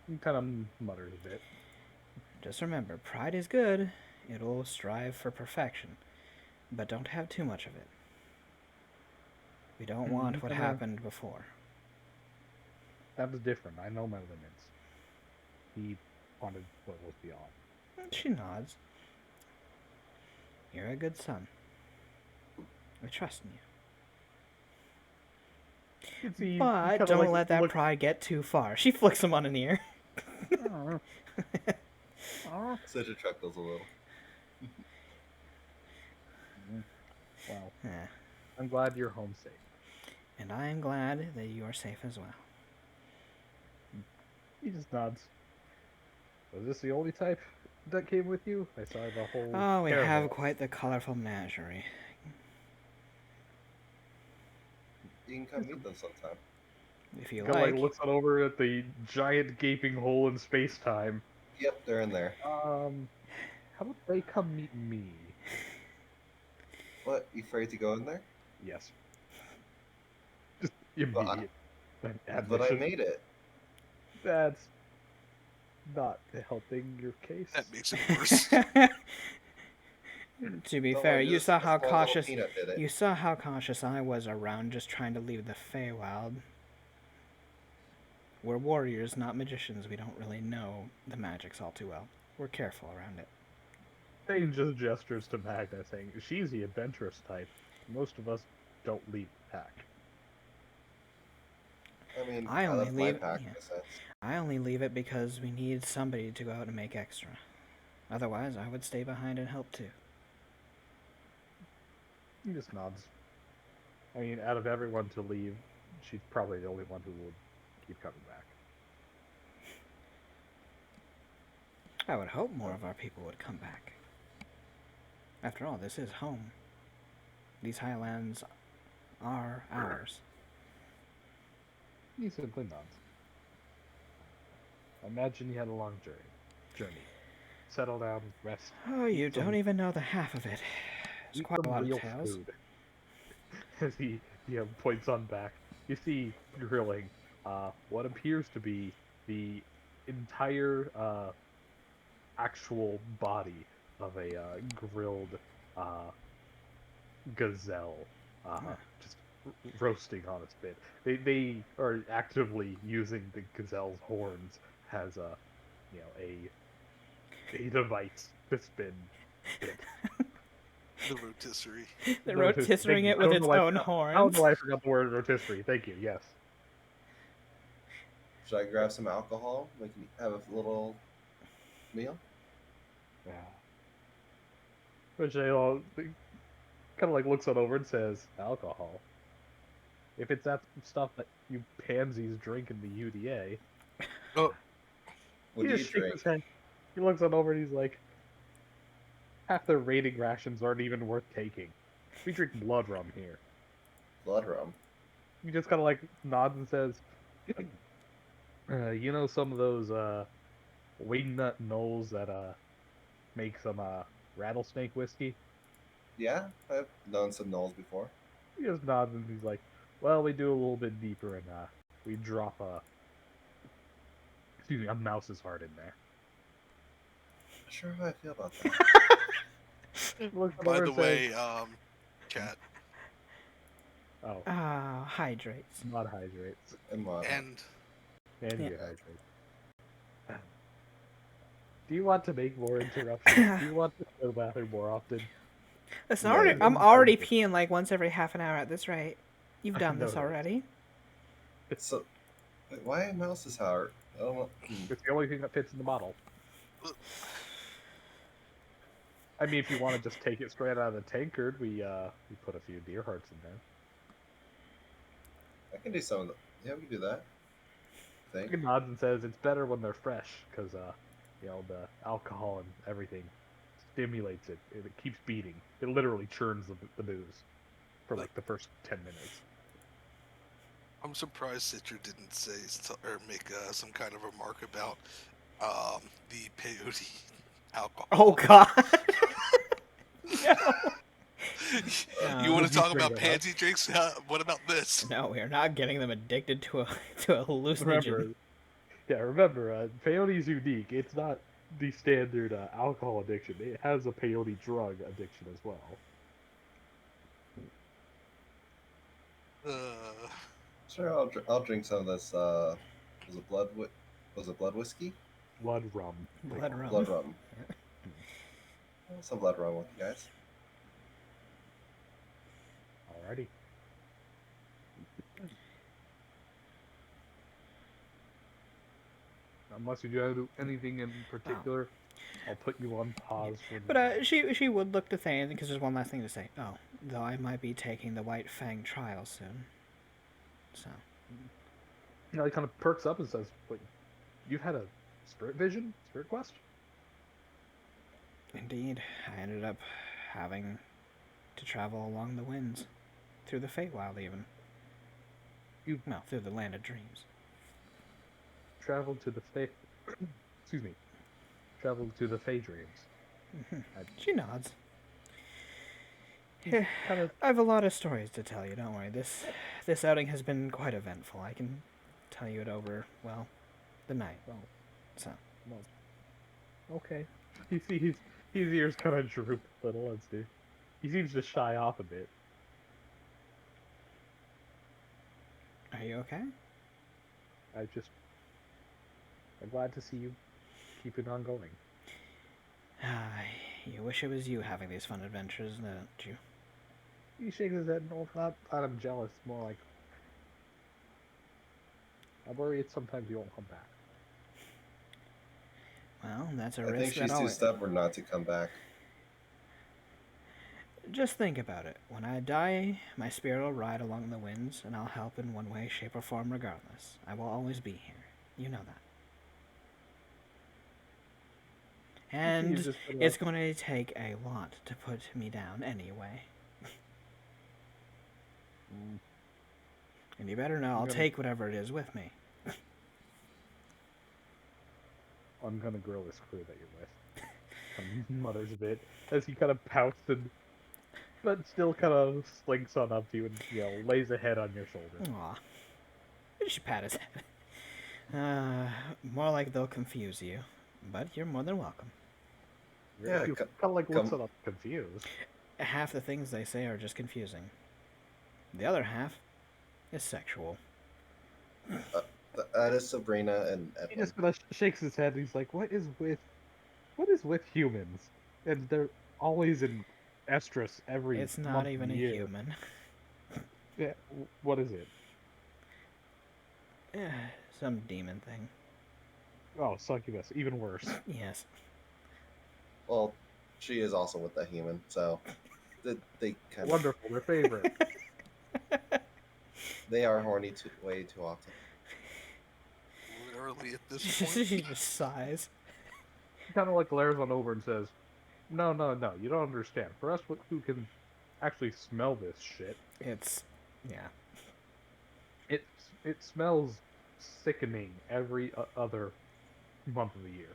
He kind of mutters a bit. Just remember, pride is good. It'll strive for perfection. But don't have too much of it. We don't want what happened before. That was different. I know my limits. He wanted what was beyond. She nods. You're a good son. I trust in you. You see, But don't let that pride get too far. She flicks him on an ear. Such a chuckles a little. Well, Yeah. I'm glad you're home safe. And I am glad that you are safe as well. He just nods. Was this the only type that came with you? I saw the whole. Oh, we caravan. have quite the colorful menagerie. You can come meet them sometime. If you Kind of like. like looks on over at the giant gaping hole in space time. Yep, they're in there. How about they come meet me? What? You afraid to go in there? Yes. Just immediate. But I admission. made it. That's not helping your case. That makes it worse. To be Don't fair, worry, you this saw how small little cautious peanut did it. you saw how cautious I was around just trying to leave the Feywild. We're warriors, not magicians. We don't really know the magics all too well. We're careful around it. Thane just gestures to Magna, saying, "She's the adventurous type. Most of us don't leave the pack." I mean, I I only left my leave- pack yeah. in a sense. I only leave it because we need somebody to go out and make extra. Otherwise, I would stay behind and help too. He just nods. I mean, out of everyone to leave, she's probably the only one who would keep coming back. I would hope more of our people would come back. After all, this is home. These highlands are ours. He simply nods. Imagine you had a long journey. Settle down, rest. Oh, you Eat some- don't even know the half of it. It's eat quite a some lot real of tales. food. As he points on back, you see grilling what appears to be the entire actual body of a grilled gazelle, just roasting on a spit. They are actively using the gazelle's horns as a device to spin it. The rotisserie. They're Thank rotisserie you. it with its own I don't horns. know why I forgot the word rotisserie. Thank you. Yes. Should I grab some alcohol? We can have a little meal. Yeah. Which they all kind of like looks it over and says, "Alcohol. If it's that stuff that you pansies drink in the UDA." Oh, What He do you just shakes drink? his head. He looks it over and he's like, "Half their rating rations aren't even worth taking. We drink blood rum here." Blood rum. He just kind of like nods and says, "You know some of those wingnut knolls that make some rattlesnake whiskey?" Yeah, I've known some gnolls before. He just nods and he's like, "Well, we do a little bit deeper and we drop a mouse's heart in there." Not sure how I feel about that. Looks it by over the and says, way, chat, "Oh, Ah, hydrates. not hydrates And and and Yeah. dehydrates." Do you want to make more interruptions? Do you want to go to the bathroom more often? Listen, Yeah, I'm yeah. already peeing like once every half an hour at this rate. You've I done this noticed. already. so, wait, why mouse's heart? I don't know. It's the only thing that fits in the bottle. I mean, if you want to just take it straight out of the tankard, we put a few deer hearts in there. I can do some of the. Yeah, we can do that. I think. He nods and says it's better when they're fresh because the alcohol and everything stimulates it. It keeps beating. It literally churns the booze for like the first 10 minutes. I'm surprised Citra didn't say or make some kind of remark about the peyote alcohol. Oh God. You want Would to you talk bring about that up? pansy drinks? What about this? No, we are not getting them addicted to a hallucinogen. Remember, peyote's unique. It's not the standard alcohol addiction. It has a peyote drug addiction as well. Sure, I'll drink some of this. Was it was it blood whiskey? Blood rum. they Blood call it. rum. Blood rum. Some blood rum with you guys. Alrighty. Unless you do anything in particular, I'll put you on pause for the But she would look to Thane because there's one last thing to say. Oh, though I might be taking the White Fang trial soon. So he kind of perks up and says, "Wait, you've had a spirit vision? Spirit quest?" indeed, I ended up having to travel along the winds, through the Feywild even. Well, through the land of dreams. Traveled to the excuse me. Traveled to the Fey Dreams. She nods. He's kind of I have a lot of stories to tell you. Don't worry. This outing has been quite eventful. I can tell you it over the night. So okay. His ears kind of droop a little. He seems to shy off a bit. are you okay? I'm glad to see you keeping on going. You wish it was you having these fun adventures, don't you? He shakes his head. No, not that I'm jealous. More like I worry sometimes you won't come back. Well, that's a I think risk she's that too always... stubborn not to come back. Just think about it. When I die, my spirit will ride along the winds, and I'll help in one way, shape, or form regardless. I will always be here. You know that. And He's just gonna- it's going to take a lot to put me down anyway. And you better know I'll take whatever it is with me. I'm gonna grill this crew that you're with. Kind of mutters a bit as he kind of pouts but still kind of slinks on up to you and lays a head on your shoulder. Aw. You should pat his head. More like they'll confuse you. But you're more than welcome. Yeah, He kind of like looks up confused. Half the things they say are just confusing. The other half is sexual. That is Sabrina and He Edwin. just kind of shakes his head. And he's like, what is with humans? And they're always in estrus every It's not month of even the a year. human. Yeah, what is it? Some demon thing. Oh, succubus, even worse. Yes. Well, she is also with that human, so they kind of Wonderful, their favorite. they are horny way too often. Literally at this She point. just sighs. Kind of like glares on over and says, "No, no, no, you don't understand. For us, who can actually smell this shit, It's, yeah. it it smells sickening every other month of the year."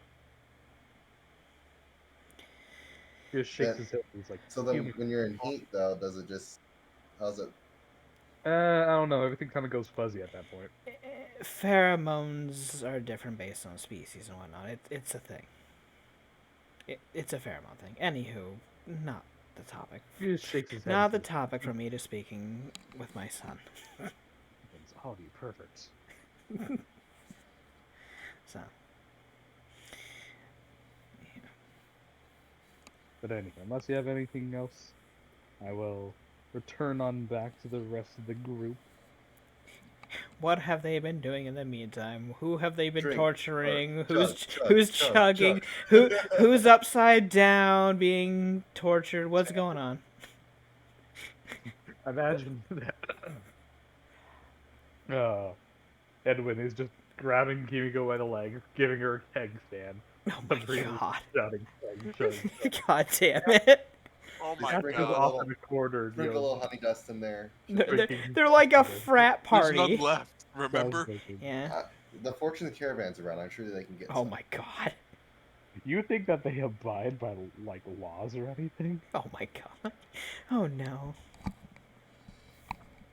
He just shakes Then, his head. He's like, so then "Human." when you're in heat, though, does it just how's it? I don't know. Everything kind of goes fuzzy at that point. Pheromones are different based on species and whatnot. It's a thing. It's a pheromone thing. Anywho, not the topic. He just shakes his head. Not the and says, topic for me to speaking with my son. "Oh, you perverts." So, But anyway, unless you have anything else, I will return on back to the rest of the group. what have they been doing in the meantime? Who have they been Drink, torturing? chug, chug, Who's chug, chugging? chug. Who's upside down being tortured? What's going on? Imagine that. Edwin is just grabbing Kimiko by the leg, giving her a keg stand. Oh my Sabrina's god. shouting, chug, chug, chug. God damn it. Oh my Sprinkle Catherine's a god. off little- in the corner, Sprinkle a little honey dust in there. They're like a frat There's none party. left. Remember? Yeah. The Fortune caravan's around. I'm sure they can get. Oh some. my god. You think that they abide by like laws or anything? Oh my god. Oh no.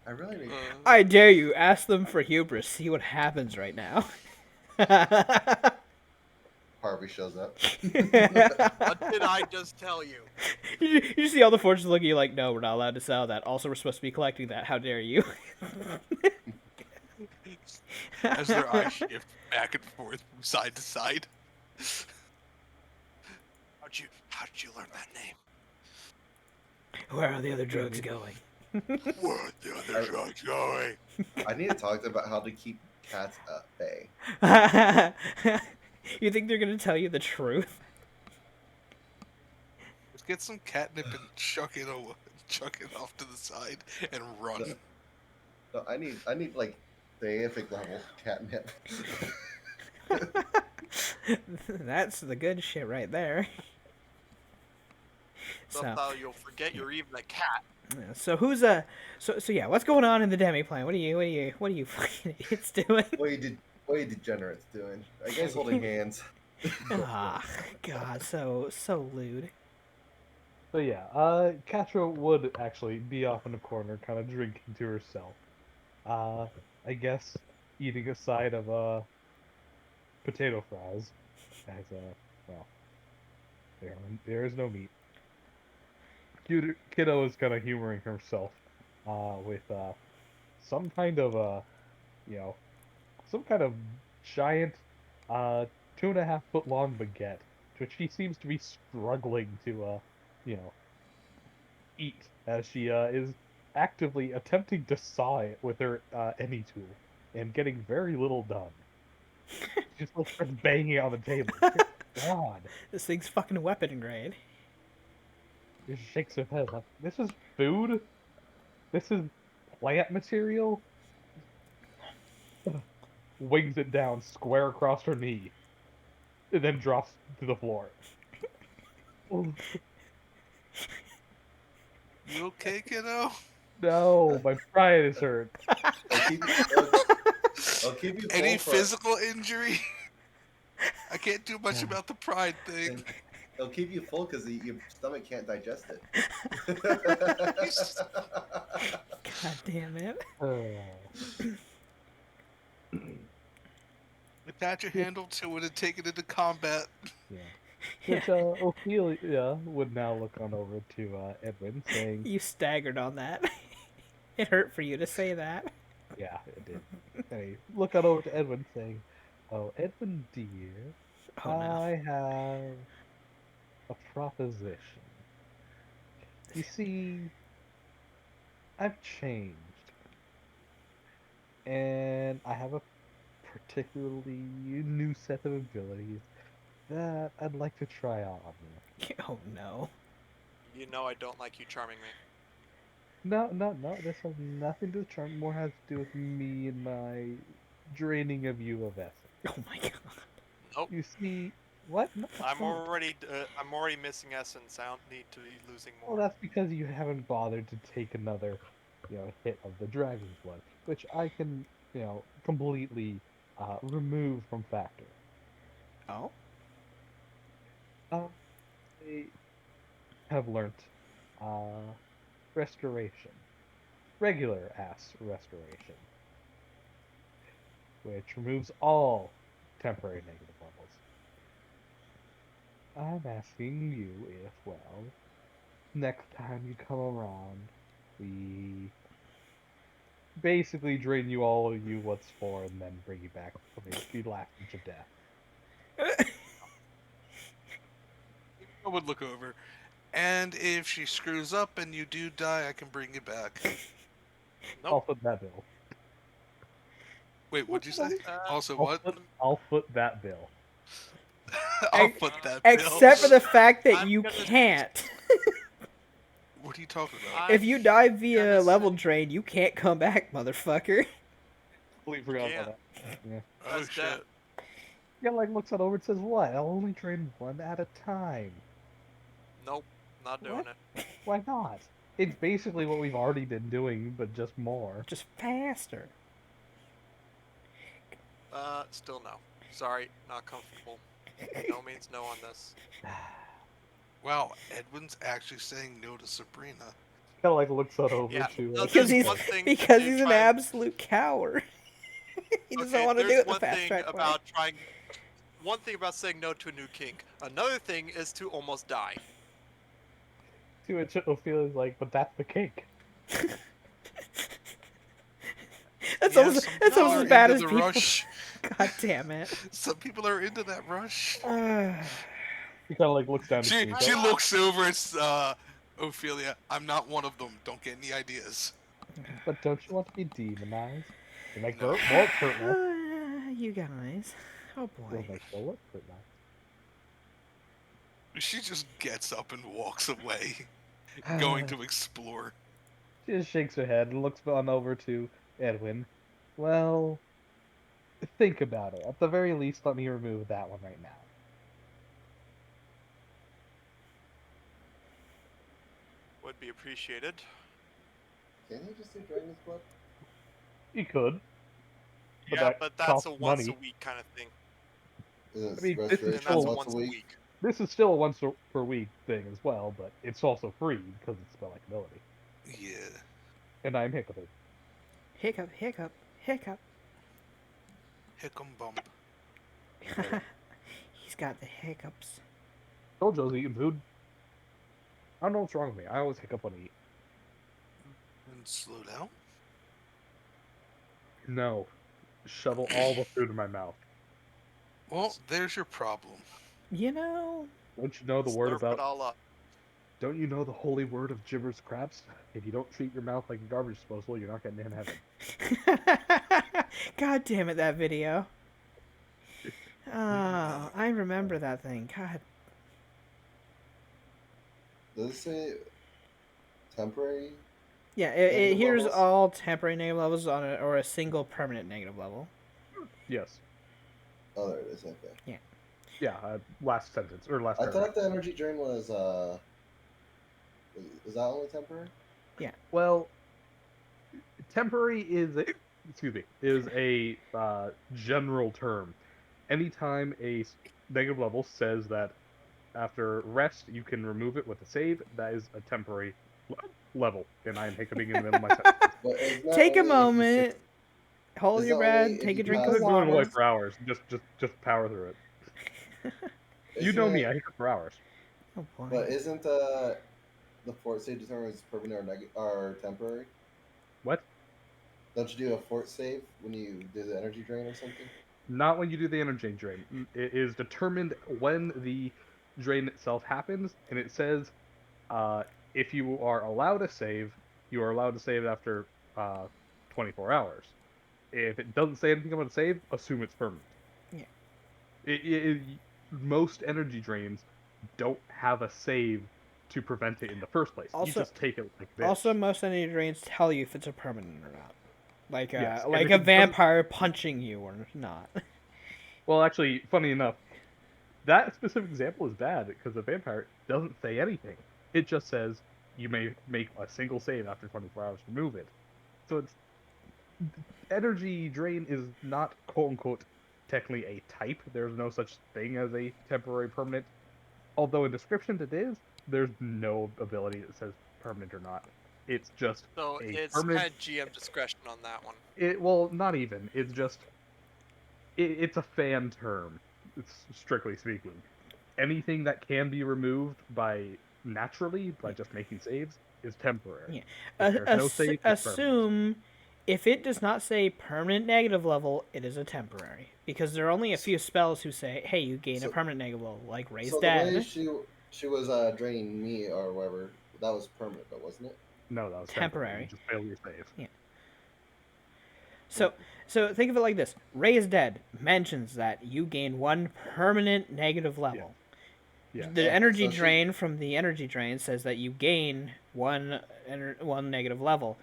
I really need. I dare you, ask them for hubris. See what happens right now. Harvey shows up. What did I just tell you? You see all the fortunes looking at you like, no, we're not allowed to sell that. Also, we're supposed to be collecting that. How dare you? As their eyes shift back and forth from side to side. How did you learn that name? Where are the other drugs going? Where are the other drugs going? I need to talk to them about how to keep cats at bay. You think they're gonna tell you the truth? Let's get some catnip and chuck it off to the side and run. No, I need like deific level catnip. That's the good shit right there. Somehow you'll forget you're even a cat. So who's so yeah, what's going on in the demi plan? What are you fucking idiots doing? What are you degenerates doing? I guess holding hands. Ah, God, so lewd. So yeah, Catra would actually be off in a corner, kind of drinking to herself. I guess eating a side of potato fries, as well, there is no meat. Kiddo is kind of humoring herself, with some kind of some kind of giant, 2.5 foot long baguette, which she seems to be struggling to eat, as she is actively attempting to saw it with her any tool and getting very little done. She just starts banging on the table. God, This thing's fucking weapon grade. she shakes her head like, "This is food? This is plant material?" Wings it down square across her knee, and then drops to the floor. You okay, kiddo? No, my pride is hurt. I'll keep you full Any for- physical injury? I can't do much about the pride thing. It'll keep you full because your stomach can't digest it. God damn it. Attach a handle to it and take it into combat. Yeah. Which Ophelia would now look on over to Edwin, saying, You staggered on that. It hurt for you to say that. "Yeah, it did." Hey, look out over to Edwin saying, "Oh, Edwin dear, Oh no. I have a proposition. You see, I've changed, and I have a particularly new set of abilities that I'd like to try out on you." Oh no. You know I don't like you charming me. No, no, no. This has nothing to do with charm. More has to do with me and my draining of you of essence. Oh my god. Nope. You see, what? No, don't. I'm already missing essence. I don't need to be losing Well, more. that's because you haven't bothered to take another, hit of the dragon's blood, which I can, completely remove from factor. Oh? I have learnt restoration, regular ass restoration, which removes all temporary negative levels. I'm asking you if, well, next time you come around, we basically drain you all of you what's for and then bring you back from the last inch of death. I would look over. And if she screws up and you do die, I can bring you back. I'll Nope. foot that bill. Wait, what'd you say? Also, I'll what? foot, I'll foot that bill. I'll Ex- put that bill. Except for the fact that I'm you gonna- can't. What are you talking about? If you die I'm via gonna level say- drain, you can't come back, motherfucker. Completely forgot Can't. about that. Yeah. Oh That's shit. dead. Yeah, like looks that over and says, "What? I'll only drain one at a time." Nope. Not doing What? it. Why not? It's basically what we've already been doing, but just more. Just faster. Still no. Sorry, not comfortable. No means no on this. Wow, Edwin's actually saying no to Sabrina. Kind of like looks that over Yeah, to. no, Because there's he's one thing because to he's an try- absolute coward. He doesn't Okay, want to do there's it the one fast thing track way. about trying. One thing about saying no to a new kink. Another thing is to almost die. To which Ophelia's like, "But that's the cake." That's Yeah, almost some that's people almost are as bad into as the people. rush. God damn it. Some people are into that rush. He kind of like looks down to She Sneeko. looks over at Ophelia. I'm not one of them. Don't get any ideas. But don't you want to be demonized? You'll make No. Walt hurt less. You guys. Oh You'll boy. make Walt hurt less. She just gets up and walks away, going to explore. She just shakes her head and looks on over to Edwin. Well, think about it. At the very least, let me remove that one right now. Would be appreciated. Can you just do Dragon's Blood? You could. But Yeah, that but that's costs a once money. a week kind of thing. Is I mean, this is restoration And still that's a once once a week? This is still a once per week thing as well, but it's also free because it's spell like ability. Yeah. And I'm hiccuping. Hiccup, hiccup, hiccup. Hick'em bump. He's got the hiccups. Told you I was eating food. I don't know what's wrong with me. I always hiccup when I eat. And slow down. No. Shovel all the food in my mouth. Well, there's your problem. You know. Don't you know the word Slurp about... it all up. Don't you know the holy word of gibbers crabs? If you don't treat your mouth like a garbage disposal, you're not getting in heaven. God damn it, that video. Oh, I remember that thing. God. Does it say temporary? Yeah, it Negative here's levels? all temporary negative levels on or a single permanent negative level. Yes. Oh, there it is. Okay. Yeah, last sentence, or last I paragraph. thought the energy drain was is that only temporary? Well, temporary is a, is a general term. Anytime a negative level says that after rest you can remove it with a save, that is a temporary level, and I am hiccuping in the middle of my sentence. But isn't that Take a only if you moment. Hold Is your that only breath. if Take you a drink pass of I've been going away water. for hours. Just power through it. You Isn't know me, it- I hiccup for hours. Oh boy. But isn't the fourth stage determined as permanent or or temporary? What? Don't you do a fort save when you do the energy drain or something? Not when you do the energy drain. It is determined when the drain itself happens, and it says if you are allowed a save, you are allowed to save after uh, 24 hours. If it doesn't say anything about a save, assume it's permanent. Yeah. Most energy drains don't have a save to prevent it in the first place. You Also, just take it like this. Also, most energy drains tell you if it's a permanent or not. Like Yes, and like if a it doesn't- vampire punching you or not. Well, actually, funny enough, that specific example is bad because the vampire doesn't say anything. It just says you may make a single save after 24 hours to move it. So it's energy drain is not quote unquote technically a type. There's no such thing as a temporary permanent. Although in description it is, there's no ability that says permanent or not. It's just So a it's permanent. kind of GM discretion on that one. Well, not even. It's just it's a fan term. It's strictly speaking. Anything that can be removed by naturally by just making saves is temporary. Yeah. If there's no save, it's permanent. Assume if it does not say permanent negative level, it is a temporary. Because there are only a few spells who say, "Hey, you gain a So- permanent negative level," like Raise So the way Dead. she was draining me or whatever, that was permanent, though, wasn't it? No, that was Temporary. You just fail your save. Yeah. So think of it like this: Raise Dead mentions that you gain one permanent negative level. Yeah. The Yeah, energy so she- drain from the energy drain says that you gain one negative level.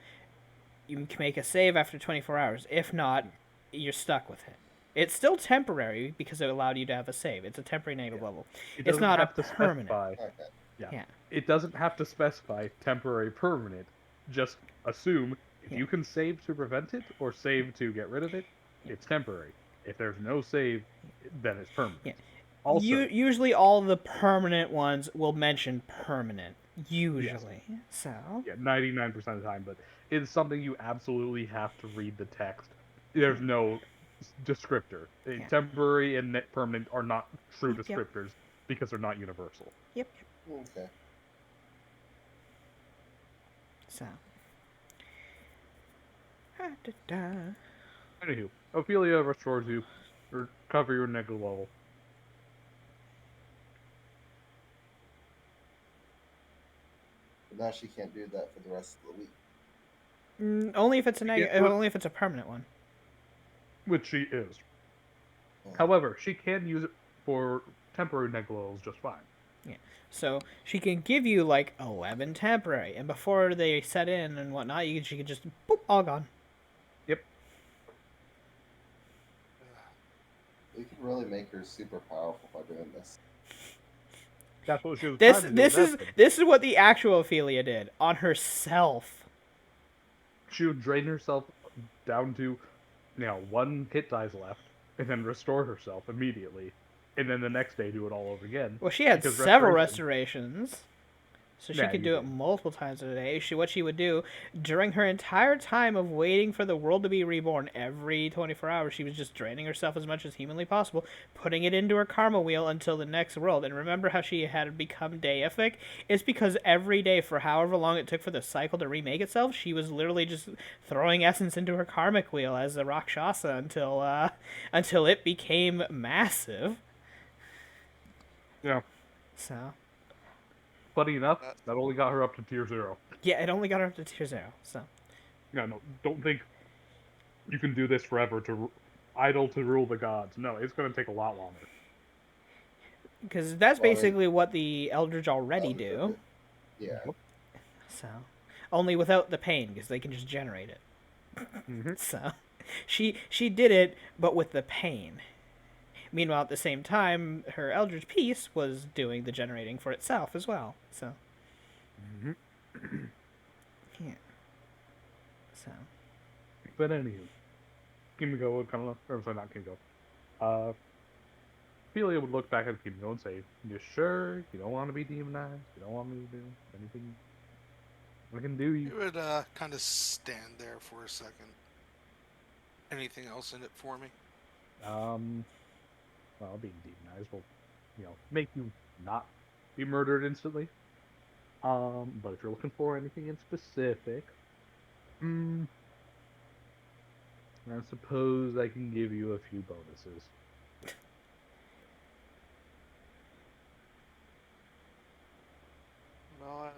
You can make a save after 24 hours. If not, you're stuck with it. It's still temporary because it allowed you to have a save. It's a temporary negative level. It It's doesn't not a have to permanent. specify. Okay. Yeah. It doesn't have to specify temporary permanent. Just assume if Yeah. you can save to prevent it or save to get rid of it, it's temporary. If there's no save, then it's permanent. Yeah. Also, Usually all the permanent ones will mention permanent. Usually. So. yeah, 99% of the time, but it's something you absolutely have to read the text. There's no descriptor. Yeah. Temporary and permanent are not true Yep. descriptors because they're not universal. Yep. Okay. So. Da-da-da. Anywho, Ophelia restores you, recover your negative level. But now she can't do that for the rest of the week. Only if it's a Yeah, only if it's a permanent one. Which she is. Oh. However, she can use it for temporary negative levels just fine. So she can give you like 11 temporary, and before they set in and whatnot, she can just boop, all gone. Yep. We could really make her super powerful by doing this. That's what she was This trying to do. this is what the actual Ophelia did on herself. She would drain herself down to, one hit dice left, and then restore herself immediately, and then the next day do it all over again. Well, she had Because several restoration- restorations, so she Yeah, could you do it did. multiple times a day. What she would do during her entire time of waiting for the world to be reborn, every 24 hours, she was just draining herself as much as humanly possible, putting it into her karma wheel until the next world. And remember how she had become deific? It's because every day, for however long it took for the cycle to remake itself, she was literally just throwing essence into her karmic wheel as a Rakshasa until it became massive. Yeah. So. Funny enough, that only got her up to tier 0. Yeah, it only got her up to tier 0, so. Yeah, no, don't think you can do this forever to idle to rule the gods. No, it's going to take a lot longer. Because that's Well, I mean- basically what the Eldritch already That was do. Yeah. So, only without the pain, because they can just generate it. Mm-hmm. So, she did it, but with the pain. Meanwhile, at the same time, her Eldritch piece was doing the generating for itself as well. So, Mm-hmm. yeah. So, But anywho, Kimiko would kind of, or sorry, not Kimiko. Ophelia would look back at Kimiko and say, "You sure you don't want to be demonized? You don't want me to do anything? I can do He you." would kind of stand there for a second. Anything else in it for me? Well, being demonized will, make you not be murdered instantly. But if you're looking for anything in specific, I suppose I can give you a few bonuses. No,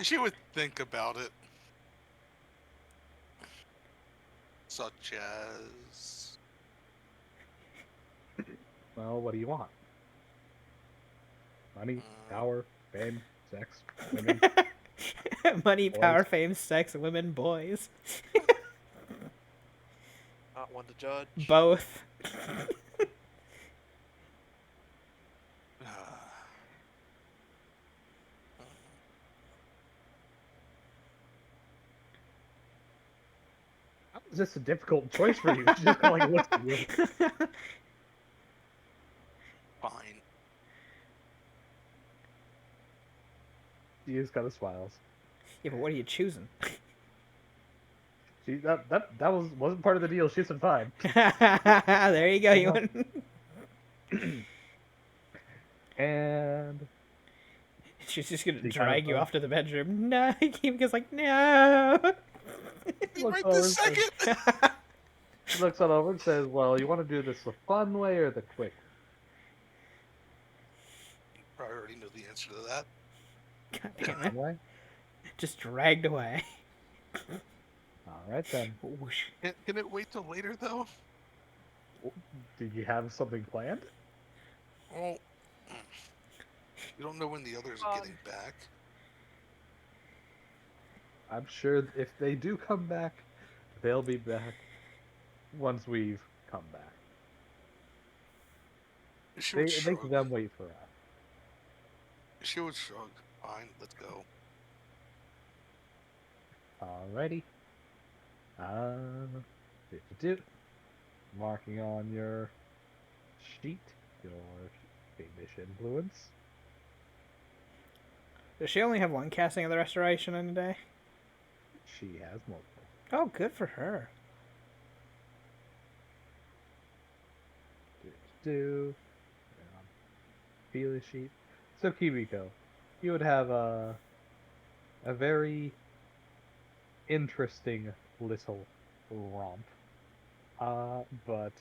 She would think about it. Such as. Well, what do you want? Money, power, fame, sex, women, Money, boys. power, fame, sex, women, boys. not one to judge. Both. How is this a difficult choice for you? She just kind of like looks at you. Fine. She just kind of smiles. Yeah, but what are you choosing? She wasn't part of the deal. She said fine. There you go. You Uh-huh. went. And She's just gonna She kind drag of you off to the bedroom. No, Kimika's like, no. Be looks right over this and says- second! she looks on over and says, "Well, you want to do this the fun way or the quick?" Probably already know the answer to that. God damn Fun it. way. Just dragged away. All right then. Whoosh. Can it wait till later, though? Did you have something planned? Well, you don't know when the others are getting back. I'm sure if they do come back, they'll be back once we've come back. She would They make shrug. them wait for us. She would shrug. Fine, let's go. Alrighty. Do marking on your sheet your Danish influence. Does she only have one casting of the restoration in a day? She has multiple. Oh, good for her. Do feel the sheet. So Kimiko, you would have a very interesting little romp. But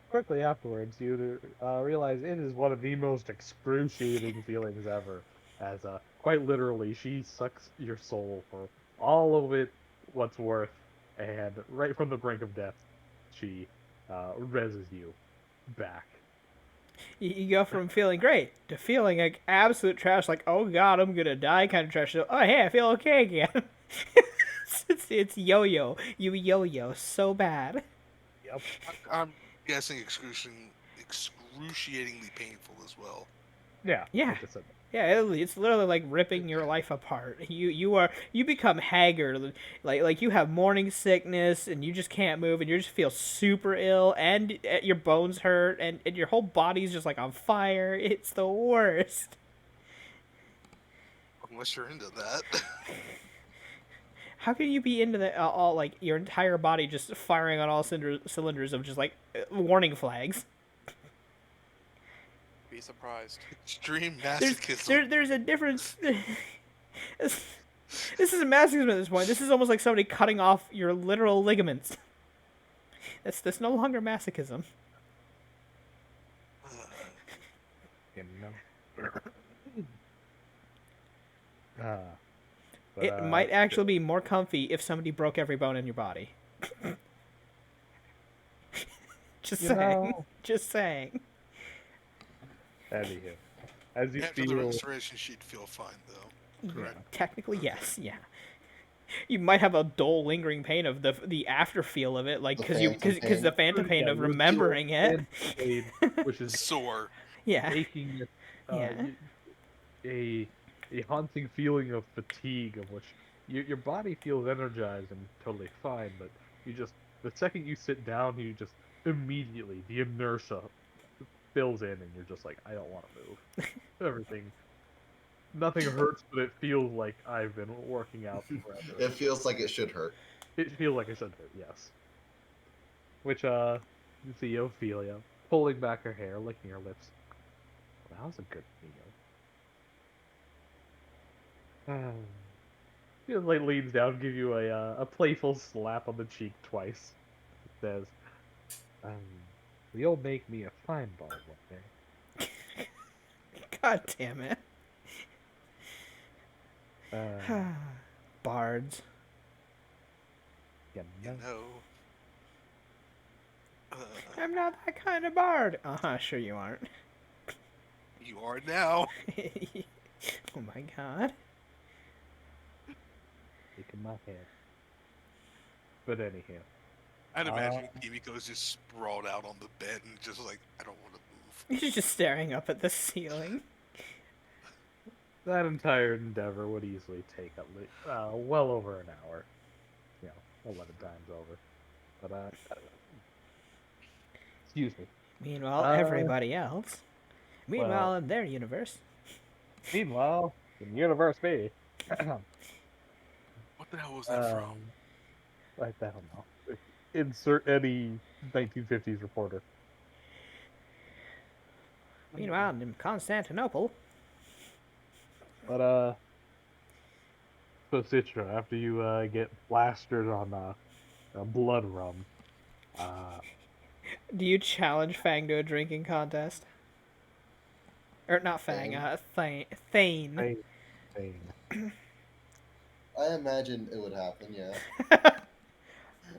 quickly afterwards, you realize it is one of the most excruciating feelings ever. As quite literally, she sucks your soul for all of it, what's worth, and right from the brink of death, she reses you back. You go from feeling great to feeling like absolute trash, like, oh god, I'm gonna die kind of trash. So, oh, hey, I feel okay again. it's yo-yo. You yo-yo so bad. Yep. I'm guessing excruciatingly painful as well. Yeah. Yeah. Like I said. Yeah, it's literally like ripping your life apart. You become haggard, like you have morning sickness and you just can't move and you just feel super ill and your bones hurt and your whole body's just like on fire. It's the worst. Unless you're into that. How can you be into the all like your entire body just firing on all cylinders of just like warning flags? Be surprised. Extreme There's masochism. there's a difference. This isn't masochism at this point. This is almost like somebody cutting off your literal ligaments. That's no longer masochism. You know. But, It might actually be more comfy if somebody broke every bone in your body. Just You saying. know. Just saying. Anywho, as you After the feel, restoration, she'd feel fine, though. Correct. Technically, yes. Yeah. You might have a dull, lingering pain of the after feel of it, like The because phantom the pain. phantom pain Yeah, of you're remembering it. pain, which is Sore. Yeah. aching, Yeah. a haunting feeling of fatigue, of which your body feels energized and totally fine, but you just the second you sit down, you just immediately the inertia fills in, and you're just like, I don't want to move. Nothing hurts, but it feels like I've been working out forever. It feels like it should hurt. It feels like I should hurt, yes. Which, you see Ophelia pulling back her hair, licking her lips. Well, that was a good meal. He like leans down, give you a playful slap on the cheek twice. Says, "You'll make me a fine ball one day." God damn it. Uh, Bards. you You know. know. I'm not that kind of bard. Sure you aren't. You are now. Oh my god. Shaking my head. But anyhow, I'd imagine Kimiko's just sprawled out on the bed and just like, I don't want to move. He's just staring up at the ceiling. that entire endeavor would easily take at least well over an hour. 11 times over. But excuse me. Meanwhile, Uh, everybody else. Meanwhile, well- in their universe. Meanwhile, in Universe B, What the hell was that from? I don't know. Insert any 1950s reporter. Meanwhile, in Constantinople. But so Citra, after you get plastered on blood rum, Do you challenge Fang to a drinking contest? Or not Fang, Fang? Thane. Thane. I imagine it would happen, yeah.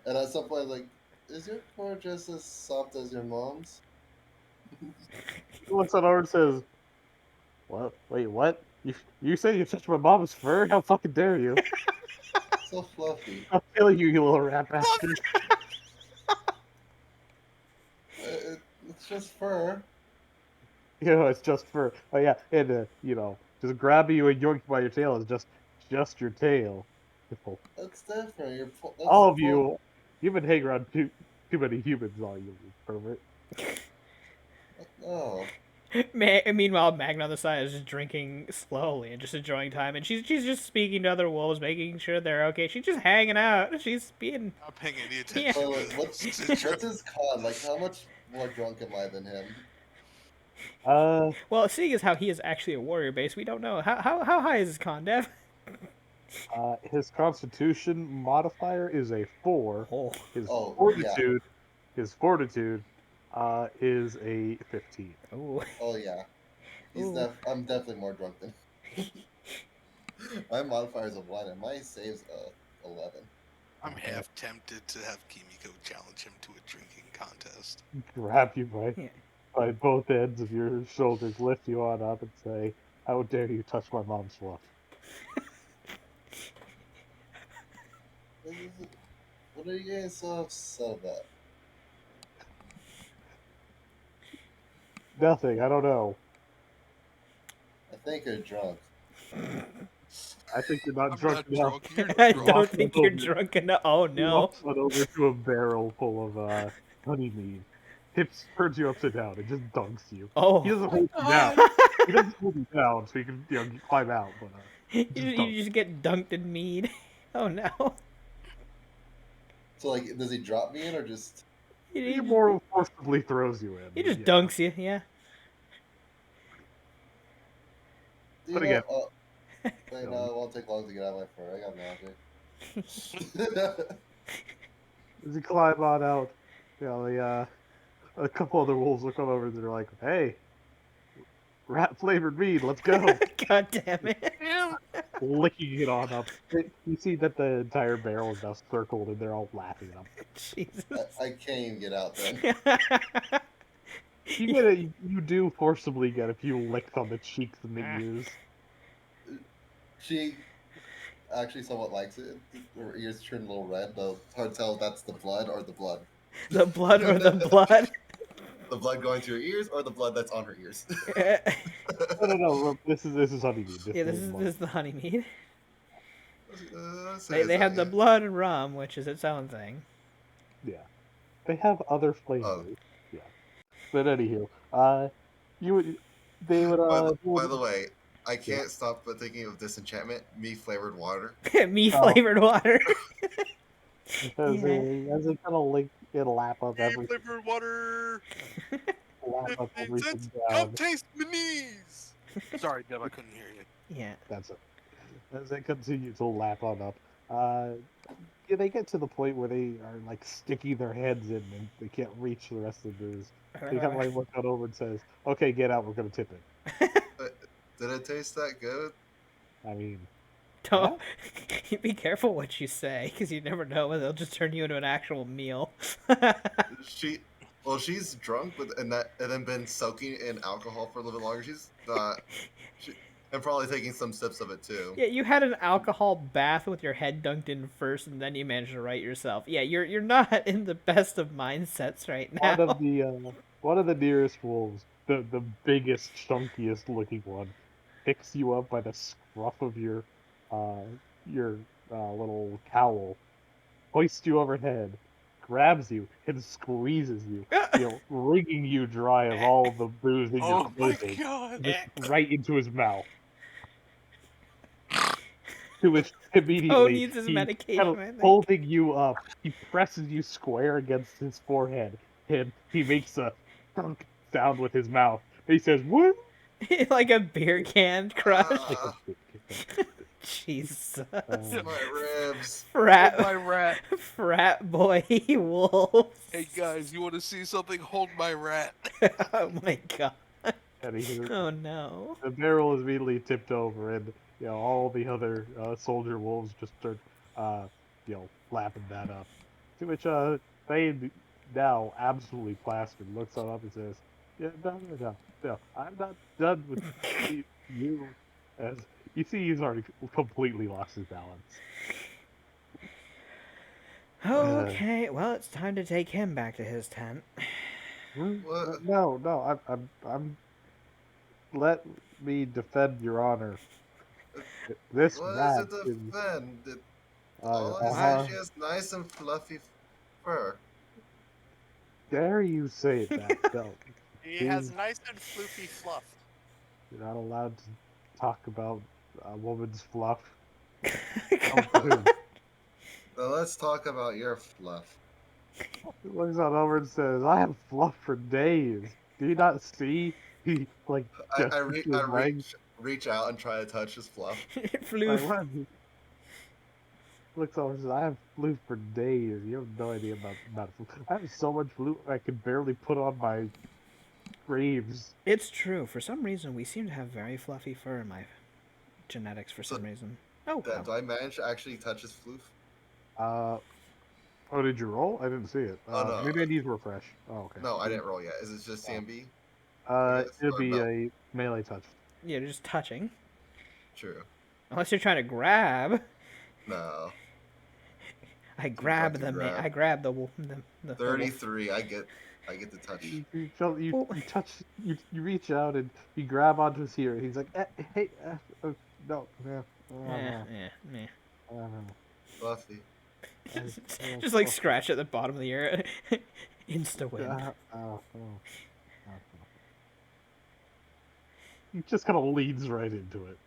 And at some point, like, is your core just as soft as your mom's? He looks at her and says, "What? Wait, what? You say you touched my mom's fur? How fucking dare you? So fluffy. I'll kill you, you little rat bastard." It's just fur. It's just fur. Oh yeah, and just grabbing you and yoinking by your tail is just your tail. That's different. That's All of you, you've been hanging around too many humans, all you pervert. No. Meanwhile, Magna on the side is just drinking slowly and just enjoying time, and she's just speaking to other wolves, making sure they're okay. She's just hanging out. She's being. Not paying any Yeah. attention. But like, what's his con? Like, how much more drunk am I than him? Well, seeing as how he is actually a warrior base, we don't know how high is his con, Dev? His Constitution modifier is a 4. Oh, His Oh, fortitude, his fortitude, is a 15. oh, Oh yeah. Ooh. I'm definitely more drunk than. My modifier's a 1 and my save's 11. I'm half tempted to have Kimiko challenge him to a drinking contest. Grab you by Yeah. by both ends of your shoulders, lift you on up, and say, "How dare you touch my mom's fluff?" What are you getting so upset about? Nothing. I don't know. I think you're drunk. I think you're not I'm drunk not enough. drunk. You're I drunk. don't think you're drunk enough. Oh He no. walks on over to a barrel full of honey mead, turns you upside down, and just dunks you. Oh. He doesn't hold you down. He doesn't hold you down, so you can climb out. But You just get dunked in mead. Oh no. So like, does he drop me in or just? he more forcibly throws you in. He just yeah. dunks you, yeah. Do But you again- know, wait, no, it won't take long to get out of my fur. I got magic. As you climb on out, a couple other wolves will come over and they're like, "Hey, rat flavored mead, let's go!" God damn it. Licking it on up. You see that the entire barrel is now circled, and they're all laughing up. Jesus. I can't even get out then. You do forcibly get a few licks on the cheeks and the ears. She actually somewhat likes it. Her ears turn a little red, though it's hard to tell if that's the blood or the blood. The blood or the blood? The blood going to her ears or the blood that's on her ears. No. This is honeymead. Yeah, this is the honey mead. Say They have the yeah. blood rum, which is its own thing. Yeah, they have other flavors. Yeah, but anywho, they would. By the way, I can't stop but thinking of disenchantment, me flavored water. Me flavored water. as they kind of link and lap up Hey, everything. flavored water. Lap up 15 everything cents. down. Come taste my knees. Sorry, Deb, I couldn't hear you. Yeah. That's it. as they continue to lap on up. Uh, yeah, they get to the point where they are like sticking their heads in and they can't reach the rest of the booze. He kind of like looks out over and says, "Okay, get out. We're gonna tip it." But did it taste that good? I mean, Don't yeah. be careful what you say, because you never know when they'll just turn you into an actual meal. She, well, she's drunk, but and then been soaking in alcohol for a little bit longer. She's not. She, and probably taking some sips of it too. Yeah, you had an alcohol bath with your head dunked in first, and then you managed to right yourself. Yeah, you're not in the best of mindsets right One of now. the one of the nearest wolves, the biggest, chunkiest looking one, picks you up by the scruff of uh your little cowl, hoists you overhead, grabs you, and squeezes you, wringing you dry of all the booze in your Oh my clothing, god! just right into his mouth. To which Poe immediately needs his he kind medication, of I think. holding you up, he presses you square against his forehead, and he makes a thunk sound with his mouth. He says, "Woo!" Like a beer can crush. Like a Ah, big- Jesus. uh, my ribs. Hold Frat my rat! frat boy wolves. Hey guys, you want to see something? Hold my rat! Oh my god. and he, Oh no. the barrel is immediately tipped over, and all the other soldier wolves just start, lapping that up. To which Thane, now absolutely plastered, looks up and says, "Yeah, no, I'm not done with you." As you see, he's already completely lost his balance. Okay, well, it's time to take him back to his tent. What? No, I'm. Let me defend your honor. This What is rat it to is. defend? Uh, All I say is uh, she has nice and fluffy fur. dare you say that? No, He has please. nice and floofy fluff. You're not allowed to talk about a woman's fluff. Oh, God. dude. Now let's talk about your fluff. He looks on over and says, "I have fluff for days. Do you not see?" He like gestures to I his legs. reach out and try to touch his fluff. Like Floof. what? He looks over and says, "I have flu for days. You have no idea about flu. I have so much flu I can barely put on my graves." It's true. For some reason, we seem to have very fluffy fur in my genetics for So, some reason. Oh, well. do I manage to actually touch his floof? Uh, oh, did you roll? I didn't see it. Oh no, Maybe I need to refresh. Oh, okay. no, I didn't roll yet. Is it just Oh. CMB? I guess It'd or be no? a melee touch. Yeah, just touching. True. Unless you're trying to grab. No. I Too drunk grab to the man. grab. I grab the wolf. The wolf. 33. I get the touch. Oh. You touch, you reach out and you grab onto his ear. He's like, hey, no, no, Eh, no, eh. no, Fluffy. Just like scratch at the bottom of the ear. Insta win. He just kind of leads right into it.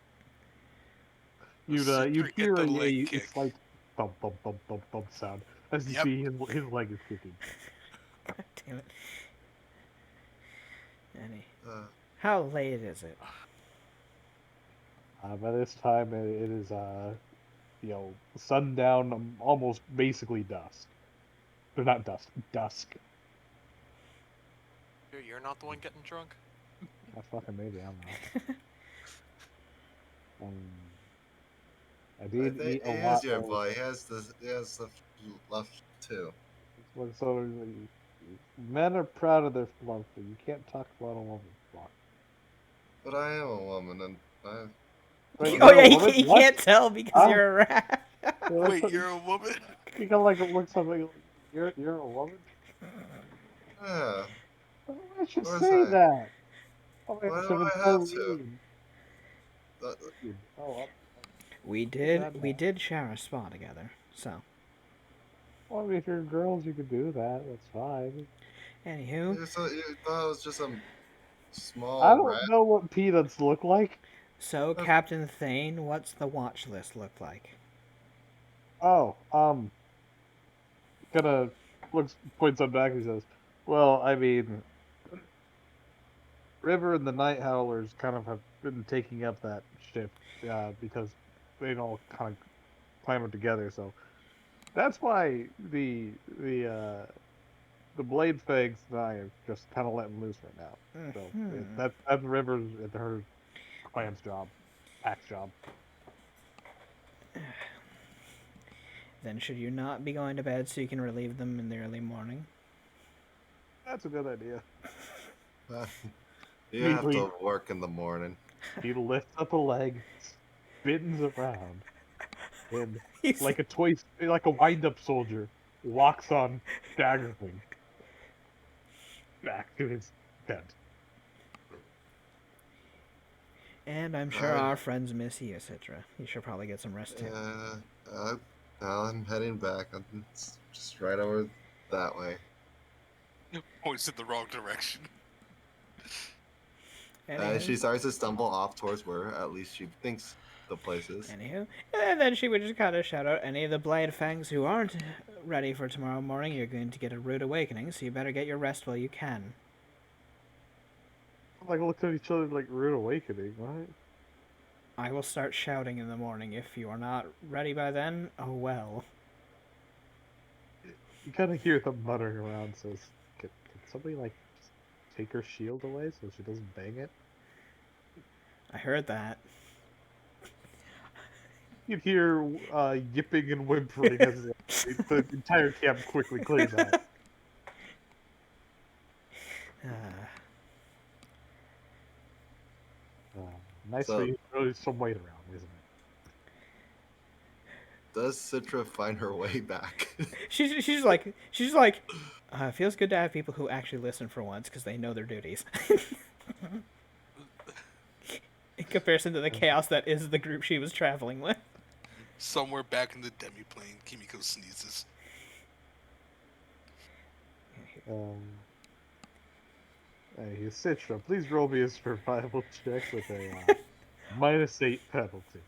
You'd Citric hear at the leg a kick. slight thump thump thump thump thump sound as you Yep. see his leg is kicking. God damn it. Annie. Uh, How late is it? By this time, it is sundown, almost basically dusk. Or not dusk, dusk. You're not the one getting drunk? Fucking maybe, I don't know. I I did think eat he a is lot your of. boy. He has the fluff too. So men are proud of their fluff, but you can't talk about a woman's fluff. But I am a woman, and I. Wait, Oh you're a yeah, woman? he What? can't tell because Huh? you're a rat. Wait, you're a woman? You kind of like look something. You're a woman. Yeah. Why would you What was say I? that? Oh my Why gosh, do it's I so have to? rude. Uh, Oh, We that did. We now. did share a spa together. So, Well, I mean, if you're girls, you could do that. That's fine. anywho, you thought it was just some I small rat? don't know what peanuts look like. so Uh, Captain Thane, what's the watch list look like? Oh, kind of points on back and says, "Well, I mean, River and the Night Howlers kind of have been taking up that shift because they all kind of clamor together. So that's why the blade fags and I are just kind of letting loose right now. So that's Rivers and her clan's job, pack's job. Then should you not be going to bed so you can relieve them in the early morning? That's a good idea. You have Meekly, to work in the morning. he lifts up a leg, spins around, and He's like a wind-up soldier, walks on staggering back to his tent. And I'm sure our friends miss you, Citra. You should probably get some rest too. I'm heading back. It's just right over that way. Points in the wrong direction. She starts to stumble off towards where at least she thinks the place is. Anywho, and then she would just kind of shout out, any of the Blade Fangs who aren't ready for tomorrow morning, you're going to get a rude awakening, so you better get your rest while you can. Like looked at each other like rude awakening, right? I will start shouting in the morning. If you are not ready by then, oh well. You kind of hear them muttering around. Says, "Can somebody like just take her shield away so she doesn't bang it?" I heard that. You'd hear yipping and whimpering as the entire camp quickly clears out. Nice So- for you. Really some weight around, isn't it? Does Citra find her way back? She's like, feels good to have people who actually listen for once because they know their duties. In comparison to the chaos that is the group she was traveling with. Somewhere back in the demi-plane, Kimiko sneezes. Hey, Citra, please roll me a survival check with a -8 penalty.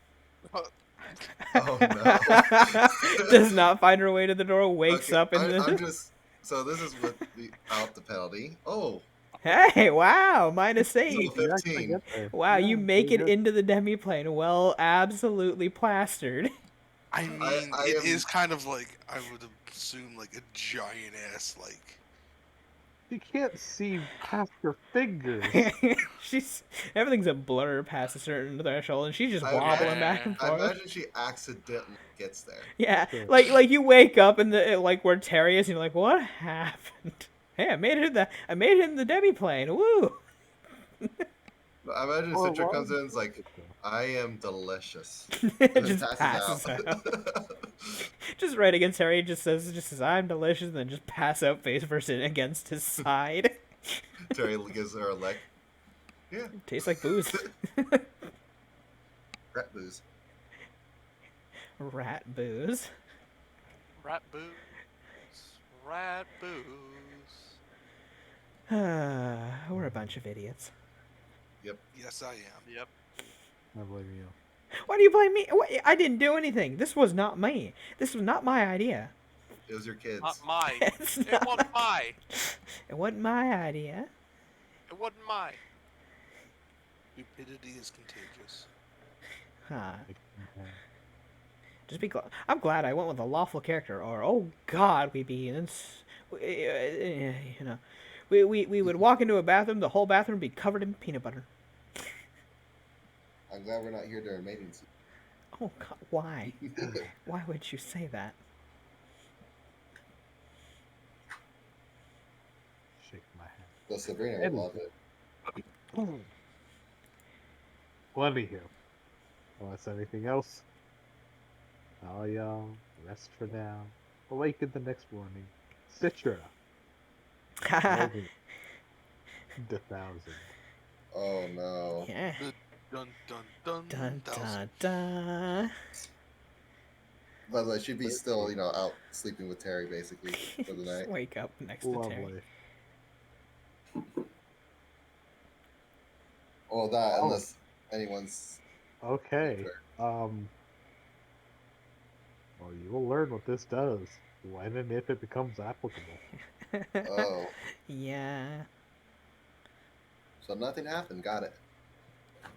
Oh no. Does not find her way to the door, wakes Okay, up in the... I'm just. So this is without the penalty. Oh, Hey, wow, -8. so You actually 15. get there. Wow, Yeah, you make pretty it good. into the demiplane. Well, absolutely plastered. I mean, I it am- is kind of like, I would assume, like a giant ass, like... You can't see past your fingers. She's everything's a blur past a certain threshold, and she's just I wobbling imagine- back and I forth. imagine she accidentally gets there. Yeah, Sure. like you wake up in the like where Terry is, and you're like, what happened? Hey, I made it in the demiplane. Woo! I imagine Or Citra why comes in and is would like, I am delicious. It And then just passes out. out. Just right against Terry, just says I'm delicious, and then just pass out face first in against his side. Terry gives her a leg. Yeah, Tastes like booze. rat booze. Rat booze. Rat booze. Rat booze. We're a bunch of idiots. Yes, I am. Yep. I blame you. Why do you blame me? What? I didn't do anything. This was not me. This was not my idea. It was your kids. Not mine. It's It not- wasn't mine. It wasn't my idea. It wasn't mine. Stupidity is contagious. Huh. Just be glad. I'm glad I went with a lawful character, or oh god, we'd be in. We would walk into a bathroom, the whole bathroom would be covered in peanut butter. I'm glad we're not here during mating season. Oh god, why? Why would you say that? Shake my hand. Well, Sabrina would love it. Well, anywho, unless anything else, all y'all rest for now. Awaken the next morning. Citra. Moving. The 1,000. Oh no. Yeah. Dun dun dun. Dun thousand. dun dun. By the way, she'd be still, out sleeping with Terry basically for the night. Wake up next to Terry. Lovely. Well, that Oh. unless anyone's. Okay. Well, you will learn what this does when and if it becomes applicable. Oh, Yeah. so nothing happened. Got it.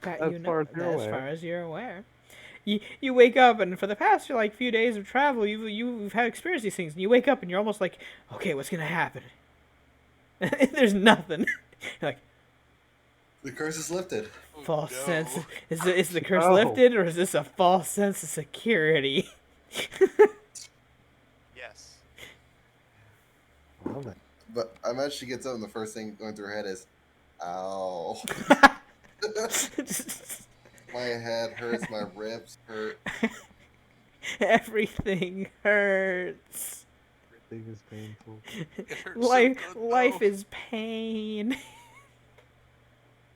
That As you know, far as you're as aware. far as you're aware. you wake up, and for the past like few days of travel, you've had experienced these things, and you wake up and you're almost like, okay, what's gonna happen? There's nothing. You're like, The curse is lifted. Oh, false no. sense. Is the curse Oh. lifted, or is this a false sense of security? Yes. Well, then. But I imagine she gets up and the first thing going through her head is, "Ow, my head hurts, my ribs hurt." Everything hurts. Everything is painful. It hurts Life, so good, life though. is pain.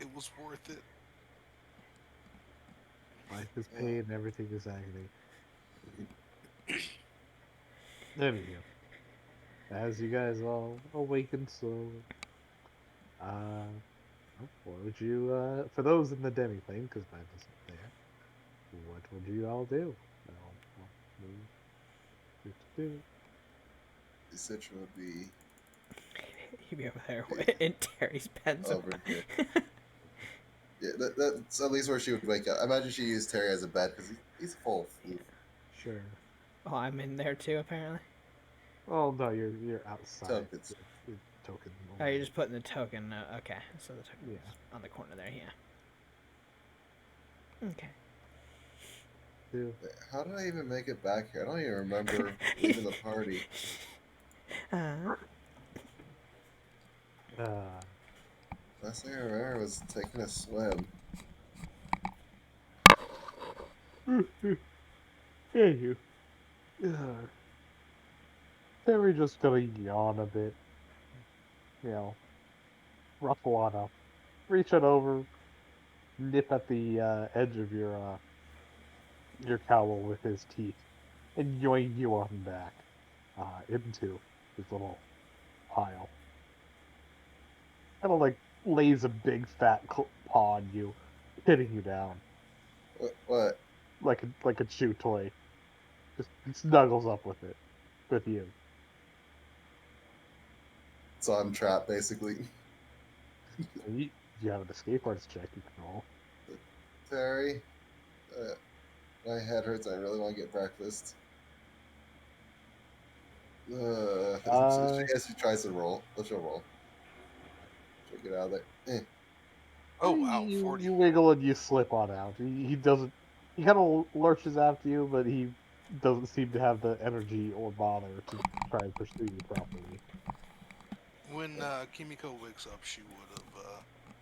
It was worth it. Life is pain, everything is agony. Anywho, as you guys all awaken slowly, what would you, for those in the demi-plane, because mine isn't there, what would you all do? What do? The situation would be You'd be over there in Terry's pencil. over here. Yeah, that's at least where she would wake up. I imagine she used Terry as a bed because he's full of food. Sure. Oh, I'm in there too, apparently. Oh no, you're outside. Tokens. Your token. Oh, you're just putting the token. Okay, so the token Yeah. on the corner there. Yeah. Okay. do. How did I even make it back here? I don't even remember leaving the party. Uh, Last thing I remember was taking a swim. Yeah, you. Terry just gonna yawn a bit. You know, ruffle on up, reach it over, nip at the edge of your cowl with his teeth, and yoink you on back into his little pile. Kind of like lays a big fat paw on you, hitting you down What? like a chew toy. Just snuggles up with you. So I'm trapped, basically. You have an escape artist check you can roll. Terry, my head hurts. I really want to get breakfast. I guess she tries to roll. She'll roll. She'll get out of there. Oh, wow, You 40. wiggle and you slip on out. He doesn't. He kind of lurches after you, but he doesn't seem to have the energy or bother to try and pursue you properly. When Kimiko wakes up, she would have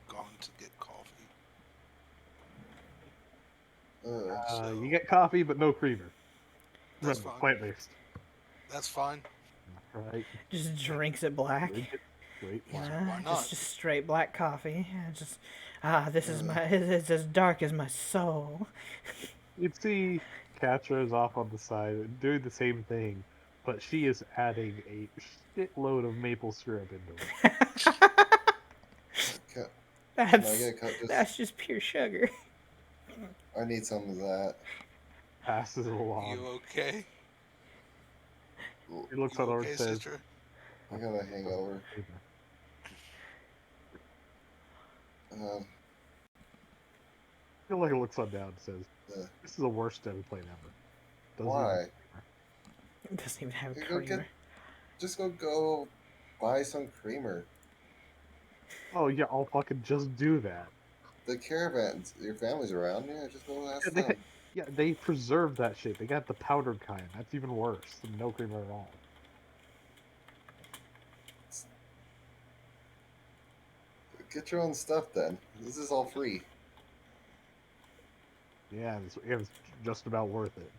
gone to get coffee. So- You get coffee, but no creamer. That's Remember, fine. plant-based. That's fine. Right. just drinks it black. Drink it straight You black. know, Why not? just straight black coffee. Yeah, just this is my. It's as dark as my soul. You'd see Katra is off on the side doing the same thing, but she is adding a shitload of maple syrup into it. Can I get That's a cup? that's just pure sugar. I need some of that. Passes it You along. okay? He looks You at her okay, and says, sister? I got a hangover. I feel like he looks on down and says, Uh, "This is the worst demi plane ever." Doesn't Why? even- It doesn't even have You go creamer. get- Just go buy some creamer. Oh yeah, I'll fucking just do that. The caravans, your family's around. Yeah, just go ask Yeah, them. they preserve that shit. They got the powdered kind. That's even worse than no creamer at all. Get your own stuff then. This is all free. Yeah, it's just about worth it.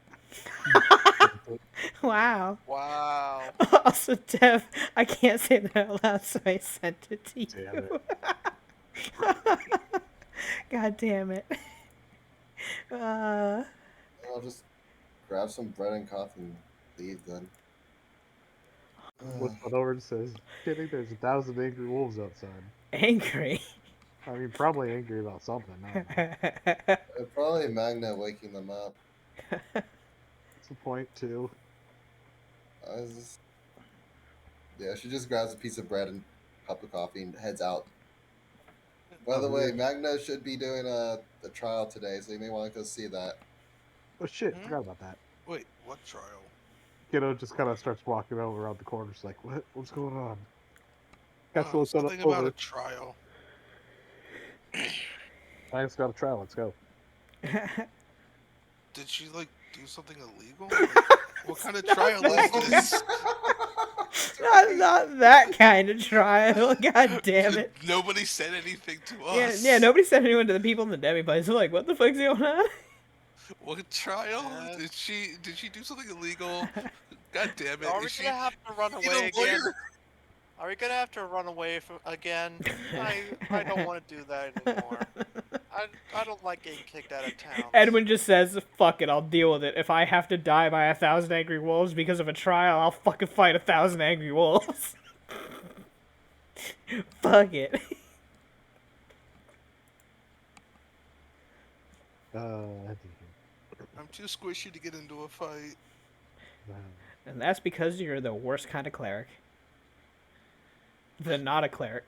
Wow. Wow. Also, Dev, I can't say that out loud, so I sent it to Damn you. it. God damn it. I'll just grab some bread and coffee and leave then. Looks on over and says, "Kidding? There's 1,000 angry wolves outside." Angry. I mean, probably angry about something. I don't know. Probably Magna waking them up. That's the point too. I was just... Yeah, she just grabs a piece of bread and a cup of coffee and heads out. By the way, Magna should be doing a trial today, so you may want to go see that. Oh shit, Hmm? forgot about that. Wait, what trial? Kiddo just kind of starts walking over around the corner. She's like, "What? What's going on?" Got to Oh, look that something about a over. trial. I just got a trial. Let's go. Did she like do something illegal? Like, what kind of trial is this? Not that kind of trial. God damn it. Nobody said anything to Yeah, us. yeah. Nobody said anyone to the people in the demi place. They're like, "What the fuck's going on?" What trial? Uh, Did she do something illegal? God damn it! Are we Is she gonna have to run need away a again? lawyer? Are we gonna have to run away from again? I don't want to do that anymore. I don't like getting kicked out of towns. Edwin just says, "Fuck it, I'll deal with it. If I have to die by 1,000 angry wolves because of a trial, I'll fucking fight 1,000 angry wolves." Fuck it. Uh, I'm too squishy to get into a fight. And that's because you're the worst kind of cleric. The not a cleric.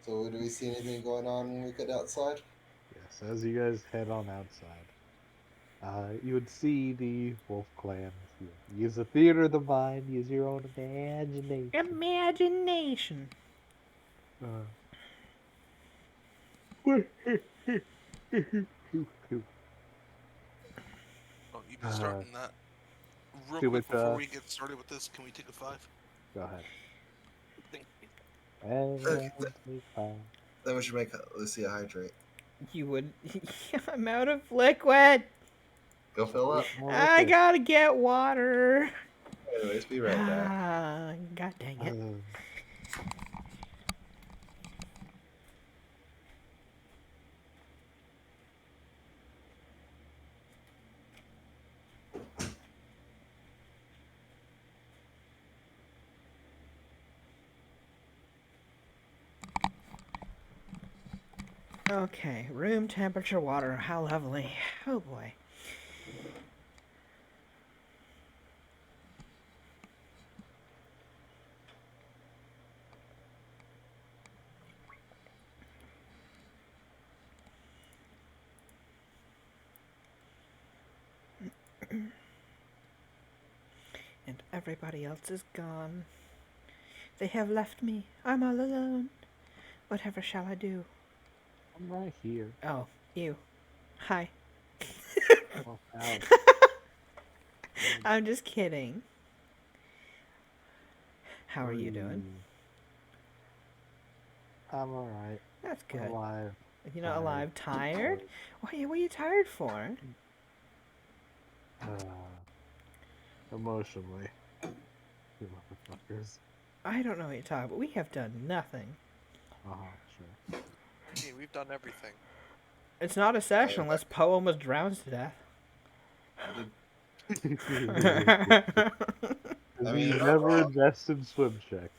So, do we see anything going on when we get outside? yes, as you guys head on outside, you would see the Wolf Clan. Use the theater of the mind. Use your own imagination. Imagination. Uh, Oh, you've been starting that. Real do quick it, before we get started with this, can we take a 5? go ahead. Thank you. And take 5. Then we should make Lucia hydrate. You would. I'm out of liquid. Go fill up. More I liquid. gotta get water. Anyways, be right back. God dang it. Okay, room temperature water. How lovely. Oh boy. And everybody else is gone. They have left me. I'm all alone. Whatever shall I do? I'm right here. Oh, you. Hi. Oh, ow. I'm just kidding. How are you doing? I'm alright. That's I'm good. alive. You're not tired, alive, tired? bored. What are you tired for? Emotionally. You motherfuckers. I don't know what you're talking about. We have done nothing. Sure. Hey, we've done everything. It's not a session unless Poe almost drowns to death. I He mean, never invested swim check.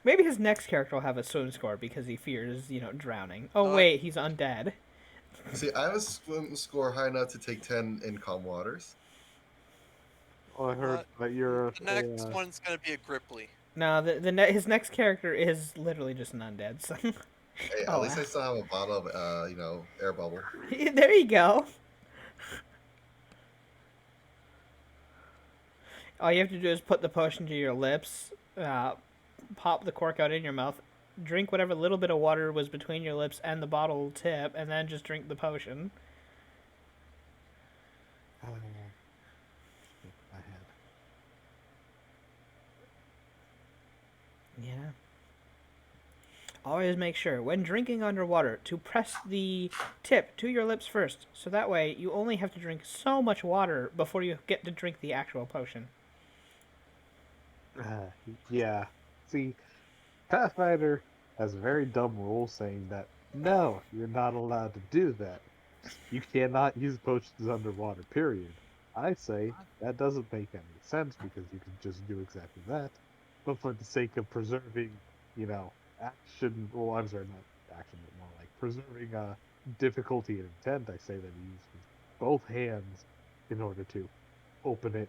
Maybe his next character will have a swim score because he fears, drowning. Oh, wait, he's undead. see, I have a swim score high enough to take 10 in calm waters. Oh, I heard that you're The next one's gonna be a Gripply. No, his next character is literally just an undead, so... Hey, at least I still have a bottle of, air bubble. There you go. All you have to do is put the potion to your lips, pop the cork out in your mouth, drink whatever little bit of water was between your lips and the bottle tip, and then just drink the potion. my head. Yeah. Always make sure, when drinking underwater, to press the tip to your lips first, so that way you only have to drink so much water before you get to drink the actual potion. Yeah. See, Pathfinder has a very dumb rule saying that, no, you're not allowed to do that. You cannot use potions underwater, period. I say that doesn't make any sense because you can just do exactly that. But for the sake of preserving, action, well, I'm sorry, not action, but more like preserving difficulty and intent, I say that you use both hands in order to open it,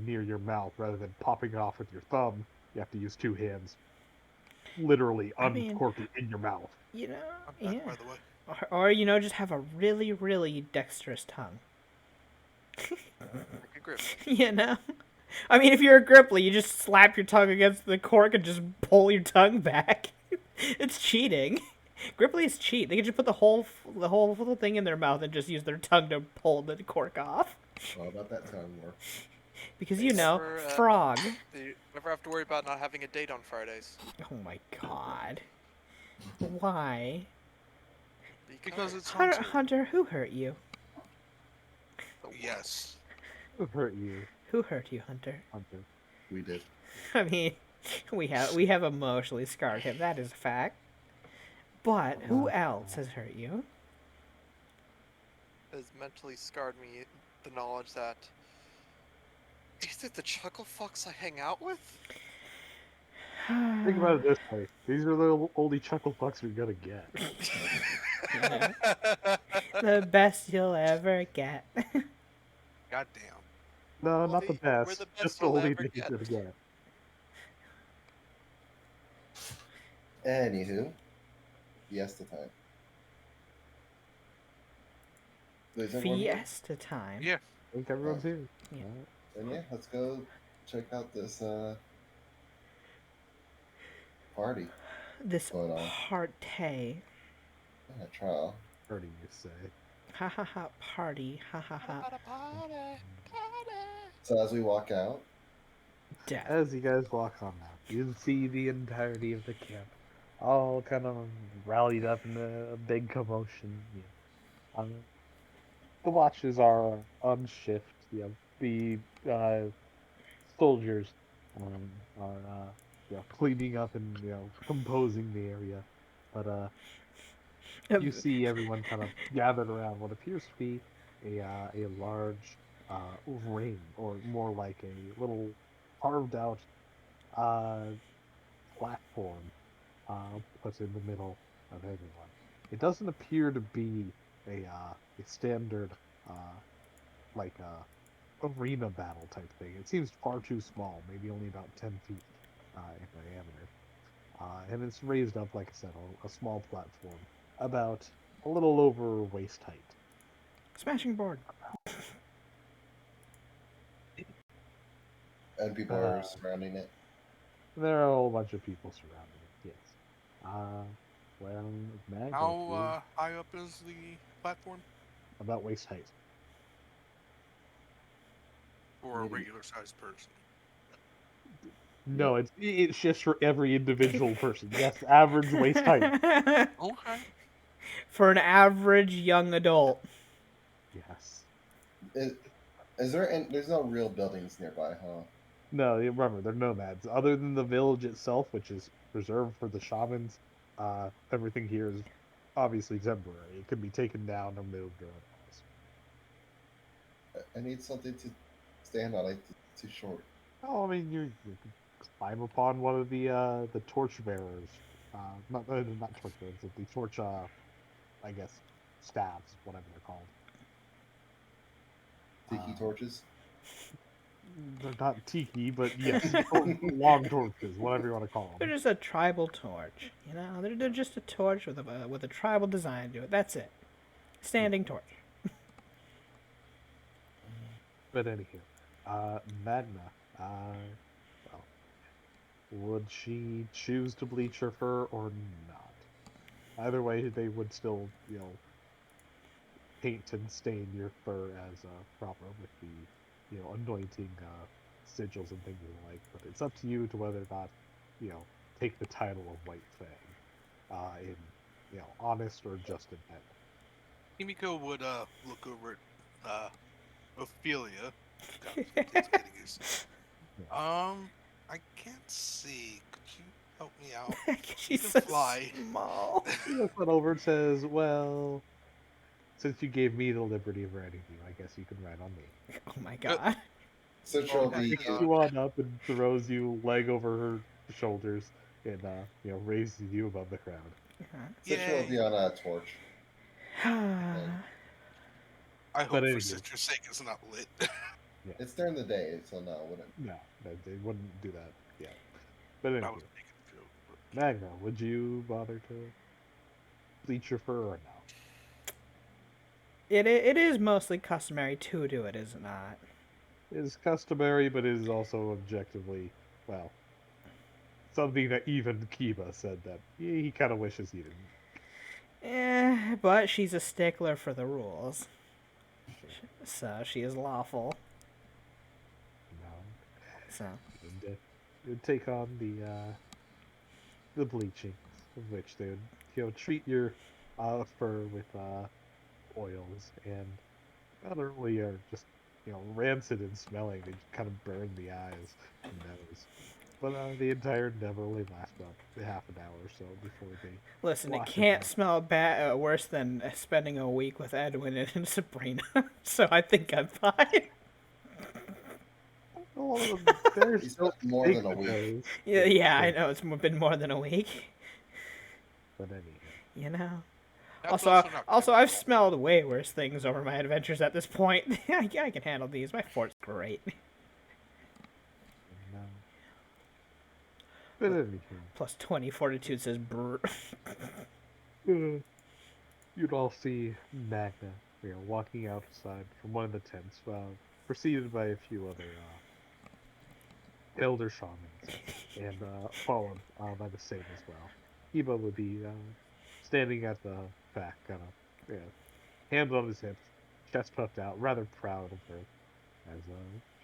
near your mouth rather than popping it off with your thumb. You have to use two hands. literally I mean, uncork it in your mouth. you know, I'm back, yeah. by the way. Or just have a really, really dexterous tongue. Like a grip. You know? I mean, if you're a Gripply, you just slap your tongue against the cork and just pull your tongue back. It's cheating. Gripplies cheat. They can just put the whole thing in their mouth and just use their tongue to pull the cork off. All about that tongue work. Because They frog. You never have to worry about not having a date on Fridays. Oh my god. Why? Because it's Hunter, Hunter. Hunter, who hurt you? Yes. Who hurt you, Who hurt you, Hunter? Hunter? We did. I mean, we have emotionally scarred him. That is a fact. But who else has hurt you? Has mentally scarred me the knowledge that these are the chuckle fucks I hang out with? Think about it this way: these are the only chuckle fucks you're gonna get. The best you'll ever get. Goddamn. No, Well, not the we're best. the Just best the you'll only ever thing you're get. gonna get. Anywho, Fiesta time. Is everyone here? Fiesta time. Yeah. I think everyone's here. Yeah. Alright. Then yeah, let's go check out this party This going on. party. Yeah, trial. Party, you say? Ha ha ha party. Ha ha ha. So as we walk out, Death. As you guys walk on out, you see the entirety of the camp, all kind of rallied up in a big commotion. The watches are on shift. The soldiers are cleaning up and composing the area, but you see everyone kind of gathered around what appears to be a large ring, or more like a little carved out platform put in the middle of everyone. It doesn't appear to be a standard like arena battle type thing. It seems far too small, maybe only about 10 feet in diameter. And it's raised up, like I said, on a small platform, about a little over waist height. Smashing board. and people are surrounding it. There are a whole bunch of people surrounding it, yes. Well, Mag, How high up is the platform about waist height. for a Maybe- regular sized person? No, it's just for every individual person. Yes, average waist height. Okay. For an average young adult. Yes. Is there? There's no real buildings nearby, huh? No, remember, they're nomads. Other than the village itself, which is reserved for the shamans, everything here is obviously temporary. It can be taken down or moved or otherwise. I need something to stand on. It's too short. Oh, I mean, you can climb upon one of the torch bearers. Not torch bearers, but the torch, I guess, staffs, whatever they're called. Tiki torches. They're not tiki, but yes, long torches, whatever you want to call They're them. just a tribal torch. They're just a torch with a tribal design to it. That's it. Standing torch. But anywho, Magna, well, would she choose to bleach her fur or not? Either way, they would still, paint and stain your fur as proper with the, anointing sigils and things like. But it's up to you to whether or not, take the title of White Fang, in, honest or just intent. Himiko would look over at Ophelia. God, it's getting used. I can't see. Could you help me out? She's can so fly. small. He looks it over and says, "Well, since you gave me the liberty of riding you, I guess you can ride on me." Oh my god. Central Oh my be Picks you on up and throws you leg over her shoulders and raises you above the crowd. Central will Yay. be on a torch. I hope But for anyway. Citrus' sake it's not lit. It's during the day, so no, it wouldn't. No, they wouldn't do that. Yeah, but I anyway, was making a joke. Magna, would you bother to bleach your fur or no? It is mostly customary to do it, is it not? It is customary, but it is also objectively, well, something that even Kiba said that he kind of wishes he didn't. But she's a stickler for the rules, Sure. so she is lawful. No. So It would take on the bleaching, of which they would treat your fur with oils and not only are just rancid and smelling, they just kind of burn the eyes and nose. But the entire endeavor only lasts about half an hour or so before they listen, it wash it can't out. smell worse than spending a week with Edwin and Sabrina. So I think I'm fine. Well, there's You spent more than a week. stigmatized. Yeah, yeah, I So, know been more than a week. but anyhow, You know. That's Also, not also, I've typical. smelled way worse things over my adventures at this point. I can handle these. My fort's great. and, but anyhow, Plus 20 fortitude says brr. you'd all see Magna, walking outside from one of the tents, preceded by a few other elder shamans, and followed by the same as well. Iba would be standing at the back, kind of, hands on his hips, chest puffed out, rather proud of her, as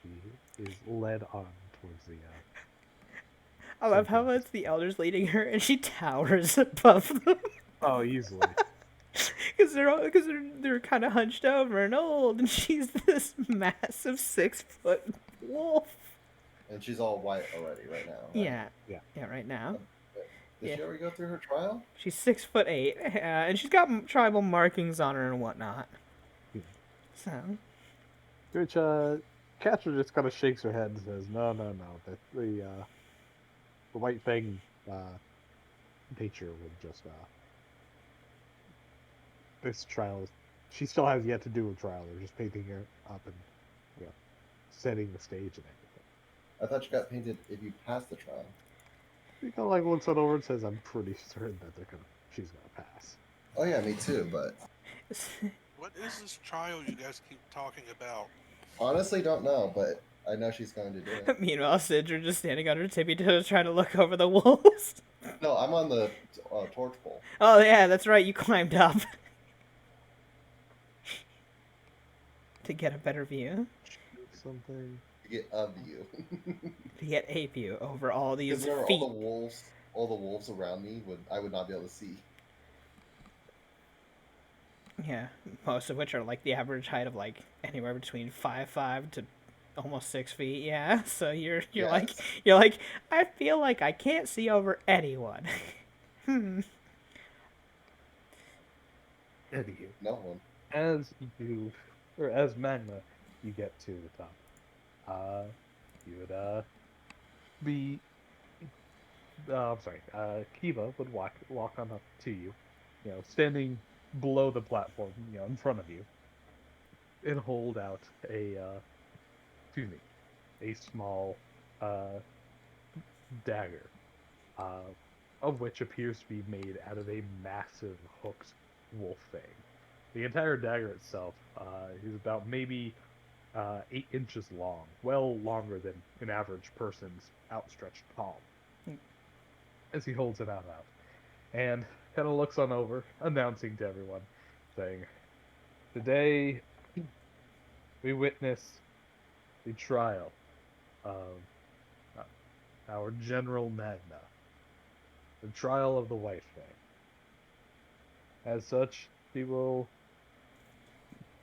she is led on towards the I love center how of this it's the camp. elders leading her and she towers above them. Oh, easily. Because they're kind of hunched over and old, and she's this massive 6 foot wolf. And she's all white already right now, right? Yeah, Yeah. yeah, right now. Did Yeah. she ever go through her trial? She's 6'8", and she's got tribal markings on her and whatnot. Hmm. So, Which Catcher just kind of shakes her head and says, "No, no, no. The white thing nature would just this trial is she still has yet to do a trial. They're just painting her up and setting the stage and everything." I thought she got painted if you passed the trial. He kind of like looks it over and says, "I'm pretty certain that she's gonna pass." Oh yeah, me too. But What is this trial you guys keep talking about? honestly, don't know. But I know she's going to do it. meanwhile, Sidra just standing on her tippy toes trying to look over the wolves. No, I'm on the torch pole. Oh yeah, that's right. You climbed up to get a better view, Something. To get a view. to get a view over all these Because there are feet. all the wolves around me I would not be able to see. Yeah, most of which are like the average height of like anywhere between 5'5" to almost 6 feet. Yeah, so you're like Yes. I feel like I can't see over anyone. Anywho, No one. as as Magna, you get to the top. You would be. I'm sorry. Kiva would walk on up to you, standing below the platform, in front of you, and hold out excuse me, a small dagger, uh, of which appears to be made out of a massive hooked wolf fang. The entire dagger itself is about maybe 8 inches long, well longer than an average person's outstretched palm. As he holds it out, and kind of looks on over, announcing to everyone, saying, "Today we witness the trial of our General Magna, the trial of the White Fang. As such, she will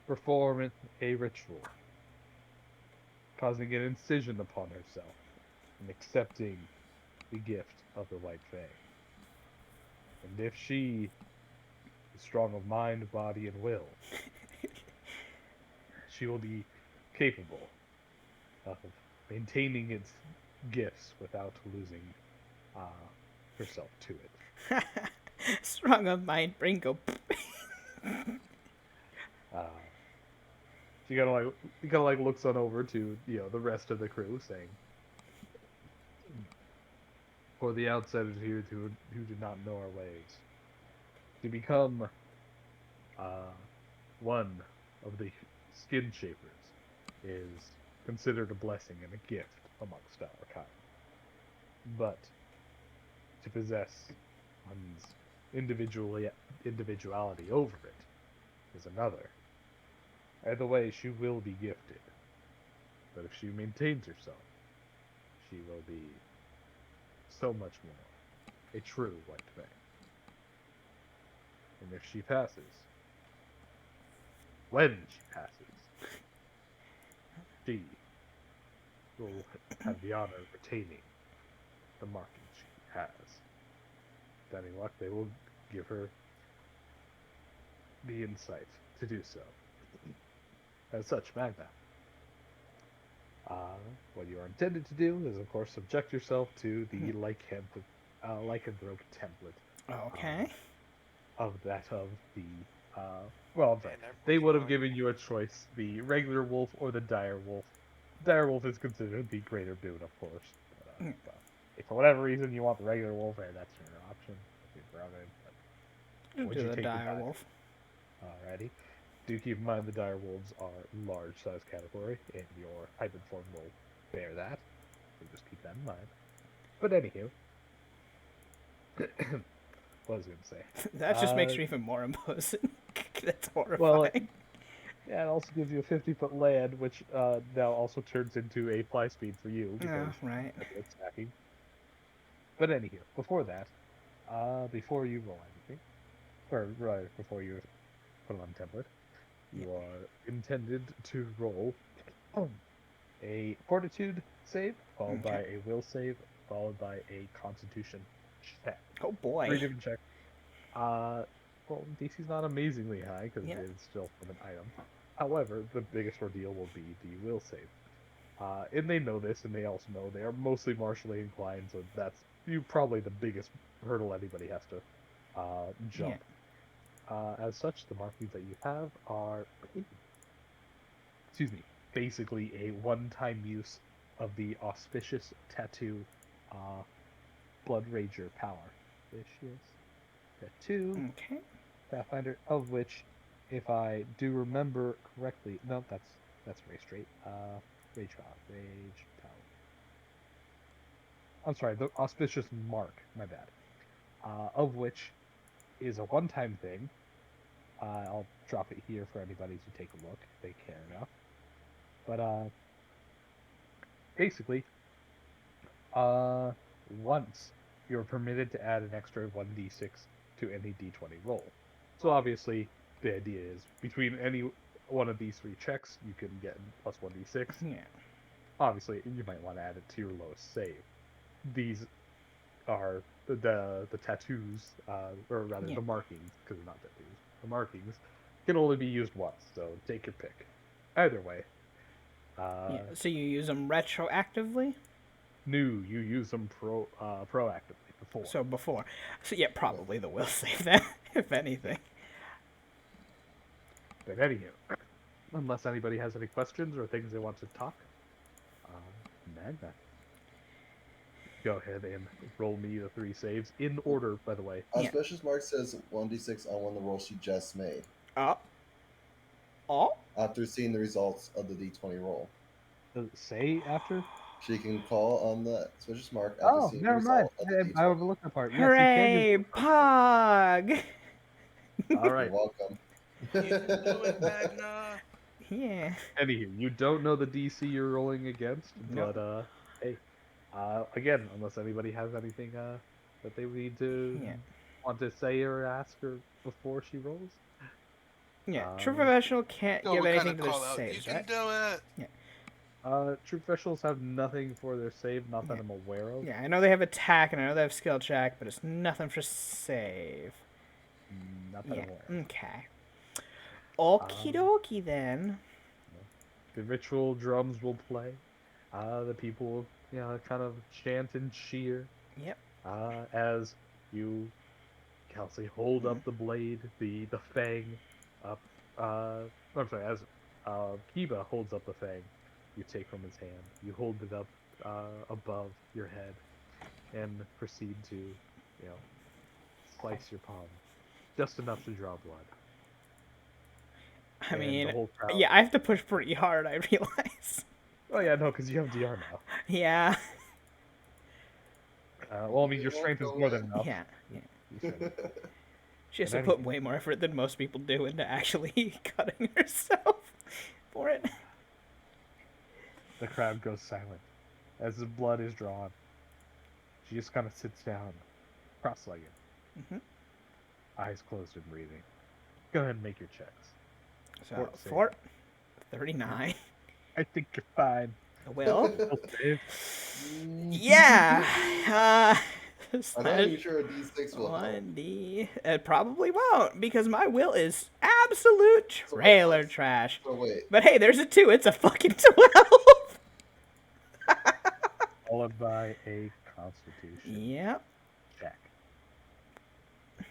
perform a ritual, causing an incision upon herself and accepting the gift of the White Fang. And if she is strong of mind, body, and will, she will be capable of maintaining its gifts without losing uh, herself to it." Strong of mind, brain go. Uh, she kind of like looks on over to the rest of the crew, saying, for the outsiders here who do not know our ways. To become one of the skin shapers is considered a blessing and a gift amongst our kind. But to possess one's individuality over it is another. Either way, she will be gifted. But if she maintains herself, she will be so much more a true white fang. And if she passes, when she passes, she will have the honor of retaining the marking she has. With any luck, they will give her the insight to do so. As such, Magna, what you are intended to do is, of course, subject yourself to the lycanthrope template Okay. of the well, I'm sorry. Man, I'm They would have going- given you a choice: the regular wolf or the dire wolf. Dire wolf is considered the greater boon, of course. But, well, if for whatever reason you want the regular wolf, that's your option. If you're browning, but would Do you the take the dire dire? wolf. Alrighty. Do keep in mind the dire wolves are large size category, and your hybrid form will bear that. So just keep that in mind. But anywho, what was I gonna say? That just makes Uh, her even more imposing. That's horrifying. Well, yeah, it also gives you a 50-foot land, which now also turns into a fly speed for you because right. it's stacking. But anywho, before that, before you roll anything, or right before you put it on template, you are intended to roll a fortitude save, followed by Okay. a will save, followed by a constitution check. Oh boy. 3 different checks. Well, DC's not amazingly high because Yeah. it's still from an item. However, the biggest ordeal will be the will save. And they know this, and they also know they are mostly martially inclined, so that's probably the biggest hurdle anybody has to jump. As such, the markings that you have are, excuse me, basically a one-time use of the auspicious tattoo, Blood Rager power. Auspicious tattoo. Okay. Pathfinder, of which, if I do remember correctly, no, that's Rage Straight. Rage Power. I'm sorry, the Auspicious Mark, my bad. Of which is a one-time thing. I'll drop it here for anybody to take a look if they care enough. But, basically, once you're permitted to add an extra 1d6 to any d20 roll. So obviously, the idea is between any one of these 3 checks, you can get plus 1d6. Yeah. Obviously, you might want to add it to your lowest save. These are the tattoos, or rather Yeah. the markings, because they're not tattoos. The markings can only be used once, so take your pick. Either way. Yeah. So you use them retroactively? New, you use them proactively before. So before. So yeah, probably the will save then, if anything. But anywho, unless anybody has any questions or things they want to talk, Magna, go ahead and roll me the 3 saves in order, by the way. Yeah. Auspicious Mark says 1d6 on one of the rolls she just made Oh. Oh. after seeing the results of the d20 roll. Does it say after? She can call on the auspicious mark after Oh, seeing the never mind. result of the I d20. overlooked the part. Yes, Hooray! you can use Pog! All You're right. welcome. You can do it, Magna. Yeah. Anywho, you don't know the DC you're rolling against, Nope. but hey, again, unless anybody has anything that they need to Yeah. want to say or ask her before she rolls. Yeah. True Um, professional can't No, give we kind anything of to their call out. You saves, can right? do it. True professionals have nothing for their save, not that Yeah. I'm aware of. Yeah, I know they have attack and I know they have skill check, but it's nothing for save. Not that Yeah. I'm aware of. Okay. Okie Um, dokie then. The ritual drums will play. The people will, kind of chant and cheer. Yep. As you, Kelsey, hold up the blade, the fang up. I'm sorry, as Kiba holds up the fang, you take from his hand. You hold it up above your head, and proceed to, slice your palm, just enough to draw blood. I And mean, the whole crowd. yeah, I have to push pretty hard, I realize. Oh yeah, no, because you have DR now. Yeah. Well, I mean, your strength is more than enough. Yeah. You should. She has But to put anyway. way more effort than most people do into actually cutting herself for it. The crowd goes silent as the blood is drawn. She just kind of sits down, cross-legged, Mhm. eyes closed and breathing. Go ahead and make your checks. So, Fort save. 39. I think you're fine. Will? Fort save. Yeah. I'm not even sure a D6 will help. 1D. It probably won't, because my will is absolute trailer trash. So wait, But hey, there's a 2. It's a fucking 12. Followed by a Constitution Yep. check.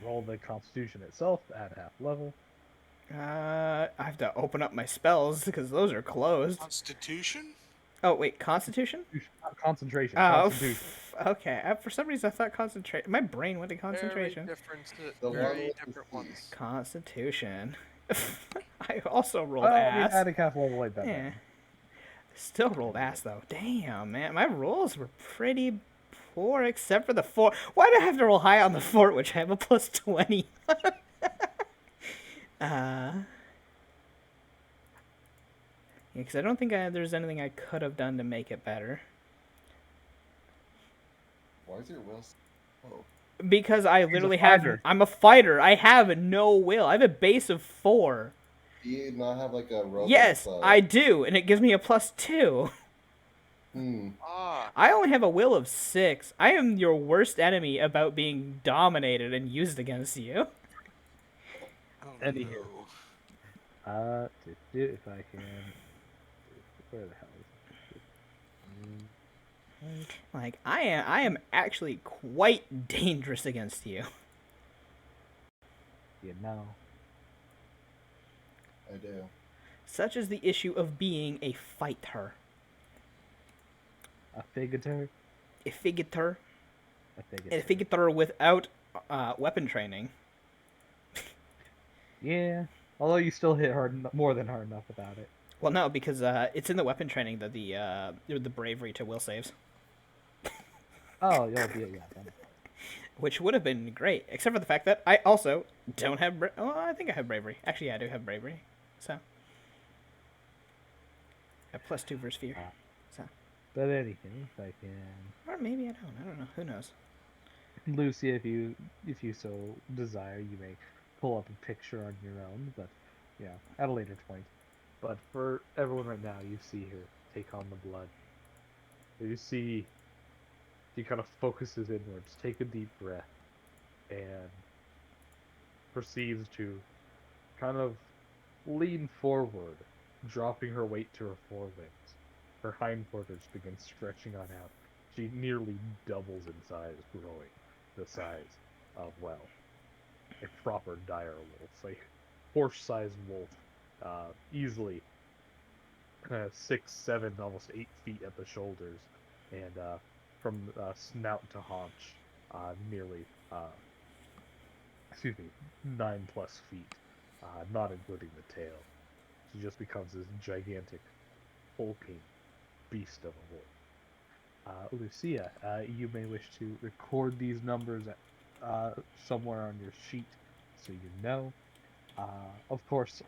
Roll the Constitution itself at half level. I have to open up my spells because those are closed. Constitution? Oh, wait, Constitution? Not concentration. Oh, Constitution. okay. For some reason, I thought concentration. My brain went to concentration. The Very one with different the ones. Constitution. I also rolled Well, I mean, ass. adding half level like that. Yeah. Still rolled ass though. Damn, man. My rolls were pretty poor except for the 4. Why do I have to roll high on the 4, which I have a plus 20? Yeah, because I don't think there's anything I could have done to make it better. Why is your will? Oh, Because I literally fighter. I'm a fighter. I have no will. I have a base of 4. do you not have like a rogue? Yes, I do, and it gives me a plus 2. Ah, I only have a will of 6. I am your worst enemy about being dominated and used against you. Oh, Anywho. no. If I can. Where the hell is it? Like I am actually quite dangerous against you. You know. I do. Such is the issue of being a fighter. A figator. A fighter. A figator. A fighter without weapon training. Yeah. Although you still hit more than hard enough without it. Well, no, because it's in the weapon training that the bravery to will saves, Oh, you'll be yeah. Then. which would have been great, except for the fact that I also don't have. I think I have bravery. Actually, yeah, I do have bravery. So, a plus 2 versus fear. So, But anything, if I can. or maybe I don't. I don't know. Who knows? Lucy, if you so desire, you may pull up a picture on your own, but at a later point. But for everyone right now, you see her take on the blood. You see, she kind of focuses inwards, take a deep breath, and proceeds to kind of lean forward, dropping her weight to her forelegs. Her hindquarters begin stretching on out. She nearly doubles in size, growing the size of, well, a proper dire wolf, a horse-sized wolf, easily 6, 7, almost 8 feet at the shoulders, and from snout to haunch, nearly, 9+ feet, not including the tail. She just becomes this gigantic, hulking beast of a wolf. Lucia, you may wish to record these numbers somewhere on your sheet so you know. Of course,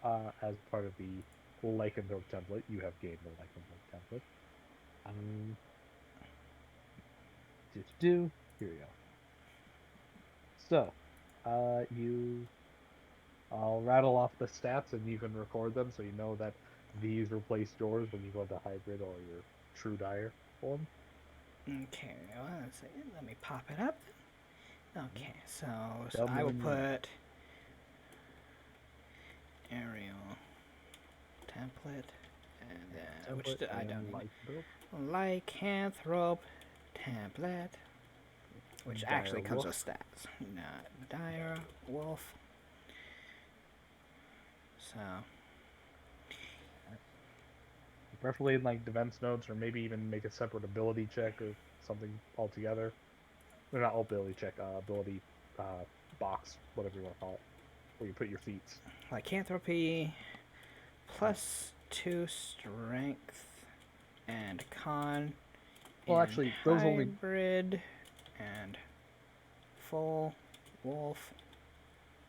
as part of the Lycanthrope template, you have gained the Lycanthrope template. Here we go. So, I'll rattle off the stats and you can record them so you know that these replace yours when you go into hybrid or your true dire form. Okay, one second. Let me pop it up. Okay, so Tell me I will when you're ready. put aerial template, and then which Template I don't and need. Lycanthrope. Lycanthrope template, which Dire actually comes wolf. with stats. Not dire wolf. So preferably in like defense notes, or maybe even make a separate ability check or something altogether. Or not ability check, ability box, whatever you want to call it, where you put your feats. Lycanthropy, +2 strength, and con. Well, and actually, those only. hybrid, and full wolf.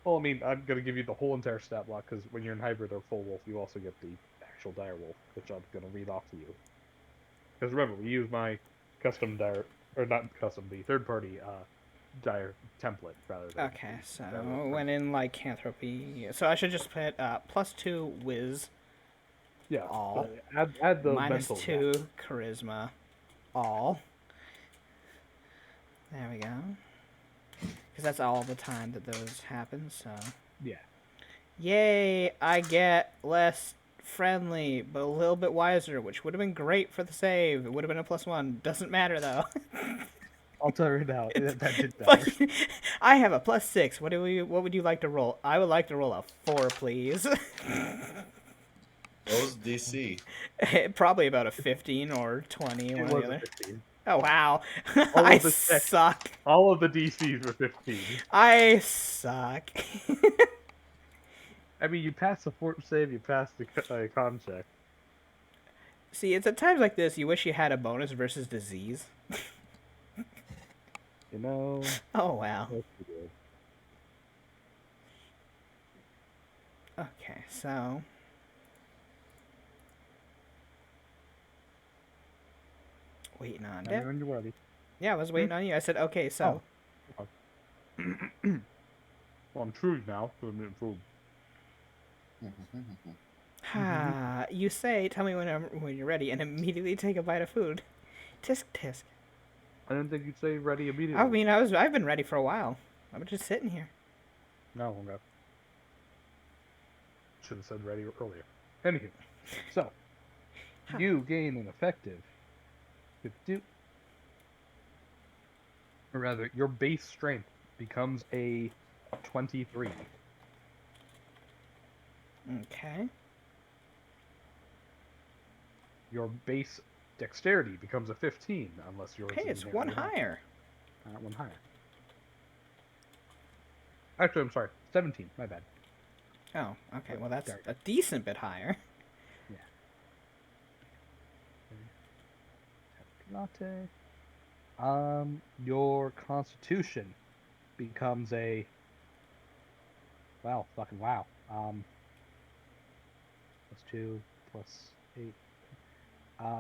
Well, I mean, I'm gonna give you the whole entire stat block because when you're in hybrid or full wolf, you also get the actual dire wolf, which I'm gonna read off to you. Because remember, we use my custom dire, or not custom, the third party dire template rather than. Okay, so when in lycanthropy, so I should just put +2 whiz, Yeah. all. Add the mental. -2 charisma, all. There we go. Because that's all the time that those happen, so. Yeah. Yay, I get less friendly, but a little bit wiser, which would have been great for the save. It would have been a +1. Doesn't matter, though. I'll tell you now. That did better. Fucking- I have a +6. What would you like to roll? I would like to roll a 4, please. What was DC? Probably about a 15 or 20, It one or the was a other. 15. Oh, wow. All I of the checks. suck. All of the DCs were 15. I suck. I mean, you passed the fort save, you passed the con check. See, it's at times like this you wish you had a bonus versus disease. You know. Oh, wow. That's pretty good. Okay, so. Waiting on Tell me it. when you're ready. Yeah, I was waiting on you. I said, okay, so. Well, I'm true now. So I'm in food. Ha, you say, tell me when you're ready, and immediately take a bite of food. Tisk tisk. I didn't think you'd say ready immediately. I mean, I've been ready for a while. I'm just sitting here. No, okay. Should have said ready earlier. Anywho, so you gain an effective 52, or rather, your base strength becomes a 23. Okay. Your base dexterity becomes a 15, unless yours. Hey, is it's one inherently higher. One higher. Actually, I'm sorry, 17. My bad. Oh, okay. Well, that's Sorry. a decent bit higher. Latte. Your constitution becomes a. Wow, fucking wow. +2, +8.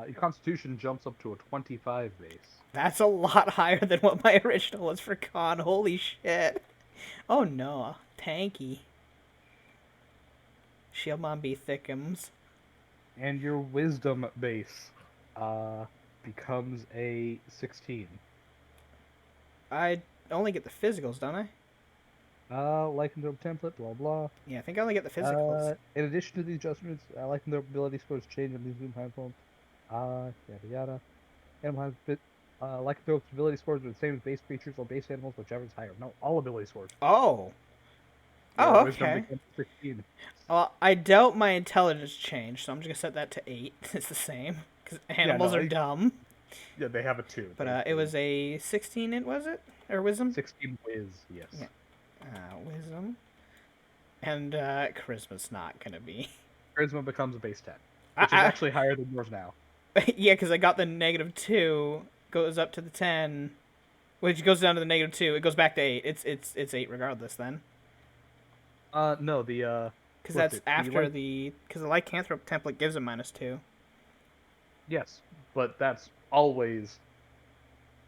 Your constitution jumps up to a 25 base. That's a lot higher than what my original was for con. Holy shit. Oh no. Tanky. Shieldmon be thickums. And your wisdom base becomes a 16. I only get the physicals, don't I? Lycanthrope template, blah blah. Yeah, I think I only get the physicals. In addition to these adjustments, Lycanthrope ability scores change in these new platforms. Yada yada. Animal has Lycanthrope's ability scores are the same as base creatures or base animals, whichever is higher. No, all ability scores. Oh. Your Oh, wisdom okay. becomes 16. Well, I doubt my intelligence changed, so I'm just gonna set that to 8. It's the same. Because animals no, are dumb. Yeah, they have a 2. But it was a 16, was it? Or wisdom? 16 whiz, yes. Yeah. Wisdom. And charisma's not gonna be. Charisma becomes a base 10, which is actually higher than yours now. Yeah, because I got the -2, goes up to the 10, which goes down to the -2. It goes back to 8. It's 8 regardless then. No, the Because that's after because the lycanthrope template gives a -2. Yes, but that's always,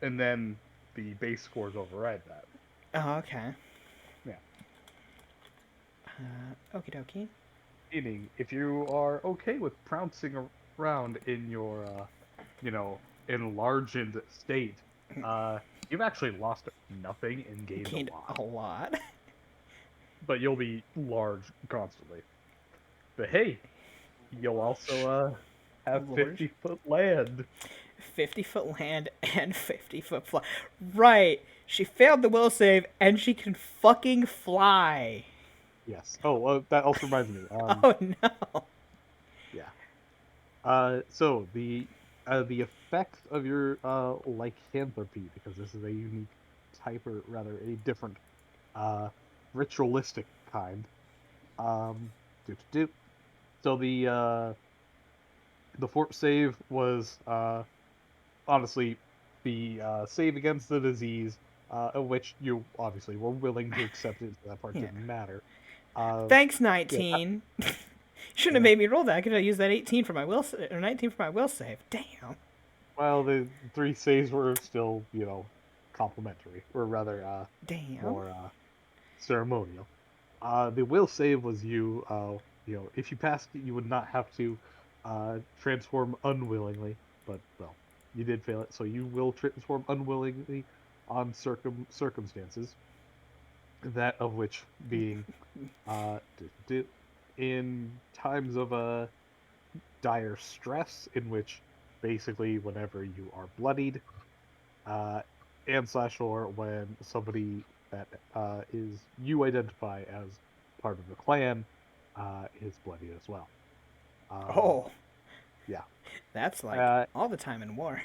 and then the base scores override that. Oh, okay. Yeah. Okie dokie. Meaning, if you are okay with pouncing around in your, enlarged state, you've actually lost nothing and gained a lot. A lot. But you'll be large constantly. But hey, you'll also have 50-foot land. 50-foot land and 50-foot fly. Right. She failed the will save and she can fucking fly. Yes. Oh, well, that also reminds me. Oh no. Yeah. So the effects of your lycanthropy, because this is a unique type, or rather a different uh ritualistic kind. Um, do do. So the fort save was honestly the save against the disease, of which you obviously were willing to accept it. So that part Yeah. didn't matter. Uh, Thanks, yeah, 19. Shouldn't have yeah. made me roll that. I could have used that 18 for my or 19 for my will save. Damn. Well, the three saves were still, complimentary, or rather, Damn. more ceremonial. The will save was if you passed it, you would not have to transform unwillingly, but well, you did fail it, so you will transform unwillingly on circumstances, that of which being in times of dire stress, in which basically whenever you are bloodied, uh, and slash or when somebody that is you identify as part of the clan is bloody as well. Um, Oh, yeah. that's like Uh, all the time in war.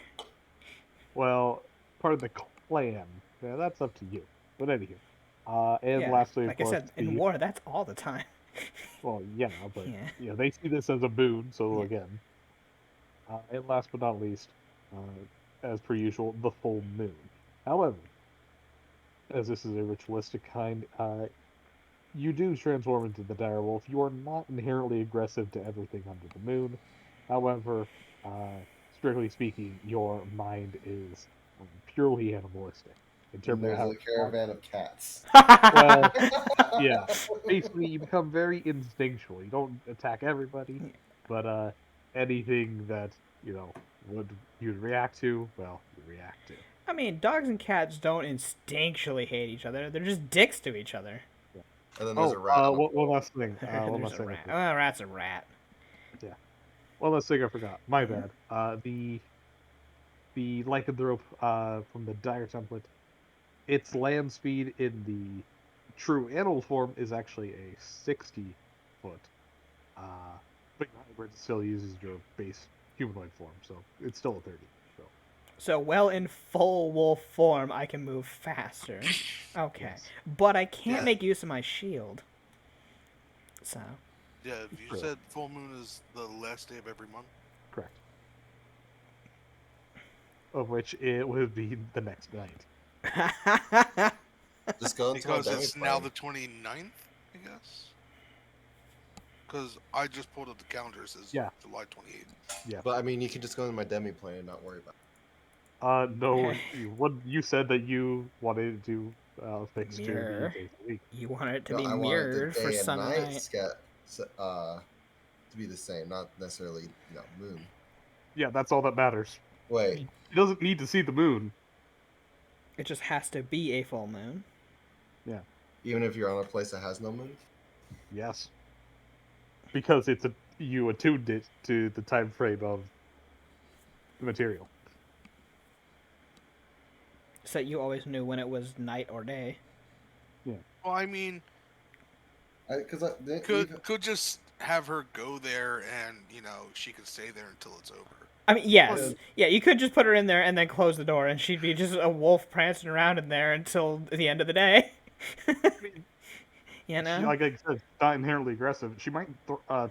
well, part of the clan. Yeah, that's up to you. But anywho, and Yeah, lastly, of like I course, said, in war, that's all the time. well, yeah, but Yeah. they see this as a boon. So Yeah. again, and last but not least, as per usual, the full moon. However, as this is a ritualistic kind, you do transform into the direwolf. You are not inherently aggressive to everything under the moon. However, uh, strictly speaking, your mind is purely animalistic in And terms of there's how a caravan of cats. well, yeah. Basically, you become very instinctual. You don't attack everybody, but anything that would you'd react to, well, you react to. I mean, dogs and cats don't instinctually hate each other. They're just dicks to each other. Yeah. And then there's Oh, a rat on a one pole. last thing. One There's last a thing. I rat. forgot. Oh, a rat's a rat. Yeah. One last thing I forgot. My Yeah. bad. The lycanthrope from the dire template. Its land speed in the true animal form is actually a 60 foot. But hybrid still uses your base humanoid form, so it's still a 30. So So, well, in full wolf form, I can move faster. Okay. yes, But I can't Yeah, make use of my shield. So. yeah. If you true, said full moon is the last day of every month, correct. Of which it would be the next night. Just go into my because demi it's now plane. the 29th, I guess. Because I just pulled up the calendar. It says Yeah, July 28th. yeah. But I mean, you can just go into my demi plane and not worry about No. What you said that you wanted to fix to the Mirror. days of the week. You want it it. to No, be I wanted the mirrored for day and sun and night night. to be the same, not necessarily moon. Yeah, that's all that matters. Wait, He doesn't need to see the moon. It just has to be a full moon. Yeah. even if you're on a place that has no moon. Yes. Because you attuned it to the time frame of the material. So that you always knew when it was night or day. Yeah. Well, I mean, Because could just have her go there, and she could stay there until it's over. I mean, yes. Yeah. Yeah, you could just put her in there and then close the door, and she'd be just a wolf prancing around in there until the end of the day. You know? Like I said, not inherently aggressive. She might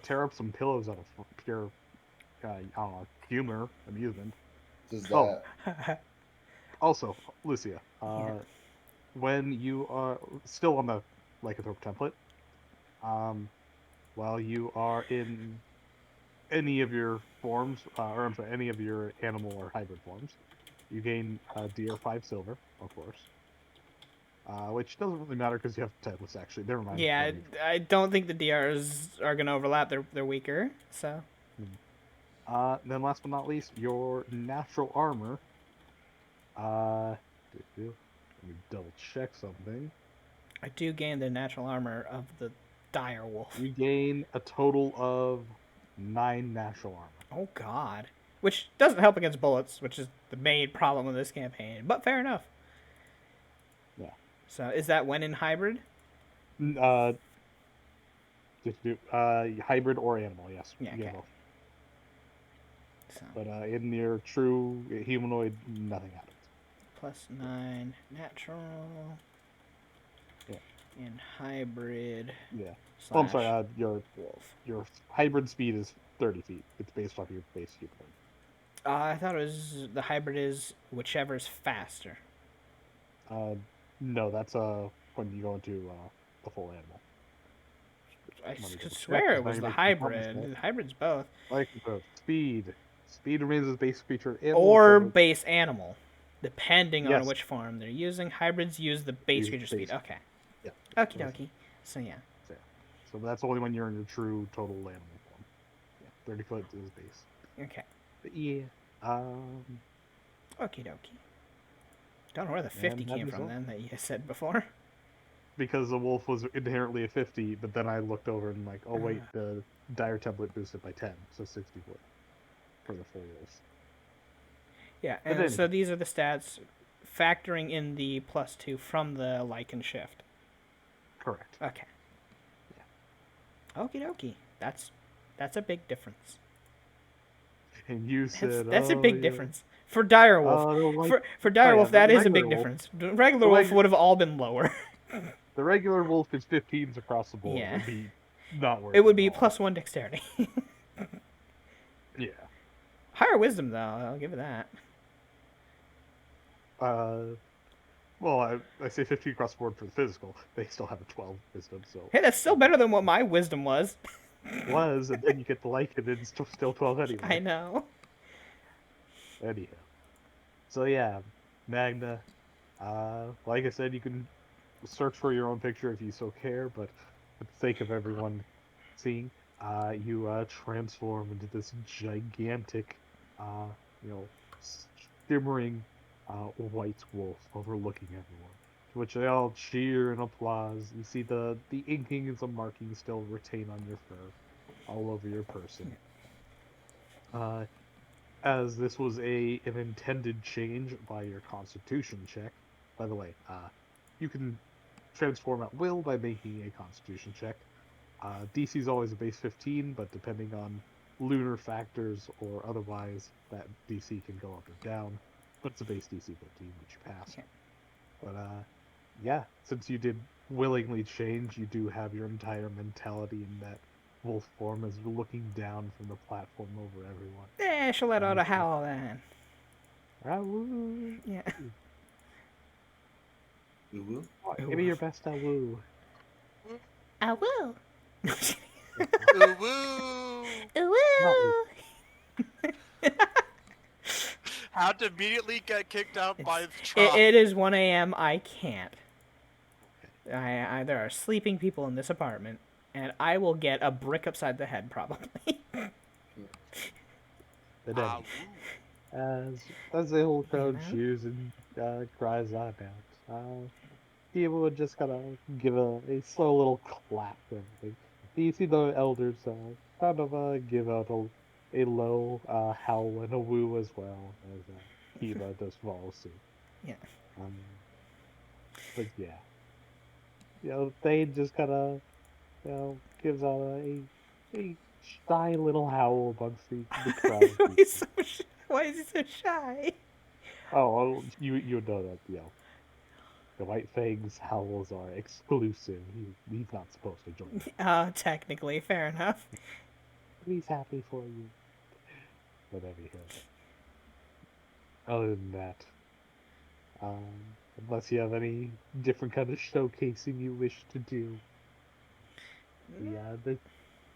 tear up some pillows out of pure, humor, amusement. does Oh, that. also, Lucia, Yeah. when you are still on the lycanthrope template, um, while you are in any of your forms, or I'm sorry, any of your animal or hybrid forms, you gain deer 5 silver, of course. Which doesn't really matter because you have templates actually. Never mind. Yeah, Don't need to- I don't think the DRs are going to overlap. They're weaker, so. Then last but not least, your natural armor. Let me double check something. I do gain the natural armor of the dire wolf. You gain a total of 9 natural armor. Oh, God. Which doesn't help against bullets, which is the main problem with this campaign. But fair enough. Yeah. So, is that when in hybrid? Uh, hybrid or animal, yes. Yeah, You get okay. both. So But in your true humanoid, nothing happens. +9 natural Yeah. and hybrid Yeah. / Oh, I'm sorry. wolf. Your hybrid speed is 30 feet. It's based off your base humanoid. I thought it was the hybrid is whichever's faster. Uh, no, that's when you go into the full animal. I Let me could double check. swear 'Cause it I'm not was gonna the make any promise hybrid. there. The hybrid's both. Like speed. Speed remains as base feature animal. Or whichever base animal, depending on Yes. which farm they're using. Hybrids use the base Use creature speed. base. Okay. Yeah. Okie Listen. dokie. So yeah. So that's only when you're in your true total animal form. Yeah, 30 foot is base. Okay. But yeah. Okie dokie. Don't know where the 50 And that came is from all. then that you said before. Because the wolf was inherently a 50, but then I looked over and like, oh wait, the dire template boosted by 10, so 64 for the full wolf. Yeah, But and so anyway. these are the stats factoring in the +2 from the Lycan shift. Correct. Okay. Okie dokie. That's a big difference. And you said, That's a oh, big yeah. difference. For Direwolf. Like, For Direwolf, the that is a regular big wolf. difference. The regular The wolf would have all been lower. The regular wolf is 15s across the board. Yeah. Would be not worth It would at be all. +1 dexterity. Yeah. Higher wisdom, though. I'll give it that. Well, I say 15 across the board for the physical. They still have a 12 wisdom, so. Hey, that's still better than what my wisdom was. Was, and then you get the like, and it's still 12 anyway. I know. Anyhow. So yeah, Magna. Like I said, you can search for your own picture if you so care, but for the sake of everyone seeing, you transform into this gigantic, uh, you know, shimmering white wolf overlooking everyone. To which they all cheer and applause. You see the inkings and markings still retain on your fur, all over your person. As this was an intended change by your Constitution check. By the way, you can transform at will by making a Constitution check. DC is always a base 15, but depending on lunar factors or otherwise, that DC can go up or down. But it's a base DC 15, which you pass. Okay. But yeah, since you did willingly change, you do have your entire mentality in that wolf form as you're looking down from the platform over everyone. She'll let out a howl then. Woo. Yeah. Woo woo. Give me your best woo. I will. Ooh, woo! How to immediately get kicked out by the tribe. It is 1 a.m. I can't. There are sleeping people in this apartment, and I will get a brick upside the head probably. But Ah, anyway, woo. as the whole crowd know? cheers and cries on out, people would just kind of give a slow little clap and everything. You see the elders kind of give out a low howl and a woo as well as Kiva does follow suit. Yeah. But yeah, they just kind of gives out a shy little howl amongst the crowd. Of people. Why is he so shy? Oh, you know that, the White Fang's howls are exclusive. He's not supposed to join. Technically, fair enough. He's happy for you. But anyhow, other than that, unless you have any different kind of showcasing you wish to do, the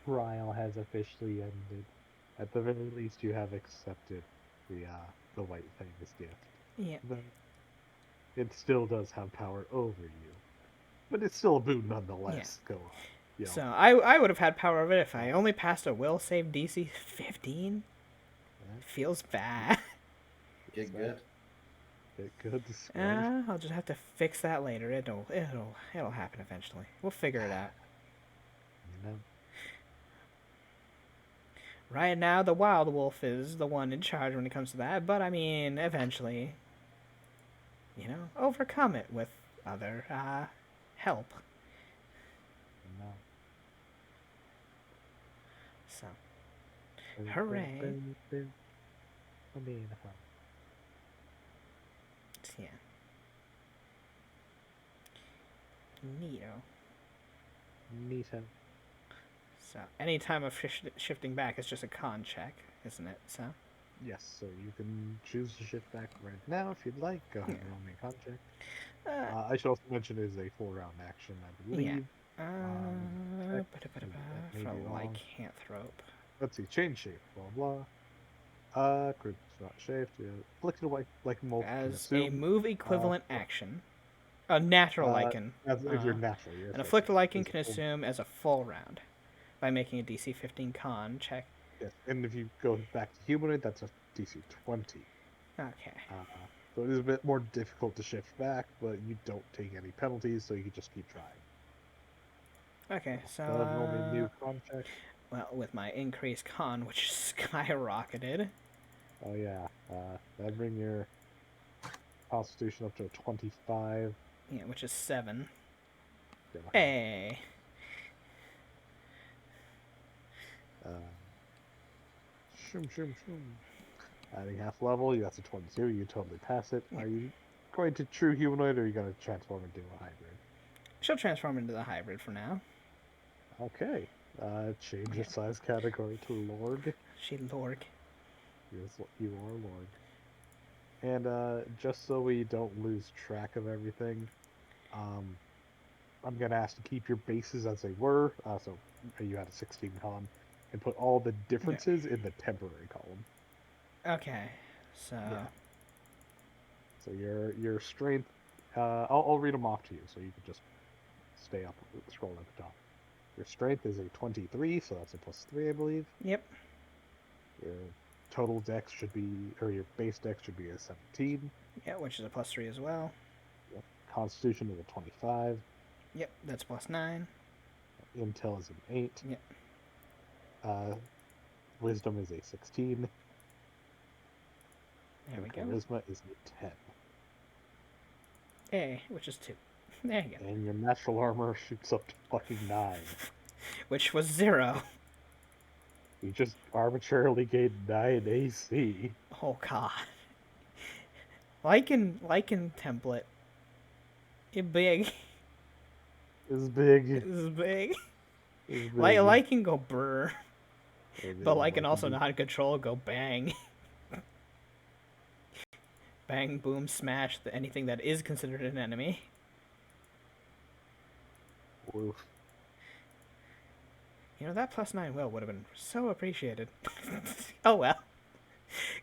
trial has officially ended. At the very least, you have accepted the White Fang's gift. Yeah. But it still does have power over you. But it's still a boon nonetheless. Go on. So I would have had power over it if I only passed a will save DC 15. Feels bad. Get good. Get good. Sponge. I'll just have to fix that later. It'll happen eventually. We'll figure it out. Right now, the Wild Wolf is the one in charge when it comes to that, but I mean, eventually, overcome it with other help. So, hooray. I mean, Yeah. Neato. neato. So any time of shifting back is just a con check, isn't it? So Yes, so you can choose to shift back right now if you'd like. Go ahead yeah. and roll me a con check. Uh, I should also mention it is a 4-round action, I yeah. believe. Check. Maybe that may For be wrong. lycanthrope. Let's see. Change shape. Blah blah. Creature's not shaped. Yeah. Afflicted like mold can As a assume. move equivalent action, a natural lichen. If you're natural, yes, An yes, afflicted yes. lichen Is a can full, assume as a full round by making a DC 15 con check. yes. And if you go back to humanoid, that's a DC 20. Okay. So it is a bit more difficult to shift back, but you don't take any penalties, so you can just keep trying. Okay, so Go ahead and roll me a new con check. well, with my increased con, which skyrocketed. Oh yeah, that'd bring your Constitution up to a 25. Yeah, which is 7. Go ahead. Hey. Shoom, shoom, shoom. Adding half level, you got to 22. You totally pass it. Are you going to true humanoid, or are you going to transform into a hybrid? She'll transform into the hybrid for now. Okay. Change your size category to Lord. She Lorg. Yes, you are Lord. And just so we don't lose track of everything, I'm gonna ask to keep your bases as they were. So you had a 16 con, and put all the differences in the temporary column. Okay, so Yeah. So your strength, I'll read them off to you, so you can just stay up, scroll at the top. Your strength is a 23, so that's a +3, I believe. Yep. Your total dex should be, or your base dex should be a 17. Yeah, which is a +3 as well. Yep. Constitution is a 25. Yep, that's +9. Intel is an 8. Yep. Wisdom is a 16. There we go. Charisma is a 10. A, which is 2. There you go. And your natural armor shoots up to fucking 9. Which was 0. You just arbitrarily gained 9 AC. Oh god. Lichen template. It's big. It's big. It's big. It's big. Lichen go brr. It But is, Lichen also do- not control go bang. Bang, boom, smash, anything that is considered an enemy. Woof. You know, that +9 will would have been so appreciated. Oh well.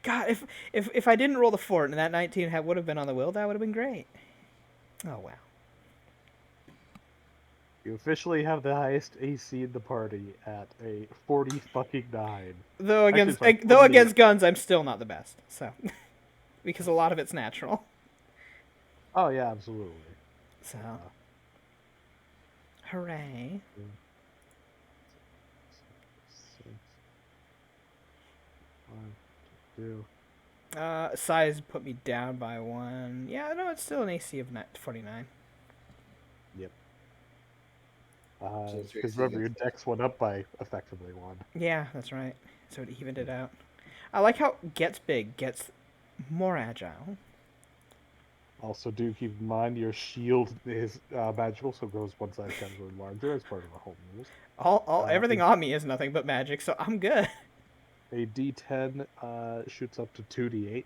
God, if I didn't roll the fort and that 19 would have been on the will, that would have been great. Oh well. You officially have the highest AC in the party at a 40 fucking 9. Though Actually, against it's like though 48. against guns, I'm still not the best. So, because a lot of it's natural. Oh yeah, absolutely. So, hooray! 6, 5, 2. Size put me down by 1. Yeah, no, it's still an AC of 49. Yep. So it's your Because AC remember, your against dex went up by effectively 1. Yeah, that's right. So it evened it out. I like how gets big gets more agile. Also, do keep in mind your shield is magical, so it grows one size category larger as part of the home rules. Everything on me is nothing but magic, so I'm good. A D10 shoots up to 2d8.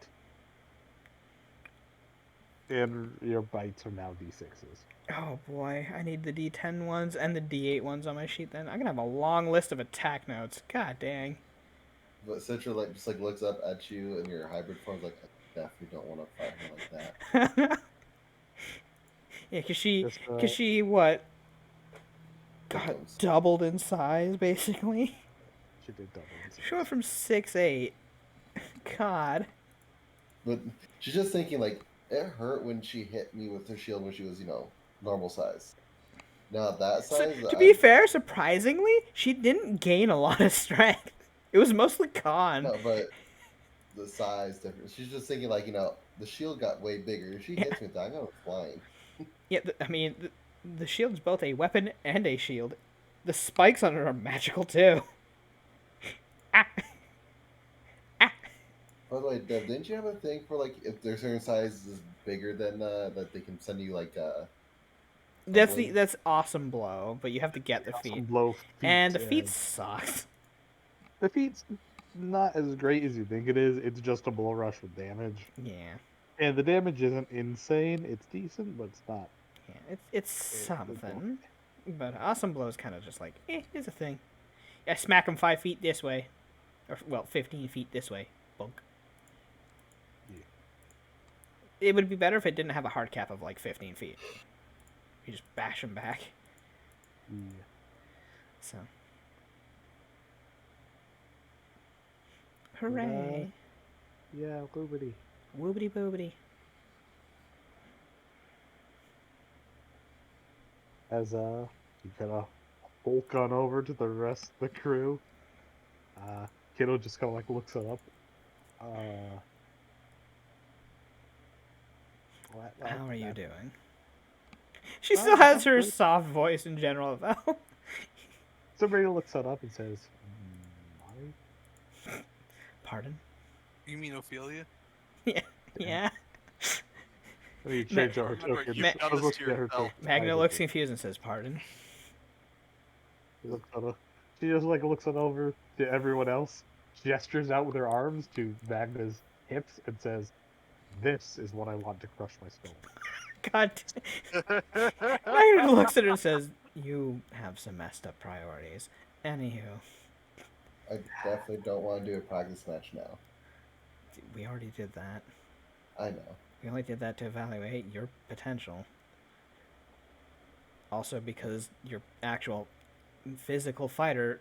And your bites are now D6s. Oh boy, I need the D10 ones and the D8 ones on my sheet. Then I'm gonna have a long list of attack notes. God dang. But Citra just looks up at you in your hybrid form, like, I definitely don't want to fight her like that. Yeah, cause Just, she what? God, Victims. doubled in size basically. She did double. She went from 6'8". God. But she's just thinking, like, it hurt when she hit me with her shield when she was, normal size. Now that So, size, to be fair, surprisingly, she didn't gain a lot of strength. It was mostly con. no, but the size difference. She's just thinking, like, the shield got way bigger. If she hits me with that, I'm going flying. Yeah, the shield's both a weapon and a shield. The spikes on it are magical too. Ah. Ah. By the way, Dev, didn't you have a thing for like if their certain size is bigger than that they can send you like tumbling? That's awesome blow, but you have to get the feet, Some low feet. and the feet sucks. The feet's not as great as you think it is. It's just a blow rush with damage. Yeah, And the damage isn't insane. It's decent, but it's not. yeah, it's It's something. But awesome blow is kind of just like, it's a thing. I smack him 5 feet this way, or well, 15 feet this way. Bunk. Yeah. It would be better if it didn't have a hard cap of like 15 feet. You just bash him back. Yeah. So. Hooray! Yeah, Woobity. Woobity boobity. As you kind of bulk on over to the rest of the crew. Kiddo just kind of like looks it up. How are you doing? She still has her soft voice in general, though. Somebody looks it up and says, "Mommy?" Pardon? You mean Ophelia? Yeah. I mean, change our Remember, token. you've done this to yourself. Magna looks confused and says, "Pardon." She just like looks it over to everyone else, gestures out with her arms to Magna's hips, and says, "This is what I want to crush my skull." God. Magna looks at her and says, "You have some messed up priorities." Anywho, I definitely don't want to do a practice match now. we already did that. I know. We only did that to evaluate your potential. Also, because your actual physical fighter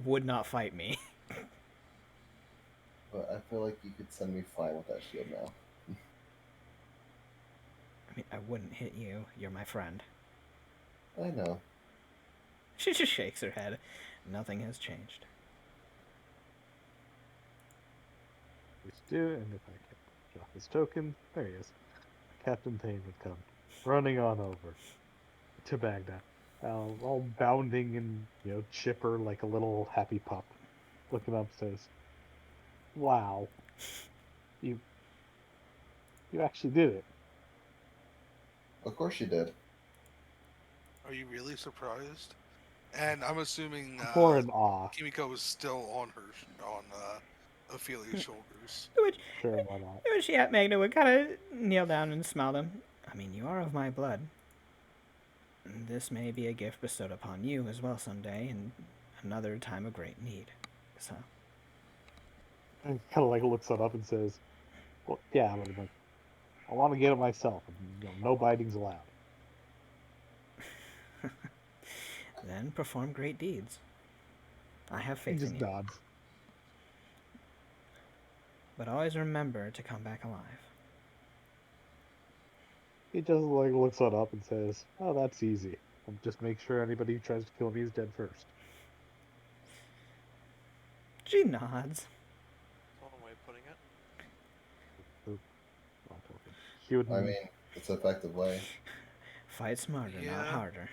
would not fight me. But I feel like you could send me flying with that shield now. I mean, I wouldn't hit you. You're my friend. I know. She just shakes her head. Nothing has changed. We do, and if I can drop this token, there he is. Captain Payne would come, running on over to Baghdad, all bounding and chipper like a little happy pup. Looking up, says, "Wow, you actually did it." Of course you did. Are you really surprised? And I'm assuming More in awe. Kimiko was still on Ophelia's shoulders. Which, Sure, why not? which yeah, Magna would kind of kneel down and smile at him. I mean, you are of my blood. This may be a gift bestowed upon you as well someday, in another time of great need. So, And kind of like looks it up and says, "Well, yeah, but I want to get it myself. And, no biting's allowed." then perform great deeds. I have He faith just in you. nods. But always remember to come back alive. He just like looks it up and says, "Oh, that's easy. I'll just make sure anybody who tries to kill me is dead first." She nods. One way of putting it. Wrong token. He would. I mean, it's an effective way. Fight smarter, not Yeah. harder.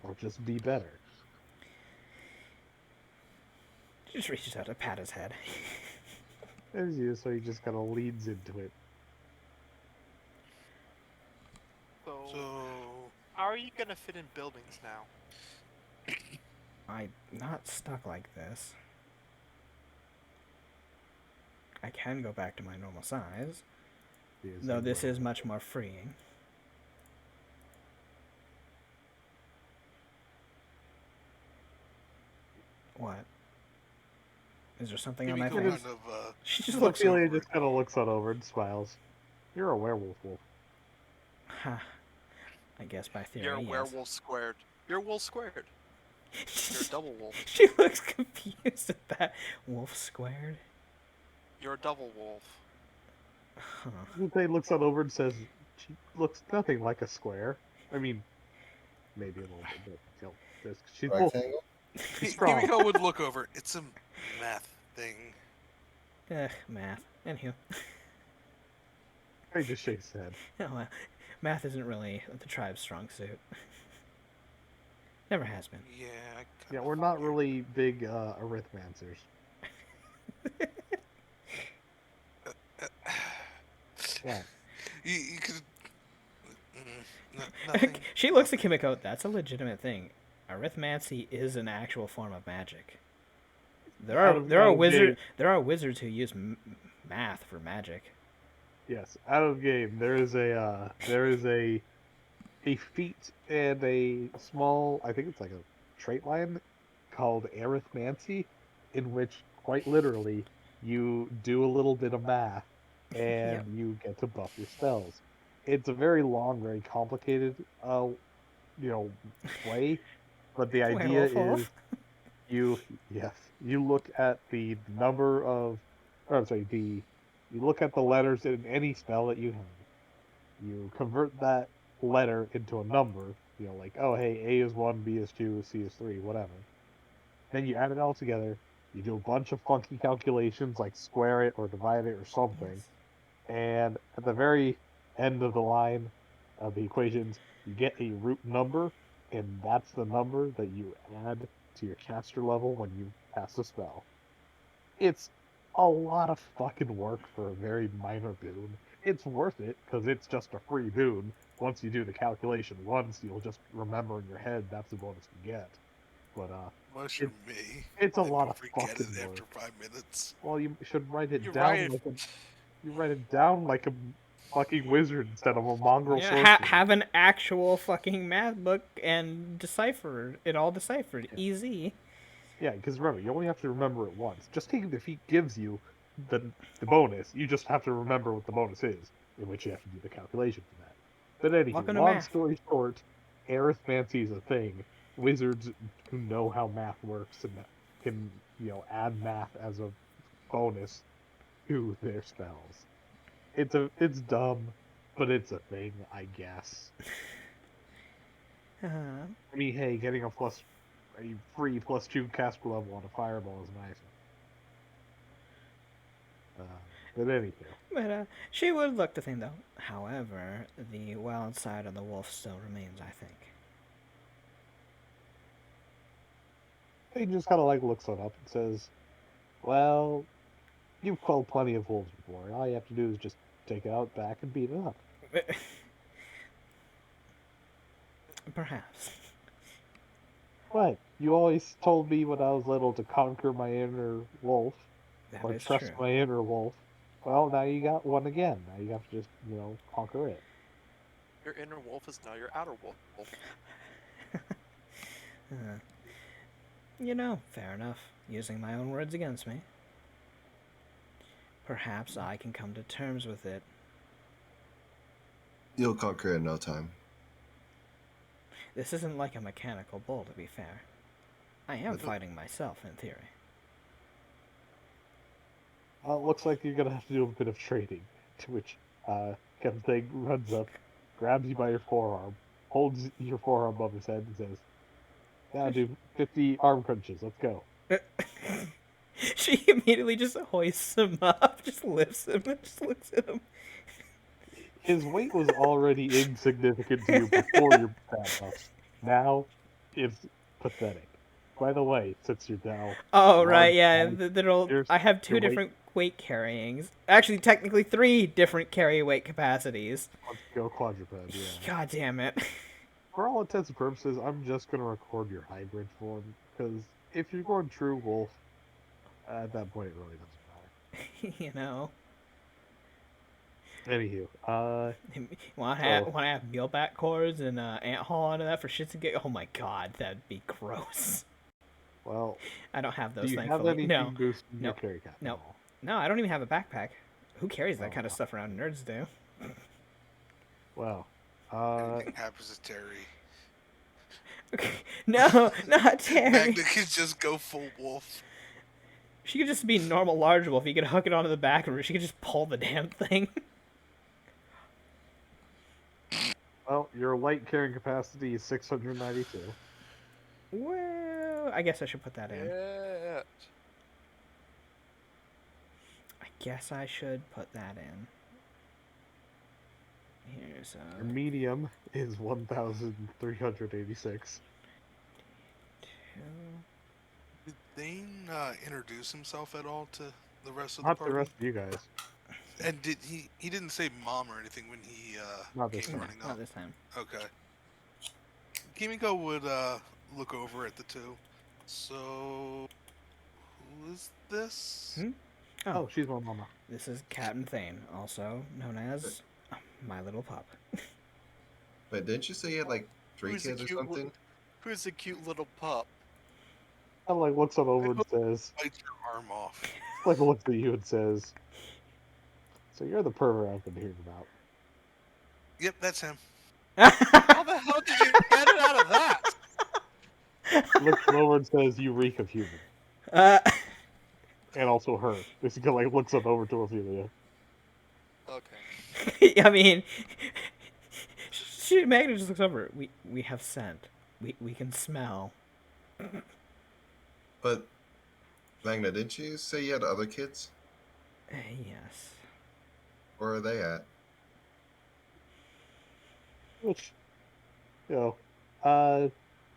Or just be better. She just reaches out to pat his head. As you, so he just kind of leads into it. So, how are you gonna fit in buildings now? I'm not stuck like this. I can go back to my normal size, though this is much more freeing. What? Is there something on my Kimiko face? kind of, She just looks Ophelia over. just kind of looks on over and smiles. "You're a werewolf, Wolf." Ha. I guess by theory, You're a yes. werewolf squared. You're a wolf squared. You're a double wolf. She looks confused at that. Wolf squared? You're a double wolf. Huh. He looks on over and says, "She looks nothing like a square. I mean, maybe a little bit, but she's both Rectangle? strong." Kimiko would look over. It's a math thing. Ugh, math. Anywho. He just shakes his head. Oh, well, math isn't really the tribe's strong suit. Never has been. Yeah. Yeah, we're not really big arithmancers. Yeah. You could. Nothing. She looks at Nothing. Kimiko. That's a legitimate thing. Arithmancy is an actual form of magic. Out of game, there are wizards who use math for magic. yes, out of game. There is a feat and a small, I think it's like a trait line called arithmancy, in which quite literally you do a little bit of math and Yep. you get to buff your spells. It's a very long, very complicated, you know, way, but the idea Werewolf is wolf. you, yes, you look at the number of, or I'm sorry, you look at the letters in any spell that you have. You convert that letter into a number, like, oh, hey, A is 1, B is 2, C is 3, whatever. Then you add it all together. You do a bunch of funky calculations, like square it or divide it or something. Yes. And at the very end of the line of the equations, you get a root number, and that's the number that you add to your caster level when you cast a spell. It's a lot of fucking work for a very minor boon. It's worth it because it's just a free boon. Once you do the calculation once, you'll just remember in your head that's the bonus you get. But Mushroom it's me. it's a Then lot you'll of forget it fucking after work. 5 minutes. Well, you should write it You're down right. like you write it down like a fucking wizard instead of a mongrel Yeah, sorcerer. have an actual fucking math book and decipher it all deciphered. Yeah, Easy. yeah. Because remember, you only have to remember it once. Just taking the feat gives you the bonus. You just have to remember what the bonus is, in which you have to do the calculation for that. But anywho, Welcome to long math. story short, arithmancy is a thing. Wizards who know how math works and can, add math as a bonus to their spells. It's dumb, but it's a thing, I guess. Uh, I mean, hey, getting a free +2 caster level on a fireball is nice. But anywho, but she would look the thing though. However, the wild side of the wolf still remains, I think. he just kind of like looks it up and says, "Well, you've killed plenty of wolves before. All you have to do is just take it out back and beat it up." Perhaps. What? You always told me when I was little to conquer my inner wolf That or is trust true. my inner wolf. Well, now you got one again. Now you have to just, conquer it. Your inner wolf is now your outer wolf. Fair enough. Using my own words against me. Perhaps I can come to terms with it. You'll conquer it in no time. This isn't like a mechanical bull, to be fair. I am But- fighting myself, in theory. Well, it looks like you're gonna have to do a bit of trading. To which Captain Thing runs up, grabs you by your forearm, holds your forearm above his head, and says, "Now do 50 arm crunches. Let's go." She immediately just hoists him up, just lifts him, and just looks at him. His weight was already insignificant to you before your stat buffs. Now, it's pathetic. By the way, since you're now Oh, right, large yeah. size, I have two your weight. different weight carryings. Actually, technically, three different carry weight capacities. Let's go quadruped. Yeah. God damn it. For all intents and purposes, I'm just gonna record your hybrid form because if you're going true wolf, at that point it really doesn't You know. matter. Anywho, Want to So- have mealback cores and ant haul onto that for shits and giggles? Oh my god, that'd be gross. well, I don't have do those, you have thankfully. anything No. boosting your No. carry cap? No. at all? No, I don't even have a backpack. Who carries that Oh, kind of wow. stuff around? Nerds do. Well, Everything happens to Terry. No, not Terry. Magna could just go full wolf. She could just be normal large wolf. You could hook it onto the back of her. She could just pull the damn thing. well, your light carrying capacity is 692. Well, I guess I should put that in. Yeah. I guess I should put that in. Here's Your medium is 1,386. 2. Did Thane introduce himself at all to the rest of the Not the party? rest of you guys. And did he didn't say mom or anything when he Not this came time. running Not up? this time. Okay. Kimiko would look over at the two. So who is this? Hmm? Oh, Oh, she's my mama. this is Captain Thane, also known as My Little Pup. But didn't you say you had like three Who's a kids or cute, something? who's a cute little pup? I like looks on I over and hope says, he bites your arm off. like looks at you and says, "So you're the pervert I've been hearing about." Yep, that's him. How the hell did you get it out of that? Looks on over and says, "You reek of human," uh, and also her. Basically, like looks up over to Ophelia. Okay. I mean, Magna just looks over. We have scent. We can smell. But Magna, didn't you say you had other kids? Yes. Where are they at? Which, you know,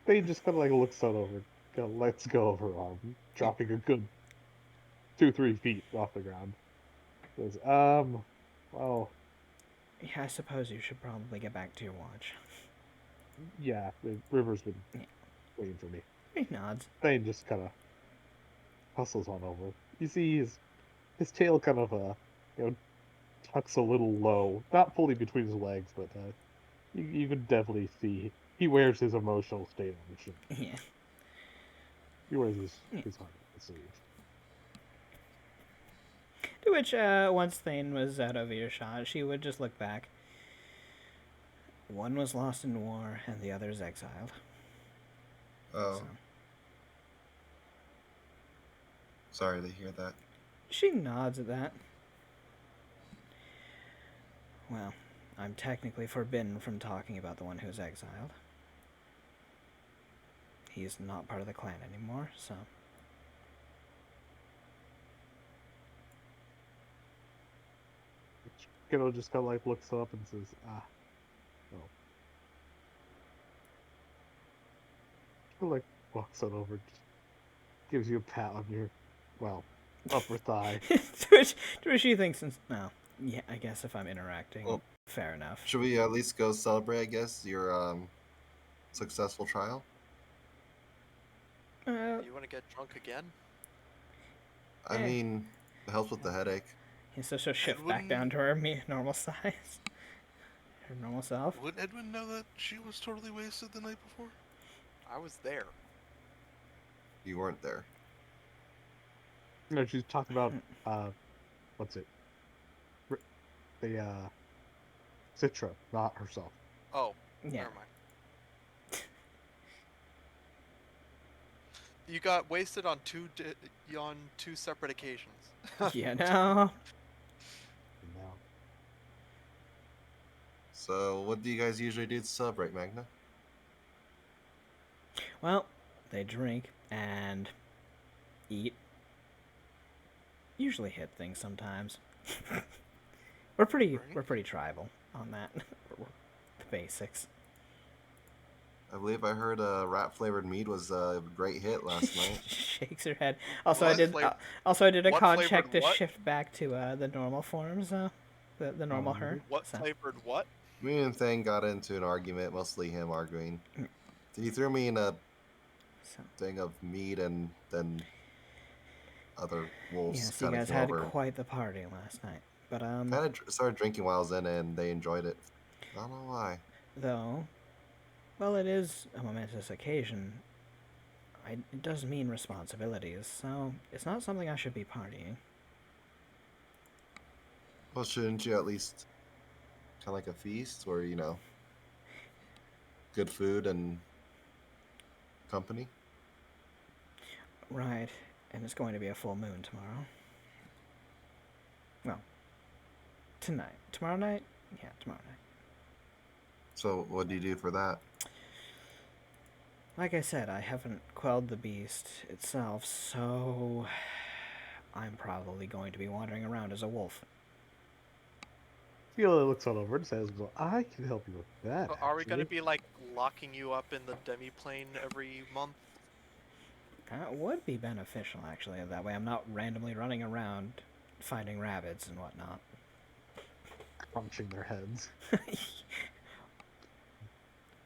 they just kind of like looks on over, kind of lets go of her arm, dropping a good 2-3 feet off the ground. Says, well, Yeah, I suppose you should probably get back to your watch. yeah, the river's been Yeah. waiting for me. He nods. Thane just kind of hustles on over. You see his tail kind of you know, tucks a little low, not fully between his legs, but you can definitely see he wears his emotional state on his shirt. Yeah. He wears Yeah. his heart on his sleeve. To which, once Thane was out of earshot, she would just look back. One was lost in war, and the other's exiled. Oh, So, sorry to hear that. she nods at that. Well, I'm technically forbidden from talking about the one who's exiled. He's not part of the clan anymore, so. Kiddo just kind of like looks up and says, no. Kind of like walks on over, just gives you a pat on your, well, upper thigh. to which she thinks, no, yeah, I guess if I'm interacting, Well, fair enough. Should we at least go celebrate, I guess, your successful trial? You want to get drunk again? I Eh. mean, it helps with the headache. So she'll shift back Edwin- down to her normal size. Her normal self. Would Edwin know that she was totally wasted the night before? I was there. You weren't there. You know, she's talking about, what's it? The, Citra, not herself. Oh, Yeah. never mind. You got wasted on two separate occasions. Yeah, no. No. So, what do you guys usually do to celebrate, Magna? Well, they drink and eat. Usually hit things sometimes. We're pretty tribal on that. We're the basics. I believe I heard rat-flavored mead was a great hit last night. Shakes her head. Also, What I did. flavor- Also, I did a what con flavored check to what? shift back to the normal forms. The normal Oh, her. really? What So. flavored what? Me and Thane got into an argument, mostly him arguing. He threw me in a So. thing of mead, and then other wolves Yes, you kind of guys came had over. quite the party last night. But Kind of started drinking while I was in it, and they enjoyed it. I don't know why. though, well, it is a momentous occasion. It does mean responsibilities, so it's not something I should be partying. Well, shouldn't you at least kind of like a feast where, you know, good food and company? Right, and it's going to be a full moon tomorrow. Well, tonight. Tomorrow night? Yeah, tomorrow night. So, what do you do for that? Like I said, I haven't quelled the beast itself, so I'm probably going to be wandering around as a wolf. Ophelia looks on over and says, well, I can help you with that. Are we gonna actually." be like locking you up in the demi-plane every month? That would be beneficial, actually. That way I'm not randomly running around finding rabbits and whatnot. Crunching their heads.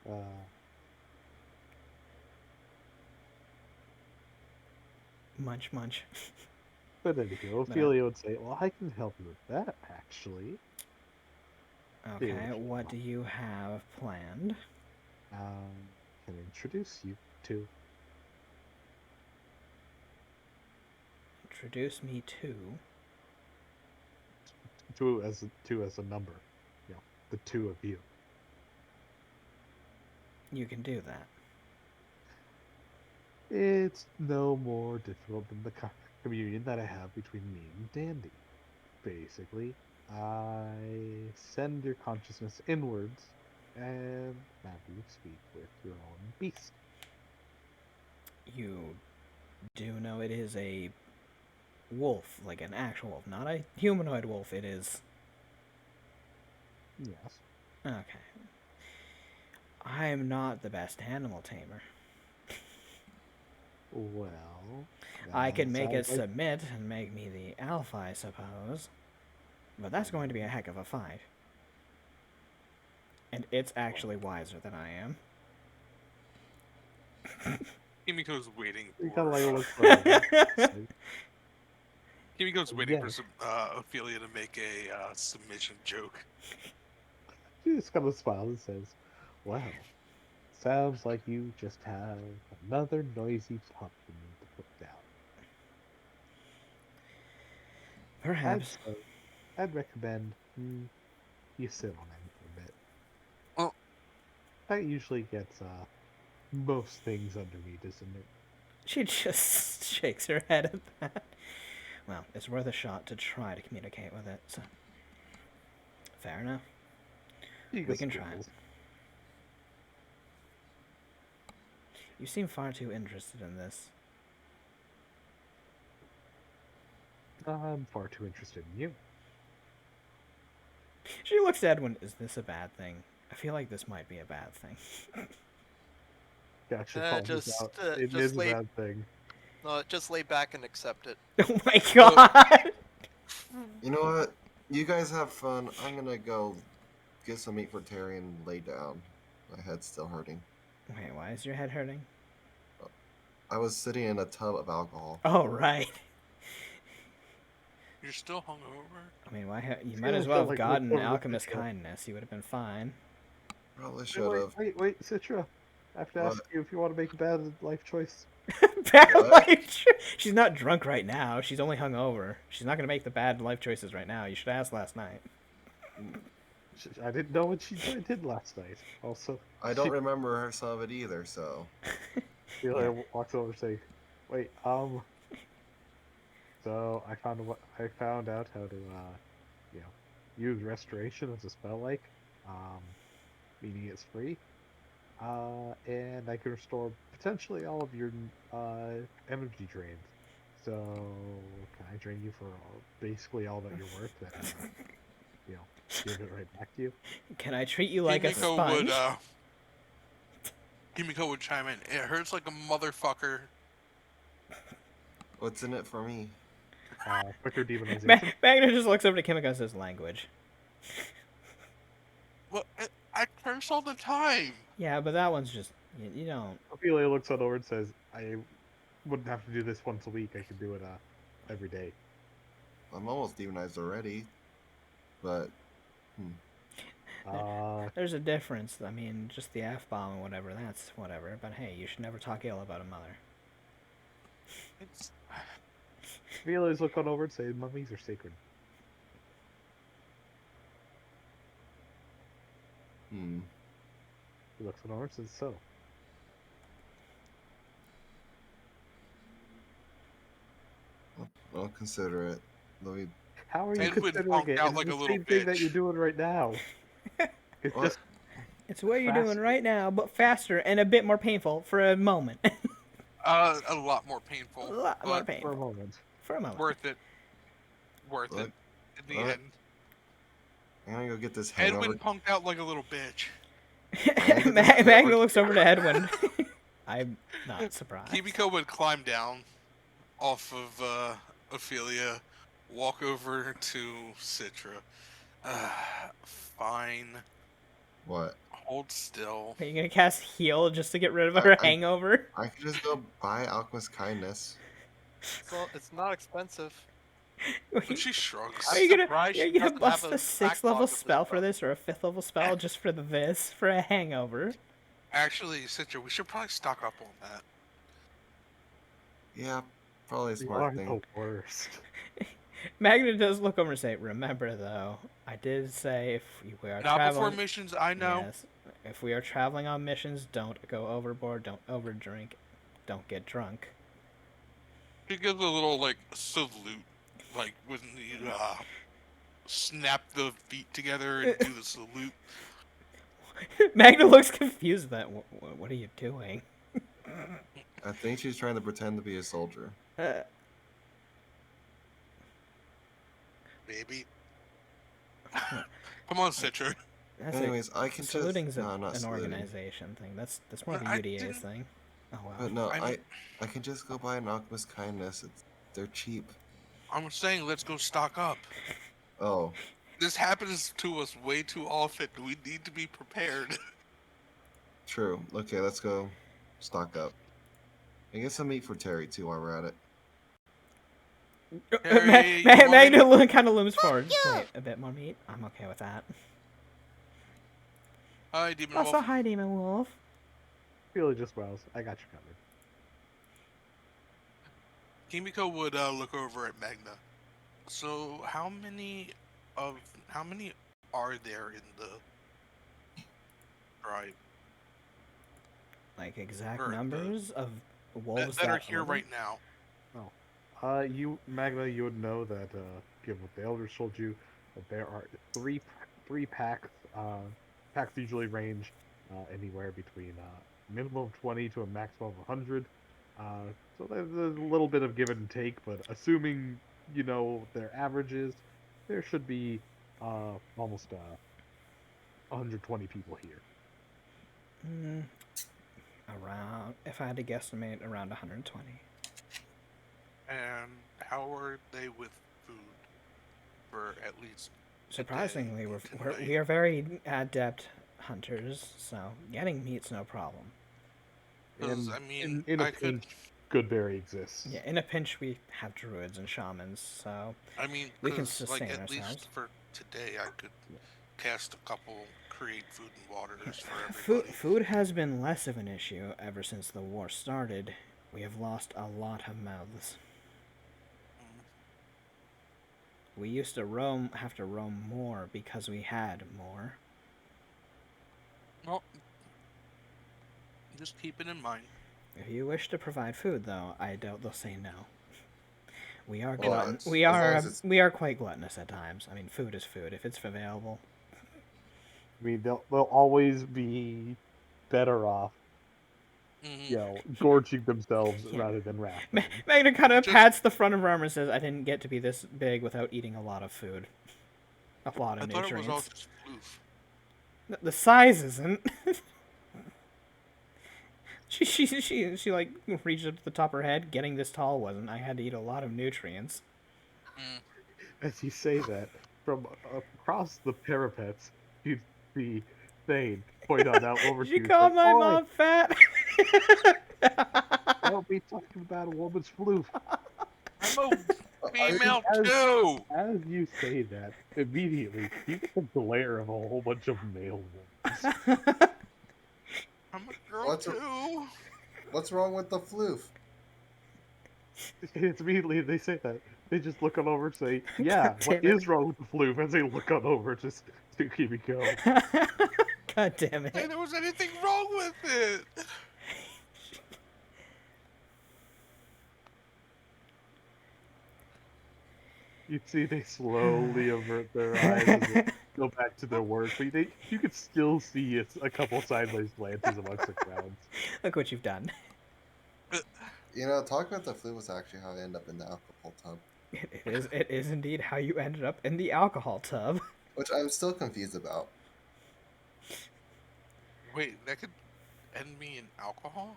Uh, Munch, munch. but anywho, But, Ophelia would say, well, I can help you with that, actually. Okay, what you what want. do you have planned? Can introduce you to. Introduce me to... Two as a number. You know, the two of you. You can do that. It's no more difficult than the communion that I have between me and Dandy. Basically, I send your consciousness inwards and have you speak with your own beast. You do know it is a wolf, like an actual wolf, not a humanoid wolf. It is... Yes. Okay. I'm not the best animal tamer. Well, I can that make it sounds like submit and make me the alpha, I suppose. But that's going to be a heck of a fight. And it's actually wiser than I am. Kimiko's waiting you for kind of like look for Kimiko's waiting for Yes. some Ophelia to make a submission joke. She just kind of smiles and says, "Well, sounds like you just have another noisy pup you need to put down. Perhaps. I'd recommend you sit on him for a bit. Well- That usually gets most things underneath, isn't it? She just shakes her head at that. Well, it's worth a shot to try to communicate with it, so... Fair enough. She We just can try it. giggles. You seem far too interested in this. I'm far too interested in you. She looks at Edwin. Is this a bad thing? I feel like this might be a bad thing. Gotcha. Calls just, out. uh, It just is a lay- bad thing. No, just lay back and accept it. Oh my god! You know what? You guys have fun. I'm gonna go get some meat for Terry and lay down. My head's still hurting. Wait, why is your head hurting? I was sitting in a tub of alcohol. Oh, right. You're still hungover? I mean, you It's might gonna as well sound have like gotten we're over the alchemist picture. kindness. You would have been fine. Probably should have. Wait, Citra. I have to ask What? you if you want to make a bad life choice. Bad What? life She's not drunk right now. She's only hungover. She's not going to make the bad life choices right now. You should ask last night. I didn't know what she did last night. Also, I don't remember some of it either, so. Ophelia walks over and say, "Wait, so I found out how to, use restoration as a spell, meaning it's free, and I can restore potentially all of your energy drains. So can I drain you for basically all that you're worth, and give it right back to you?" Can I treat you like a Kimiko sponge? would Kimiko would chime in. It hurts like a motherfucker. What's in it for me? Quicker demonization. Magna just looks over to Kimiko and says language. Well, I curse all the time. Yeah, but that one's just... You don't... Ophelia looks on over and says, "I wouldn't have to do this once a week. I could do it every day." I'm almost demonized already, but There's a difference. I mean, just the F-bomb and whatever, that's whatever. But hey, you should never talk ill about a mother. It's, Ophelia's look on over and say, "Mummies are sacred." He looks on over and says, "So, I'll consider it. Let me. how are you Edwin considering honked it? out It's like the a little same thing that bitch. you're doing right now. It's What? just It's what you're doing Faster. right now, but faster and a bit more painful for a moment. a lot more a painful. lot more but for a painful. moment. For a moment. worth it. Worth Look, it. In the look. end. I'm gonna go get this hangover. Edwin punked out like a little bitch. I'm gonna get this Magna hangover. looks over to Edwin. I'm not surprised. Kimiko would climb down off of Ophelia, walk over to Citra. Fine. What? Hold still. Are you gonna cast heal just to get rid of I- her I- hangover? I could just go buy Alchemist Kindness. So it's not expensive. And she shrugs. Are I'm you gonna surprised are she you gonna doesn't have bust a a 6th backlog level of this spell for stuff. this or a 5th level spell just for this for a hangover? Actually, Citra, we should probably stock up on that. Yeah, probably a You smart are thing. the worst. Magna does look over and say, "Remember though, I did say if we are Not before traveling, missions, I know. yes, if we are traveling on missions, don't go overboard, don't overdrink, don't get drunk." She gives a little, like, salute. Like, when you, snap the feet together and do the salute. Magna looks confused. What are you doing? I think she's trying to pretend to be a soldier. Baby. Come on, Citra. That's Anyways, I can just... saluting's No, I'm not an saluting. organization thing. That's more of a I UDA's didn't- thing. Oh wow. But no, I I mean- I can just go buy an Alchemist Kindness. They're cheap. I'm saying let's go stock up. Oh, This happens to us way too often. We need to be prepared. true. Okay, let's go stock up. And get some meat for Terry, too, while we're at it. Harry, you want Magna kind of looms forward. Wait, a bit more meat? I'm okay with that. Hi, Demon Also, Wolf. hi, Demon Wolf. Really just browse. I got you covered. Kimiko would look over at Magna. So, how many are there in the tribe Like exact Or the- numbers of wolves that are here level? right now? You Magna, you would know that given what the elders told you, that there are three packs. Packs usually range anywhere between minimum of 20 to a maximum of 100. So there's a little bit of give and take, but assuming you know their averages, there should be almost 120 people here. Around, if I had to guesstimate, around 120. And how are they with food? For at least Surprisingly, into we are very adept hunters, so getting meat's no problem. 'Cause, And I mean, in a I could. pinch, Goodberry exists. Yeah, in a pinch, we have druids and shamans, so I mean, we can 'cause, like, sustain at ourselves. least for today, I could cast a couple, create food and waters for Food, everybody. food has been less of an issue ever since the war started. We have lost a lot of mouths. We used to have to roam more because we had more. Well, just keep it in mind. If you wish to provide food, though, I doubt they'll say no. We are Well, glutton. it's- We as long are as it's- we are quite gluttonous at times. I mean, food is food if it's available. I mean, they'll always be better off, gorging themselves Yeah. rather than rafting. Magna kind of Just- pats the front of her armor and says, "I didn't get to be this big without eating a lot of food, a lot I of thought it was all nutrients. just floof. The size isn't." She like reached up to the top of her head. Getting this tall wasn't. I had to eat a lot of nutrients. As you say that, from across the parapets, you see Thane point on out over to Did you you. call it's my like, mom fat? Don't be talking about a woman's floof. I'm a female as- too. As you say that, immediately you get the glare of a whole bunch of male wolves. I'm a girl What's a- too. What's wrong with the floof? It's immediately they say that. They just look on over and say, "Yeah, God what damn it. is wrong with the floof?" As they look on over just to Kimiko. God damn Hey, it! there was anything wrong with it. You see, they slowly avert their eyes as they go back to their work, but you could still see a couple sideways glances amongst the crowds. Look what you've done. You know, talking about the floof was actually how I ended up in the alcohol tub, It is indeed how you ended up in the alcohol tub. which I'm still confused about. Wait, that could end me in alcohol?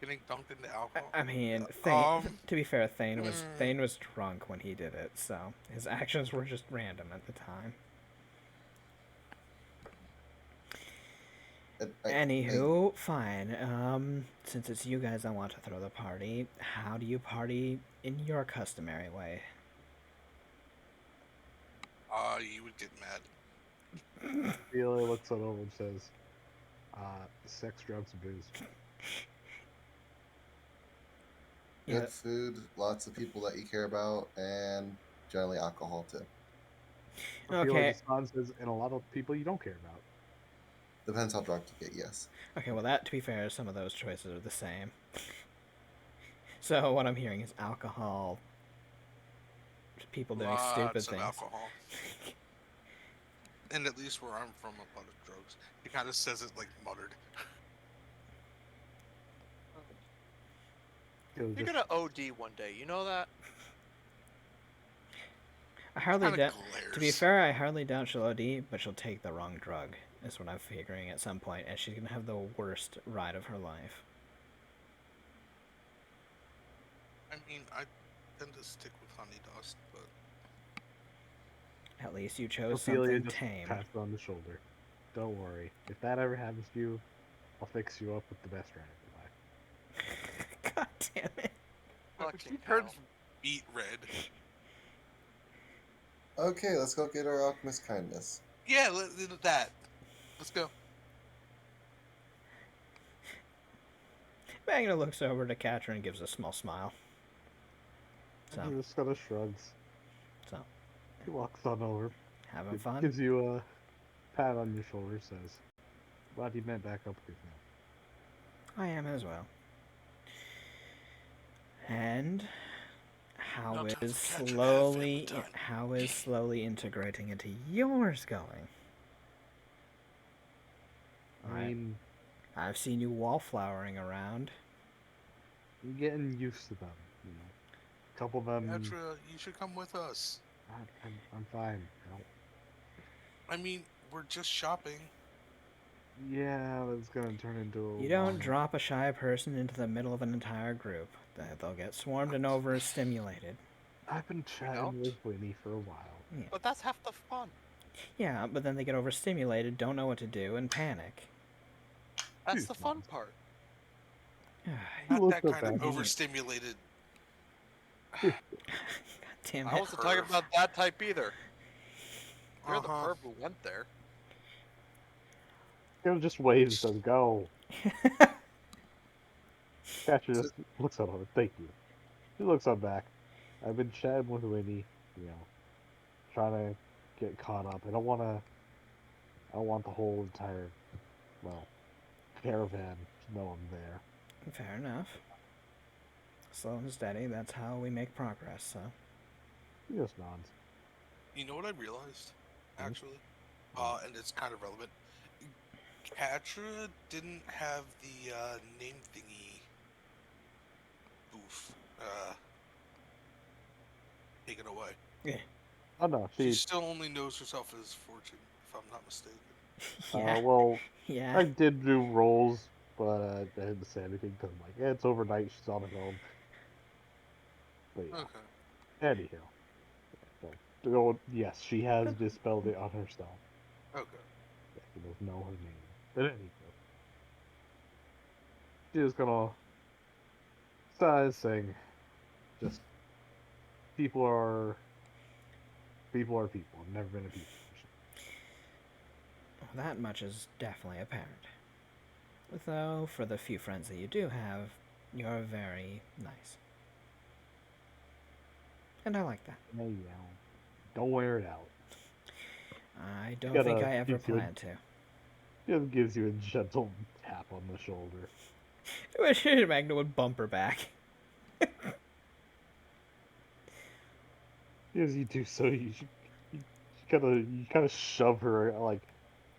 Getting dunked into alcohol. I mean, Um, to be fair, Thane mm, was drunk when he did it, so his actions were just random at the time. I, Anywho, fine. Since it's you guys that want to throw the party, how do you party in your customary way? you would get mad. Ophelia looks it over and says, sex, drugs, and booze. Yeah. good food, lots of people that you care about, and generally alcohol too. Ophelia Okay. responds says, and a lot of people you don't care about. Depends how drunk you get. Yes. Okay. Well, that to be fair, some of those choices are the same. So what I'm hearing is alcohol, people doing stupid Lots of things. alcohol. And at least where I'm from, a lot of drugs. It kind of says it like muttered. It was You're just- gonna OD one day. You know that? I hardly Kinda doubt. To be glares. fair, I hardly doubt she'll OD, but she'll take the wrong drug. Is what I'm figuring at some point, and she's gonna have the worst ride of her life. I mean, I tend to stick with honey dust, but At least you chose Ophelia something just tame. pats her on the shoulder. Don't worry. If that ever happens to you, I'll fix you up with the best ride of your life. God damn it. Fucking you've heard hell. beet red. Okay, let's go get our alchemist kindness. Yeah, that. Let's go. Magna looks over to Catra and gives a small smile. So, He just kind of shrugs. so He walks on over. having fun. Gives you a pat on your shoulder, says, glad you met back up with me. I am as well. And how No time is for Catra to have slowly family time. how is slowly integrating into yours going? I mean, I've seen you wallflowering around. you're getting used to them. You know, a couple of them. Catra, you should come with us. I'm fine. I don't, I mean, we're just shopping. yeah, that's gonna turn into. You don't drop a shy person into the middle of an entire group. They'll get swarmed and overstimulated. I've been chatting don't. with Winnie for a while. But that's half the fun. Yeah, but then they get overstimulated, don't know what to do, and panic. That's Dude, the fun Mom. part. Not looked that up kind of that name. overstimulated. God damn I it. wasn't talking about that type either. You're the Uh-huh. perv who went there. He'll just waves, says go. Catcher just looks at her. Thank you. He looks up back. I've been chatting with Winnie, you know, trying to get caught up. I don't want the whole entire, well, caravan to know I'm there. Fair enough. Slow and steady, that's how we make progress, so. He just nods. You know what I realized, Hmm? actually? And it's kind of relevant. Catra didn't have the name thingy booth taken away. Yeah. Oh no, She she. still only knows herself as Fortune, if I'm not mistaken. Yeah. Well, Yeah. I did do rolls, but I didn't say anything because I'm like, yeah, it's overnight. She's on her own. But yeah. Okay. Anyhow. So, yes, she has dispelled it on herself. Okay. Yeah, she doesn't know her name. But anywho. She's gonna start saying, just, people are people. I've never been a people person. Well, that much is definitely apparent. Though, for the few friends that you do have, you're very nice. And I like that. Hey, you know, don't wear it out. I don't Gotta think I ever keep you- plan to. Just gives you a gentle tap on the shoulder. I wish Magna would bump her back. As you do so, you kind of shove her, like,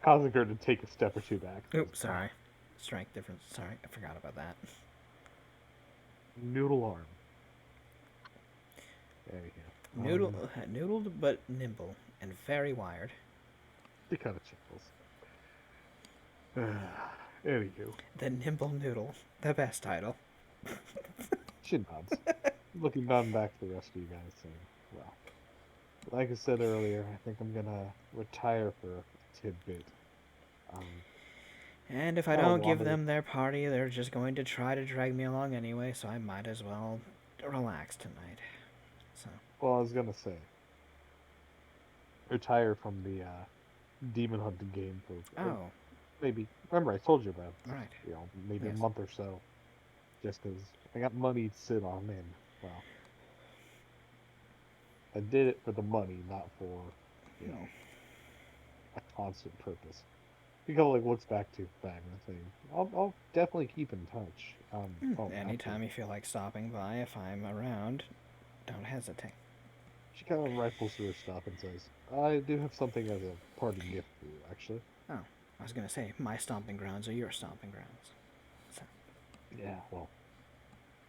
causing her to take a step or two back. Oops, sorry. Strength difference. Sorry, I forgot about that. Noodle arm. There you go. Noodled but nimble and very wired. She kind of chuckles. Anywho. The Nimble Noodle, the best title. She nods, looking down back to the rest of you guys, saying, "Well, like I said earlier, I think I'm gonna retire for a tidbit. Um, And if I kind of don't give wander. them their party, they're just going to try to drag me along anyway, so I might as well relax tonight. So, Well, I was gonna say, retire from the demon hunting game for oh, maybe. Remember, I told you about right. maybe a Yes. month or so, just 'cause I got money to sit on, and well, I did it for the money, not for you know a constant purpose. He kind of like looks back to Fang and saying, "I'll definitely keep in touch. Oh, Anytime absolutely." you feel like stopping by, if I'm around, don't hesitate. She kind of rifles through her stuff and says, "I do have something as a parting gift for you, actually." Oh, I was gonna say, my stomping grounds are your stomping grounds. So, Yeah, well,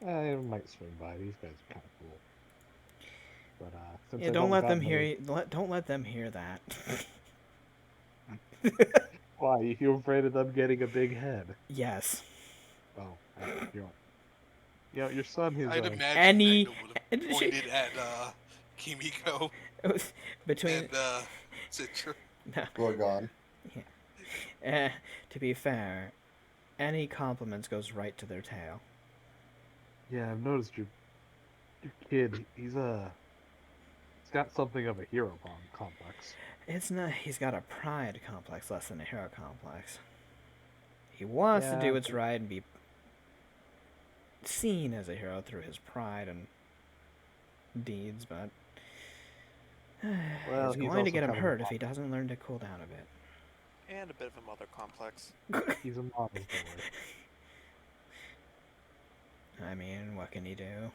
I might swing by. These guys are kind of cool. But since yeah, I don't don't let got them hear no, you, don't let them hear that. why you afraid of them getting a big head? Yes. Oh, you know, your son is I'd imagine Any, Magna would have pointed at Kimiko between, and Citra. no, Gorgon. eh, to be fair, any compliments goes right to their tail. yeah. I've noticed your kid. He's got something of a hero complex. It's not. He's got a pride complex less than a hero complex. He wants to Yeah, do what's right and be seen as a hero through his pride and deeds, but well, it's he's going to also get him kind of a hurt if he doesn't learn to cool down a bit. And a bit of a mother complex. he's a mama's boy. I mean, what can you do?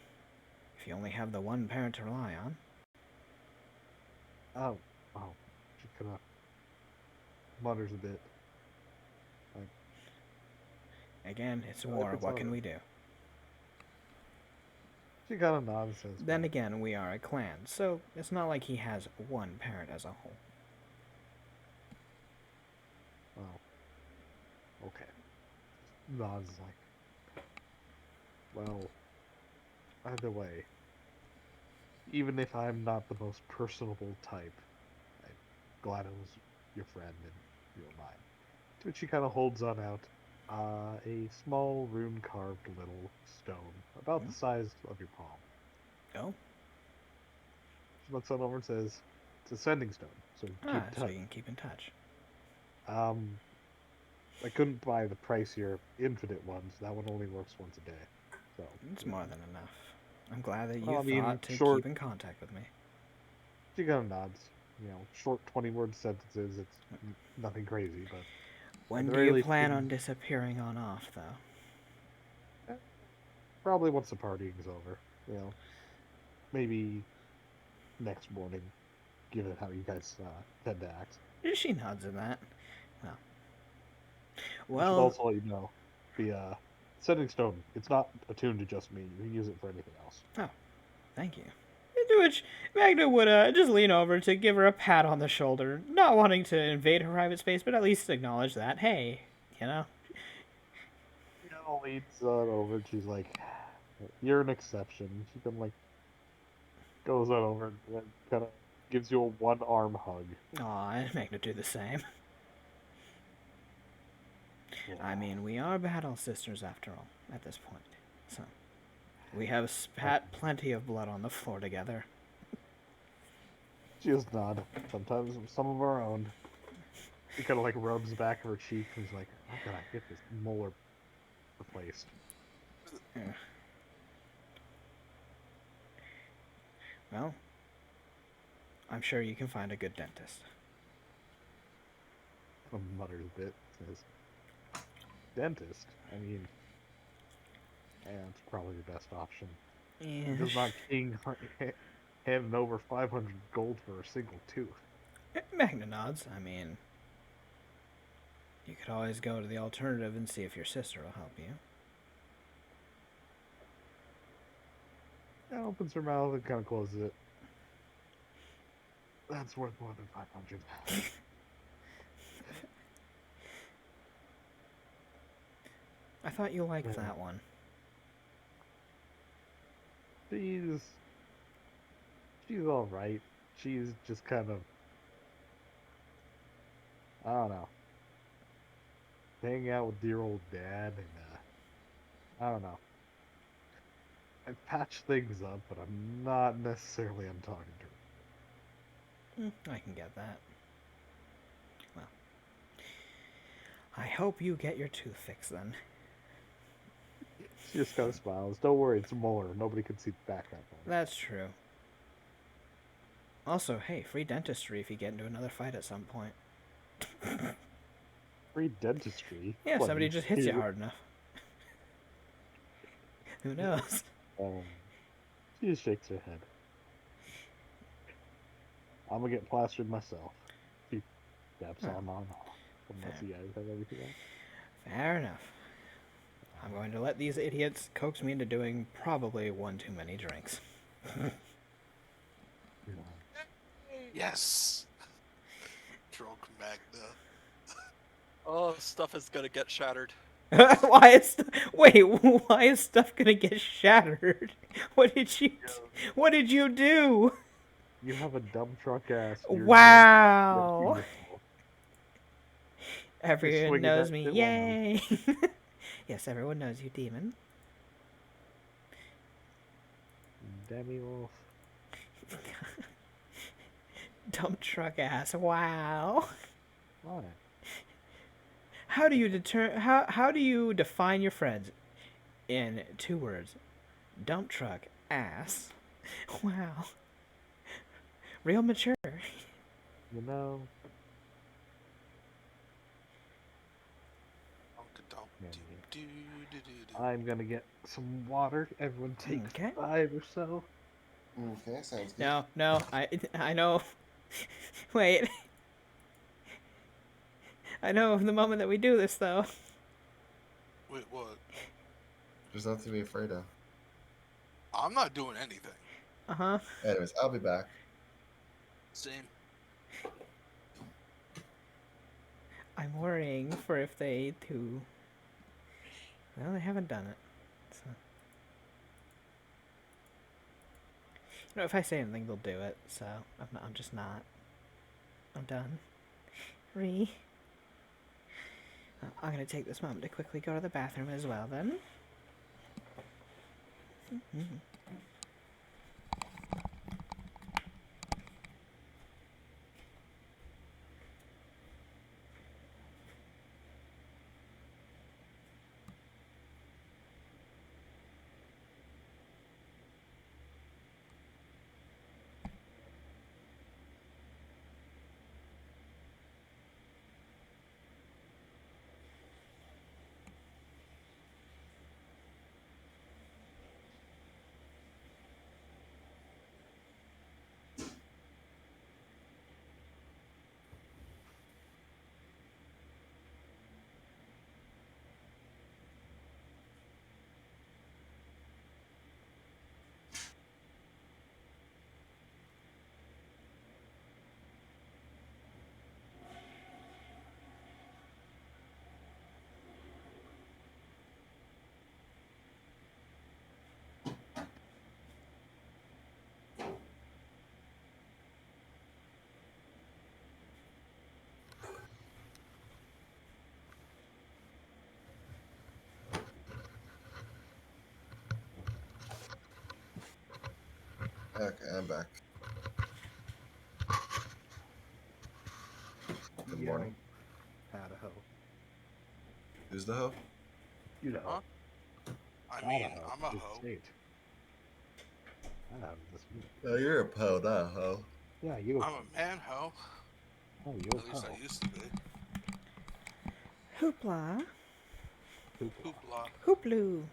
If you only have the one parent to rely on. Oh, she kind of mutters a bit. Like, Again, it's if war. it's What all can right. we do? She kind of nods and says, Then "Well, again, we are a clan, so it's not like he has one parent as a whole. well, okay." Nods like, "Well, either way, even if I'm not the most personable type, I'm glad I was your friend and you were mine." To which she kind of holds on out a small rune-carved little stone, about the size of your palm. Oh? She looks on over and says, "It's a sending stone, so keep in So touch." you can keep in touch. I couldn't buy the pricier infinite ones. That one only works once a day. So, It's more than enough. I'm glad that you well, I mean, thought to short. keep in contact with me. She kind of nods. Short 20-word sentences. It's nothing crazy, but at When the do very you least, plan on disappearing on off, though? eh, probably once the partying's over. Maybe next morning, given how you guys tend to act. She nods at that. Well, I should well, also let you know the sending stone. It's not attuned to just me. You can use it for anything else. oh, thank you. To which Magna would just lean over to give her a pat on the shoulder, not wanting to invade her private space, but at least acknowledge that, hey, you know. Leads on over. And she's like, "You're an exception." She kind of like goes on over and kind of gives you a one-arm hug. Aw, and Magna do the same. I Yeah. mean, we are battle sisters after all, at this point. So, we have spat plenty of blood on the floor together. She just nod. Sometimes some of our own. She kind of like rubs the back of her cheek and is like, "How can I get this molar replaced?" Yeah. Well, I'm sure you can find a good dentist. Kind of mutters a bit. Says, "Dentist? I mean, yeah, it's probably the best option. Yeah. Does not King handing over 500 gold for a single tooth?" Magna nods. I mean, you could always go to the alternative and see if your sister will help you. Yeah, opens her mouth and kind of closes it. That's worth more than 500. I thought you liked Yeah. that one. She's she's all right. She's just kind of, I don't know, hanging out with dear old dad, and I don't know. I patched things up, but I'm not necessarily on talking to her. I can get that. Well, I hope you get your tooth fixed then. She just kind of smiles. Don't worry, it's a molar. Nobody can see the back of it. That's true. Also, hey, free dentistry if you get into another fight at some point. Free dentistry. Yeah, What, somebody just hits you here? hard enough. Who knows? She just shakes her head. I'm gonna get plastered myself. She taps Oh. on off. Unless you guys have everything else. Fair enough. I'm going to let these idiots coax me into doing probably one too many drinks. Yes. Drunk Magna. Oh, stuff is gonna get shattered. Why is stuff gonna get shattered? What did you do? You have a dump truck ass. You're Wow. drunk, Everyone swinging knows that me. shit, Yay. Yes, everyone knows you, demon. Demi wolf. Dump truck ass. Wow. Why? How do you define your friends in 2 words? Dump truck ass. Wow. Real mature. You know. I'm gonna get some water. Everyone take Okay. 5 or so. Okay, sounds good. No, I know. Wait. I know the moment that we do this though. Wait, what? There's nothing to be afraid of. I'm not doing anything. Uh-huh. Anyways, I'll be back. Same. I'm worrying for if they do. Well, they haven't done it. So. You know, if I say anything, they'll do it. So I'm just not. I'm done. I'm gonna take this moment to quickly go to the bathroom as well. Then. Okay, I'm back. Good morning. Idaho. Who's the hoe? You know. Huh? I mean, Idaho. I'm a Good hoe. state. Idaho, this week. Oh, you're a po, not a hoe. Yeah, you. I'm a man hoe. Oh, you At least I used to be. Hoopla. Hoopla. Hooplu.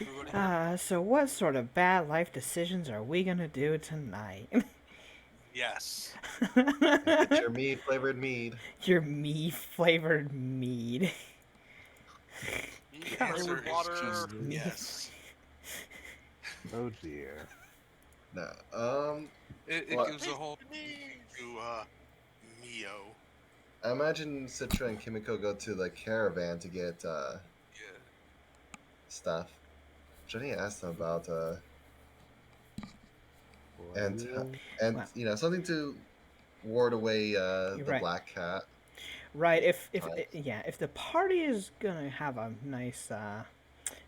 Everybody So what sort of bad life decisions are we gonna do tonight? Yes. Get your mead flavored mead. Your me flavored mead. The God. answer is Water. just Me. yes. Oh dear. No. It What? gives a whole to Mio. I imagine Citra and Kimiko go to the caravan to get Yeah. stuff. Jenny asked them about and Yeah. and Wow. something to ward away You're the right. black cat. Right. If Times. yeah, if the party is gonna have a nice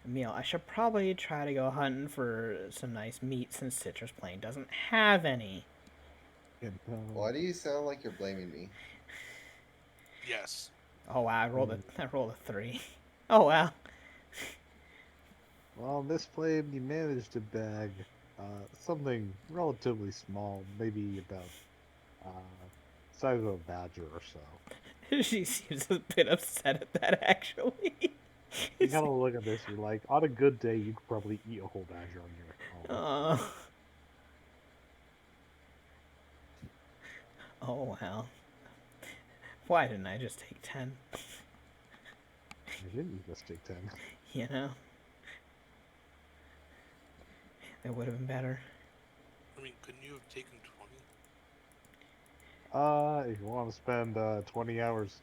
meal, I should probably try to go hunting for some nice meat since Citrus Plain doesn't have any. And, Why do you sound like you're blaming me? Yes. Oh wow, Mm. I rolled a 3. Oh wow. well, this plane you managed to bag something relatively small, maybe about size of a badger or so. She seems a bit upset at that actually. You kind of look at this, you're like, on a good day, you could probably eat a whole badger on your own. Oh. Oh wow. Why didn't I just take 10? You didn't just take 10. You know? That would have been better. I mean, couldn't you have taken 20? If you want to spend 20 hours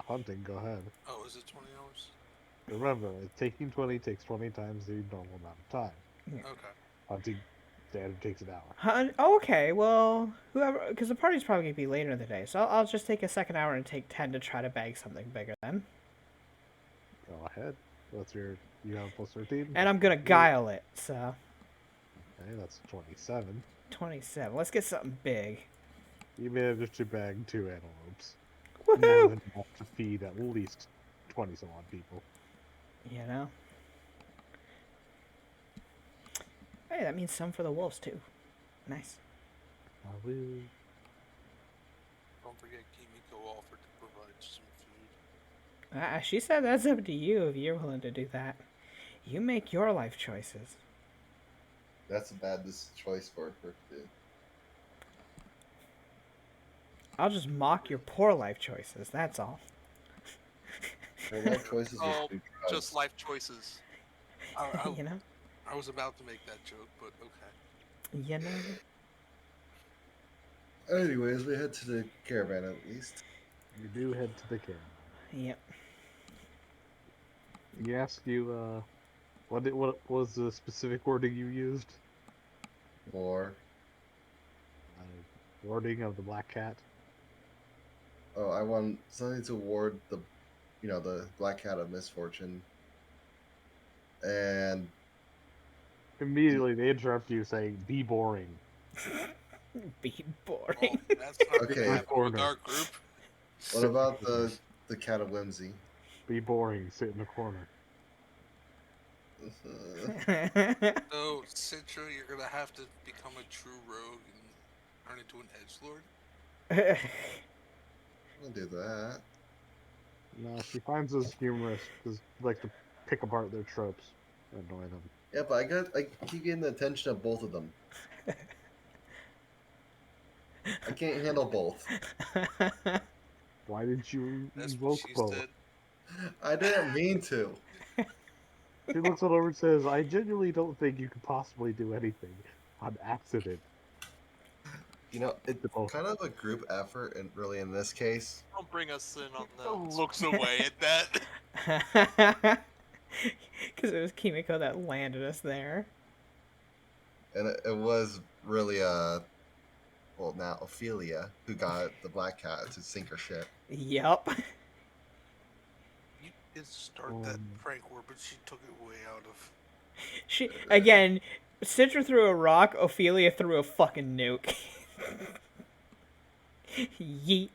hunting, go ahead. Oh, is it 20 hours? Remember, taking 20 takes 20 times the normal amount of time. Okay. Hunting standard takes an hour. Okay, well, whoever, because the party's probably gonna be later in the day, so I'll just take a second hour and take 10 to try to bag something bigger then. Go ahead. What's your... You have plus 13? And I'm gonna guile it, so Okay, that's 27. 27. Let's get something big. You managed to bag 2 antelopes. Woohoo! More than enough to feed at least 20-some-odd people. You know? Hey, that means some for the wolves too. Nice. Will... Don't forget Kimiko offered to provide some food. She said that's up to you if you're willing to do that. You make your life choices. That's a bad choice for her to do. I'll just mock your poor life choices, that's all. Her life choices Oh, was drugs. just life choices. You know? I was about to make that joke, but okay. You know? Anyways, we head to the caravan at least. You do head to the caravan. Yep. He asked you, what was the specific wording you used? Or Wording of the black cat? oh, I want something to ward the black cat of misfortune. And Immediately they interrupt you saying, be boring. Be Well, boring. that's not Okay. gonna happen with our group. what about the cat of whimsy? Be boring, sit in the corner. So, Citra, you're gonna have to become a true rogue and turn into an edgelord. I'll do that. No, she finds us humorous because like to pick apart their tropes and annoy them. Yeah, but I keep getting the attention of both of them. I can't handle both. Why did you That's what invoke she both? said. I didn't mean to. She looks it over and says, I genuinely don't think you could possibly do anything on accident. It's The both. kind of a group effort, and really in this case. Don't bring us in on Kimiko that. looks away at that. Because it was Kimiko that landed us there. And it was really well, now Ophelia who got the black cat to sink her ship. Yup. You did start that prank war, but she took it way out of. She again, Citra threw a rock, Ophelia threw a fucking nuke. Yeet.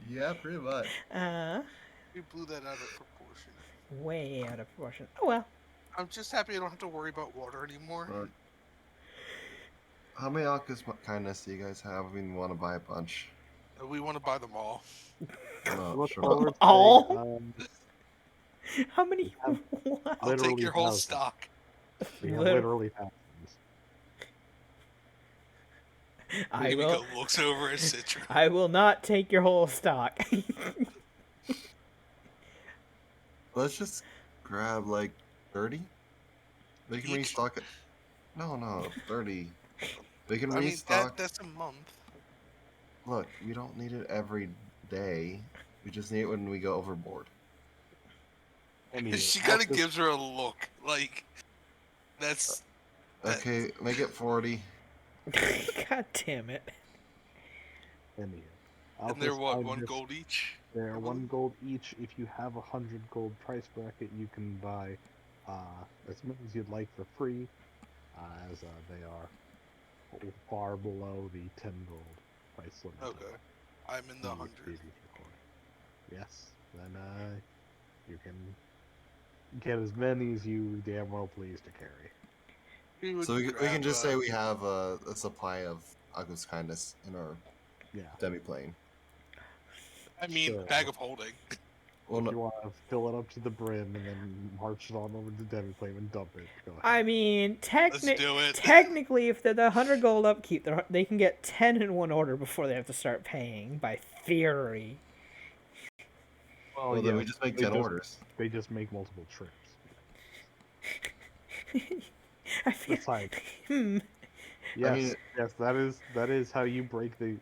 Yeah, pretty much. We blew that out of proportion. Way out of proportion. Oh well. I'm just happy I don't have to worry about water anymore. How many Alka's kindness do you guys have? We want to buy a bunch. We want to buy them all. Oh, Look sure. forward to All? saying, How many? have- What? I'll take Literally your whole thousands. stock. we have Liter- literally thousands. I Kimiko will. looks over at Citra. I will not take your whole stock. Let's just grab like 30. We can Each? restock it. No, 30. We can I mean, restock. that's a month. Look, we don't need it every day. We just need it when we go overboard. Anyway, She kind of after- gives her a look, like that's. Okay, make it 40. God damn it. Anywho, And they're Alpha's what, fine one just- gold each? They're I one believe? gold each. If you have 100 gold price bracket, you can buy as many as you'd like for free, as they are far below the 10 gold price limit. Okay. I'm in the The 100. previous recording. Yes, then you can get as many as you damn well please to carry. We would So we can grab, just say we have a supply of August kindness in our Yeah. demi-plane. I mean, Sure. bag of holding. Well, If no, you want to fill it up to the brim and then march it on over to Demiplane and dump it, go ahead. I mean, Let's do it. technically, if they're the 100 gold upkeep, they can get 10 in one order before they have to start paying, by theory. well, then we just make 10 orders. They just make multiple trips. I feel, Besides, hmm. yes, that is how you break the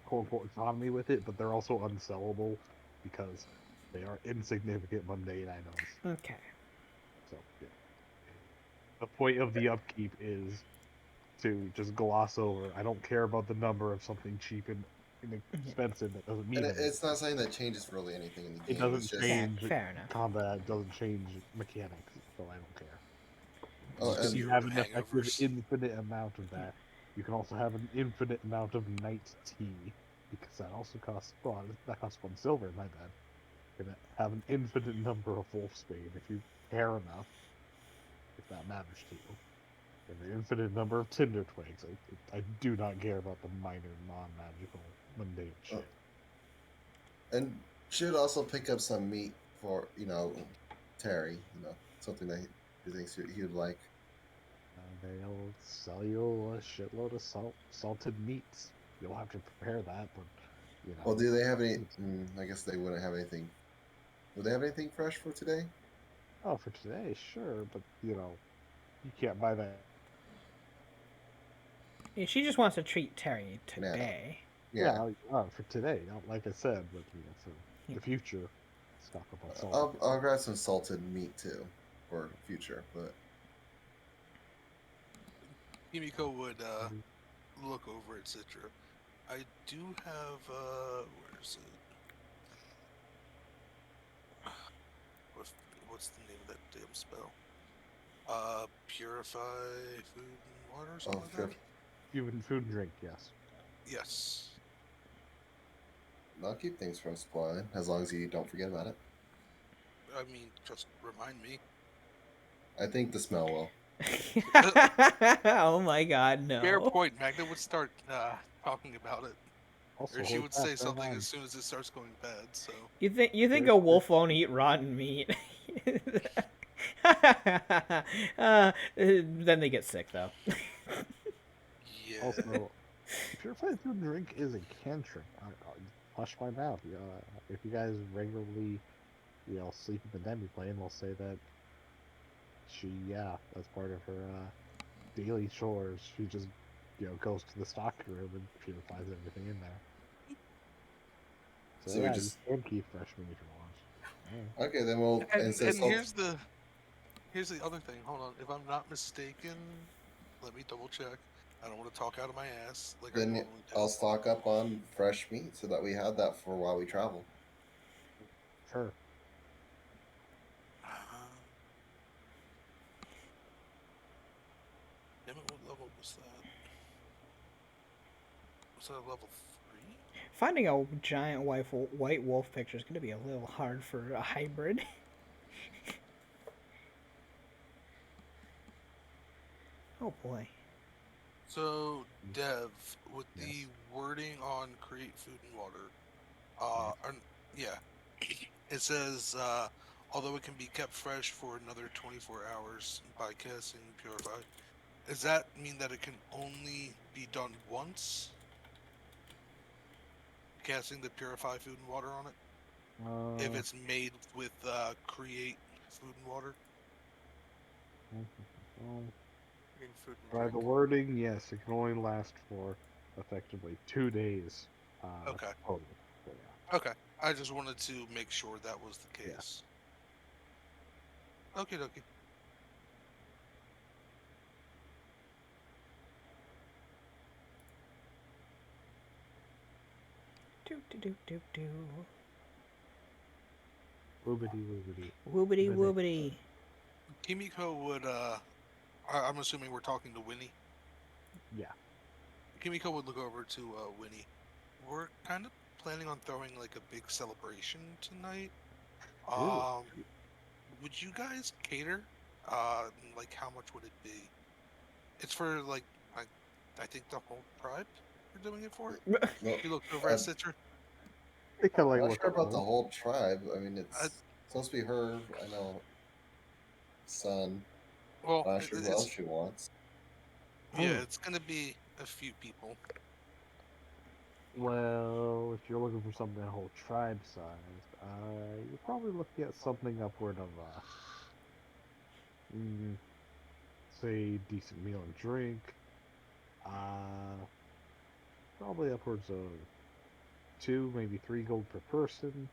quote unquote economy with it, but they're also unsellable because they are insignificant mundane items. Okay. So yeah. The point of the upkeep is to just gloss over. I don't care about the number of something cheap and inexpensive that doesn't mean And anything. it's not something that changes really anything in the game. It doesn't It's just, change Fair enough. combat. It doesn't change mechanics, so I don't care. Oh, If and you Zero have an effective hangovers. infinite amount of that, you can also have an infinite amount of night tea, because that also costs that costs 1 silver. My bad. You can have an infinite number of wolfsbane if you care enough, if that matters to you. And an infinite number of tinder twigs. I do not care about the minor non-magical mundane shit. and should also pick up some meat for Terry. Something that he thinks he would like. They'll sell you a shitload of salted meats. You'll have to prepare that, but Well, do they have any? I guess they wouldn't have anything. Would they have anything fresh for today? Oh, for today, sure, but you can't buy that. Yeah, she just wants to treat Terry today. Yeah. For today, not like I said, but for the future, stock up on salt. I'll grab some salted meat too for future, but Himiko would look over at Citra. I do have where is it? What's the name of that damn spell? Purify food and water or something like that? Food and drink, yes. Yes. I'll keep things from spoiling as long as you don't forget about it. I mean, just remind me. I think the smell will. Oh my god, no. Fair point. Magna would start talking about it. Also, Or she hold would fast, say never something mind. as soon as it starts going bad, so. You think Fair a wolf won't eat rotten meat? Then they get sick though. Yeah. Also, purified food and drink is a cantrip. Hush my mouth. If you guys regularly, sleep in the demi-plane, we'll say that that's part of her daily chores. She just, goes to the stock room and purifies everything in there. So, So we yeah, just- you can keep fresh meat if you want. Okay, then we'll. And instead of here's the other thing. Hold on. If I'm not mistaken, let me double check. I don't want to talk out of my ass like I then normally do. I'll stock up on fresh meat so that we have that for while we travel. Sure. Damn it, what level was that? Was that a level 3? Finding a giant white wolf picture is going to be a little hard for a hybrid. Oh boy. So, Dev, with Yes. the wording on create food and water, it says, although it can be kept fresh for another 24 hours by casting Purify, does that mean that it can only be done once? Casting the Purify food and water on it? If it's made with create food and water? I mean, food and By drink. the wording, yes, it can only last for effectively 2 days. Okay. Total. So, yeah. Okay. I just wanted to make sure that was the case. Okay, dokie. Do do do do do. Woobity woobity. Woobity Woobity. woobity. Kimiko would. I'm assuming we're talking to Winnie. Yeah. Kimiko would look over to Winnie. We're kind of planning on throwing like a big celebration tonight. Ooh. Would you guys cater? Like how much would it be? It's for like I think the whole tribe we're doing it for. No, You looked over uh, at Citra. I think I I'm like not look sure at about the them. whole tribe. I mean, Uh, it's supposed to be her. I know, son. well, I'm not sure who else it's she wants. yeah, Oh. it's gonna be a few people. Well, if you're looking for something a whole tribe sized, you're probably looking at something upward of mm, say decent meal and drink. Uh, Probably upwards of 2, maybe 3 gold per person.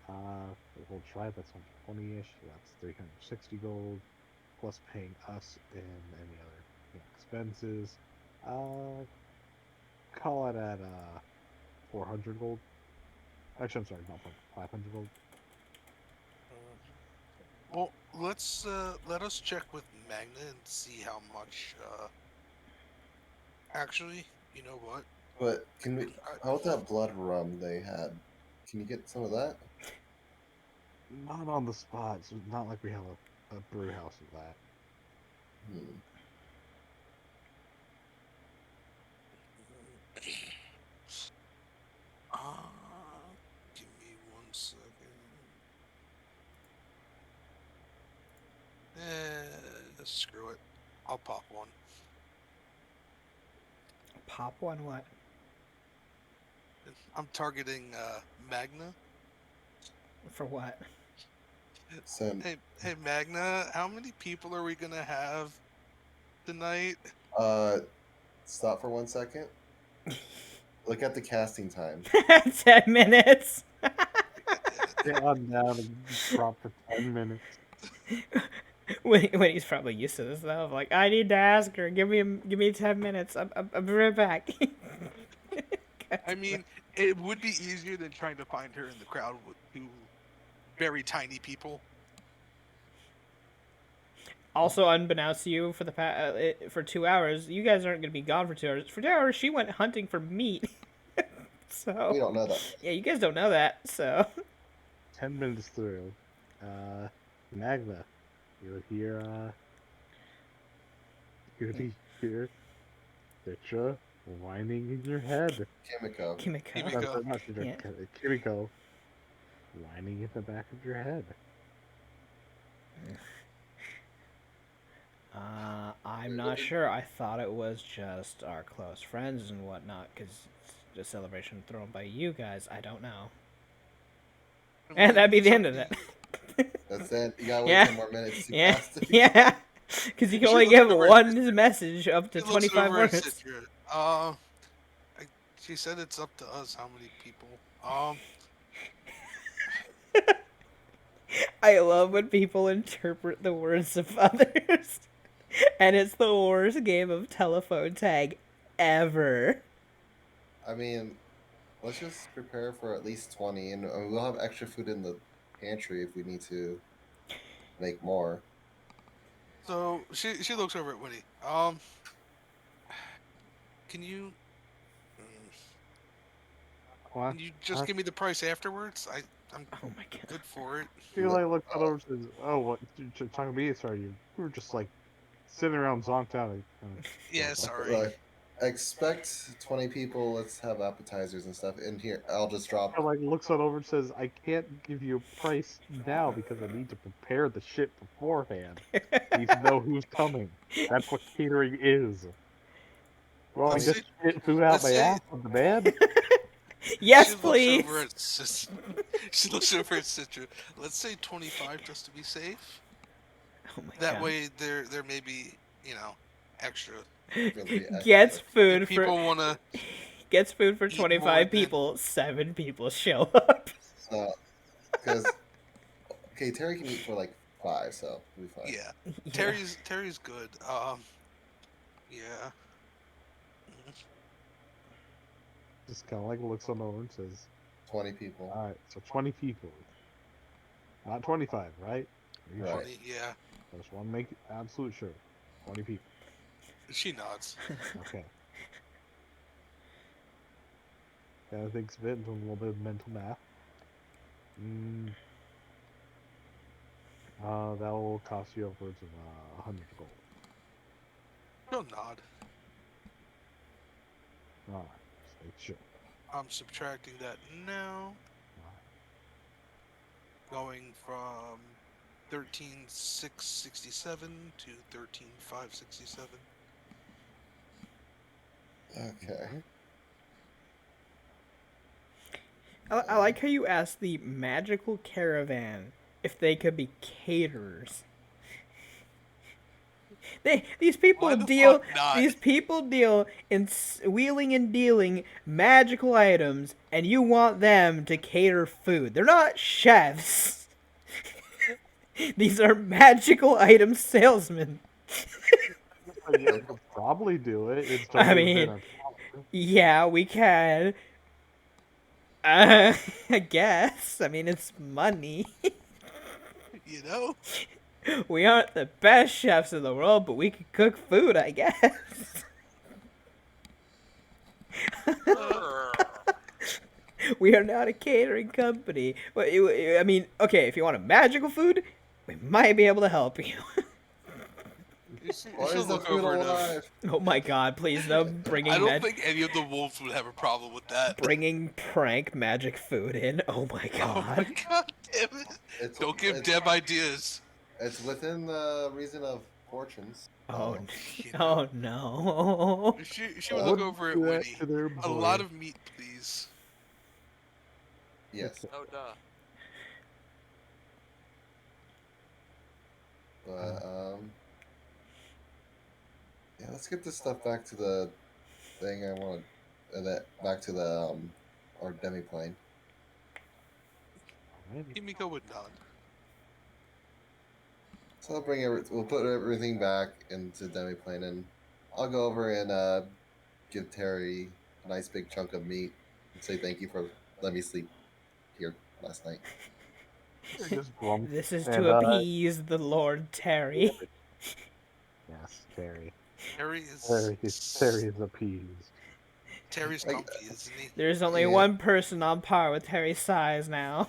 For the whole tribe, that's 120-ish. That's 360 gold, plus paying us and any other expenses. Uh, Call it at 400 gold. Actually, I'm sorry, not 500 gold. Well, let us check with Magna and see how much. Actually, you know what? But can we? I, How about that blood rum they had? Can you get some of that? Not on the spot. So it's not like we have a brew house of that. Hmm. uh, give me 1 second. Screw it. I'll pop one. Pop one what? I'm targeting Magna. For what? Send. Hey, Magna. How many people are we gonna have tonight? Stop for 1 second. Look at the casting time. 10 minutes. Get on down and drop for 10 minutes. when he's probably used to this though. Like, I need to ask her. Give me 10 minutes. I'll be right back. I mean, it would be easier than trying to find her in the crowd with two very tiny people. Also, unbeknownst to you, for 2 hours, you guys aren't gonna be gone for 2 hours. For 2 hours, she went hunting for meat. We So don't know that. yeah, you guys don't know that. So 10 minutes through. Magna, you would hear, you would hear Citra whining in your head. Kimiko. Kimiko. Kimiko. Not Citra, Yeah. Kimiko whining in the back of your head. I'm not sure. I thought it was just our close friends and whatnot, because it's a celebration thrown by you guys. I don't know. I And mean, that'd be the it's end up of to it. That's it. You gotta wait Yeah. 10 more minutes to Yeah. cast it. Yeah. Because you can She only looks give over at one message up to She looks 25 over at words. Citra. She said it's up to us how many people. I love when people interpret the words of others. And it's the worst game of telephone tag ever. I mean, let's just prepare for at least 20, and we'll have extra food in the pantry if we need to make more. So she looks over at Winnie. Can you What? can you just give me the price afterwards? I'm Oh my god. good for it. She like looks out over and says, "Oh, what? Talking to me? Sorry, you were just like sitting around zonked out." Yeah, sorry. Look, expect 20 people. Let's have appetizers and stuff. In here, I'll just drop. Like looks out over and says, "I can't give you a price now because I need to prepare the shit beforehand. I need to know who's coming. That's what catering is. Well, I Let's just say- spit food out let's my say- ass on the bed." Yes, she looks please. over at she looks over at Citra. Let's say 25 just to be safe. Oh my That god. way there may be, extra. Gonna be Gets extra. food If for people want to gets food for eat more 25 than- people. 7 people show up. So, because okay, Terry can eat for like 5, so we'll be fine. Yeah. Yeah. Terry's good. Yeah. Just kind of like looks them over and says, 20 people. "All right, so 20 people, not 25, right? Are you Right. sure? Yeah, I just want to make absolute sure. 20 people. she nods. Okay." Kind of thinks of it and doing a little bit of mental math. That will cost you upwards of 100 gold. She'll nod. All right, just make sure. I'm subtracting that now. Going from 13,667 to 13,567. Okay. I like how you asked the magical caravan if they could be caterers. These people Why the deal. fuck not? These people deal in wheeling and dealing magical items, and you want them to cater food. They're not chefs. These are magical item salesmen. You could probably do it. It's I totally mean, within our power. Yeah, we can. I guess. I mean, it's money. You know? We aren't the best chefs in the world, but we can cook food, I guess. We are not a catering company. But I mean, okay, if you want a magical food, we might be able to help you. Why She'll is the look food over and alive? Oh my god, please no I bringing don't think any of the wolves would have a problem with that. bringing prank magic food in. Oh my Oh my god. god damn it! It's, Don't give it's, Deb ideas. it's within the reason of fortunes. Oh, You know? oh no. She would look over at Do that Winnie. to their A boy. lot of meat, please. Yes. Oh, duh. But, yeah, let's get this stuff back to the thing I want. Back to the, our demi-plane. Alrighty. Himiko would nod. So we'll put everything back into demi-plane, and I'll go over and give Terry a nice big chunk of meat and say thank you for letting me sleep here last night. Just glum. This is And, to appease the Lord Terry. Yes, Terry. Terry Terry is is appeased. Terry's Like, comfy, isn't he? There's only Yeah. one person on par with Terry's size now.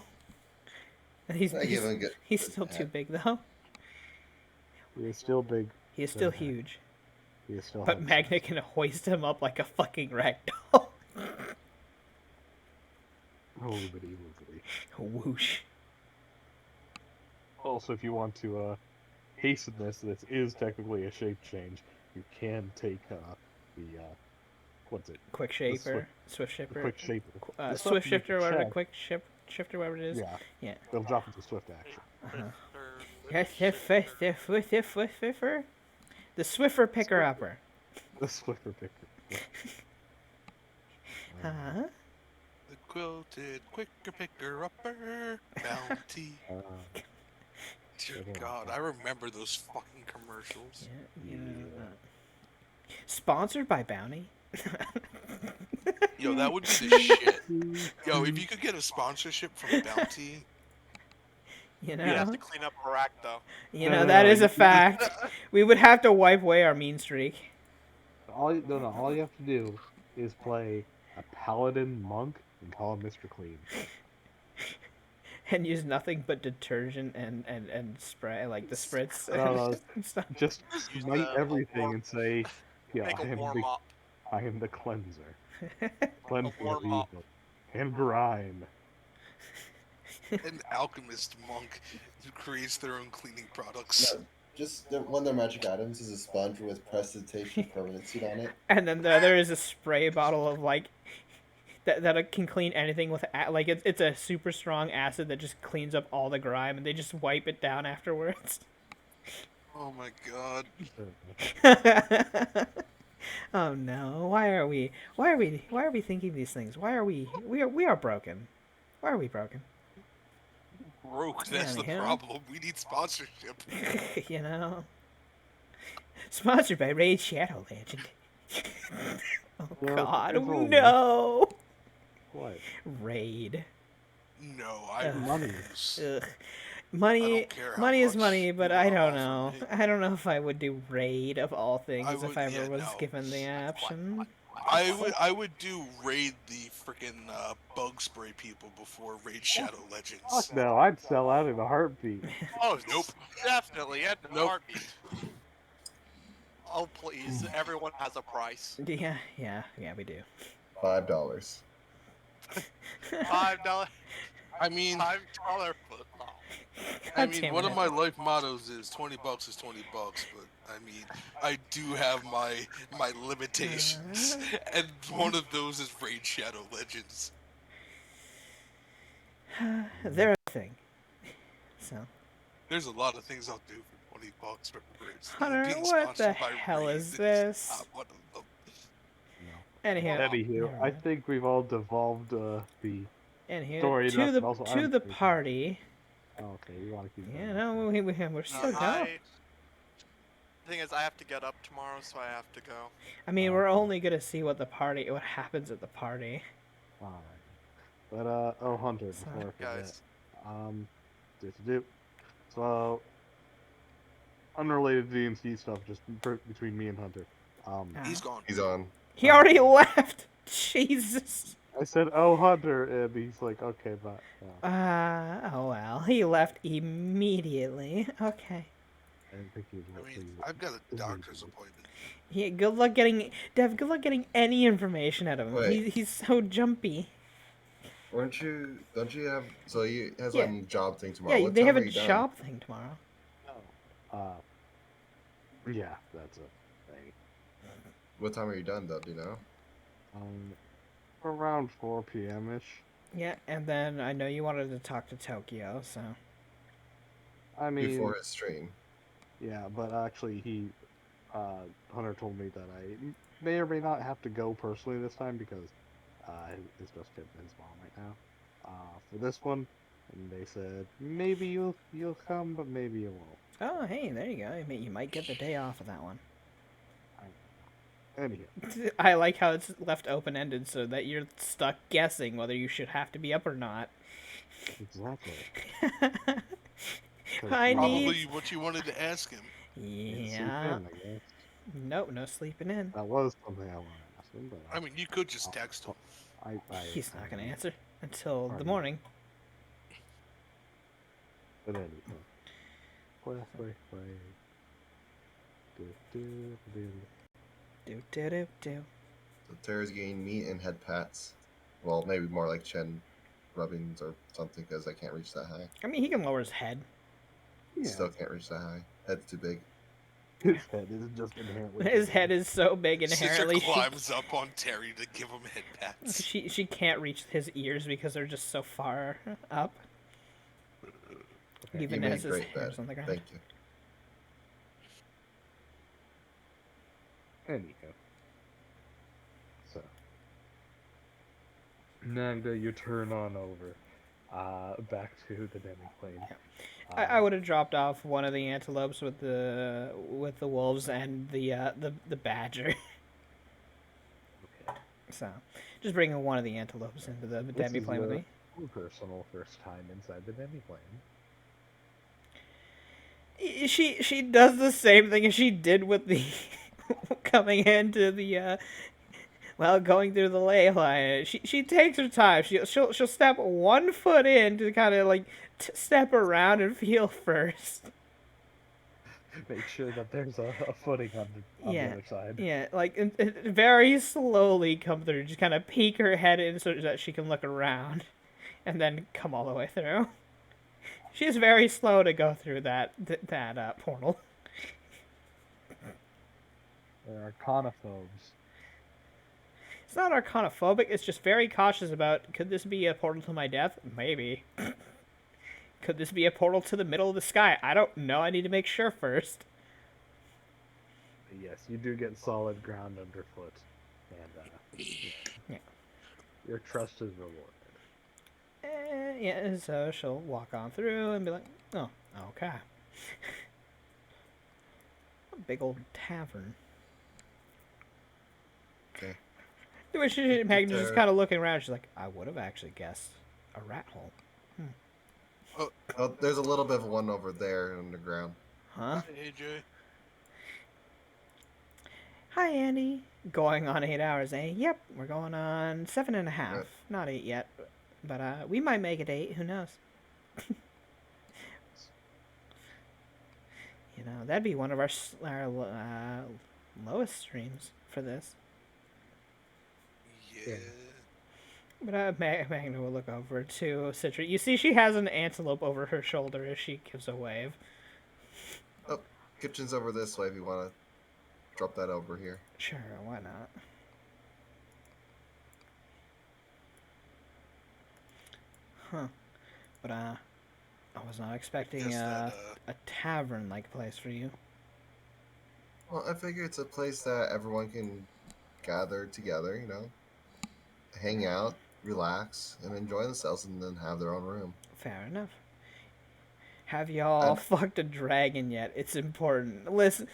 And he's I give him a good. he's still too big though. He is still big. He's still Okay. huge. He is still But handsome. Magna can hoist him up like a fucking ragdoll. Oobity woobity. Whoosh. Also, if you want to hasten this is technically a shape change. You can take the what's it? Quick swi- shaper, swift The shifter, quick shaper. The stuff swift you shifter, whatever, check, quick shifter, whatever it is. Yeah. Yeah. They'll drop into swift action. Yes, Swiffer. The Swiffer picker upper. The Swiffer picker. Huh? The quilted quicker picker upper bounty. Dear God, I remember those fucking commercials. Yeah. Sponsored by Bounty. Yo, that would be the shit. Yo, if you could get a sponsorship from Bounty, You know. You have to clean up a rack, though. You No, know no, that no, is a you- fact. We would have to wipe away our mean streak. All you have to do is play a paladin monk and call him Mr. Clean. And use nothing but detergent and spray, like the spritz. No, and stuff. Just Use smite the everything warm- and say, "Yeah, Make a warm up. I am the cleanser. Cleanse of warm up. evil and grime." an alchemist monk who creates their own cleaning products. No, just one of their magic items is a sponge with prestidigitation permanency on it. And then the other is a spray bottle of like that can clean anything with like it's a super strong acid that just cleans up all the grime, and they just wipe it down afterwards. Oh my god. Oh no! Why are we thinking these things? Why are we are broken? Why are we broken? Broke, that's the Yeah. problem. We need sponsorship. You know. Sponsored by Raid Shadow Legend. Oh Yeah, God! it's all No! What? Raid. No, I Money. refuse. Ugh. I Money, don't care how money is much money, you but I wanna don't offer know. me. I don't know if I would do raid of all things I if would, I ever yeah, was no. given the option. I would do raid the freaking bug spray people before raid Shadow Fuck Legends. no, I'd sell out in a heartbeat. Oh, Nope. definitely, at the Nope. heartbeat. Oh, please, everyone has a price. Yeah, we do. $5. $5, I mean, $5 foot long. I God mean, damn one it. of my life mottos is $20 is $20, but I mean, I do have my limitations, and one of those is raid Shadow Legends. They're a thing. So, There's a lot of things I'll do for $20, but for instance, Hunter, being what the sponsored by hell Raid is is this? not one of them. Anyhow, Anywho, never I mind. think we've all devolved the Anywho, story to enough, the and also to I'm the sleeping. party. Oh, okay, you want to keep Yeah, going. no, okay. we're still going. I. The thing is, I have to get up tomorrow, so I have to go. I mean, we're Okay. only gonna see what happens at the party. Alright. But, oh, Hunter, Sorry. before I forget. Guys. Do. So, unrelated D&C stuff, just between me and Hunter. He's gone. He's on. He already left. Jesus. I said, oh, Hunter, and he's like, okay, but, Oh well, he left immediately. Okay. I didn't think he was I mean, I've got a doctor's appointment. Yeah, good luck getting Dev. Good luck getting any information out of him. Wait. He's so jumpy. Don't you have, so he has Yeah. a job thing tomorrow. Yeah, What they time have are a you done? job thing tomorrow. Yeah, that's a thing. What time are you done, though? Do you know? Around 4 p.m.-ish. Yeah, and then I know you wanted to talk to Tokyo, so I mean, Before his stream. yeah, but actually Hunter told me that I may or may not have to go personally this time because he's just getting his mom right now. For this one, and they said maybe you'll come, but maybe you won't. oh hey, there you go. You might get the day off of that one. Anyhow, I like how it's left open ended so that you're stuck guessing whether you should have to be up or not. exactly. I Probably need. what you wanted to ask him. Sleep Yeah. in, I guess. Nope, no sleeping in. That was something I wanted to ask him, but I mean, you could just text him. He's not gonna answer until the Pardon. morning. But anyhow. Play. Do. Do. So Tara's getting meat and head pats. Well, maybe more like chin rubbings or something because I can't reach that high. I mean, he can lower his head. Yeah. Still can't reach that high. Head's too big. His head is just inherently. His head is so big inherently. Sister climbs up on Terry to give him head pats. She can't reach his ears because they're just so far up. You Even made as his great hair's bed. on the ground. Thank you. Anyhow. So. Nagda, you turn on over. Back to the demi-plane. I would have dropped off one of the antelopes with the wolves and the badger. Okay. So, just bringing one of the antelopes into the This demi is plane with your me. own personal first time inside the demi-plane. She does the same thing as she did with the coming into the going through the ley line. She takes her time. She'll step one foot in to kind of like step around and feel first. Make sure that there's a footing on the other side. Yeah, like and very slowly come through. Just kind of peek her head in so that she can look around, and then come all the way through. She's very slow to go through that portal. There are conophobes. It's not arcanophobic. It's just very cautious about. Could this be a portal to my death? Maybe. Could this be a portal to the middle of the sky? I don't know. I need to make sure first. Yes, you do get solid ground underfoot, and Yeah. your trust is rewarded. Yeah, so she'll walk on through and be like, oh, okay. A big old tavern. Okay. Magnus just kind of looking around. She's like, I would have actually guessed a rat hole. Oh, there's a little bit of one over there underground. Huh? Hey, AJ. Hi, Andy. Going on 8 hours, eh? Yep, we're going on 7.5. Right. Not 8 yet, but we might make it 8. Who knows? You know, that'd be one of our lowest streams for this. Yeah. But Magna will look over to Citra. You see, she has an antelope over her shoulder as she gives a wave. Oh, kitchen's over this way if you want to drop that over here. Sure, why not? Huh. But I was not expecting Guess that, a tavern-like place for you. Well, I figure it's a place that everyone can gather together, you know, hang out, relax, and enjoy themselves, and then have their own room. Fair enough. Have y'all And- fucked a dragon yet? It's important. Listen,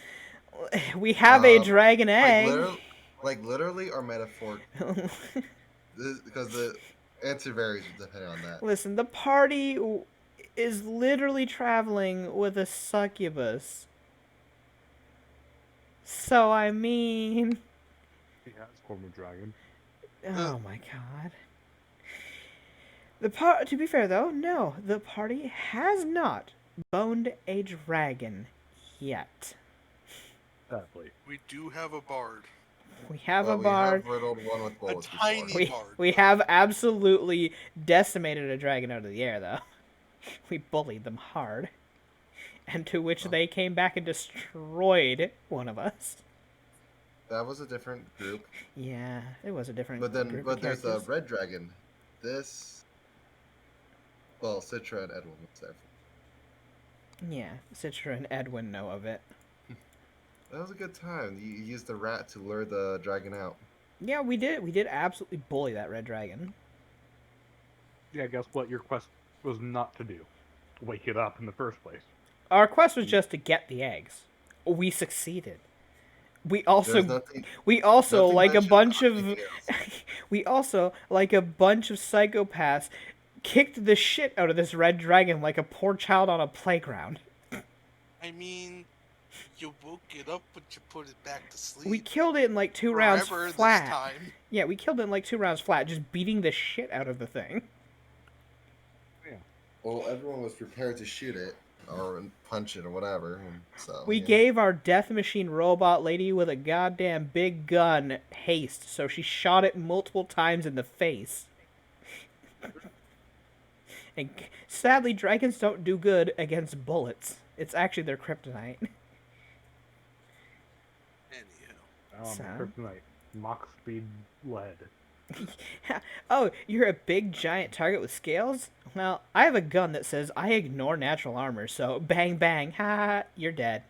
we have a dragon egg. Like literally or metaphor, because the answer varies depending on that. Listen, the party is literally traveling with a succubus. So, I mean... Yeah, it's form of dragon. Oh my god. To be fair, though, no. The party has not boned a dragon yet. Sadly. We do have a bard. We have Well, a bard. We have riddled one with bullets tiny- before. We, bard. we have absolutely decimated a dragon out of the air, though. We bullied them hard. And to which they came back and destroyed one of us. That was a different group. Yeah, it was a different But then, group but of there's the characters. red dragon. This, well, Citra and Edwin was there. Yeah, Citra and Edwin know of it. That was a good time. You used the rat to lure the dragon out. Yeah, we did. We did absolutely bully that red dragon. Yeah, guess what your quest was not to do? Wake it up in the first place. Our quest was just to get the eggs. We succeeded. We also There's nothing. we also nothing like a mentioned bunch about of anything else. we also like a bunch of psychopaths kicked the shit out of this red dragon like a poor child on a playground. I mean, you woke it up, but you put it back to sleep. We killed it in like 2 rounds Forever this flat. time. Yeah, we killed it in like 2 rounds flat, just beating the shit out of the thing. Well, everyone was prepared to shoot it or punch it or whatever, and so We yeah. gave our death machine robot lady with a goddamn big gun haste, so she shot it multiple times in the face. And sadly, dragons don't do good against bullets. It's actually their kryptonite. Anyhow. So? Kryptonite. Mach speed lead. Oh, you're a big giant target with scales? Well, I have a gun that says I ignore natural armor, so bang bang, ha, you're dead.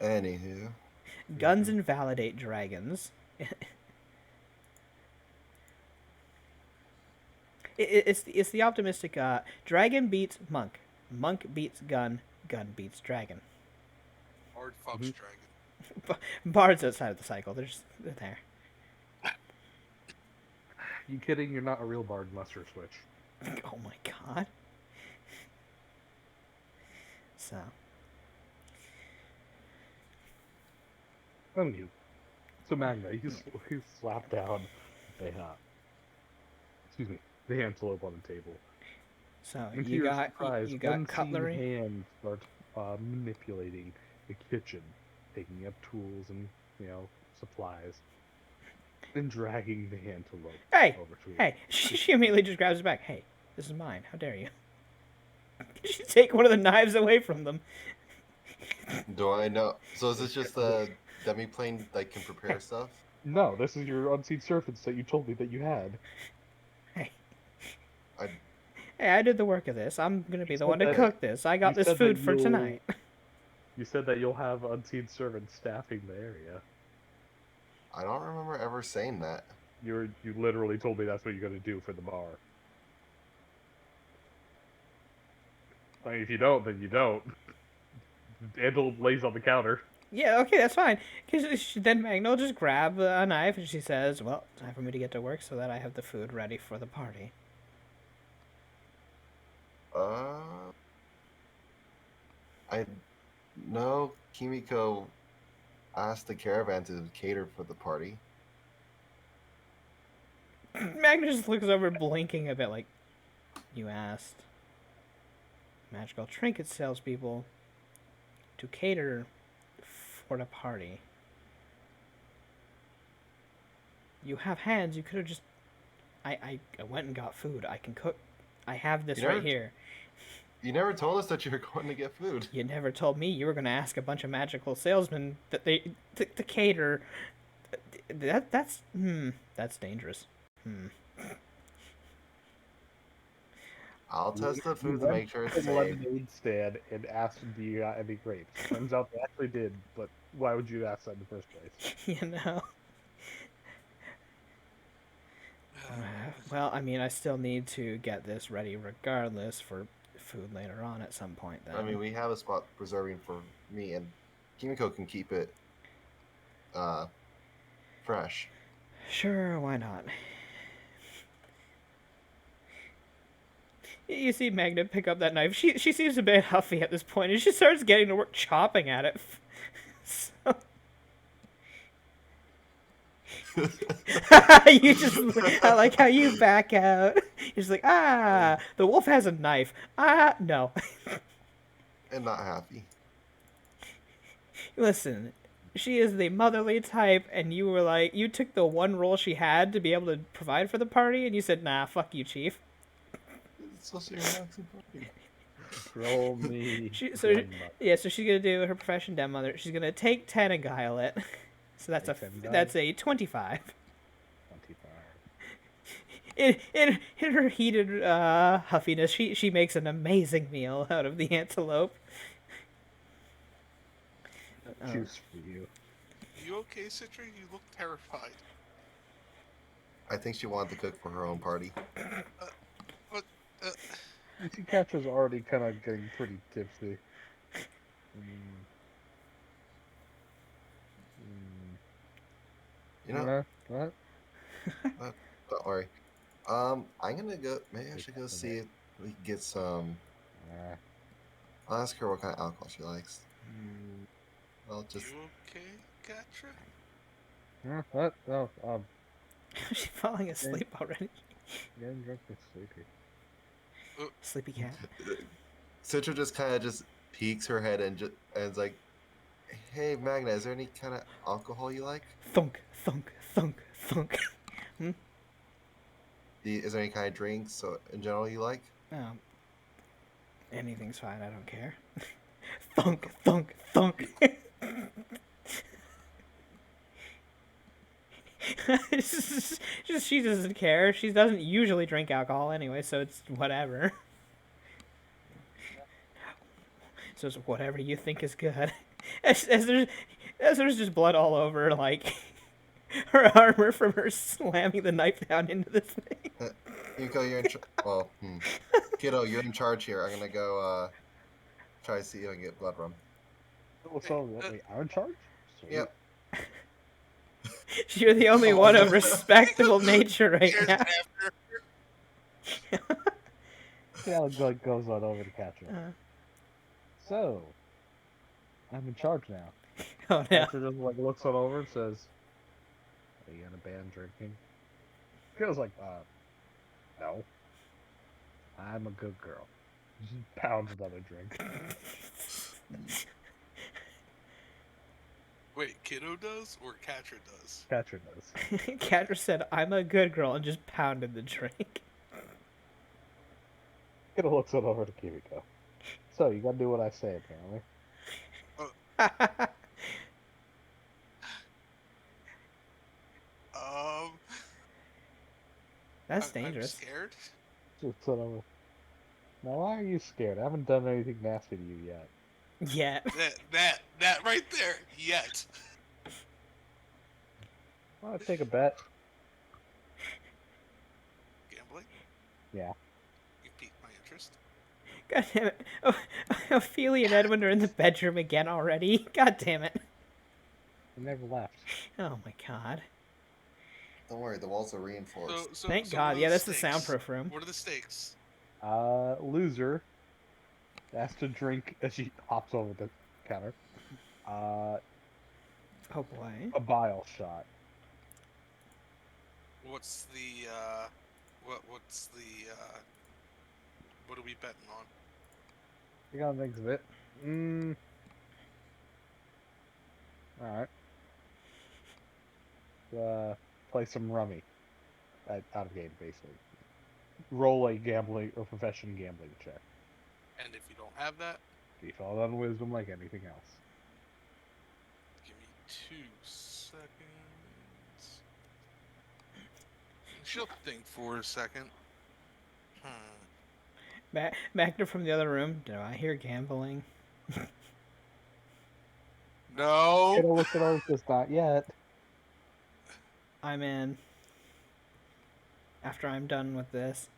Anywho, Guns invalidate dragons. It's the optimistic dragon beats monk, monk beats gun, gun beats dragon. Hard Fox Dragon. Bard's outside of the cycle. They're there. You kidding? You're not a real bard unless you're a switch. Oh my god. So. Anywho, so Magna, you slapped down a excuse me, the antelope on the table. So And to you your got surprise, you got unseen cutlery. hands start manipulating the kitchen, picking up tools and supplies, and dragging the antelope Hey, over to hey! She immediately just grabs it back. Hey, this is mine. How dare you? She take one of the knives away from them. do I know? So is this just the demi-plane that can prepare stuff? No, this is your unseen servants that you told me that you had. Hey. I- Hey, I did the work of this. I'm gonna be the said one to that- cook this. I got you this said food that for you'll- tonight. You said that you'll have unseen servants staffing the area. I don't remember ever saying that. You literally told me that's what you're gonna do for the bar. I mean, if you don't, then you don't. Antelope lays on the counter. Yeah, okay, that's fine. Because then Magna will just grab a knife and she says, "Well, time for me to get to work so that I have the food ready for the party." Uh, I know Kimiko asked the caravan to cater for the party. Magna just looks over, blinking a bit, like, "You asked magical trinket salespeople to cater for the party. You have hands. You could have just. I went and got food. I can cook. I have this You right never- here. You never told us that you were going to get food. You never told me you were going to ask a bunch of magical salesmen that they to cater. That's dangerous. I'll test the You food to went make sure to it's the safe. lemonade stand and asked, "Do you got any grapes?" Turns out they actually did, but why would you ask that in the first place? You know. Well, I mean, I still need to get this ready regardless for food later on at some point. Then. I mean, we have a spot preserving for me, and Kimiko can keep it fresh. Sure, why not? You see Magna pick up that knife. She seems a bit huffy at this point, and she starts getting to work chopping at it. So... you just, I like how you back out. You're just like, the wolf has a knife. No. And not happy. Listen, she is the motherly type, and you were like, you took the one role she had to be able to provide for the party, and you said, nah, fuck you, chief. So she relaxes party. Roll me. So she's gonna do her profession den mother. She's gonna take 10 and guile it. So that's Take a 25. 25. In her heated huffiness, she makes an amazing meal out of the antelope. Choose for you. You okay, Citra? You look terrified. I think she wanted to cook for her own party. What? You see, Catra's already kind of getting pretty tipsy. You know, What? don't worry. I'm gonna go. Maybe I should go see if we can get some. I'll ask her what kind of alcohol she likes. I'll just. You okay, Catra? What? Oh, She's falling asleep already. getting drunk and sleepy. Sleepy cat. Citra just kind of just peeks her head and is like, "Hey, Magna, is there any kind of alcohol you like? Thunk, thunk, thunk, thunk. Is there any kind of drinks so in general you like?" Anything's fine. I don't care. Thunk, thunk, thunk. She doesn't care. She doesn't usually drink alcohol anyway, so it's whatever. So it's whatever you think is good. As there's just blood all over, like her armor from her slamming the knife down into this thing. Yuko, you're in. Well, Kiddo, you're in charge here. I'm gonna go try to see if I can get blood rum. So, wait, I'm in charge? Sweet. Yep. You're the only one of respectable nature right Here's now. after. Yeah, like goes on over to Catra. So, I'm in charge now. Oh no. Catra just like looks on over and says, "Are you gonna ban drinking?" Feels like, no. I'm a good girl. Just pounds another drink. Wait, Kiddo does or Catra does? Catra does. Catra said, "I'm a good girl," and just pounded the drink. Kiddo looks on over to Kimiko. So, you gotta do what I say, apparently. That's I'm dangerous. scared. Just on over. Now, why are you scared? I haven't done anything nasty to you yet. Yeah. That right there. Yet. Want to take a bet? Gambling? Yeah. You piqued my interest. God damn it. Oh, Ophelia and Edwin are in the bedroom again already. God damn it. He never left. Oh my god. Don't worry, the walls are reinforced. Thank So God. what are Yeah, the that's the stakes? soundproof room. What are the stakes? Loser has to drink as she hops over the counter. Oh boy. A bile shot. What's the what's the what are we betting on? You gotta think of it. Alright. Play some rummy. Out of game, basically. Roll a gambling or profession gambling check. And if you don't have that, Default on wisdom like anything else. give me 2 seconds. She'll think for a second. Magna from the other room. Do I hear gambling? No. It'll look at all just not yet. I'm in. After I'm done with this,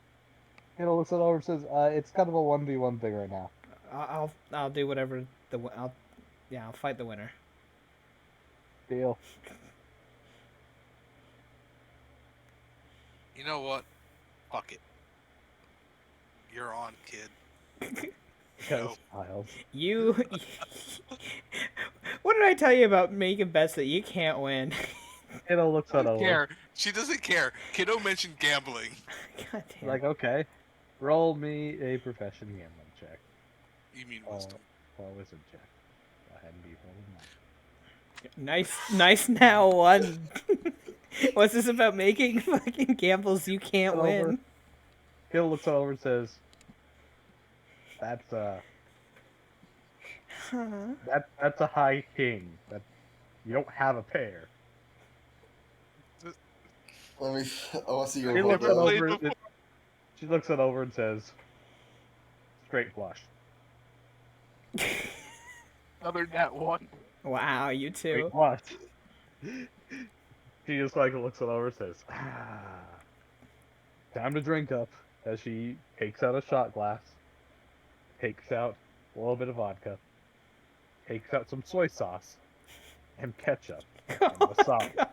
It'll look at over and says, it's kind of a 1v1 thing right now. I'll do whatever I'll fight the winner. Deal. You know what? Fuck it. You're on, kid. Because Miles. You. What did I tell you about making bets that you can't win? It'll look I at don't over. care. She doesn't care. Kiddo mentioned gambling. God damn. Like, okay. Roll me a profession gambling check. You mean wisdom? Or wisdom check. Go ahead and be rolling Nice now one. What's this about making fucking gambles you can't Over. win? Hill looks over and says, that's that's a high king. That you don't have a pair. Let me. I want to see your She looks it roll. played over. before. She looks it over and says, straight flush. Other than that one. Wow, you Straight too. flush. She just like looks it over and says, time to drink up. As she takes out a shot glass, takes out a little bit of vodka, takes out some soy sauce, and ketchup, and wasabi.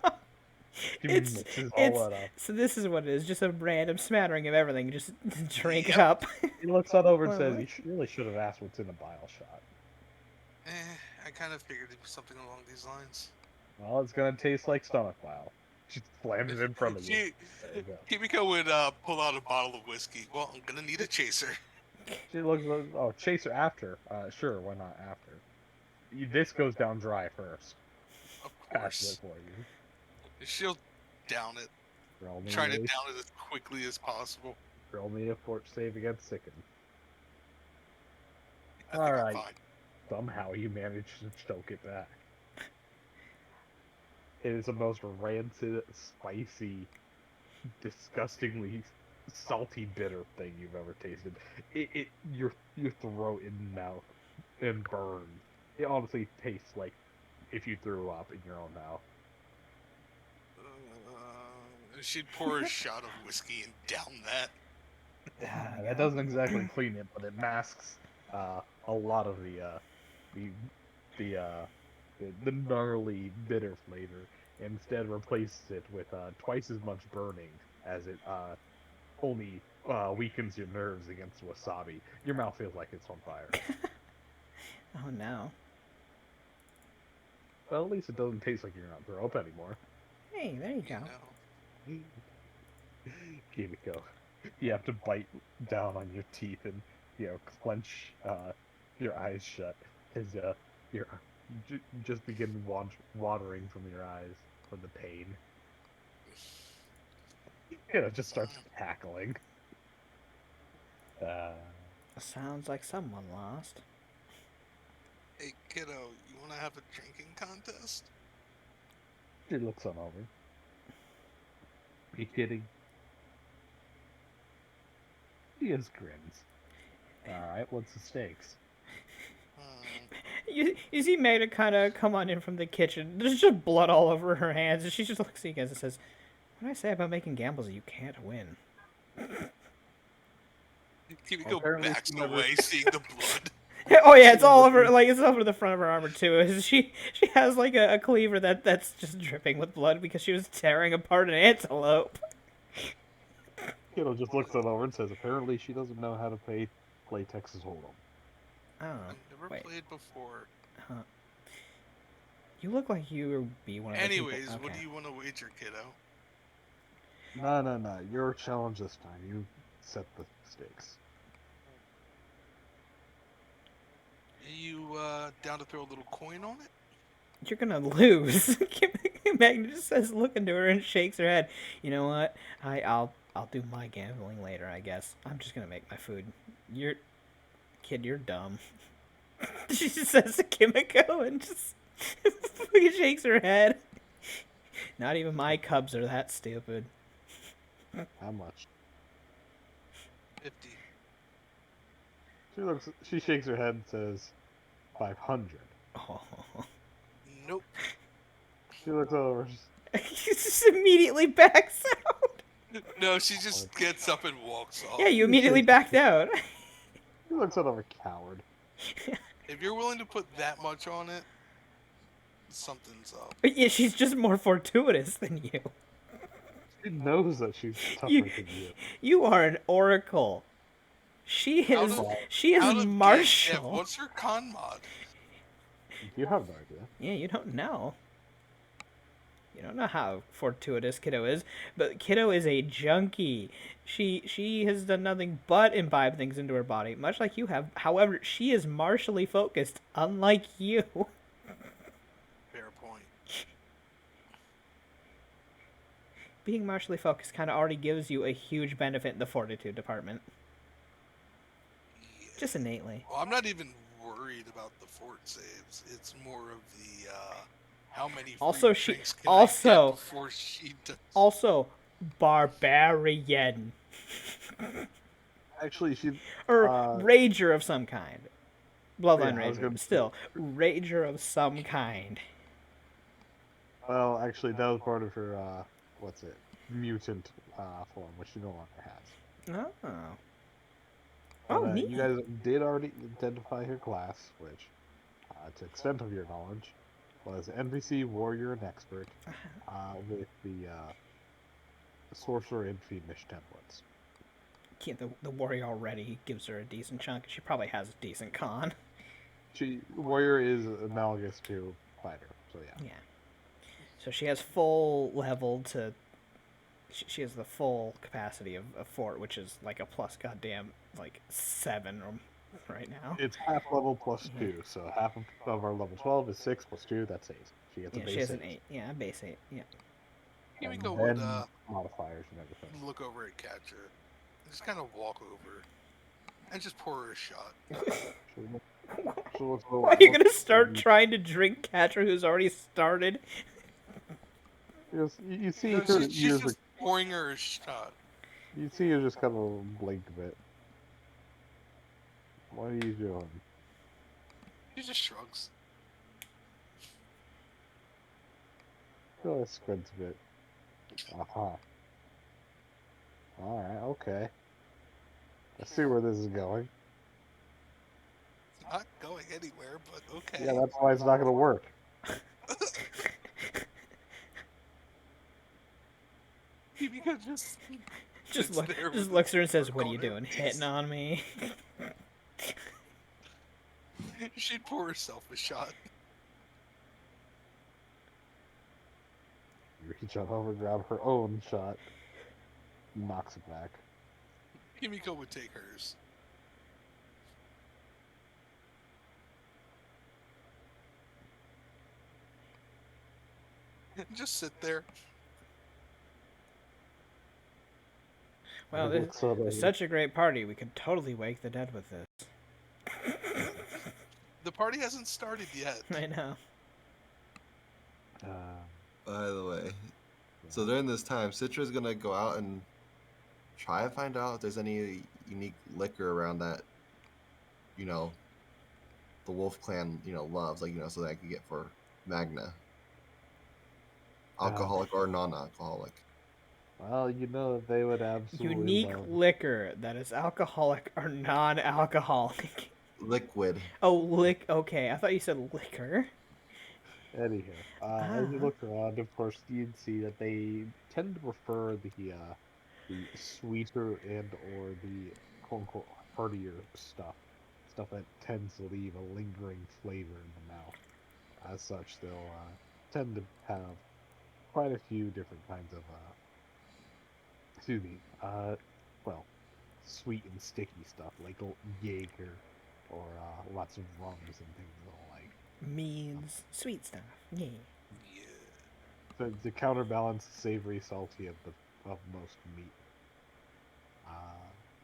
She mixes all that up. So this is what it is, just a random smattering of everything. Just drink Yep. up. He looks it over and Wait, says, what? "You really should have asked what's in a bile shot." I kind of figured it was something along these lines. Well, it's gonna taste like stomach bile. She slams it in front of you. There you go. Kimiko would pull out a bottle of whiskey. Well, I'm gonna need a chaser. She looks like, oh, chaser after. Sure, why not after? This goes down dry first. Of Pass course. it for you. She'll down it. Roll me Try to a- down it as quickly as possible. Roll me a fort save against sicken. I think I'm Alright. fine. Somehow you manage to choke it back. It is the most rancid, spicy, disgustingly salty, bitter thing you've ever tasted. Your throat and mouth and burns. It honestly tastes like if you threw up in your own mouth. She'd pour a shot of whiskey and down that. That doesn't exactly clean it, but it masks a lot of the gnarly bitter flavor. Instead, replaces it with twice as much burning, as it only weakens your nerves against wasabi. Your mouth feels like it's on fire. Oh no. Well, at least it doesn't taste like you're not throw up anymore. Hey, there you go. You know. Kimiko, you have to bite down on your teeth and clench your eyes shut as you just begin watering from your eyes from the pain. Just starts cackling. Sounds like someone lost. Hey, kiddo, you want to have a drinking contest? She looks on over. Are you kidding? He just grins. Alright, what's the stakes? You see Magda kind of come on in from the kitchen. There's just blood all over her hands, and she just looks at you guys and says, "What did I say about making gambles that you can't win?" Kimiko Apparently backs she never- away, seeing the blood. Oh yeah, She it's all never over. did. Like it's over the front of her armor too. She has like a cleaver that's just dripping with blood because she was tearing apart an antelope. Kiddo just looks it over and says, apparently she doesn't know how to play Texas Hold'em. Oh, I never wait. played before. Huh. You look like you would be one of the people. Anyways, what Okay. do you want to wager, kiddo? No. Your challenge this time. You set the stakes. Are you down to throw a little coin on it? You're gonna lose. Magna just says, looking to her and shakes her head. You know what? I'll do my gambling later. I guess I'm just gonna make my food. You're dumb. She just says to Kimiko and just fucking shakes her head. Not even my cubs are that stupid. How much? 50. She shakes her head and says, 500. Oh. Nope. She looks over. She just immediately backs out. No, she just gets up and walks off. Yeah, you immediately backed out. She looks at a coward. If you're willing to put that much on it, something's up. Yeah, she's just more fortuitous than you. She knows that she's tougher You- than you. You are an oracle. She is. Out of- She is Out of Dev, martial. what's her con mod? You have no idea. Yeah, you don't know. You don't know how fortuitous Kiddo is, but Kiddo is a junkie. She has done nothing but imbibe things into her body, much like you have. However, she is martially focused, unlike you. Fair point. Being martially focused kind of already gives you a huge benefit in the fortitude department, Yeah. just innately. Well, I'm not even worried about the fort saves. It's more of the how many free Also, she- drinks can I also- get before she does. Also, barbarian Actually, she. or Uh, rager of some kind. Bloodline yeah, I was rager, gonna- but still rager of some kind. Well, actually, that was part of her. What's it? Mutant form, which she no longer has. Oh. But, Oh, neat. you guys did already identify her class, which, to extent of your knowledge, was NPC, warrior, and expert, with the sorcerer and fiendish templates. The warrior already gives her a decent chunk. She probably has a decent con. Warrior is analogous to fighter, so yeah. Yeah. So she has full level to. She has the full capacity of a fort, which is like a plus goddamn like 7 right now. It's half level plus 2, so half of our level 12 is 6 plus 2, that's 8. She gets a Yeah, base she has 8. an 8. Yeah, a base 8. Yeah. Here we And go then with modifiers and everything. look over at Catcher. Just kind of walk over and just pour her a shot. So let's go. Why are you gonna start trying to drink Catcher who's already started? You see No, her she's ears. just pouring her a shot. You see her just kind of blink a bit. What are you doing? She just shrugs. Really squints a bit. Aha. Alright, okay. I see where this is going. It's not going anywhere, but okay. Yeah, that's why it's not gonna work. Himiko just Just sits there just with looks at her and a says, smirk "What are you on her doing? face. Hitting on me?" She'd pour herself a shot. You reach out over, grab her own shot, knocks it back. Himiko would take hers. Just sit there. Well, It this looks sort of- is such a great party. We could totally wake the dead with this. The party hasn't started yet. I know. By the way, so during this time, Citra's gonna go out and try to find out if there's any unique liquor around that, you know, the Wolf Clan, loves, so that I could get for Magna. Alcoholic or non-alcoholic. Well, you know that they would absolutely Unique love. liquor that is alcoholic or non-alcoholic. liquid. Oh, Okay, I thought you said liquor. Anyhow, as you Ah. look around, of course, you'd see that they tend to prefer the sweeter and or the quote unquote heartier stuff that tends to leave a lingering flavor in the mouth. As such, they'll tend to have quite a few different kinds of excuse me, well, sweet and sticky stuff like Jaeger or lots of rums and things of the like. Meads, sweet stuff. Yeah. Yeah. To counterbalance the savory, salty of most meat.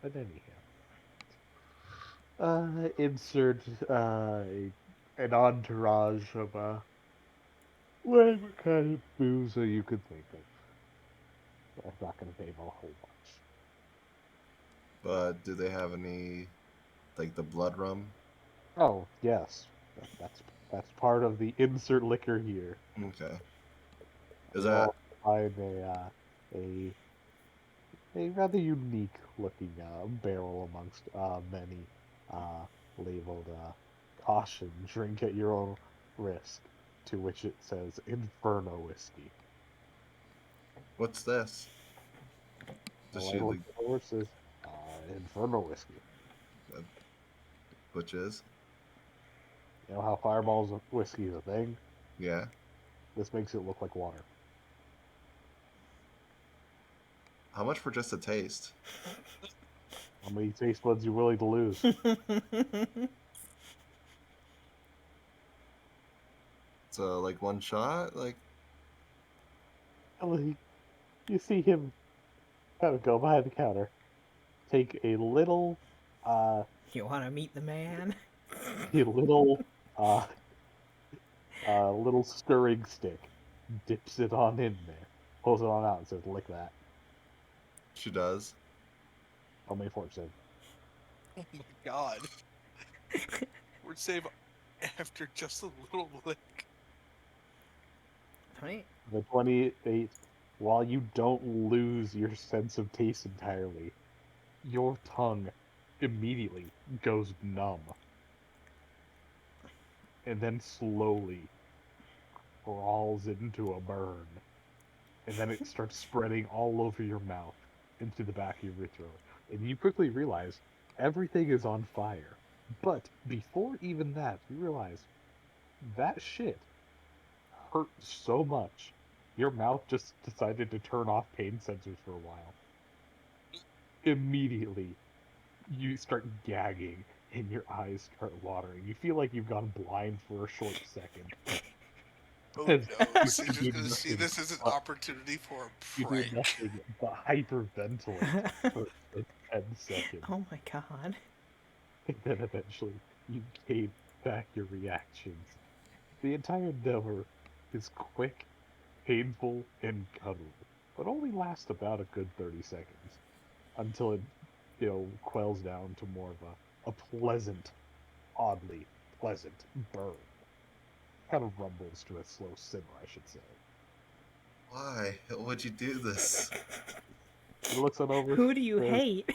But anyhow, insert an entourage of whatever kind of booze that you could think of. I'm not going to name a whole bunch. But do they have any, like the blood rum? Oh yes, that's part of the insert liquor here. Okay. Is You'll that also find a a rather unique looking barrel amongst many labeled caution, drink at your own risk, to which it says Inferno Whiskey. what's this? The Does she label like over says Inferno Whiskey. uh, which is? You know how Fireball's whiskey is a thing? Yeah. This makes it look like water. How much for just a taste? How many taste buds you willing to lose? So like one shot? Like And you see him kind of go behind the counter, take uh, You want to meet the man? a uh, little stirring stick, dips it on in there, pulls it on out, and says, "Lick that." she does. How many forks in? Oh my god. We're save after just a little lick. 20? The 28. While you don't lose your sense of taste entirely, your tongue immediately goes numb, and then slowly crawls into a burn, and then it starts spreading all over your mouth into the back of your throat. And you quickly realize everything is on fire. But before even that, you realize that shit hurt so much. Your mouth just decided to turn off pain sensors for a while. Immediately, you start gagging and your eyes start watering. You feel like you've gone blind for a short second. Oh As no, you Cidra's do gonna see nothing this as an but opportunity for a you do prank. nothing but hyperventilate for 10 seconds. Oh my god. And then eventually you gain back your reactions. The entire endeavor is quick, painful, and guttural, but only lasts about a good 30 seconds until it, quells down to more of a pleasant, oddly pleasant burn. Kind of rumbles to a slow simmer, I should say. Why would you do this? He looks on over, Who do you says, hate?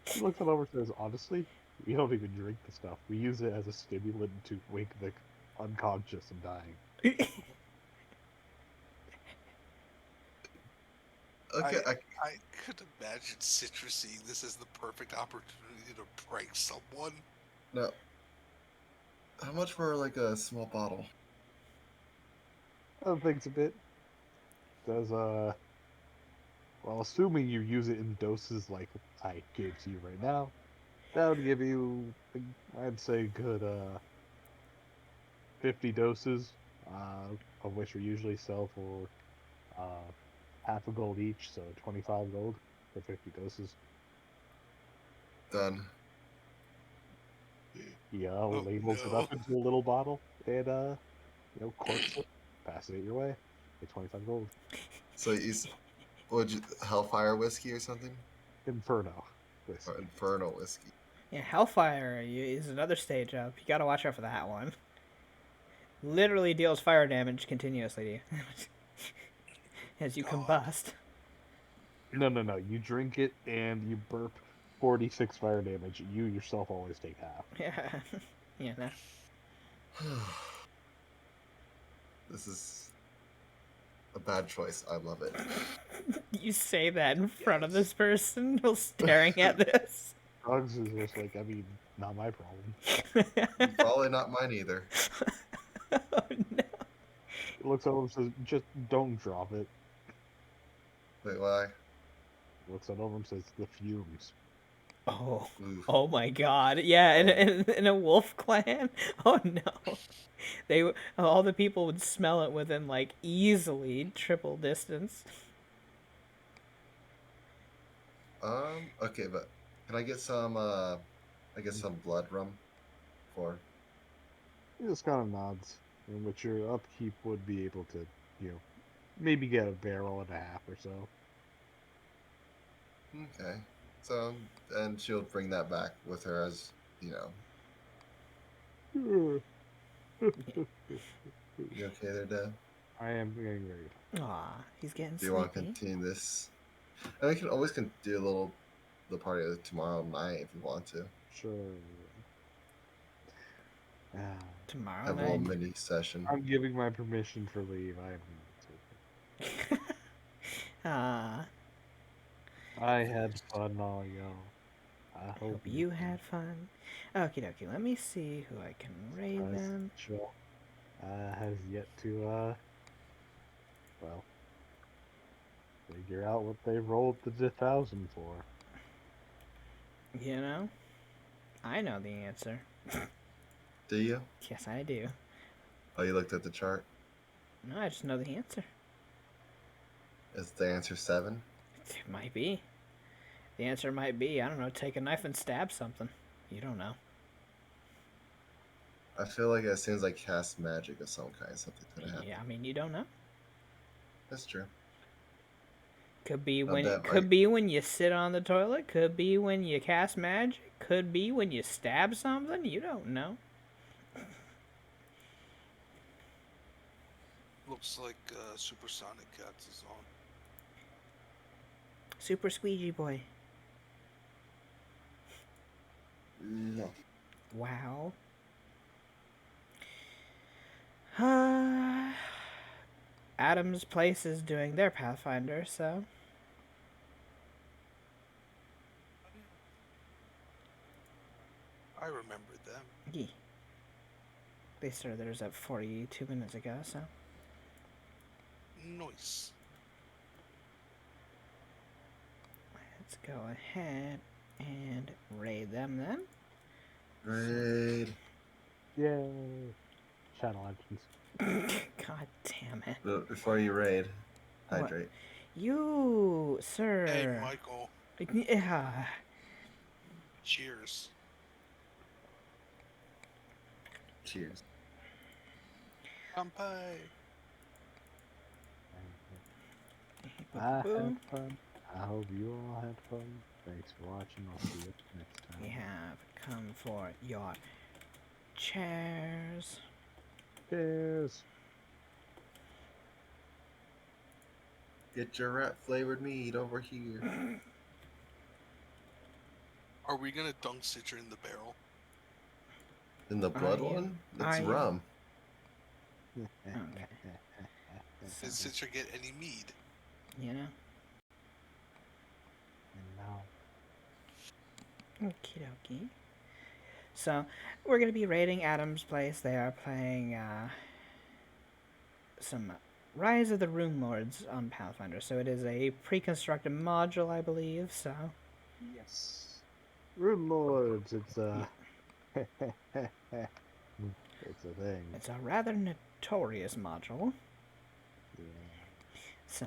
he looks on over, says, honestly, we don't even drink the stuff. We use it as a stimulant to wake the unconscious and dying. Okay, I I, I could imagine Citra seeing this as the perfect opportunity to prank someone. no. How much for like a small bottle? Thinks a bit. Says, well, assuming you use it in doses like I gave to you right now, that would give you, I'd say, good 50 doses, of which we usually sell for uh, half a gold each, so 25 gold for 50 doses. Done. He Oh labels it no. up into a little bottle and corks it, passes it your way. Pay 25 gold. So would you Hellfire whiskey or something? Inferno whiskey. Or Infernal whiskey? Yeah, Hellfire is another stage up. You gotta watch out for that one. Literally deals fire damage continuously to you as you God. combust. No. You drink it and you burp 46 fire damage. You yourself always take half. Yeah. You know. This is a bad choice. I love it. You say that in front of Yes. this person while staring at this. Drugs is just like, I mean, not my problem. Probably not mine either. Oh no. It looks over and says, just don't drop it. Wait, why? Looks it over and says, the fumes. Oh. Oof. Oh my god. Yeah, in a wolf clan? Oh no. All the people would smell it within like easily triple distance. Okay, but can I get some some blood rum for He just kind of nods, in which your upkeep would be able to, maybe get a barrel and a half or so. Okay. So and she'll bring that back with her as, you okay there, Dad? I am getting ready. Aw, he's getting Do you want to sleepy. continue this? And we can always do the party tomorrow night if you want to. Sure. Ah, Tomorrow Have a little night. mini session. I'm giving my permission for leave. Ah, I had fun all y'all. I hope you had fun. Okie dokie, let me see who I can raid then. Sure. Has yet to, well, figure out what they rolled the 1,000 for. You know? I know the answer. Do you? Yes, I do. Oh, you looked at the chart? No, I just know the answer. Is the answer 7? It might be. The answer might be, I don't know, take a knife and stab something. You don't know. I feel like as soon as I cast magic of some kind, something could happen. Yeah, I mean, you don't know. That's true. Could be Not when that could right. be when you sit on the toilet. Could be when you cast magic. Could be when you stab something. You don't know. Looks like Supersonic Cats is on. Super squeegee boy. No. Wow. Adam's Place is doing their Pathfinder, so I remembered them. yeah. They started theirs at 42 minutes ago, so. Nice. Let's go ahead and raid them then. Raid. Yay! Shadow Legends. God damn it. But before you raid, What? hydrate. You, sir. Hey, Michael. Yeah. Cheers. Cheers. Kampai. I had fun. I hope you all had fun. Thanks for watching. I'll see you next time. We have come for your chairs. Cheers. Get your rat flavored meat over here. Are we gonna dunk Citra in the barrel? In the blood you? one? Are It's you? rum. Okay. Did Citra get any mead? You know? And now, Okie dokie. So, we're going to be raiding Adam's Place. They are playing some Rise of the Rune Lords on Pathfinder. So, it is a pre-constructed module, I believe. So, yes. Rune Lords, it's it's a thing. it's a rather notorious module. Yeah. So,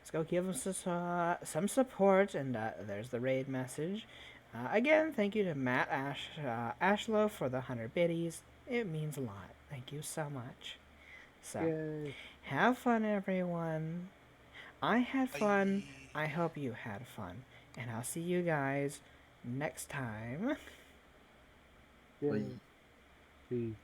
let's go give them some support. And there's the raid message. Again, thank you to Matt Ashlow for the 100 biddies. It means a lot. Thank you so much. So, Yay. have fun, everyone. I had fun. Bye. I hope you had fun. And I'll see you guys next time. Yay. Bye. Peace.